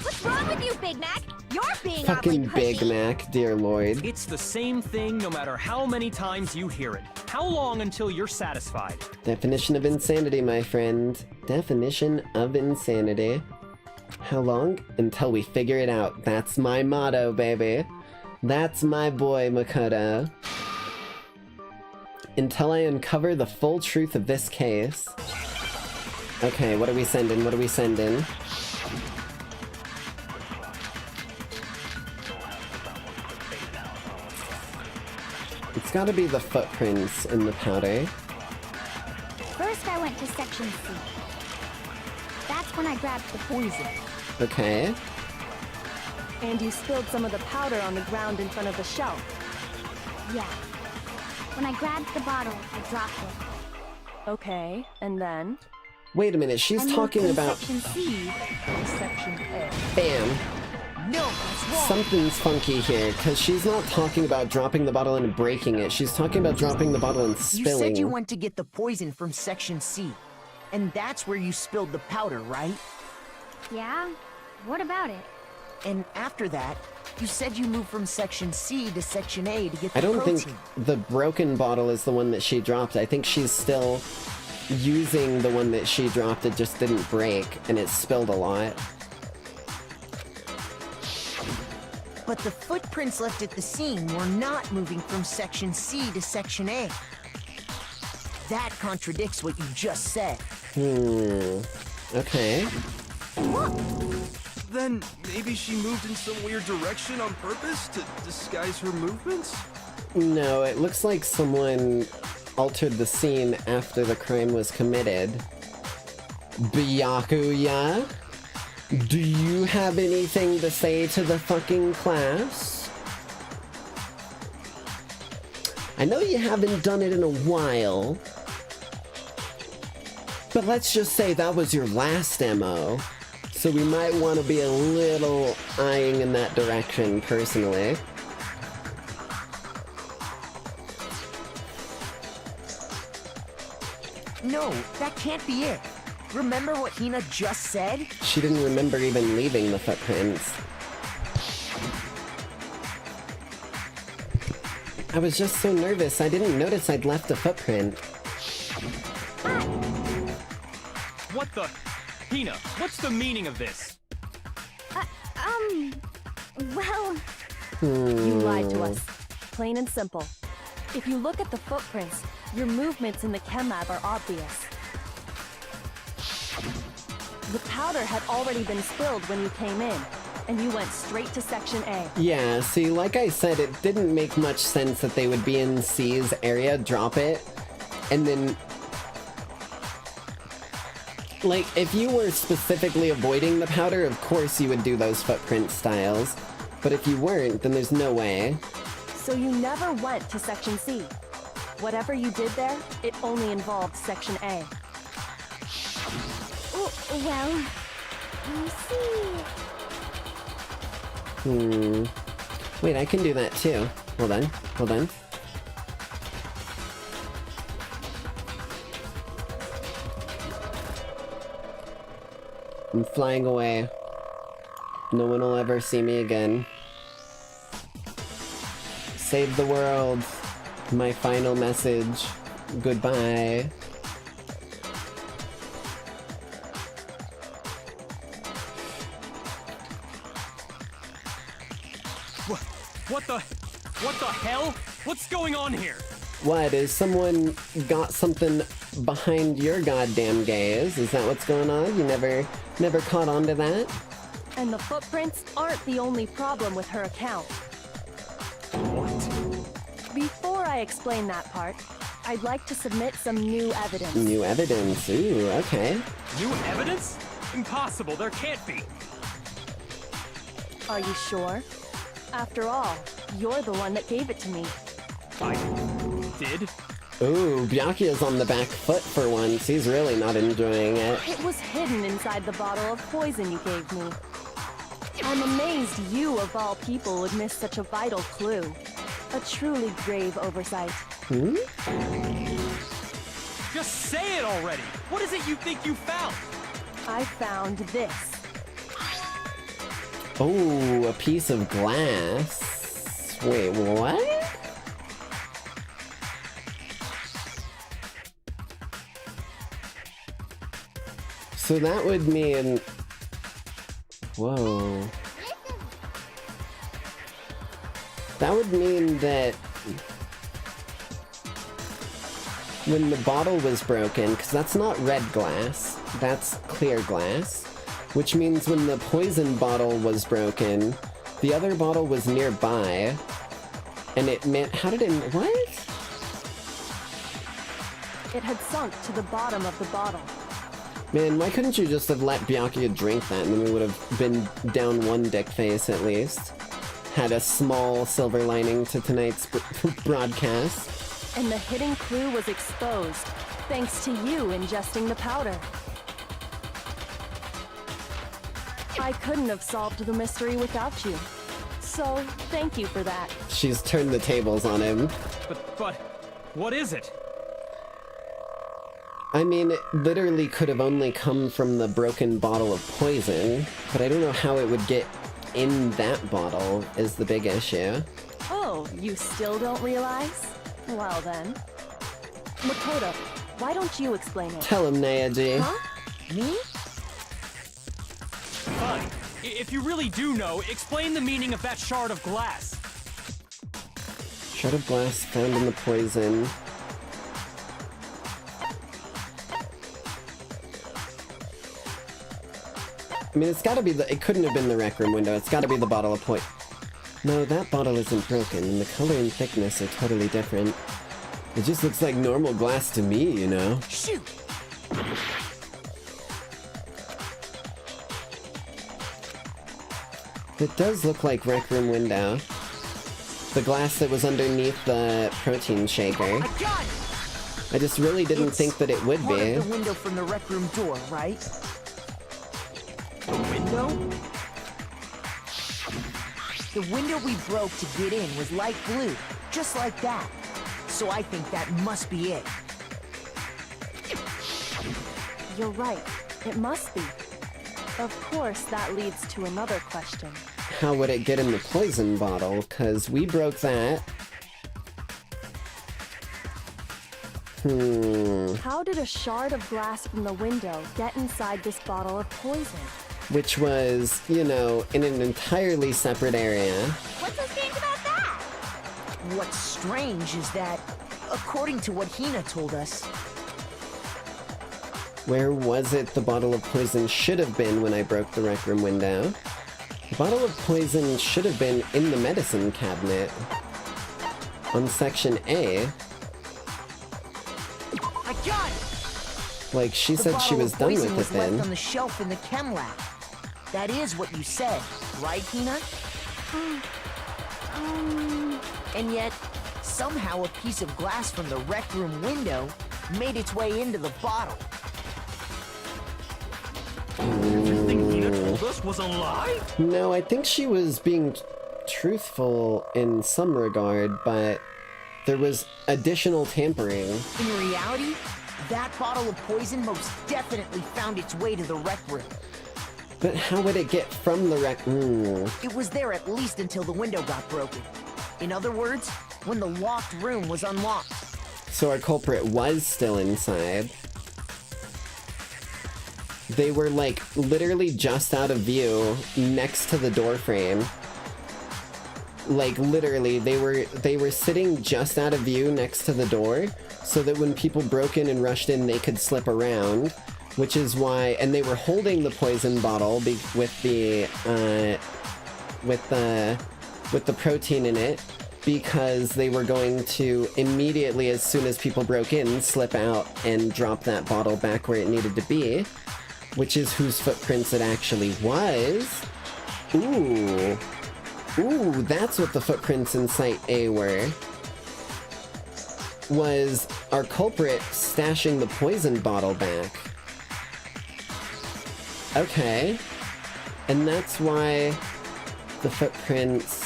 What's wrong with you, Big Mac? You're being Fucking awfully pushy. Big Mac, dear lord. It's the same thing no matter how many times you hear it. How long until you're satisfied? Definition of insanity, my friend. Definition of insanity. How long? Until we figure it out. That's my motto, baby. That's my boy, Makoto. Until I uncover the full truth of this case. Okay, what are we sending? What are we sending? It's gotta be the footprints in the powder. First I went to Section C. That's when I grabbed the poison. Okay. And you spilled some of the powder on the ground in front of the shelf. Yeah. When I grabbed the bottle, I dropped it. Okay, and then? Wait a minute, she's talking about... Section C to Section A. Bam. No, that's wrong. Something's funky here, because she's not talking about dropping the bottle and breaking it. She's talking about dropping the bottle and spilling. You said you went to get the poison from Section C. And that's where you spilled the powder, right? Yeah? What about it? And after that, you said you moved from Section C to Section A to get the I don't protein. think the broken bottle is the one that she dropped. I think she's still using the one that she dropped. It just didn't break, and it spilled a lot. But the footprints left at the scene were not moving from Section C to Section A. That contradicts what you just said. Okay. Then maybe she moved in some weird direction on purpose to disguise her movements? No, it looks like someone altered the scene after the crime was committed. Byakuya? Do you have anything to say to the fucking class? I know you haven't done it in a while, but let's just say that was your last MO, so we might want to be a little eyeing in that direction, personally. No, that can't be it. Remember what Hina just said? She didn't remember even leaving the footprints. I was just so nervous, I didn't notice I'd left a footprint. What the? Hina, what's the meaning of this? Well... You lied to us. Plain and simple. If you look at the footprints, your movements in the chem lab are obvious. The powder had already been spilled when you came in, and you went straight to Section A. Yeah, see, like I said, it didn't make much sense that they would be in C's area, drop it, and then... Like, if you were specifically avoiding the powder, of course you would do those footprint styles. But if you weren't, then there's no way. So you never went to Section C. Whatever you did there, it only involved Section A. Well, you see... Wait, I can do that too. Hold on, hold on. I'm flying away. No one will ever see me again. Save the world. My final message. Goodbye. What the hell? What's going on here? What, is someone got something behind your goddamn gaze? Is that what's going on? You never caught on to that? And the footprints aren't the only problem with her account. What? Before I explain that part, I'd like to submit some new evidence. New evidence, ooh, okay. New evidence? Impossible, there can't be. Are you sure? After all, you're the one that gave it to me. I did? Ooh, Byakuya's on the back foot for once. He's really not enjoying it. It was hidden inside the bottle of poison you gave me. I'm amazed you, of all people, would miss such a vital clue. A truly grave oversight. Just say it already! What is it you think you found? I found this. Oh, a piece of glass. Wait, what? So that would mean... Whoa. That would mean that when the bottle was broken, because that's not red glass, that's clear glass, which means when the poison bottle was broken, the other bottle was nearby, and it meant, how did it, what? It had sunk to the bottom of the bottle. Man, why couldn't you just have let Byakuya drink that, and then we would have been down one dick face at least? Had a small silver lining to tonight's broadcast. And the hidden clue was exposed, thanks to you ingesting the powder. I couldn't have solved the mystery without you. So, thank you for that. She's turned the tables on him. But, what is it? I mean, it literally could have only come from the broken bottle of poison, but I don't know how it would get in that bottle is the big issue. Oh, you still don't realize? Well then. Makoto, why don't you explain it? Tell him, Neji. Huh? Me? Fine. If you really do know, explain the meaning of that shard of glass. Shard of glass found in the poison. I mean, it's gotta be it couldn't have been the rec room window, it's gotta be the bottle of poison. No, that bottle isn't broken, and the color and thickness are totally different. It just looks like normal glass to me, you know? Shoot! It does look like rec room window. The glass that was underneath the protein shaker. I got it! I just really didn't think that it would Part be. of the window from the rec room door, right? The window? The window we broke to get in was light blue, just like that. So I think that must be it. You're right. It must be. Of course, that leads to another question. How would it get in the poison bottle? 'Cause we broke that. How did a shard of glass from the window get inside this bottle of poison? Which was, you know, in an entirely separate area. What's so strange about that? What's strange is that, according to what Heyya told us, Where was it the bottle of poison should have been when I broke the rec room window? The bottle of poison should have been in the medicine cabinet. On section A. I got it! Like, she The said she bottle was of done poison with was it left then. on the shelf in the chem lab. That is what you said, right, Heyya? And yet, somehow a piece of glass from the rec room window made its way into the bottle. Everything Heyya told us was a lie? No, I think she was being truthful in some regard, but there was additional tampering. In reality, that bottle of poison most definitely found its way to the rec room. But how would it get from the rec room? It was there at least until the window got broken. In other words, when the locked room was unlocked. So our culprit was still inside. They were like literally just out of view next to the door frame. Like literally, they were sitting just out of view next to the door so that when people broke in and rushed in, they could slip around, which is why, and they were holding the poison bottle with the protein in it, because they were going to immediately, as soon as people broke in, slip out and drop that bottle back where it needed to be, which is whose footprints it actually was. Ooh, that's what the footprints in Site A were. Was our culprit stashing the poison bottle back. Okay. And that's why the footprints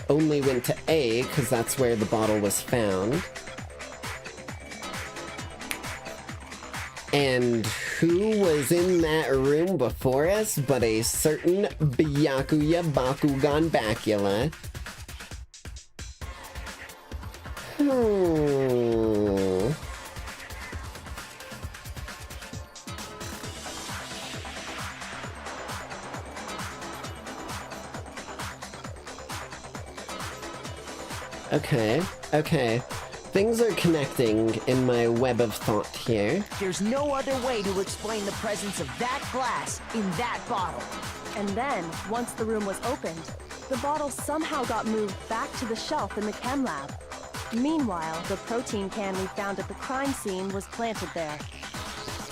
only went to A, because that's where the bottle was found. And who was in that room before us but a certain Byakuya Bakugan Bacula? Okay. Things are connecting in my web of thought here. There's no other way to explain the presence of that glass in that bottle. And then, once the room was opened, the bottle somehow got moved back to the shelf in the chem lab. Meanwhile, the protein can we found at the crime scene was planted there.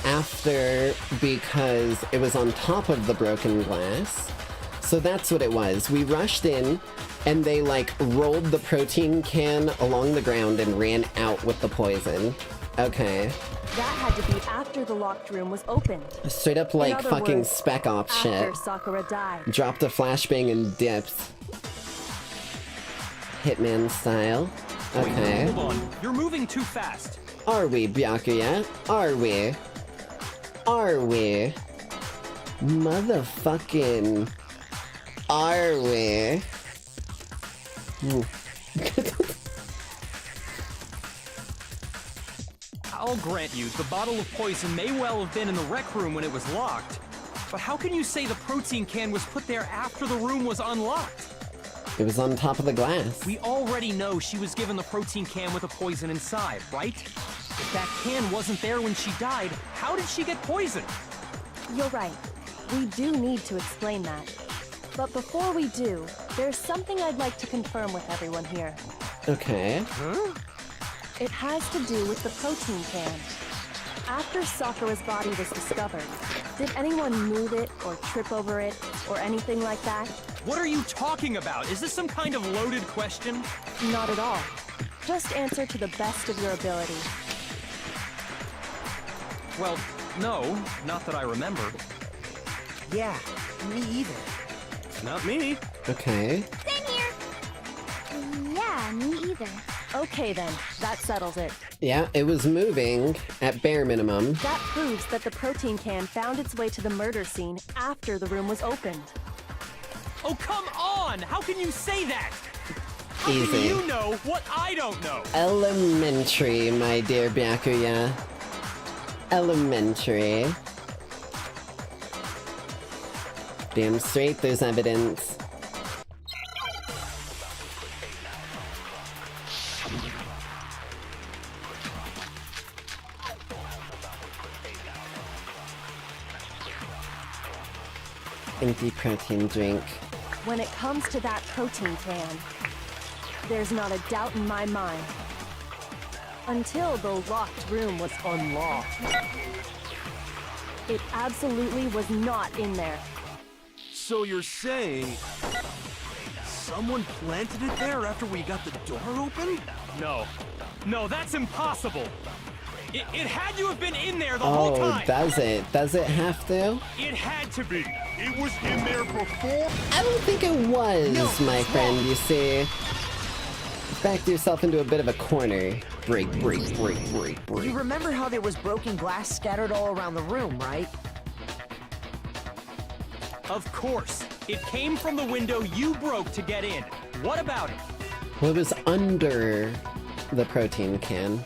After, because it was on top of the broken glass. So that's what it was. We rushed in, and they like rolled the protein can along the ground and ran out with the poison. Okay. That had to be after the locked room was opened. Straight up like fucking Spec Ops shit. After Sakura died. Dropped a flashbang and dipped. Hitman style. Okay. Wait, hold on. You're moving too fast. Are we, Byakuya? Are we? Are we? Motherfucking... Are we? I'll grant you, the bottle of poison may well have been in the rec room when it was locked. But how can you say the protein can was put there after the room was unlocked? It was on top of the glass. We already know she was given the protein can with a poison inside, right? If that can wasn't there when she died, how did she get poisoned? You're right. We do need to explain that. But before we do, there's something I'd like to confirm with everyone here. Okay. Huh? It has to do with the protein can. After Sakura's body was discovered, did anyone move it or trip over it or anything like that? What are you talking about? Is this some kind of loaded question? Not at all. Just answer to the best of your ability. Well, no, not that I remember. Yeah, me either. Not me. Okay. Same here. Yeah, me either. Okay then, that settles it. Yeah, it was moving at bare minimum. That proves that the protein can found its way to the murder scene after the room was opened. Oh, come on! How can you say that? How Easy. can you know what I don't know? Elementary, my dear Byakuya. Elementary. Damn straight there's evidence. Empty protein drink. When it comes to that protein can, there's not a doubt in my mind. Until the locked room was unlocked. It absolutely was not in there. So you're saying someone planted it there after we got the door open? No. No, that's impossible. It had to have been in there the whole time. Oh, does it? Does it have to? It had to be. It was in there before? I don't think it was, my friend, you see. Backed yourself into a bit of a corner. Break. You remember how there was broken glass scattered all around the room, right? Of course. It came from the window you broke to get in. What about it? Well, it was under the protein can.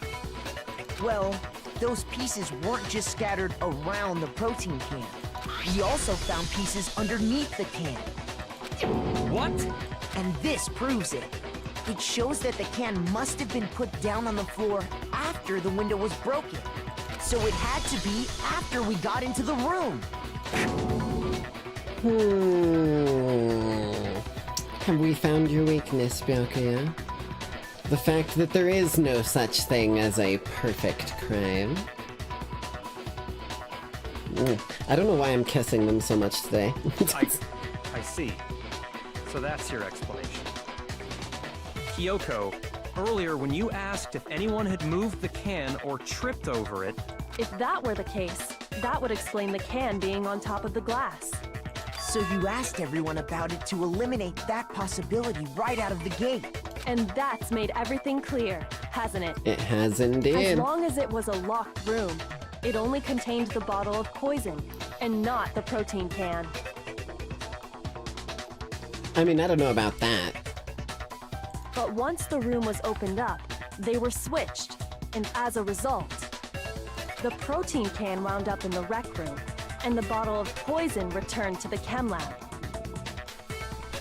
Well, those pieces weren't just scattered around the protein can. We also found pieces underneath the can. What? And this proves it. It shows that the can must have been put down on the floor after the window was broken. So it had to be after we got into the room. Have we found your weakness, Byakuya? The fact that there is no such thing as a perfect crime. I don't know why I'm kissing them so much today. I see. So that's your explanation. Kyoko, earlier when you asked if anyone had moved the can or tripped over it... If that were the case, that would explain the can being on top of the glass. So you asked everyone about it to eliminate that possibility right out of the gate. And that's made everything clear, hasn't it? It has indeed. As long as it was a locked room, it only contained the bottle of poison, and not the protein can. I mean, I don't know about that. But once the room was opened up, they were switched, and as a result, the protein can wound up in the rec room, and the bottle of poison returned to the chem lab.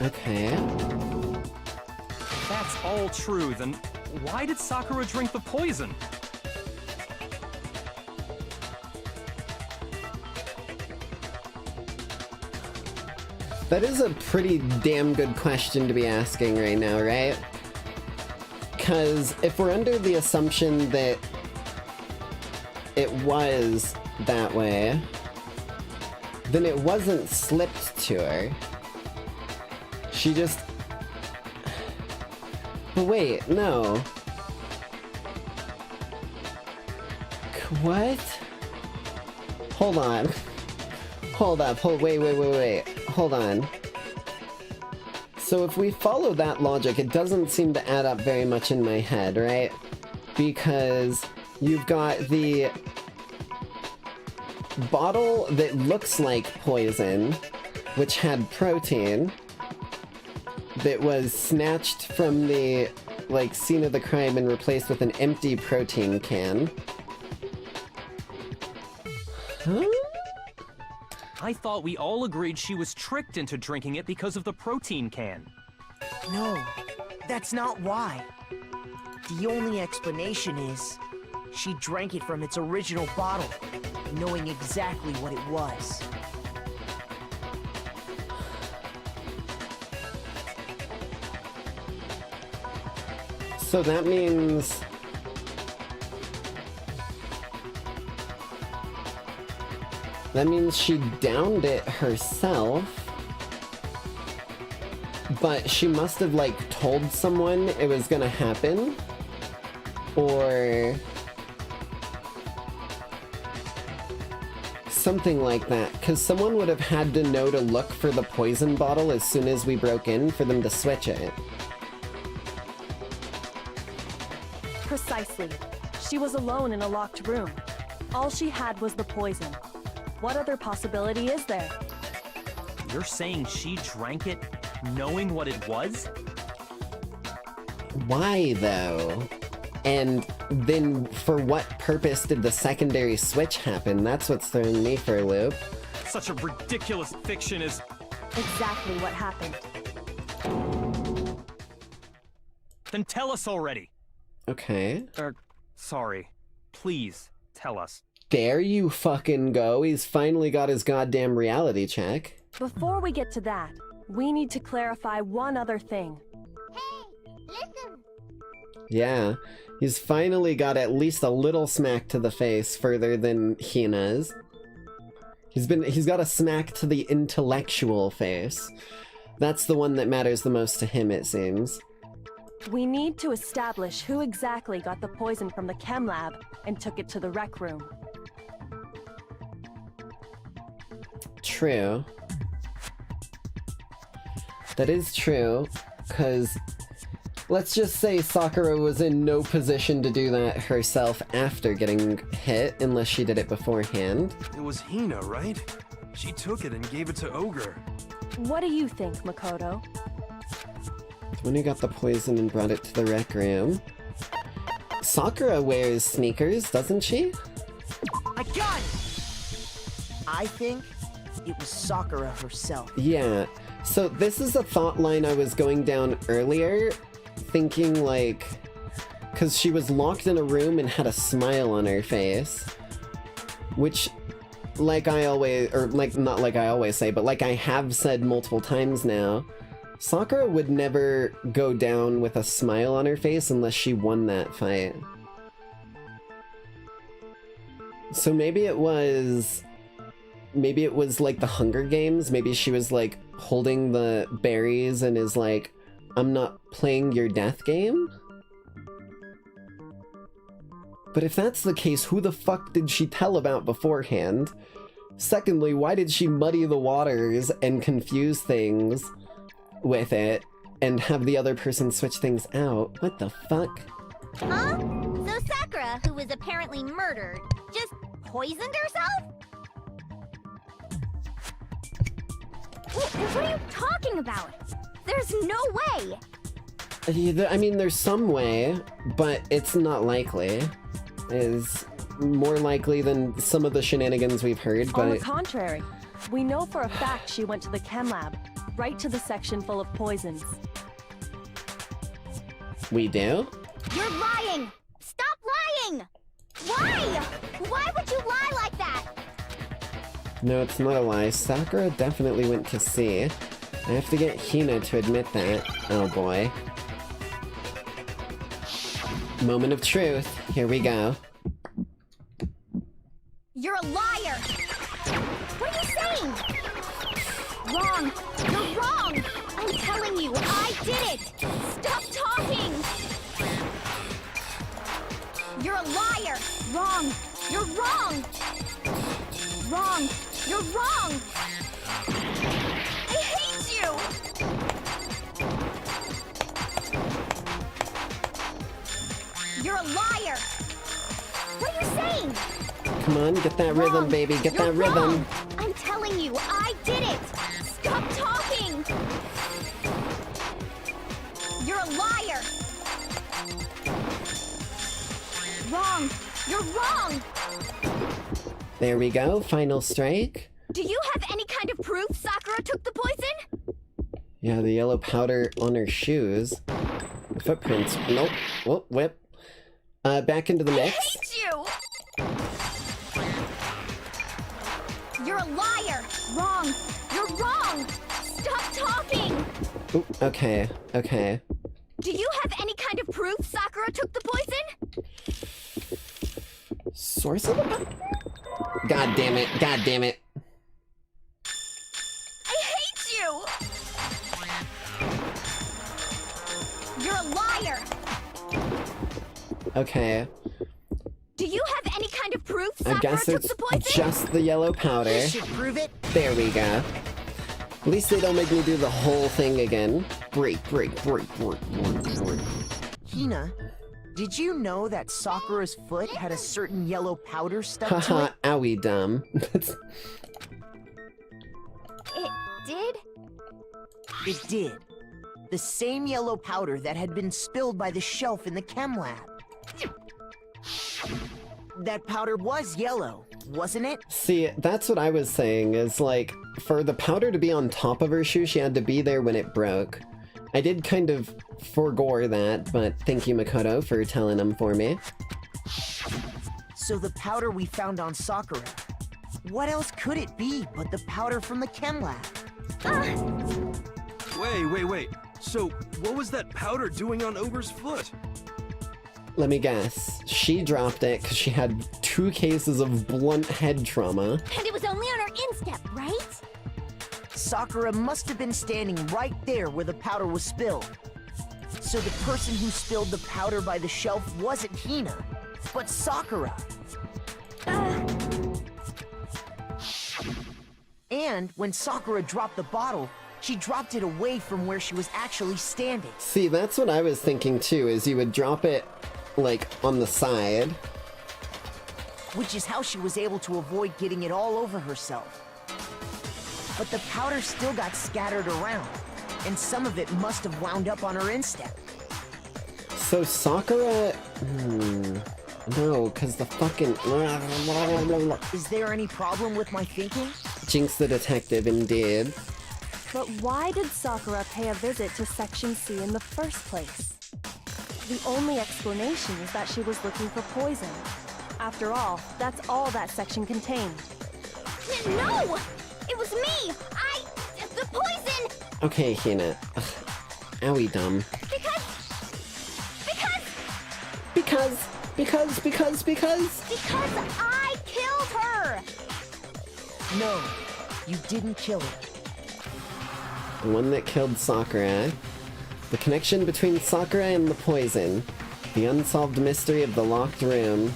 Okay. If that's all true, then why did Sakura drink the poison? That is a pretty damn good question to be asking right now, right? Because if we're under the assumption that it was that way, then it wasn't slipped to her. She just... But wait, no. What? Hold on. Hold up, wait. Hold on. So if we follow that logic, it doesn't seem to add up very much in my head, right? Because you've got the bottle that looks like poison, which had protein, that was snatched from the, like, scene of the crime and replaced with an empty protein can. Huh? I thought we all agreed she was tricked into drinking it because of the protein can. No, that's not why. The only explanation is she drank it from its original bottle, knowing exactly what it was. So that means... That means she downed it herself, but she must have, like, told someone it was gonna happen, or something like that, because someone would have had to know to look for the poison bottle as soon as we broke in for them to switch it. Precisely. She was alone in a locked room. All she had was the poison. What other possibility is there? You're saying she drank it knowing what it was? Why, though? And then for what purpose did the secondary switch happen? That's what's throwing me for a loop. Such a ridiculous fiction is... Exactly what happened. Then tell us already. Okay. Sorry. Please, tell us. There you fucking go. He's finally got his goddamn reality check. Before we get to that, we need to clarify one other thing. Yeah, he's finally got at least a little smack to the face further than Hina's. He's got a smack to the intellectual face. That's the one that matters the most to him, it seems. We need to establish who exactly got the poison from the chem lab and took it to the rec room. True. That is true, because let's just say Sakura was in no position to do that herself after getting hit, unless she did it beforehand. It was Hina, right? She took it and gave it to Ogre. What do you think, Makoto? The one who got the poison and brought it to the rec room. Sakura wears sneakers, doesn't she? I got it! I think it was Sakura herself. Yeah. So this is a thought line I was going down earlier, thinking like... Because she was locked in a room and had a smile on her face. Which, like I always... Or, like, not like I always say, but like I have said multiple times now, Sakura would never go down with a smile on her face unless she won that fight. So maybe it was like the Hunger Games. Maybe she was like holding the berries and is like, I'm not playing your death game? But if that's the case, who the fuck did she tell about beforehand? Secondly, why did she muddy the waters and confuse things with it and have the other person switch things out? What the fuck? Huh? So Sakura, who was apparently murdered, just poisoned herself? What are you talking about? There's no way! I mean, there's some way, but it's not likely. It's more likely than some of the shenanigans we've heard, but... On the contrary, we know for a fact she went to the chem lab, right to the section full of poisons. We do? You're lying! Stop lying! Why? Why would you lie like that? No, it's not a lie. Sakura definitely went to see. I have to get Hina to admit that. Oh boy. Moment of truth. Here we go. You're a liar! What are you saying? Wrong! You're wrong! I'm telling you, I did it! Stop talking! You're a liar! Wrong! You're wrong! Wrong! You're wrong! I hate you! You're a liar! What are you saying? Come on, get that rhythm, baby. Get that rhythm. Wrong. I'm telling you, I did it! Stop talking! You're a liar! Wrong! You're wrong! There we go. Final strike. Do you have any took the poison? Yeah, the yellow powder on her shoes. Footprints. Nope. Whoop, whip. Back into the mix. I hate you! You're a liar! Wrong! You're wrong! Stop talking! Ooh, okay, okay. Do you have any kind of proof Sakura took the poison? Source of the powder? God damn it, god damn it. I hate you! You're a liar! Okay. Do you have any kind of proof I Sakura guess took it's the poison? just the yellow powder. This should prove it. There we go. At least they don't make me do the whole thing again. Break, break, break, break, break, break. Hina, did you know that Sakura's foot had a certain yellow powder stuck to Haha, it? owie dumb. It did? It did. The same yellow powder that had been spilled by the shelf in the chem lab. That powder was yellow, wasn't it? See, that's what I was saying, is like, for the powder to be on top of her shoe, she had to be there when it broke. I did kind of forgore that, but thank you, Makoto, for telling them for me. So the powder we found on Sakura, what else could it be but the powder from the chem lab? Wait. So, what was that powder doing on Ogre's foot? Let me guess. She dropped it because she had 2 cases of blunt head trauma. And it was only on her instep, right? Sakura must have been standing right there where the powder was spilled. So the person who spilled the powder by the shelf wasn't Hina, but Sakura. And when Sakura dropped the bottle, she dropped it away from where she was actually standing. See, that's what I was thinking too, is you would drop it, like, on the side. Which is how she was able to avoid getting it all over herself. But the powder still got scattered around, and some of it must have wound up on her instep. So Sakura... No, because the fucking... Is there any problem with my thinking? Jinx the detective, indeed. But why did Sakura pay a visit to Section C in the first place? The only explanation is that she was looking for poison. After all, that's all that section contained. No! It was me! The poison! Okay, Hina. Ugh. Owie dumb. Because I killed her! No, you didn't kill her. The one that killed Sakura. The connection between Sakura and the poison. The unsolved mystery of the locked room.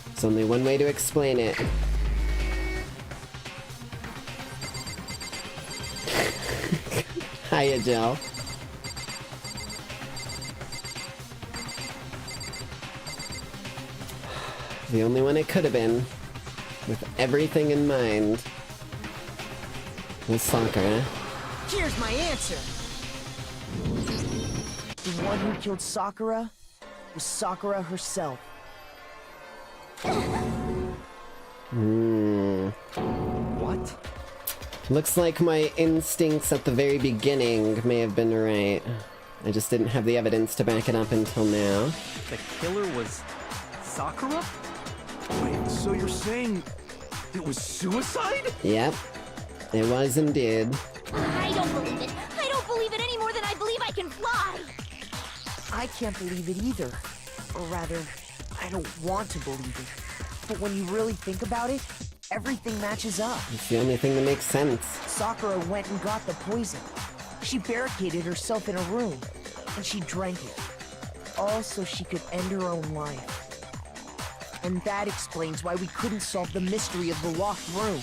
There's only one way to explain it. Hiya, Jill. The only one it could have been, with everything in mind, was Sakura. Here's my answer. The one who killed Sakura was Sakura herself. What? Looks like my instincts at the very beginning may have been right. I just didn't have the evidence to back it up until now. The killer was Sakura? Wait, so you're saying it was suicide? Yep, it was indeed. I don't believe it. I don't believe it any more than I believe I can fly. I can't believe it either. Or rather, I don't want to believe it. But when you really think about it, everything matches up. It's the only thing that makes sense. Sakura went and got the poison. She barricaded herself in a room, and she drank it. All so she could end her own life. And that explains why we couldn't solve the mystery of the locked room.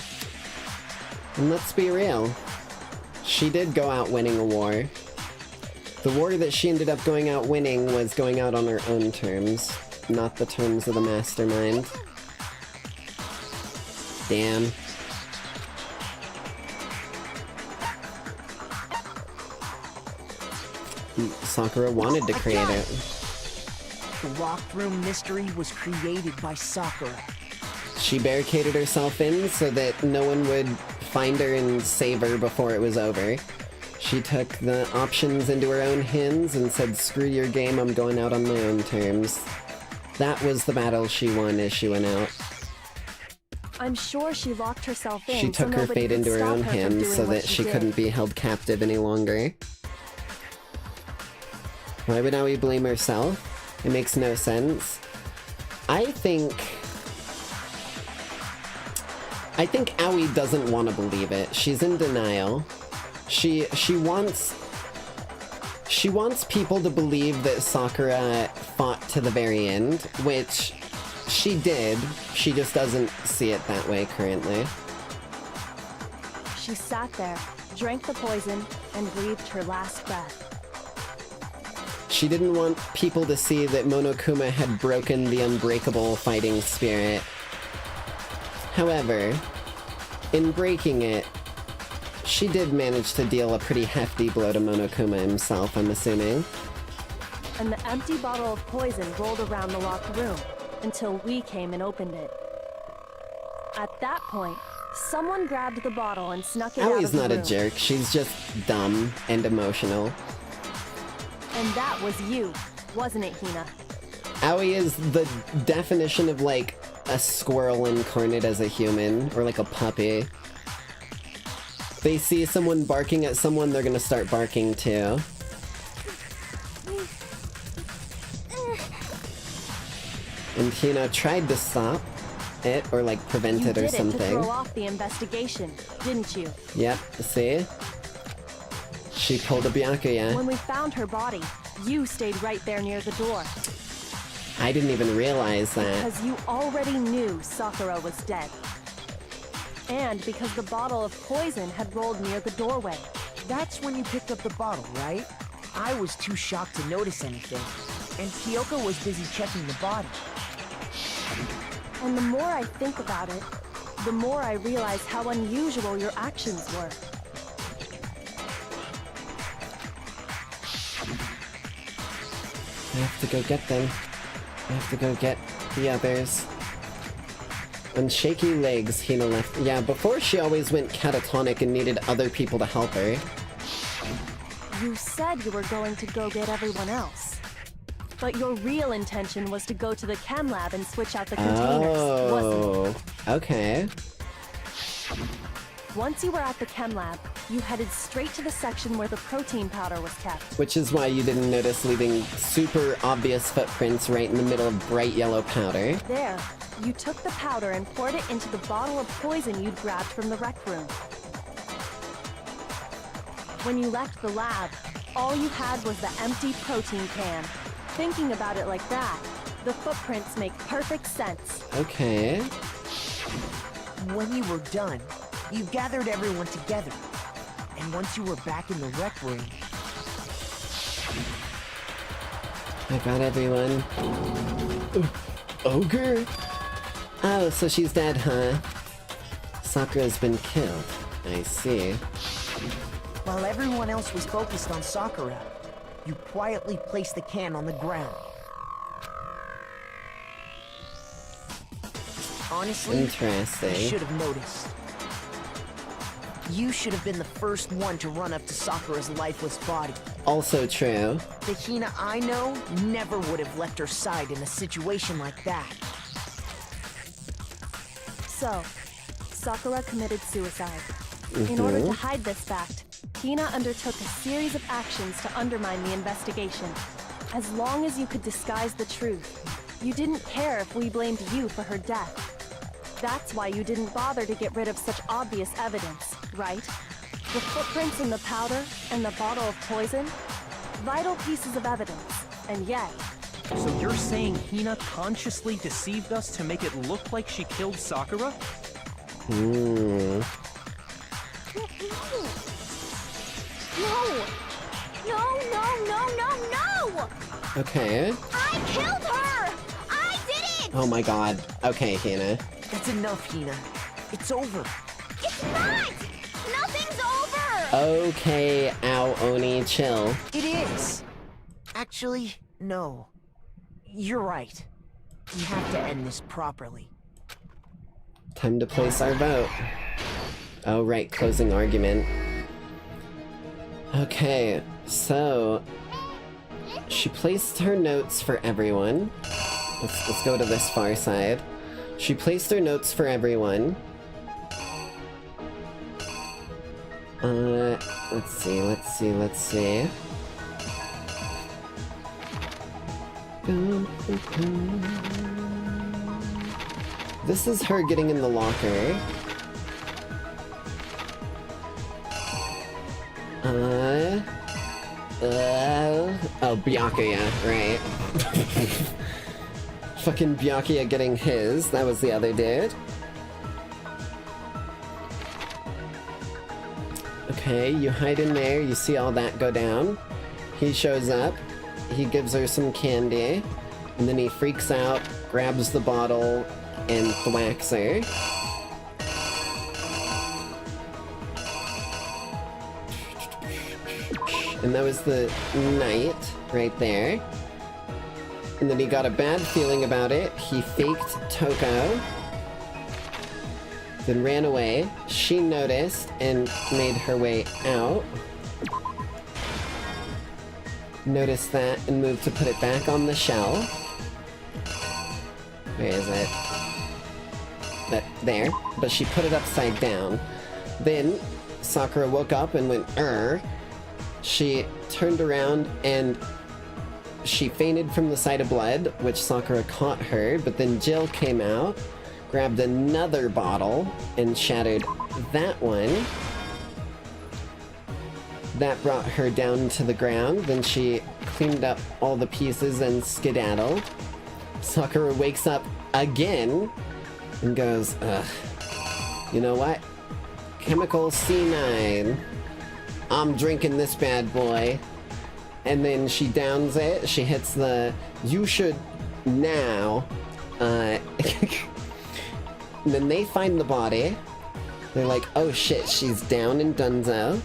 And let's be real. She did go out winning a war. The war that she ended up going out winning was going out on her own terms, not the terms of the mastermind. Damn. Sakura wanted to create it. The locked room mystery was created by Sakura. She barricaded herself in so that no one would find her and save her before it was over. She took the options into her own hands and said, screw your game, I'm going out on my own terms. That was the battle she won as she went out. I'm sure she locked herself in. She took her fate into her own hands so that she couldn't be held captive any longer. Why would Aoi blame herself? It makes no sense. I think Aoi doesn't want to believe it. She's in denial. She wants people to believe that Sakura fought to the very end, which she did. She just doesn't see it that way currently. She sat there, drank the poison, and breathed her last breath. She didn't want people to see that Monokuma had broken the unbreakable fighting spirit. However, in breaking it, she did manage to deal a pretty hefty blow to Monokuma himself, I'm assuming. And the empty bottle of poison rolled around the locked room until we came and opened it. At that point, someone grabbed the bottle and snuck it out of the room. Aoi's not a jerk, she's just dumb and emotional. And that was you, wasn't it, Hina? Aoi is the definition of, like, a squirrel incarnate as a human, or like a puppy. They see someone barking at someone, they're gonna start barking too. And Hina tried to stop it, or like prevent it or something. You did it to throw off the investigation, didn't you? Yep, see? She pulled a Byakuya. When we found her body, you stayed right there near the door. I didn't even realize that. Because you already knew Sakura was dead. And because the bottle of poison had rolled near the doorway. That's when you picked up the bottle, right? I was too shocked to notice anything, and Kyoko was busy checking the body. And the more I think about it, the more I realize how unusual your actions were. I have to go get them. I have to go get the others. On shaky legs, Hina left. Yeah, before she always went catatonic and needed other people to help her. You said you were going to go get everyone else. But your real intention was to go to the chem lab and switch out the containers, wasn't it? Okay. Once you were at the chem lab, you headed straight to the section where the protein powder was kept. Which is why you didn't notice leaving super obvious footprints right in the middle of bright yellow powder. There, you took the powder and poured it into the bottle of poison you'd grabbed from the rec room. When you left the lab, all you had was the empty protein can. Thinking about it like that, the footprints make perfect sense. Okay. When you were done, you gathered everyone together. And once you were back in the rec room... I got everyone. Ogre? Oh, so she's dead, huh? Sakura's been killed. I see. While everyone else was focused on Sakura, you quietly placed the can on the ground. Honestly, interesting. I should have noticed. You should have been the first one to run up to Sakura's lifeless body. Also true. The Hina I know never would have left her side in a situation like that. So, Sakura committed suicide. In order to hide this fact, Hina undertook a series of actions to undermine the investigation. As long as you could disguise the truth, you didn't care if we blamed you for her death. That's why you didn't bother to get rid of such obvious evidence, right? The footprints in the powder and the bottle of poison? Vital pieces of evidence, and yet... So you're saying Hina consciously deceived us to make it look like she killed Sakura? Ooh. No! No, no, no, no, no! Okay. I killed her! I did it! Oh my god. Okay, Hina. That's enough, Hina. It's over. It's not! Nothing's over! Okay, ow, Oni, chill. It is. Actually, no. You're right. We have to end this properly. Time to place our vote. Oh, right, closing argument. Okay, so she placed her notes for everyone. Let's go to this far side. She placed her notes for everyone. Let's see. This is her getting in the locker. Oh, Byakuya, right. Fucking Byakuya getting his, that was the other dude. Okay, you hide in there, you see all that go down. He shows up, he gives her some candy, and then he freaks out, grabs the bottle, and thwacks her. And that was the night, right there. And then he got a bad feeling about it. He faked Toko. Then ran away. She noticed and made her way out. Noticed that and moved to put it back on the shelf. Where is it? There. But she put it upside down. Then Sakura woke up and went, She turned around and she fainted from the sight of blood, which Sakura caught her, but then Jill came out, grabbed another bottle, and shattered that one. That brought her down to the ground, then she cleaned up all the pieces and skedaddled. Sakura wakes up again and goes, ugh, you know what? Chemical C9. I'm drinking this bad boy. And then she downs it. She hits the, you should now. And then they find the body. They're like, oh shit, she's down in Dunzo.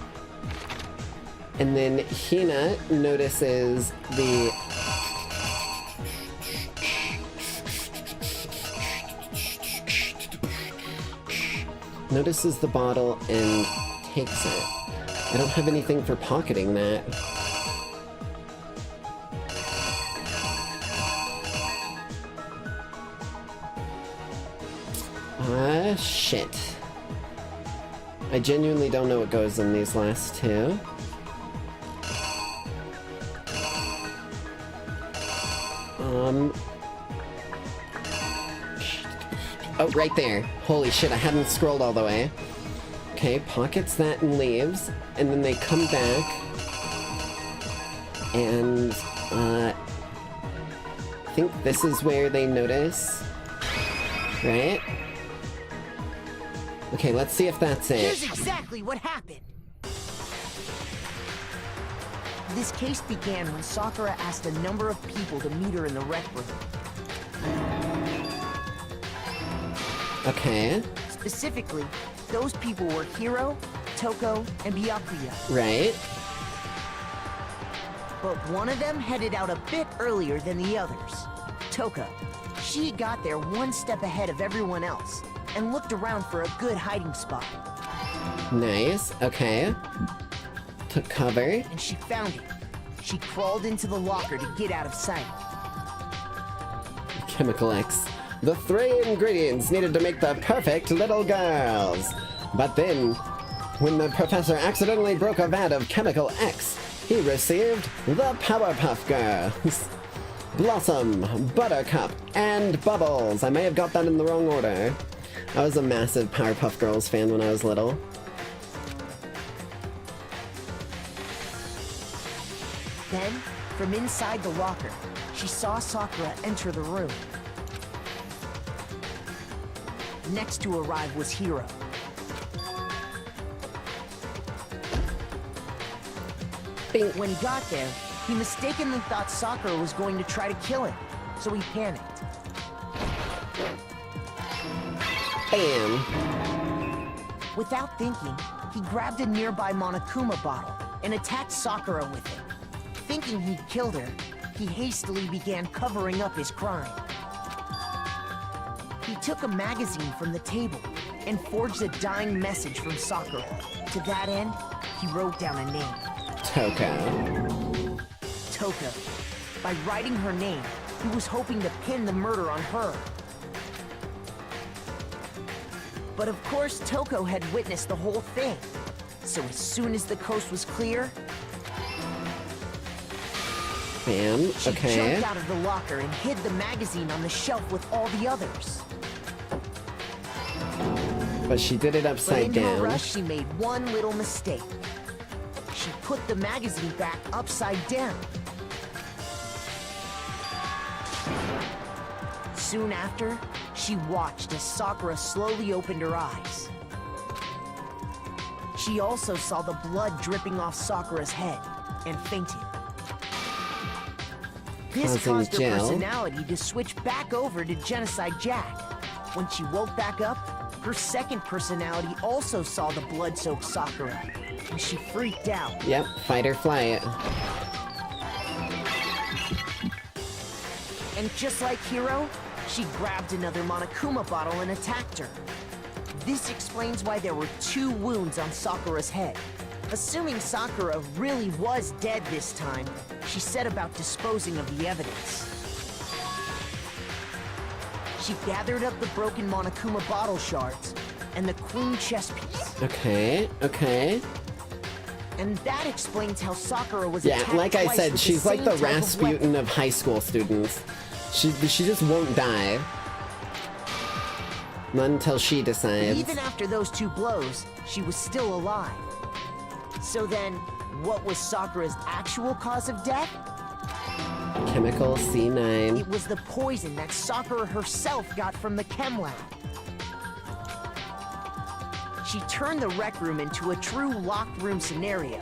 And then Hina notices the... Notices the bottle and takes it. I don't have anything for pocketing that. Shit. I genuinely don't know what goes in these last two. Oh, right there. Holy shit, I hadn't scrolled all the way. Okay, pockets that and leaves, and then they come back, and, I think this is where they notice, right? Okay, let's see if that's it. Here's exactly what happened. This case began when Sakura asked a number of people to meet her in the rec room. Okay. Specifically, those people were Hiro, Toko, and Byakuya. Right. But one of them headed out a bit earlier than the others. Toko. She got there one step ahead of everyone else, and looked around for a good hiding spot. Nice, okay. Took cover. And she found it. She crawled into the locker to get out of sight. Chemical X. The 3 ingredients needed to make the perfect little girls. But then, when the professor accidentally broke a vat of Chemical X, he received the Powerpuff Girls. Blossom, Buttercup, and Bubbles. I may have got that in the wrong order. I was a massive Powerpuff Girls fan when I was little. Then, from inside the locker, she saw Sakura enter the room. Next to arrive was Hiro. Bing. When he got there, he mistakenly thought Sakura was going to try to kill him, so he panicked. Bam! Without thinking, he grabbed a nearby Monokuma bottle and attacked Sakura with it. Thinking he'd killed her, he hastily began covering up his crime. He took a magazine from the table and forged a dying message from Sakura. To that end, he wrote down a name. Toko. Toko. By writing her name, he was hoping to pin the murder on her. But of course, Toko had witnessed the whole thing. So as soon as the coast was clear, bam, she okay. jumped out of the locker and hid the magazine on the shelf with all the others. But she did it upside but in down. her rush, she made one little mistake. She put the magazine back upside down. Soon after, she watched as Sakura slowly opened her eyes. She also saw the blood dripping off Sakura's head and fainted. This Causing caused her jail. personality to switch back over to Genocide Jack. When she woke back up, her second personality also saw the blood-soaked Sakura, and she freaked out. Yep, fight or flight. And just like Hiro, she grabbed another Monokuma bottle and attacked her. This explains why there were 2 wounds on Sakura's head. Assuming Sakura really was dead this time, she set about disposing of the evidence. She gathered up the broken Monokuma bottle shards and the queen chess piece. Okay, okay. And that explains how Sakura was Yeah, attacked like I twice said, with she's like the same type of weapon. Rasputin of high school students. She just won't die. Not until she decides. Even after those 2 blows, she was still alive. So then, what was Sakura's actual cause of death? Chemical C9. It was the poison that Sakura herself got from the chem lab. She turned the rec room into a true locked room scenario,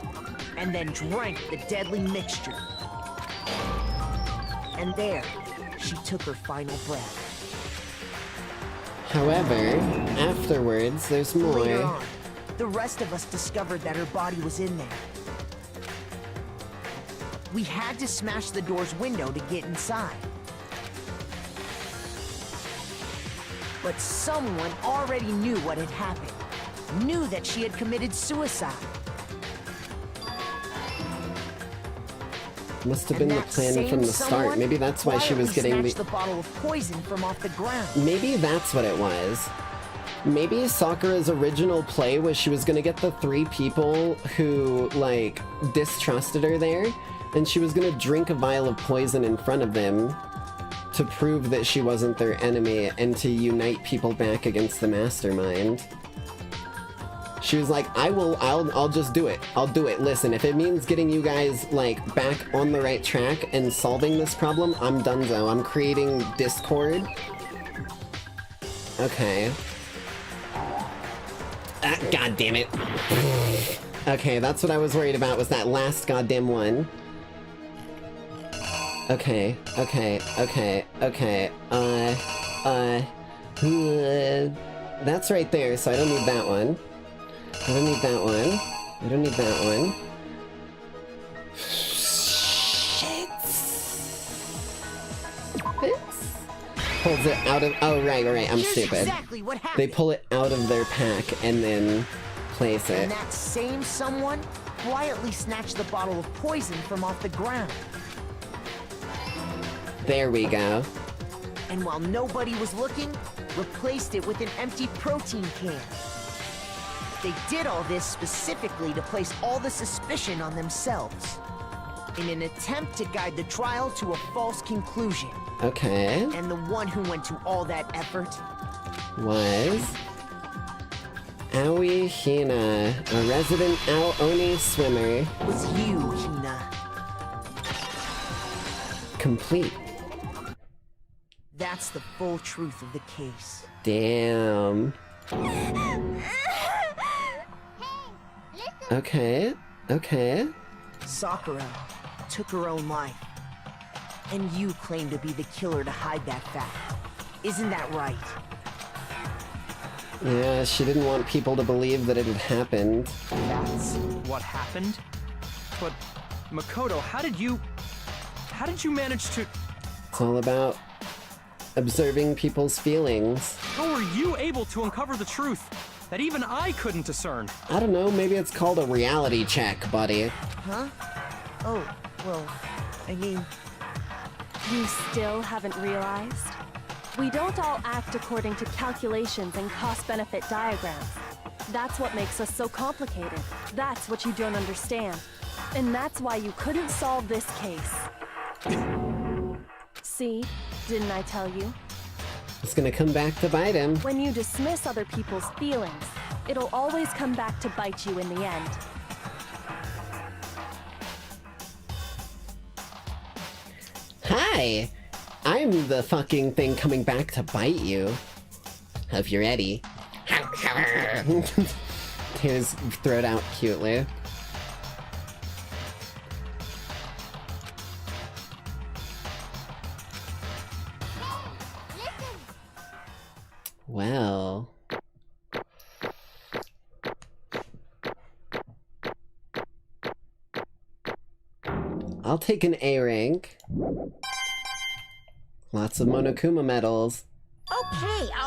and then drank the deadly mixture. And there, she took her final breath. However, afterwards, there's Later more. on, the rest of us discovered that her body was in there. We had to smash the door's window to get inside. But someone already knew what had happened. Knew that she had committed suicide. Must have been the plan from the start. Maybe that's why she was getting the bottle of poison from off the ground. Maybe that's what it was. Maybe Sakura's original play was she was gonna get the 3 people who, like, distrusted her there, and she was gonna drink a vial of poison in front of them to prove that she wasn't their enemy and to unite people back against the mastermind. She was like, I'll just do it. I'll do it. Listen, if it means getting you guys, like, back on the right track and solving this problem, I'm donezo. I'm creating Discord. Okay. Ah, God damn it. Okay, that's what I was worried about, was that last goddamn one. Okay, okay, okay, okay. That's right there, so I don't need that one. I don't need that one. I don't need that one. Shit. Pulls it out of... Oh, right, I'm Here's stupid. exactly what happened. They pull it out of their pack and then place it. And that same someone quietly snatched the bottle of poison from off the ground. There we go. And while nobody was looking, replaced it with an empty protein can. They did all this specifically to place all the suspicion on themselves, in an attempt to guide the trial to a false conclusion. Okay. And the one who went to all that effort Was... Aoi Hina, a resident Ao-Oni swimmer. Was you, Hina. Complete. That's the full truth of the case. Damn. Okay, okay. Sakura took her own life. And you claim to be the killer to hide that fact. Isn't that right? Yeah, she didn't want people to believe that it had happened. That's what happened? But, Makoto, how did you manage to... It's all about observing people's feelings. How were you able to uncover the truth? that even I couldn't discern. I don't know, maybe it's called a reality check, buddy. Huh? Oh, well, I mean... You still haven't realized? We don't all act according to calculations and cost-benefit diagrams. That's what makes us so complicated. That's what you don't understand. And that's why you couldn't solve this case. See? Didn't I tell you? It's gonna come back to bite him. When you dismiss other people's feelings, it'll always come back to bite you in the end. Hi! I'm the fucking thing coming back to bite you. Hope you're ready. His throat out cutely. Well... I'll take an A rank. Lots of Monokuma medals.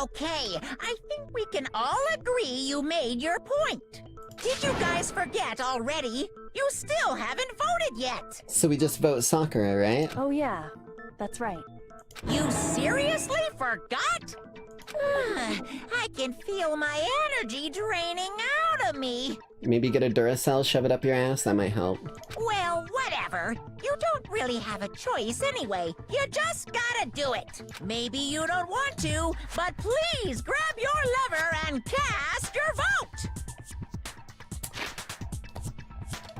Okay. I think we can all agree you made your point. Did you guys forget already? You still haven't voted yet. So we just vote Sakura, right? Oh yeah, that's right. You seriously forgot? I can feel my energy draining out of me. Maybe get a Duracell, shove it up your ass, that might help. Well, whatever. You don't really have a choice anyway. You just gotta do it. Maybe you don't want to, but please grab your lever and cast your vote.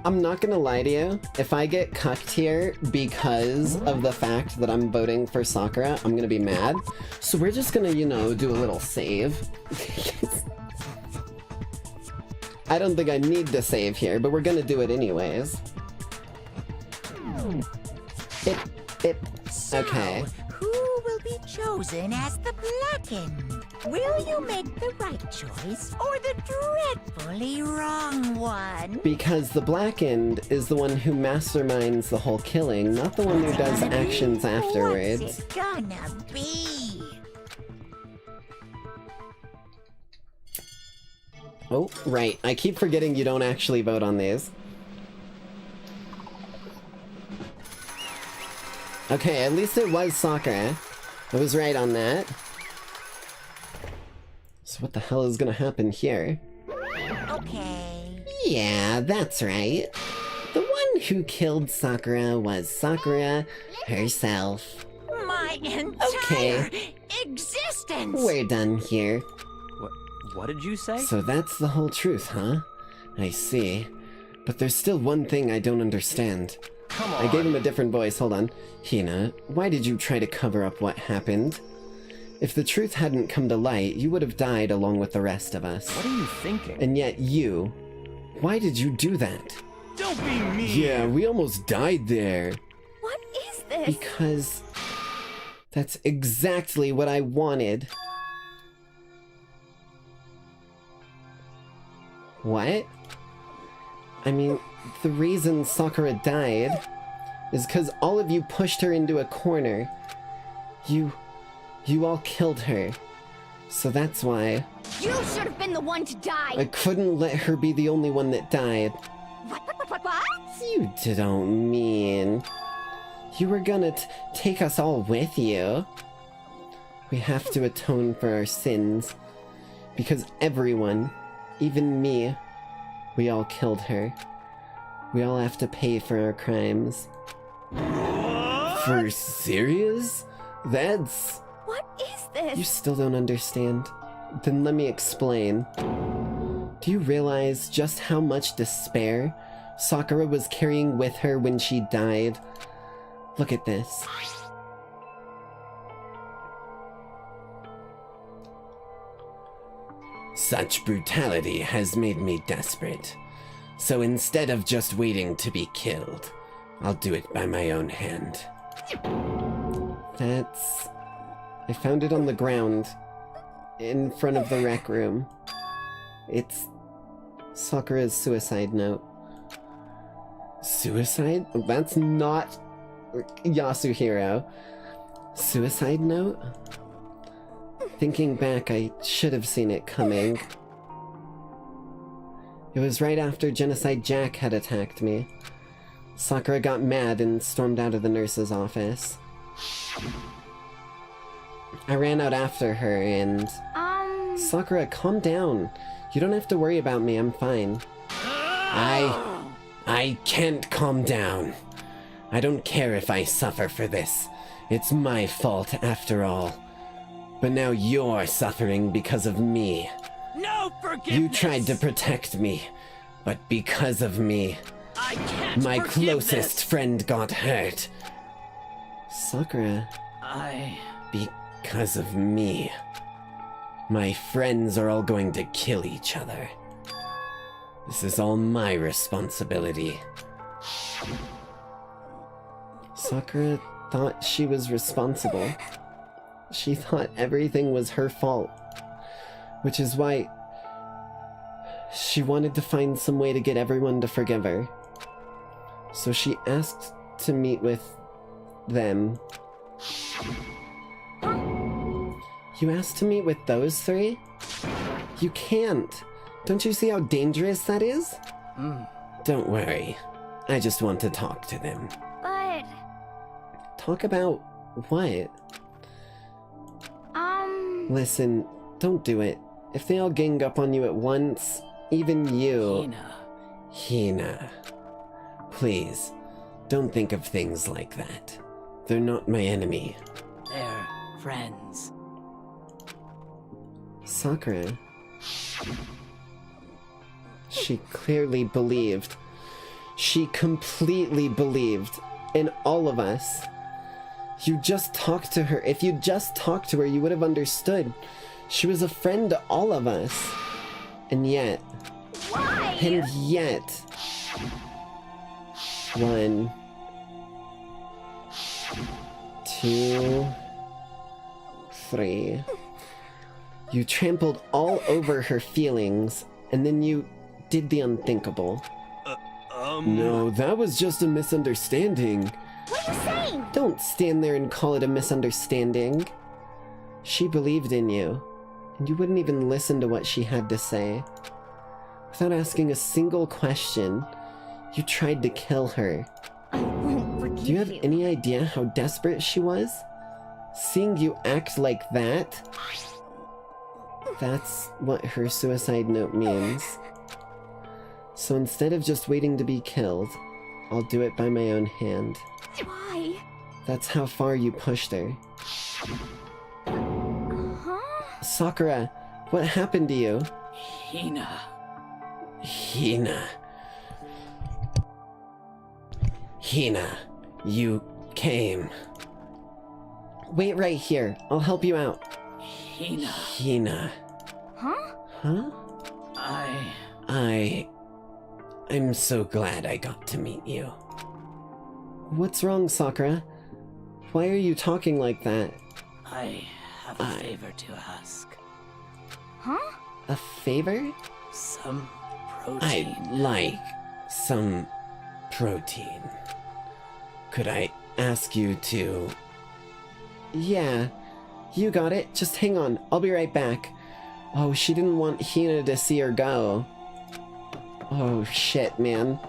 I'm not gonna lie to you, if I get cucked here because of the fact that I'm voting for Sakura, I'm gonna be mad. So we're just gonna, you know, do a little save. I don't think I need to save here, but we're gonna do it anyways. Okay. Who will be chosen as the Blackened? Will you make the right choice or the dreadfully wrong one? Because the Blackened is the one who masterminds the whole killing, not the one who does actions afterwards. What's it gonna be? Oh, right. I keep forgetting you don't actually vote on these. Okay, at least it was Sakura. I was right on that. So what the hell is gonna happen here? Okay. Yeah, that's right. The one who killed Sakura was Sakura herself. My entire existence! We're done here. What did you say? So that's the whole truth, huh? I see. But there's still one thing I don't understand. Come on. I gave him a different voice, hold on. Hina, why did you try to cover up what happened? If the truth hadn't come to light, you would have died along with the rest of us. What are you thinking? And yet you... Why did you do that? Don't be mean! Yeah, we almost died there. What is this? Because... that's exactly what I wanted. What? I mean, the reason Sakura died is because all of you pushed her into a corner. You all killed her. So that's why. You should have been the one to die! I couldn't let her be the only one that died. What? You don't mean... You were gonna take us all with you. We have to atone for our sins. Because everyone, even me, we all killed her. We all have to pay for our crimes. For serious? That's... What is this? You still don't understand? Then let me explain. Do you realize just how much despair Sakura was carrying with her when she died? Look at this. Such brutality has made me desperate. So instead of just waiting to be killed, I'll do it by my own hand. That's... I found it on the ground, in front of the rec room. It's Sakura's suicide note. Suicide? That's not Yasuhiro. Suicide note? Thinking back, I should have seen it coming. It was right after Genocide Jack had attacked me. Sakura got mad and stormed out of the nurse's office. I ran out after her and... Sakura, calm down. You don't have to worry about me, I'm fine. I can't calm down. I don't care if I suffer for this. It's my fault after all. But now you're suffering because of me. No forgiveness! You tried to protect me, but because of me, I can't my forgive closest this. friend got hurt. Sakura, because of me, my friends are all going to kill each other. This is all my responsibility. Sakura thought she was responsible. She thought everything was her fault. Which is why she wanted to find some way to get everyone to forgive her. So she asked to meet with them. You asked to meet with those three? You can't. Don't you see how dangerous that is? Don't worry. I just want to talk to them. But... Talk about what? Listen, don't do it. If they all gang up on you at once, even you... Hina. Please, don't think of things like that. They're not my enemy. They're friends. Sakura. She clearly believed. She completely believed in all of us. You just talked to her. If you just talked to her, you would have understood. She was a friend to all of us. And yet... Why? And yet... 1, 2, 3... You trampled all over her feelings, and then you did the unthinkable. No, that was just a misunderstanding. What are you saying? Don't stand there and call it a misunderstanding. She believed in you, and you wouldn't even listen to what she had to say. Without asking a single question, you tried to kill her. I won't forgive you. Do you have any idea how desperate she was? Seeing you act like that? That's what her suicide note means. So instead of just waiting to be killed, I'll do it by my own hand. Why? That's how far you pushed her. Huh? Sakura, what happened to you? Hina. Hina, you came. Wait right here. I'll help you out. Hina. Huh? Huh? I'm so glad I got to meet you. What's wrong, Sakura? Why are you talking like that? I have a favor to ask. Huh? A favor? Some protein. I'd like some protein. Could I ask you to... Yeah, you got it. Just hang on. I'll be right back. Oh, she didn't want Hina to see her go. Oh, shit, man.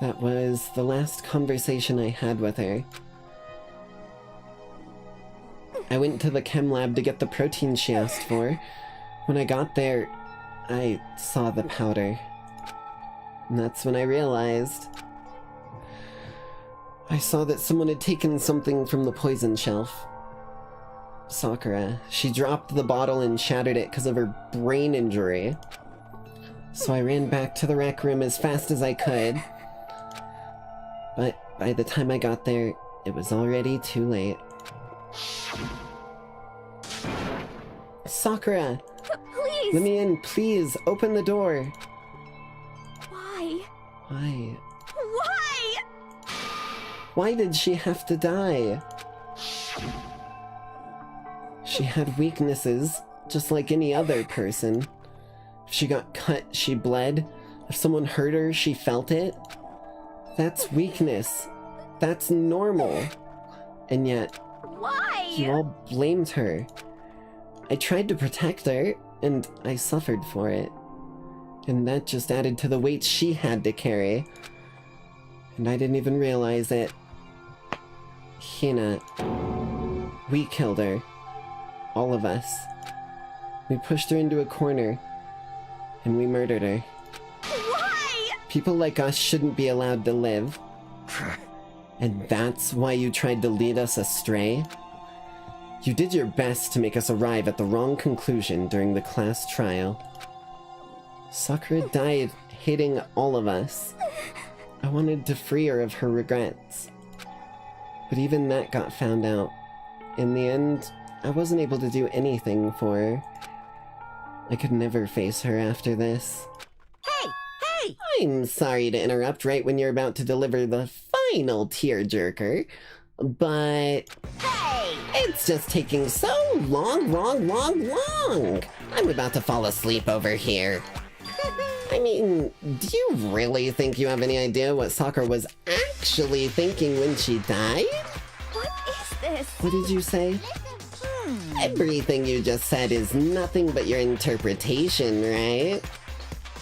That was the last conversation I had with her. I went to the chem lab to get the protein she asked for. When I got there, I saw the powder. And that's when I realized... I saw that someone had taken something from the poison shelf. Sakura. She dropped the bottle and shattered it because of her brain injury. So I ran back to the rec room as fast as I could. But by the time I got there, it was already too late. Sakura! Please! Let me in, please! Open the door! Why? Why? Why? Why did she have to die? She had weaknesses, just like any other person. If she got cut, she bled. If someone hurt her, she felt it. That's weakness. That's normal. And yet, Why? you all blamed her. I tried to protect her, and I suffered for it. And that just added to the weight she had to carry. And I didn't even realize it. Hina. We killed her. All of us. We pushed her into a corner. And we murdered her. Why? People like us shouldn't be allowed to live. And that's why you tried to lead us astray? You did your best to make us arrive at the wrong conclusion during the class trial. Sakura died hating all of us. I wanted to free her of her regrets. But even that got found out. In the end, I wasn't able to do anything for her. I could never face her after this. Hey! Hey! I'm sorry to interrupt right when you're about to deliver the final tearjerker, but... Hey! It's just taking so long. I'm about to fall asleep over here. I mean, do you really think you have any idea what Sakura was actually thinking when she died? What is this? What did you say? Everything you just said is nothing but your interpretation, right?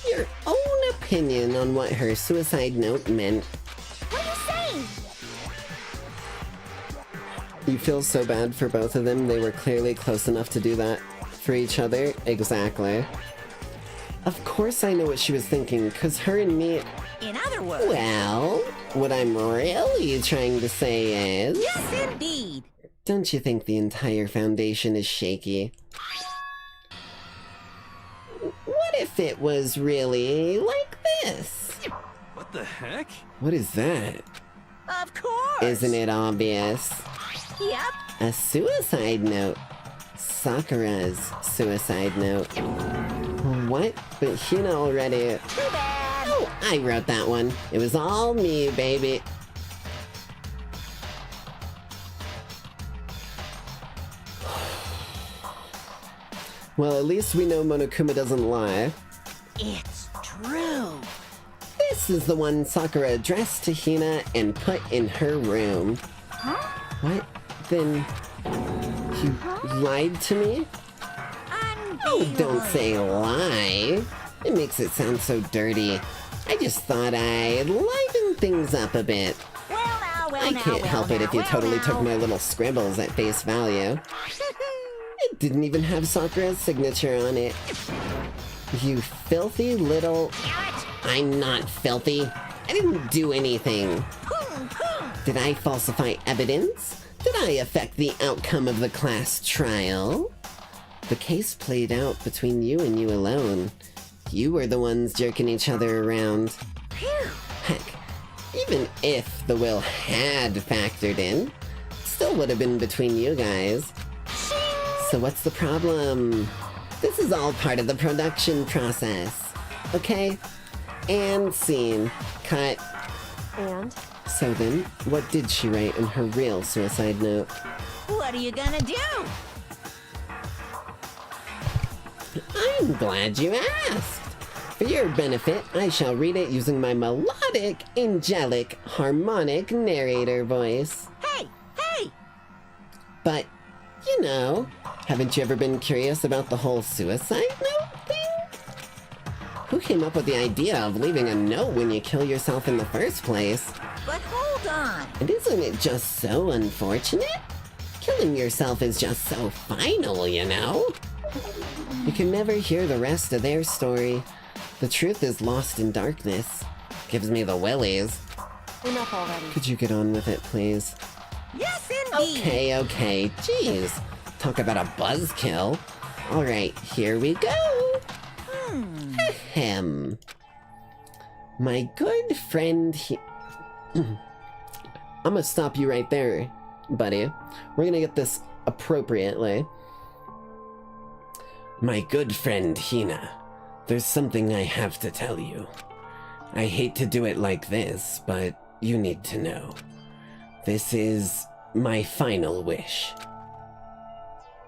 Your own opinion on what her suicide note meant. What are you saying? You feel so bad for both of them. They were clearly close enough to do that for each other. Exactly. Of course I know what she was thinking, because her and me... In other words... Well, what I'm really trying to say is... Yes, indeed! Don't you think the entire foundation is shaky? What if it was really like this? What the heck? What is that? Of course! Isn't it obvious? Yep. A suicide note. Sakura's suicide note. What? But Hina already... Too bad! Oh, I wrote that one. It was all me, baby. Well, at least we know Monokuma doesn't lie. It's true. This is the one Sakura addressed to Hina and put in her room. Huh? What? Then... you lied to me? Oh, don't say lie. It makes it sound so dirty. I just thought I'd liven things up a bit. I can't help it if you totally took my little scribbles at face value. It didn't even have Sakura's signature on it. You filthy little... I'm not filthy. I didn't do anything. Did I falsify evidence? Did I affect the outcome of the class trial? The case played out between you and you alone. You were the ones jerking each other around. Heck, even if the will had factored in, it still would have been between you guys. So what's the problem? This is all part of the production process. Okay? And scene. Cut. And? So then, what did she write in her real suicide note? What are you gonna do? I'm glad you asked. For your benefit, I shall read it using my melodic, angelic, harmonic narrator voice. Hey! Hey! But, you know, haven't you ever been curious about the whole suicide note thing? Who came up with the idea of leaving a note when you kill yourself in the first place? But hold on! And isn't it just so unfortunate? Killing yourself is just so final, you know? You can never hear the rest of their story. The truth is lost in darkness. Gives me the willies. Enough already. Could you get on with it, please? Yes, indeed! Okay. Jeez. Talk about a buzzkill. Alright, here we go. Ahem. My good friend I'm gonna stop you right there, buddy. We're gonna get this appropriately. My good friend Hina, there's something I have to tell you. I hate to do it like this, but you need to know. This is my final wish.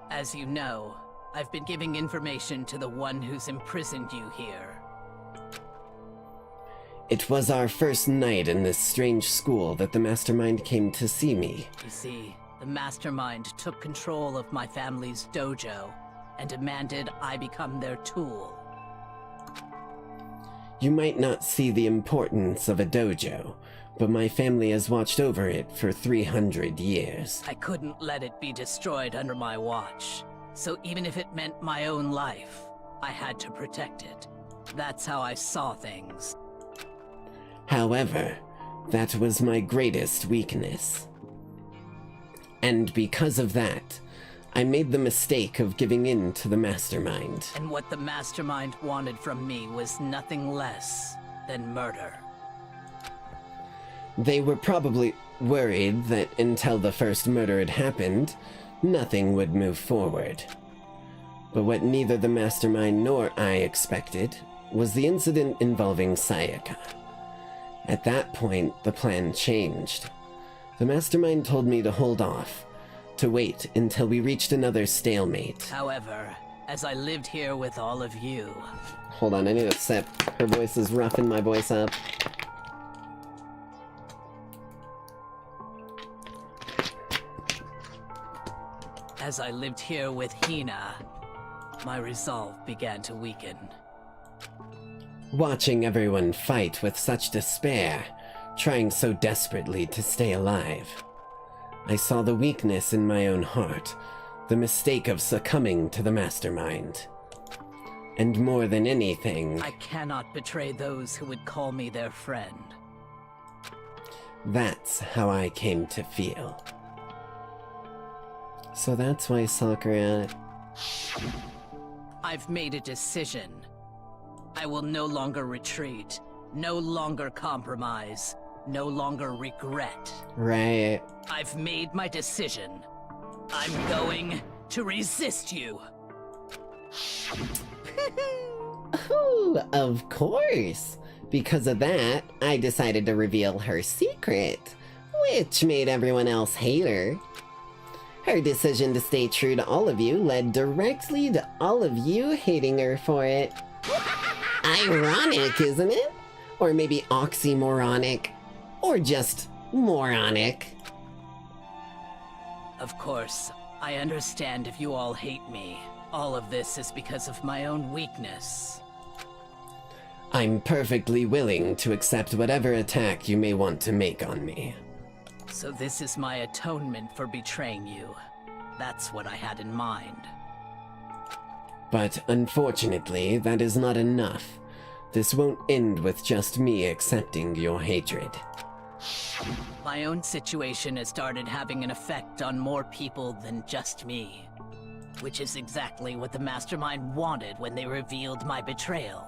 As you know, I've been giving information to the one who's imprisoned you here. It was our first night in this strange school that the mastermind came to see me. You see, the mastermind took control of my family's dojo and demanded I become their tool. You might not see the importance of a dojo, but my family has watched over it for 300 years. I couldn't let it be destroyed under my watch. So even if it meant my own life, I had to protect it. That's how I saw things. However, that was my greatest weakness. And because of that, I made the mistake of giving in to the Mastermind. And what the Mastermind wanted from me was nothing less than murder. They were probably worried that until the first murder had happened, nothing would move forward. But what neither the Mastermind nor I expected was the incident involving Sayaka. At that point, the plan changed. The Mastermind told me to hold off, to wait until we reached another stalemate. However, as I lived here with all of you... Hold on, I need a sip. Her voice is roughing my voice up. As I lived here with Hina, my resolve began to weaken. Watching everyone fight with such despair, trying so desperately to stay alive, I saw the weakness in my own heart, the mistake of succumbing to the Mastermind. And more than anything... I cannot betray those who would call me their friend. That's how I came to feel. So that's why Sakura... I've made a decision. I will no longer retreat, no longer compromise, no longer regret. Right. I've made my decision. I'm going to resist you. Ooh, of course. Because of that, I decided to reveal her secret, which made everyone else hate her. Her decision to stay true to all of you led directly to all of you hating her for it. Ironic, isn't it? Or maybe oxymoronic. Or just moronic. Of course, I understand if you all hate me. All of this is because of my own weakness. I'm perfectly willing to accept whatever attack you may want to make on me. So this is my atonement for betraying you. That's what I had in mind. But unfortunately, that is not enough. This won't end with just me accepting your hatred. My own situation has started having an effect on more people than just me. Which is exactly what the Mastermind wanted when they revealed my betrayal.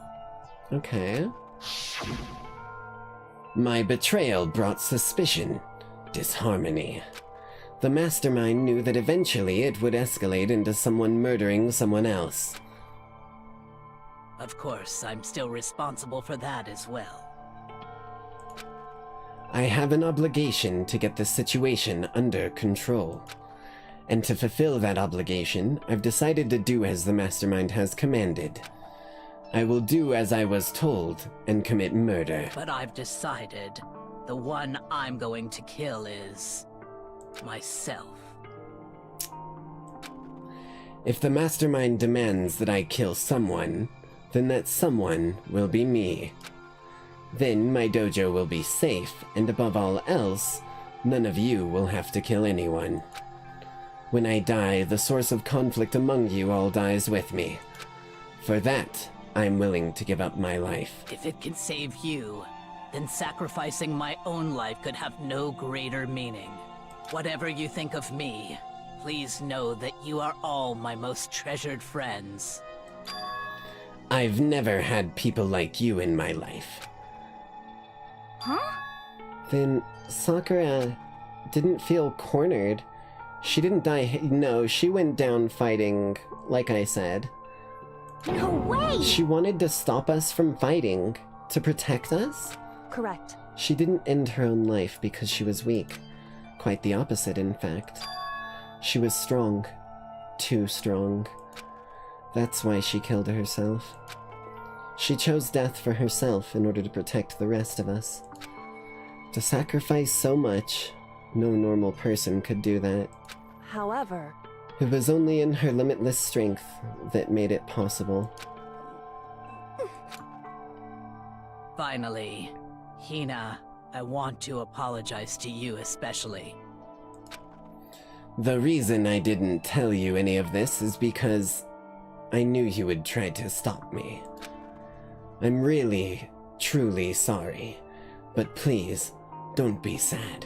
Okay. My betrayal brought suspicion, disharmony. The Mastermind knew that eventually it would escalate into someone murdering someone else. Of course, I'm still responsible for that as well. I have an obligation to get the situation under control. And to fulfill that obligation, I've decided to do as the Mastermind has commanded. I will do as I was told and commit murder. But I've decided the one I'm going to kill is... myself. If the Mastermind demands that I kill someone, then that someone will be me. Then my dojo will be safe, and above all else, none of you will have to kill anyone. When I die, the source of conflict among you all dies with me. For that, I'm willing to give up my life. If it can save you, then sacrificing my own life could have no greater meaning. Whatever you think of me, please know that you are all my most treasured friends. I've never had people like you in my life. Huh? Then Sakura didn't feel cornered. She didn't die. No, she went down fighting, like I said. No way! She wanted to stop us from fighting, to protect us? Correct. She didn't end her own life because she was weak. Quite the opposite, in fact. She was strong. Too strong. That's why she killed herself. She chose death for herself in order to protect the rest of us. To sacrifice so much, no normal person could do that. However... It was only in her limitless strength that made it possible. Finally. Hina, I want to apologize to you especially. The reason I didn't tell you any of this is because I knew you would try to stop me. I'm really, truly sorry, but please, don't be sad.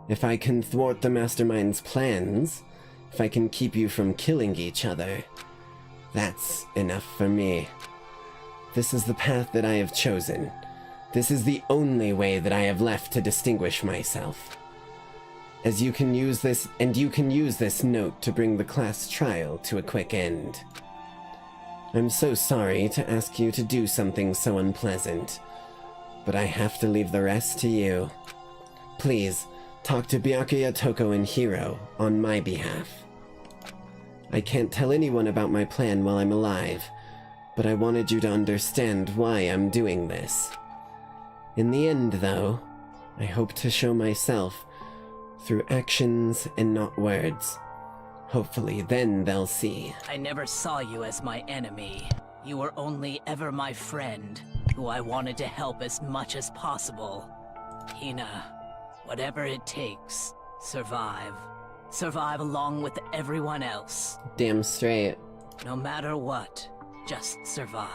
If I can thwart the Mastermind's plans, if I can keep you from killing each other, that's enough for me. This is the path that I have chosen. This is the only way that I have left to distinguish myself. As you can use this, and you can use this note to bring the class trial to a quick end. I'm so sorry to ask you to do something so unpleasant, but I have to leave the rest to you. Please, talk to Byakuya, Toko, and Hiro on my behalf. I can't tell anyone about my plan while I'm alive, but I wanted you to understand why I'm doing this. In the end, though, I hope to show myself through actions and not words. Hopefully, then they'll see. I never saw you as my enemy. You were only ever my friend, who I wanted to help as much as possible. Hina, whatever it takes, survive. Survive along with everyone else. Damn straight. No matter what, just survive.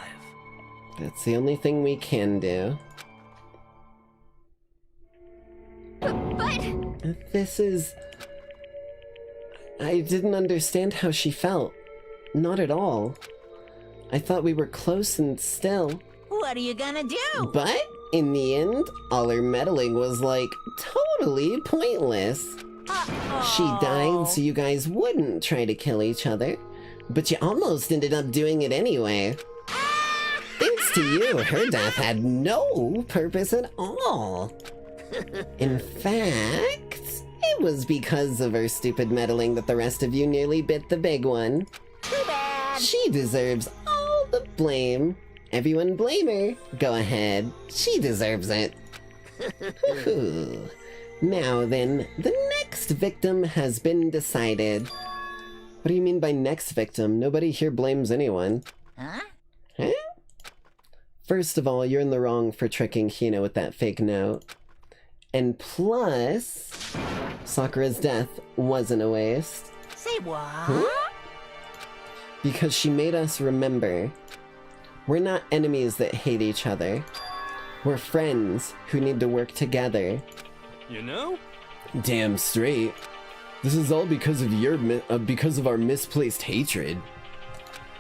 That's the only thing we can do. But... This is... I didn't understand how she felt. Not at all. I thought we were close and still. What are you gonna do? But, in the end, all her meddling was, like, totally pointless. She died so you guys wouldn't try to kill each other, but you almost ended up doing it anyway. Thanks to you, her death had no purpose at all. In fact, it was because of her stupid meddling that the rest of you nearly bit the big one. Too bad. She deserves all the blame. Everyone blame her. Go ahead. She deserves it. Now then, the next victim has been decided. What do you mean by next victim? Nobody here blames anyone. Huh? Huh? First of all, you're in the wrong for tricking Hina with that fake note. And plus, Sakura's death wasn't a waste. Say what? Huh? Because she made us remember. We're not enemies that hate each other. We're friends who need to work together. You know? Damn straight. This is all because of because of our misplaced hatred.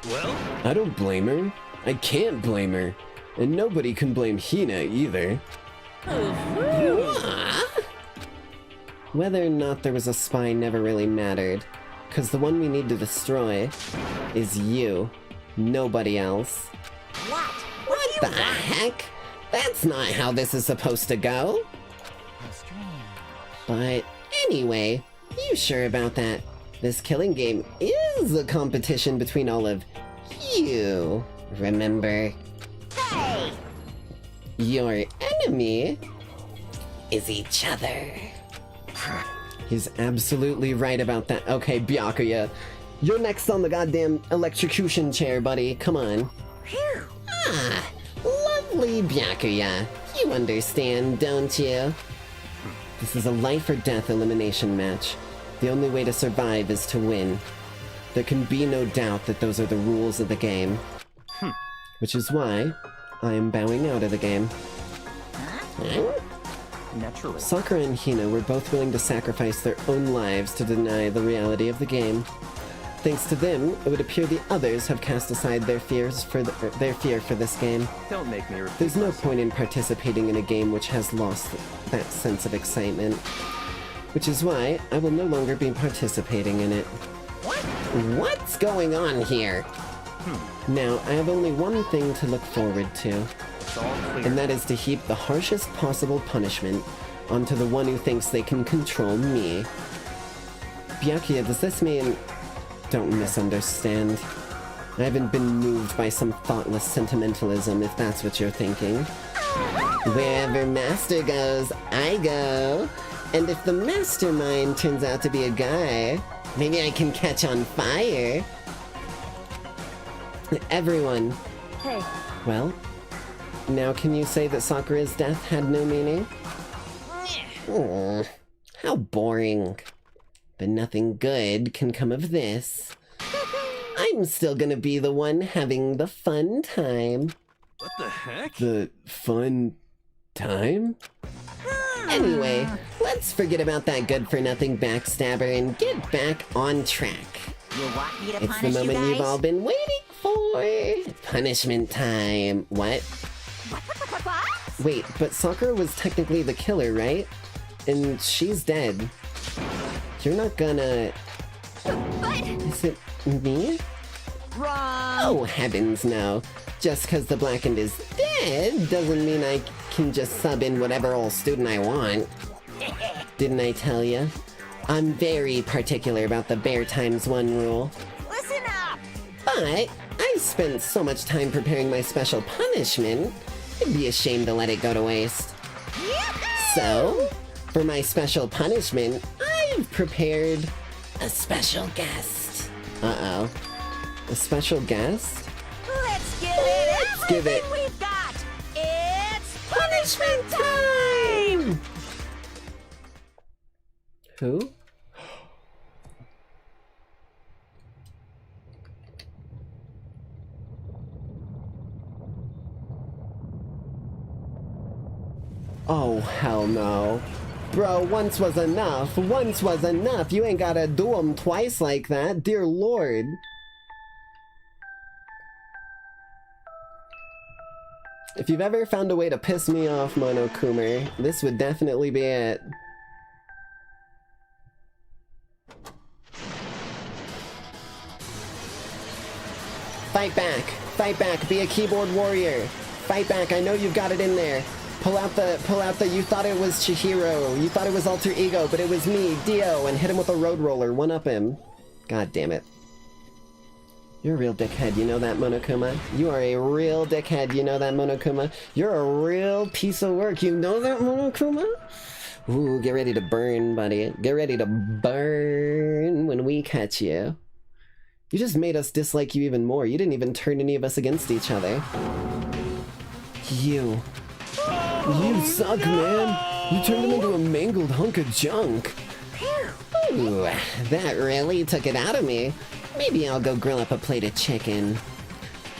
Well? I don't blame her. I can't blame her. And nobody can blame Hina either. Whether or not there was a spy never really mattered, because the one we need to destroy is you, nobody else. What the heck? That's not how this is supposed to go. But anyway, you sure about that? This killing game is a competition between all of you, remember? Hey! Your enemy is each other. He's absolutely right about that. Okay, Byakuya, you're next on the goddamn electrocution chair, buddy. Come on. Phew. Lovely Byakuya. You understand, don't you? This is a life or death elimination match. The only way to survive is to win. There can be no doubt that those are the rules of the game. Which is why I am bowing out of the game. Naturally. Sakura and Hina were both willing to sacrifice their own lives to deny the reality of the game. Thanks to them, it would appear the others have cast aside their fear for this game. Don't make me repeat. There's no point in participating in a game which has lost that sense of excitement. Which is why I will no longer be participating in it. What's going on here? Now, I have only one thing to look forward to. And that is to heap the harshest possible punishment onto the one who thinks they can control me. Byakuya, does this mean... Don't misunderstand. I haven't been moved by some thoughtless sentimentalism, if that's what you're thinking. Wherever Master goes, I go. And if the mastermind turns out to be a guy, maybe I can catch on fire. Everyone. Hey. Well? now can you say that Sakura's death had no meaning? How boring. But nothing good can come of this. I'm still gonna be the one having the fun time. What the heck? The fun time? Anyway, let's forget about that good-for-nothing backstabber and get back on track. You want me to It's the punish you moment guys? you've all been waiting for. Punishment time. What? Wait, but Sakura was technically the killer, right? And she's dead. You're not gonna... Is it me? Wrong! Oh, heavens no. Just because the Blackened is dead doesn't mean I can just sub in whatever old student I want. Didn't I tell ya? I'm very particular about the bear times one rule. Listen up! But I spent so much time preparing my special punishment, I'd be ashamed to let it go to waste. So, for my special punishment, I've prepared a special guest. Uh-oh. A special guest? Let's give it give it- everything we've got! It's punishment time! Who? Oh, hell no. Bro, once was enough. Once was enough. You ain't gotta do 'em twice like that. Dear Lord. If you've ever found a way to piss me off, Monokuma, this would definitely be it. Fight back! Fight back! Be a keyboard warrior! Fight back! I know you've got it in there! Pull out the, you thought it was Chihiro, you thought it was Alter Ego, but it was me, Dio, and hit him with a road roller, one-up him. God damn it. You're a real dickhead, you know that, Monokuma? You are a real dickhead, you know that, Monokuma? You're a real piece of work, you know that, Monokuma? Ooh, get ready to burn, buddy. Get ready to burn when we catch you. You just made us dislike you even more. You didn't even turn any of us against each other. You suck, man! You turned him into a mangled hunk of junk! Ooh, that really took it out of me. Maybe I'll go grill up a plate of chicken.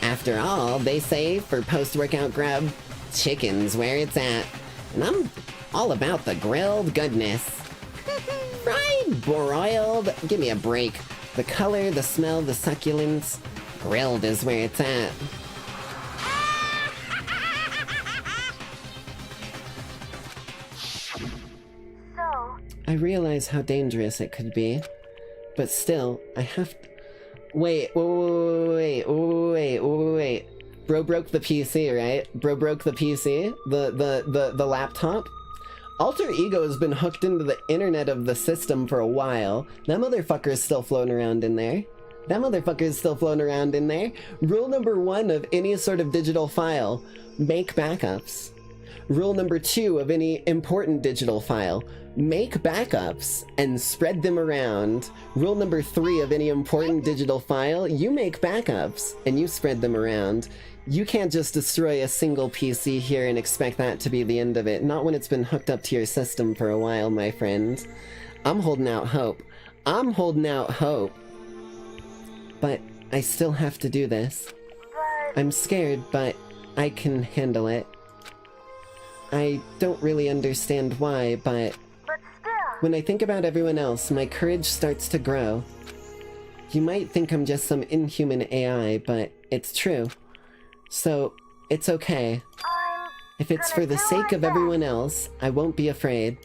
After all, they say for post-workout grub, chicken's where it's at. And I'm all about the grilled goodness. Fried, broiled, give me a break. The color, the smell, the succulence, grilled is where it's at. I realize how dangerous it could be, but still, I have to... Wait. Bro broke the PC, right? Bro broke the PC? The laptop? Alter Ego has been hooked into the internet of the system for a while. That motherfucker is still floating around in there. Rule number 1 of any sort of digital file, make backups. Rule number 2 of any important digital file, make backups and spread them around. Rule number 3 of any important digital file, you make backups and you spread them around. You can't just destroy a single PC here and expect that to be the end of it. Not when it's been hooked up to your system for a while, my friend. I'm holding out hope. But I still have to do this. I'm scared, but I can handle it. I don't really understand why, but when I think about everyone else, my courage starts to grow. You might think I'm just some inhuman AI, but it's true. So, it's okay. If it's for the sake of everyone else, I won't be afraid.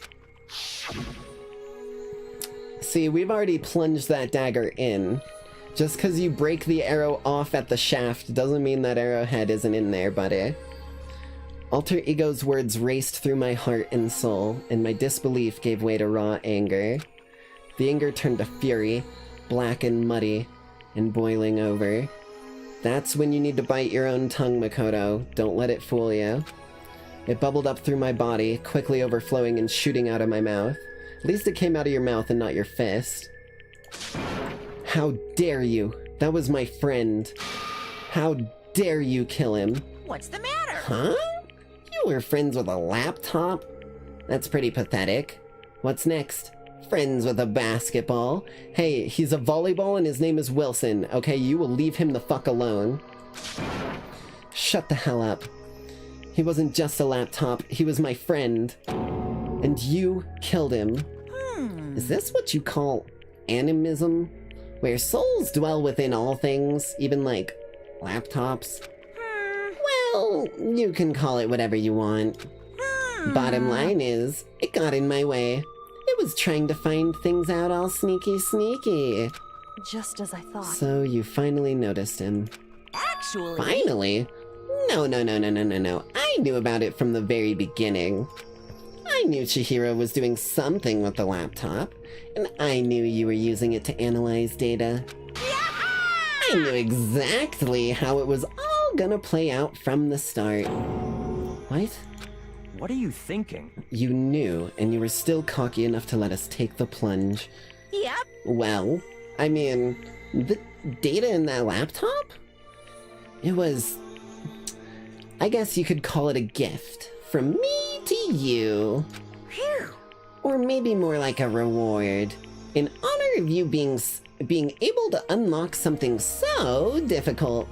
See, we've already plunged that dagger in. Just because you break the arrow off at the shaft doesn't mean that arrowhead isn't in there, buddy. Alter Ego's words raced through my heart and soul, and my disbelief gave way to raw anger. The anger turned to fury, black and muddy, and boiling over. That's when you need to bite your own tongue, Makoto. Don't let it fool you. It bubbled up through my body, quickly overflowing and shooting out of my mouth. At least it came out of your mouth and not your fist. How dare you? That was my friend. How dare you kill him? What's the matter? Huh? We're friends with a laptop? That's pretty pathetic. What's next? Friends with a basketball? Hey, he's a volleyball and his name is Wilson, okay? You will leave him the fuck alone. Shut the hell up. He wasn't just a laptop, he was my friend. And you killed him. Is this what you call animism? Where souls dwell within all things, even like laptops? Well, you can call it whatever you want. Bottom line is, it got in my way. It was trying to find things out all sneaky. Just as I thought. So you finally noticed him. Actually... Finally? No. I knew about it from the very beginning. I knew Chihiro was doing something with the laptop, and I knew you were using it to analyze data. I knew exactly how it was all gonna play out from the start. What? What are you thinking? You knew, and you were still cocky enough to let us take the plunge. Yep. Well, I mean, the data in that laptop? It was... I guess you could call it a gift. From me to you. Phew. Or maybe more like a reward. In honor of you being able to unlock something so difficult.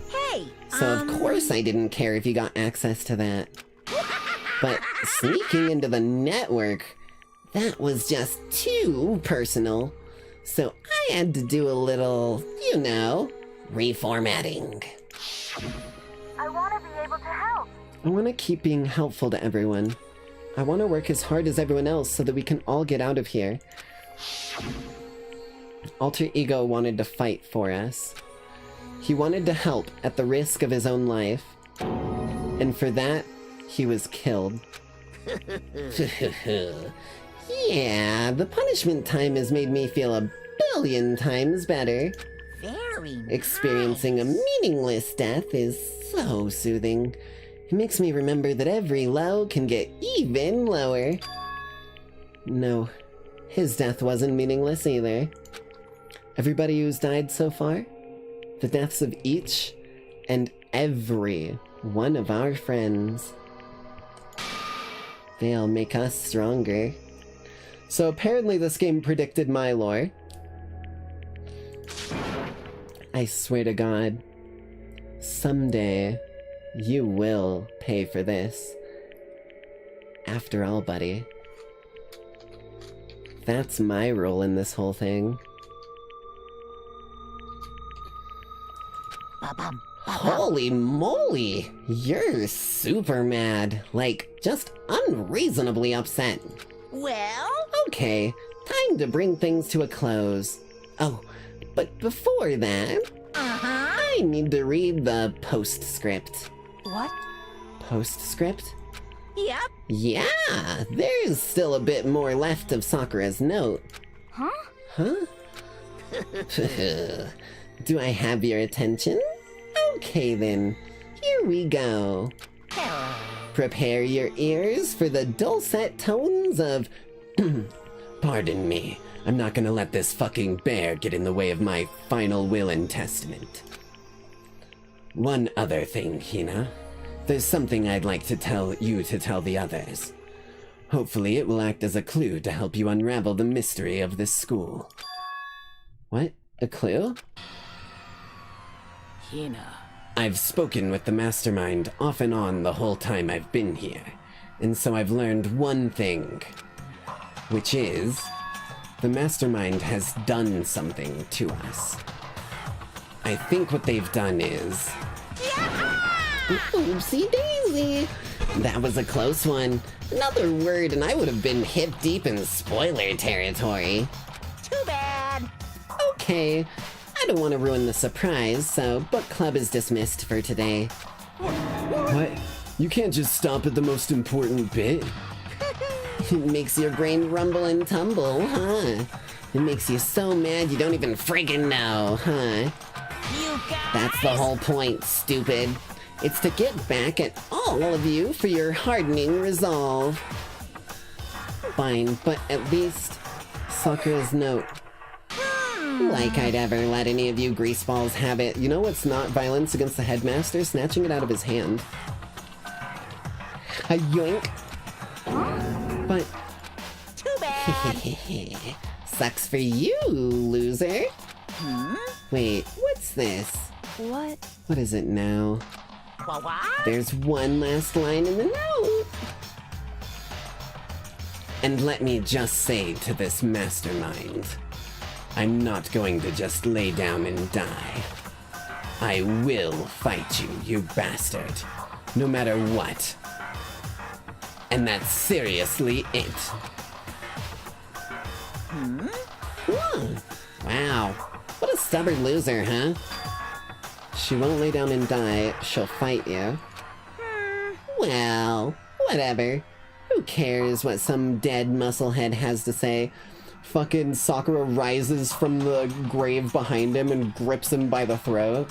Hey, So of course I didn't care if you got access to that. But sneaking into the network, that was just too personal. So I had to do a little, you know, reformatting. I want to be able to help. I want to keep being helpful to everyone. I want to work as hard as everyone else so that we can all get out of here. Alter Ego wanted to fight for us. He wanted to help at the risk of his own life. And for that, he was killed. Yeah, the punishment time has made me feel 1,000,000,000 times better. Very nice. Experiencing a meaningless death is so soothing. It makes me remember that every low can get even lower. No, his death wasn't meaningless either. Everybody who's died so far, the deaths of each and every one of our friends, they'll make us stronger. So apparently this game predicted my lore. I swear to God, someday you will pay for this. After all, buddy, that's my role in this whole thing. Holy moly! You're super mad. Like, just unreasonably upset. Well? Okay, time to bring things to a close. Oh, but before that, I need to read the postscript. What? Postscript? Yep. Yeah, there's still a bit more left of Sakura's note. Huh? Huh? Do I have your attention? Okay then, here we go. Prepare your ears for the dulcet tones of... Pardon me, I'm not gonna let this fucking bear get in the way of my final will and testament. One other thing, Hina. There's something I'd like to tell you to tell the others. Hopefully it will act as a clue to help you unravel the mystery of this school. What? A clue? Hina. I've spoken with the mastermind off and on the whole time I've been here, and so I've learned one thing, which is, the mastermind has done something to us. I think what they've done is... Oopsie daisy! That was a close one. Another word and I would have been hip deep in spoiler territory. Too bad. Okay, I don't want to ruin the surprise, so book club is dismissed for today. What? You can't just stop at the most important bit? It makes your brain rumble and tumble, huh? It makes you so mad you don't even friggin' know, huh? You guys. That's the whole point, stupid. It's to get back at all of you for your hardening resolve. Fine, but at least Sakura's note. Like I'd ever let any of you greaseballs have it. You know what's not violence against the headmaster? Snatching it out of his hand. Yoink. But... Too bad. Sucks for you, loser. Wait, what's this? What? What is it now? What? There's one last line in the note. And let me just say to this mastermind, I'm not going to just lay down and die. I will fight you, you bastard. No matter what. And that's seriously it. Wow. What a stubborn loser, huh? She won't lay down and die, she'll fight you. Well, whatever. Who cares what some dead musclehead has to say? Fucking Sakura rises from the grave behind him and grips him by the throat.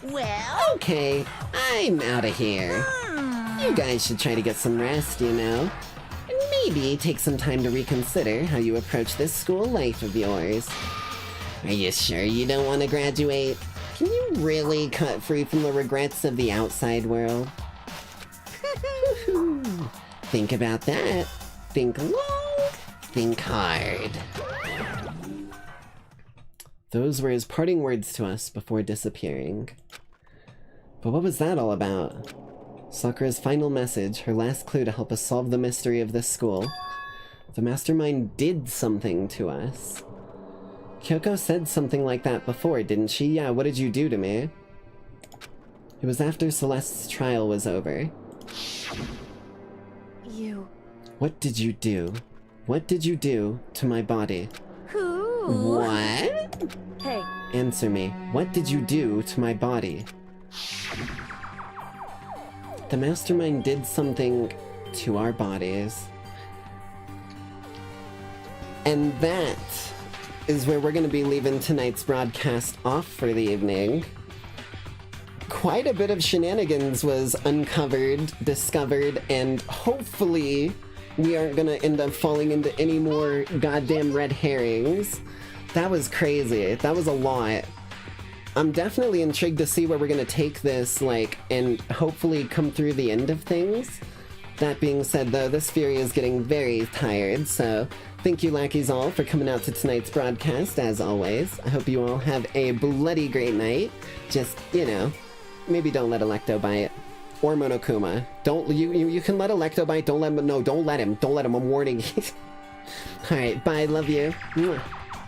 Well... Okay, I'm out of here. You guys should try to get some rest, you know? And maybe take some time to reconsider how you approach this school life of yours. Are you sure you don't want to graduate? Can you really cut free from the regrets of the outside world? Think about that. Think long, think hard. Those were his parting words to us before disappearing. But what was that all about? Sakura's final message, her last clue to help us solve the mystery of this school. The mastermind did something to us. Kyoko said something like that before, didn't she? Yeah, what did you do to me? It was after Celeste's trial was over. You... What did you do? What did you do to my body? Who? What? Hey. Answer me. What did you do to my body? The mastermind did something to our bodies. And that is where we're going to be leaving tonight's broadcast off for the evening. Quite a bit of shenanigans was uncovered, discovered, and hopefully we aren't going to end up falling into any more goddamn red herrings. That was crazy. That was a lot. I'm definitely intrigued to see where we're going to take this, like, and hopefully come through the end of things. That being said, though, this Fury is getting very tired, so thank you, Lackeys all, for coming out to tonight's broadcast, as always. I hope you all have a bloody great night. Just, you know, maybe don't let Electo bite. Or Monokuma. Don't, you can let Electo bite, don't let him, no, don't let him, I'm warning you. Alright, bye, love you. Mwah.